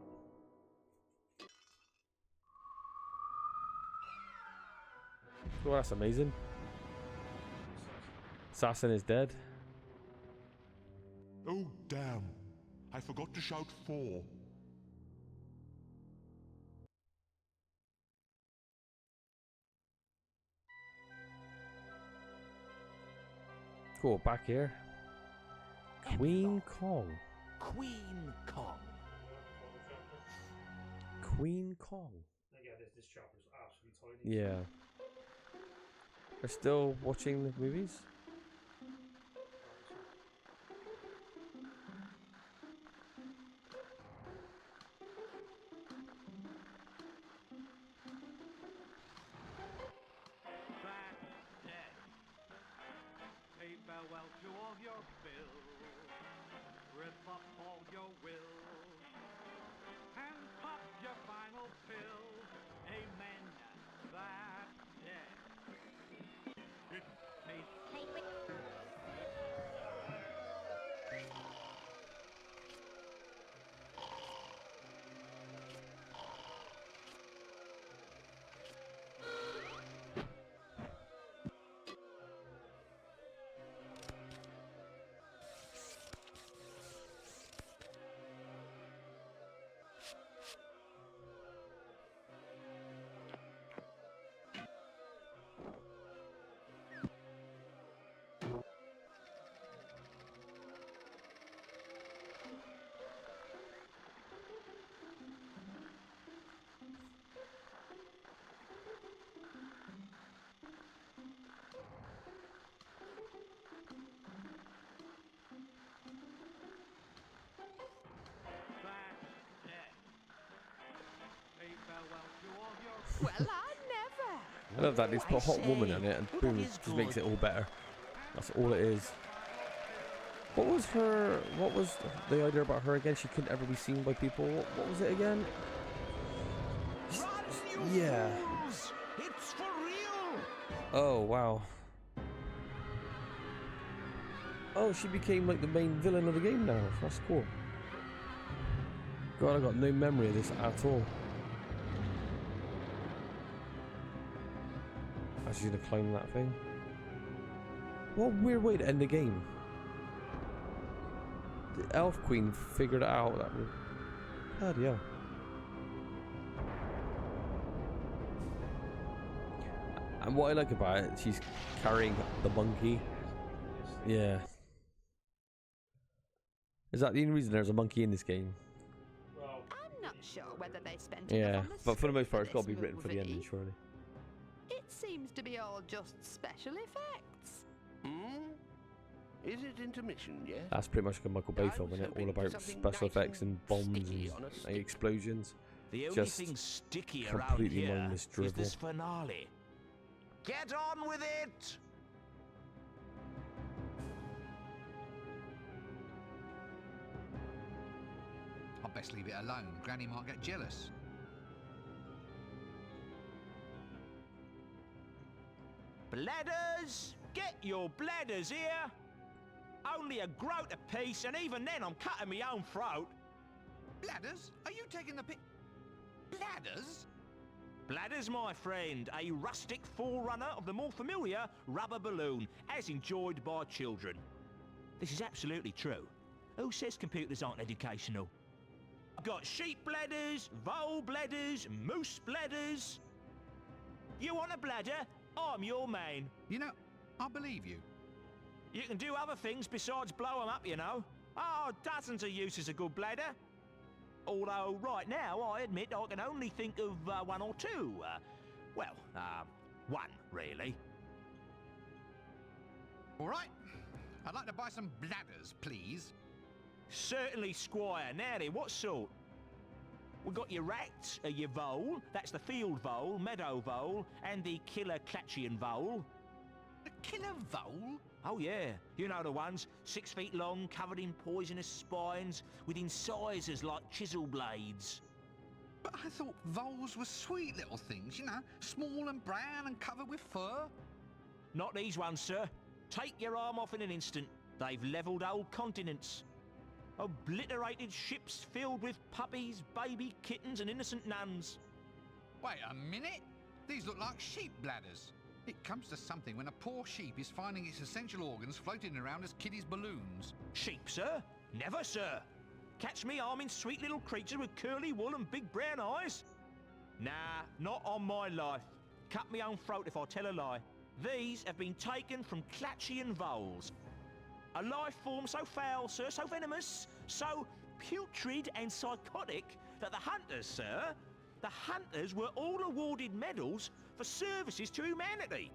Oh, that's amazing. Assassin is dead. Oh, damn. I forgot to shout 4. Cool, back here. Queen Kong. Queen Kong. Queen Kong. Again, this chapter is absolutely tiny. Yeah. We're still watching the movies? Say farewell to all your bills. Rip up all your will and pop your final pill. Amen. That's it. Well, I never. I love that. He's put a hot woman in it and boom, just makes it all better. That's all it is. What was the idea about her again? She couldn't ever be seen by people. What was it again? Yeah. It's for real. Oh, wow. Oh, she became like the main villain of the game now. That's cool. God, I got no memory of this at all. Oh, she's gonna climb that thing. What a weird way to end the game. The Elf Queen figured it out. That was... Bloody hell. And what I like about it, she's carrying the monkey. Yeah. Is that the only reason there's a monkey in this game? I'm not sure whether they spent Yeah, enough on the but for the most part, it's script got to be written for the movie. ending, surely. It seems to be all just special effects. Is it intermission, yes? That's pretty much like a Michael Bay film, isn't it? All about special effects and bombs and explosions. The only Just thing sticky around completely here mindless is drivel. this finale. Get on with it! I'd best leave it alone. Granny might get jealous. Bladders! Get your bladders here! Only a groat apiece, and even then I'm cutting my own throat. Bladders? Are you taking the pic? Bladders? Bladders, my friend, a rustic forerunner of the more familiar rubber balloon, as enjoyed by children. This is absolutely true. Who says computers aren't educational? I've got sheep bladders, vole bladders, moose bladders. You want a bladder? I'm your man. You know, I believe you. You can do other things besides blow them up, you know. Oh, dozens of uses a good bladder. Although, right now, I admit I can only think of one or two. One, really. All right. I'd like to buy some bladders, please. Certainly, Squire. Now then, what sort? We've got your rat, your vole, that's the field vole, meadow vole, and the killer Clatchian vole. The killer vole? Oh yeah, you know the ones, 6 feet long, covered in poisonous spines, with incisors like chisel blades. But I thought voles were sweet little things, you know, small and brown and covered with fur. Not these ones, sir. Take your arm off in an instant. They've levelled old continents. Obliterated ships filled with puppies, baby kittens and innocent nuns. Wait a minute. These look like sheep bladders. It comes to something when a poor sheep is finding its essential organs floating around as kiddies' balloons. Sheep, sir? Never, sir. Catch me arming sweet little creatures with curly wool and big brown eyes? Nah, not on my life. Cut me own throat if I tell a lie. These have been taken from Clatchian voles. A life form so foul, sir, so venomous, so putrid and psychotic that the hunters, sir, the hunters were all awarded medals for services to humanity.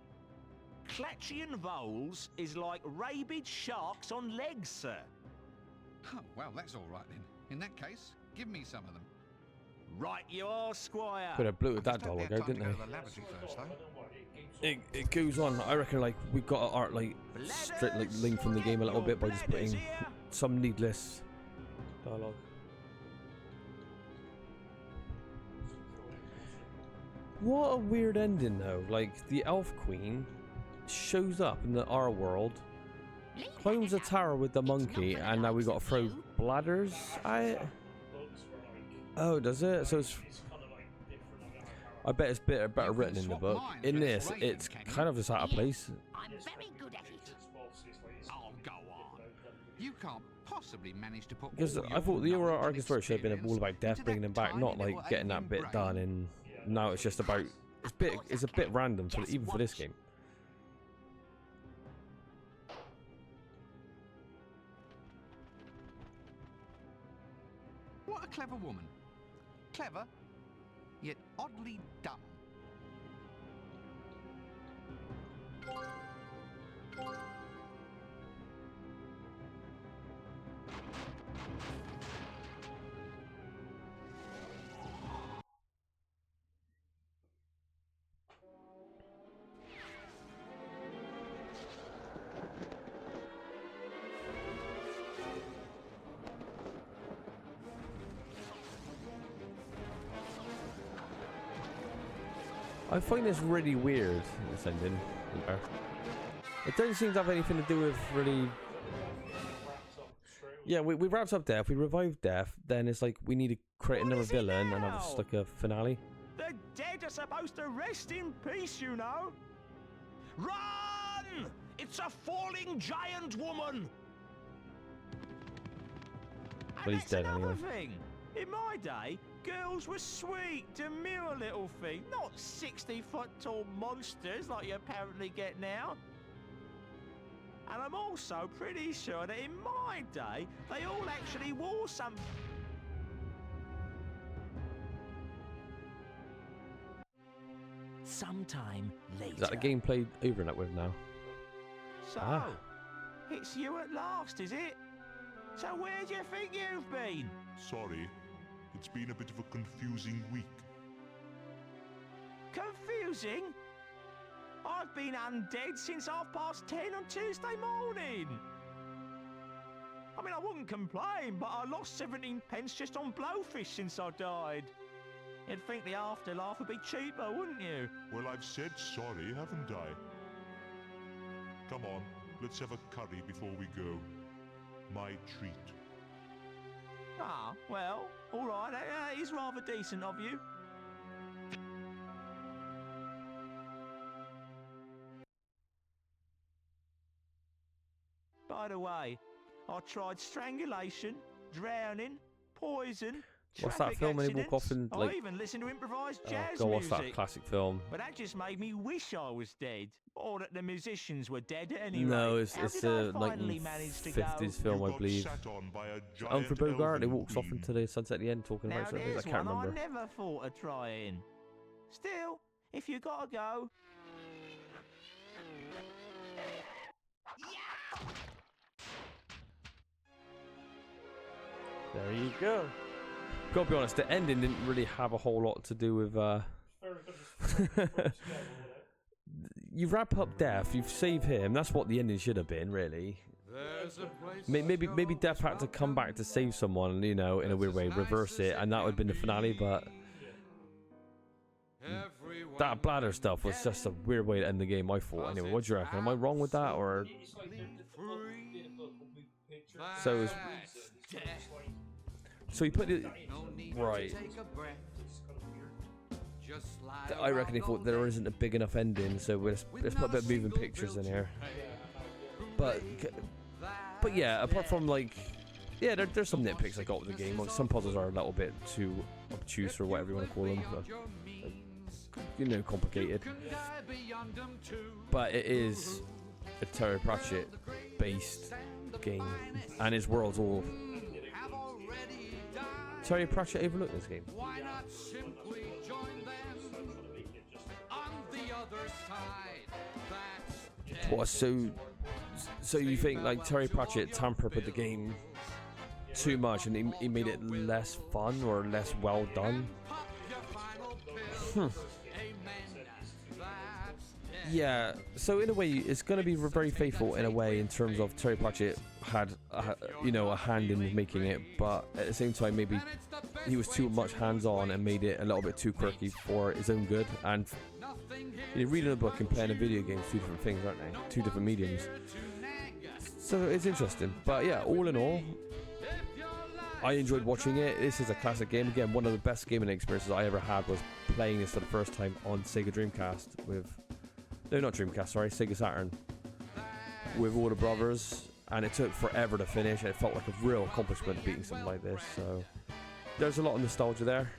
Clatchian voles is like rabid sharks on legs, sir. Oh, well, that's all right then. In that case, give me some of them. Right you are, Squire. Could have blew with that dollar ago, didn't they? It goes on. I reckon like we got our like straight like link from the game a little bit by just putting some needless Dialogue. What a weird ending though. Like the Elf Queen shows up in our world, climbs a tower with the monkey, and now we got to throw bladders at it. Oh, does it? So it's. I bet it's better written in the book. In this, it's kind of just out of place. I'm very good at it. Oh, go on. You can't possibly manage to put. Because I thought the overall arc story should have been all about Death, bringing him back, not like getting that bit done. And now it's just about. It's a bit random for even for this game. What a clever woman. Clever, yet oddly dumb. I find this really weird, this ending. It doesn't seem to have anything to do with really... Yeah, we wrapped up Death, we revived Death, then it's like we need to create another villain and have like a finale. The dead are supposed to rest in peace, you know. Run! It's a falling giant woman! But he's dead anyway. Thing. In my day, girls were sweet, demure little things, not 60-foot-tall monsters like you apparently get now. And I'm also pretty sure that in my day, they all actually wore some... Sometime later. Is that a game played over and up with now? So, it's you at last, is it? So where do you think you've been? Sorry, it's been a bit of a confusing week. Confusing? I've been undead since 10:30 on Tuesday morning. I mean, I wouldn't complain, but I lost 17 pence just on blowfish since I died. You'd think the afterlife would be cheaper, wouldn't you? Well, I've said sorry, haven't I? Come on, let's have a curry before we go. My treat. Ah, well, all right, that is rather decent of you. By the way, I tried strangulation, drowning, poison, What's that film when he walk off and like... I even listened to improvised jazz God, what's music. that classic film? But that just made me wish I was dead, or that the musicians were dead at any rate. No, it's a finally manage to 1950s film, I believe. Humphrey Bogart, he walks off into the sunset at the end talking about something. I can't remember. I never thought of trying. Still, if you gotta go... There you go. Gotta be honest, the ending didn't really have a whole lot to do with you wrap up Death, you save him, that's what the ending should have been, really. Maybe Death had to come back to save someone, you know, in a weird way, reverse it, and that would have been the finale, but that bladder stuff was just a weird way to end the game, I thought. Anyway, what do you reckon? Am I wrong with that, or... So you put it... Right. I reckon they thought there isn't a big enough ending, so let's put a bit of moving pictures in here. But yeah, apart from like... Yeah, there's some nitpicks I got with the game. Like, some puzzles are a little bit too obtuse or whatever you want to call them. But, you know, complicated. But it is a Terry Pratchett based game, and his world's all... Terry Pratchett overlooked this game. Why not simply join them on the other side? What? So you think like Terry Pratchett tampered with the game too much, and he made it less fun or less well done? Yeah, so in a way, it's going to be very faithful in a way in terms of Terry Pratchett had, a hand in making it, but at the same time, maybe he was too much hands-on and made it a little bit too quirky for his own good. And reading a book and playing a video game is two different things, aren't they? Two different mediums. So it's interesting. But yeah, all in all, I enjoyed watching it. This is a classic game. Again, one of the best gaming experiences I ever had was playing this for the first time on Sega Dreamcast with... No, not Dreamcast, sorry, Sega Saturn. With all the brothers, and it took forever to finish. It felt like a real accomplishment beating something like this, so... There's a lot of nostalgia there.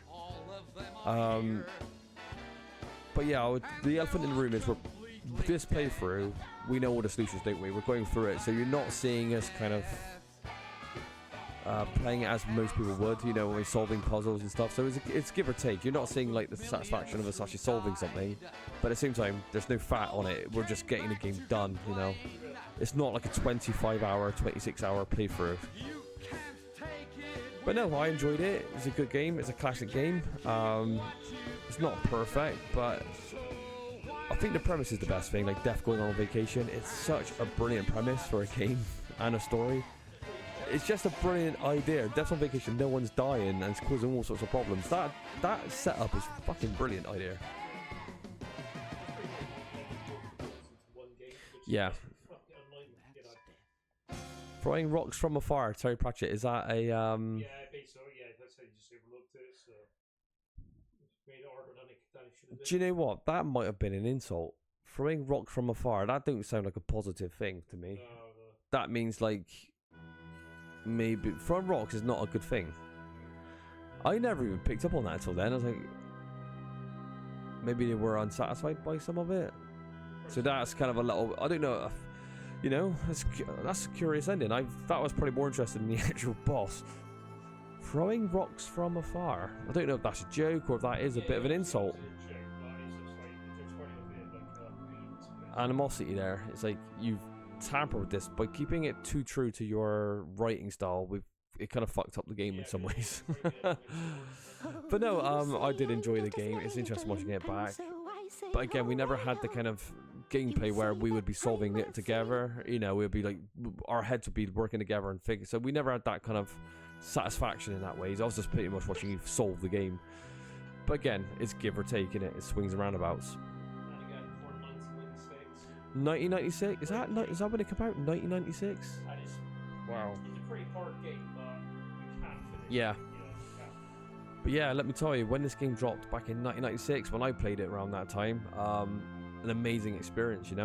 But yeah, the elephant in the room is this playthrough, we know all the solutions, don't we? We're going through it, so you're not seeing us kind of... playing it as most people would, when we're solving puzzles and stuff. So it's give or take. You're not seeing like the satisfaction of us actually solving something, but at the same time, there's no fat on it. We're just getting the game done. It's not like a 25-hour, 26-hour playthrough. But no, I enjoyed it. It's a good game. It's a classic game. It's not perfect, but I think the premise is the best thing. Like Death going on vacation. It's such a brilliant premise for a game and a story. It's just a brilliant idea. Death on vacation, no one's dying and it's causing all sorts of problems. That setup is a fucking brilliant idea. Yeah. Throwing rocks from afar, Terry Pratchett, is that a Yeah, I think so, yeah, that's how you just overlooked it, so made it harder than it should have been. Do you know what? That might have been an insult. Throwing rocks from afar, that don't sound like a positive thing to me. No. That means like maybe throwing rocks is not a good thing. I never even picked up on that until then. I was like, maybe they were unsatisfied by some of it. So that's kind of a little, I don't know, that's a curious ending. That was probably more interested in the actual boss. Throwing rocks from afar. I don't know if that's a joke or if that is a bit of an insult. Animosity there. It's like you've tampered with this by keeping it too true to your writing style. It kind of fucked up the game in some ways. But no, I did enjoy the game. It's interesting watching it back. But again, we never had the kind of gameplay where we would be solving it together. We'd be like, our heads would be working together and figure. So we never had that kind of satisfaction in that way. I was just pretty much watching you solve the game. But again, it's give or take, innit? It swings and roundabouts. 1996? Is that when it came out? 1996? Wow. It's a pretty hard game, but you can't finish Yeah. it. But yeah, let me tell you, when this game dropped back in 1996, when I played it around that time, an amazing experience, And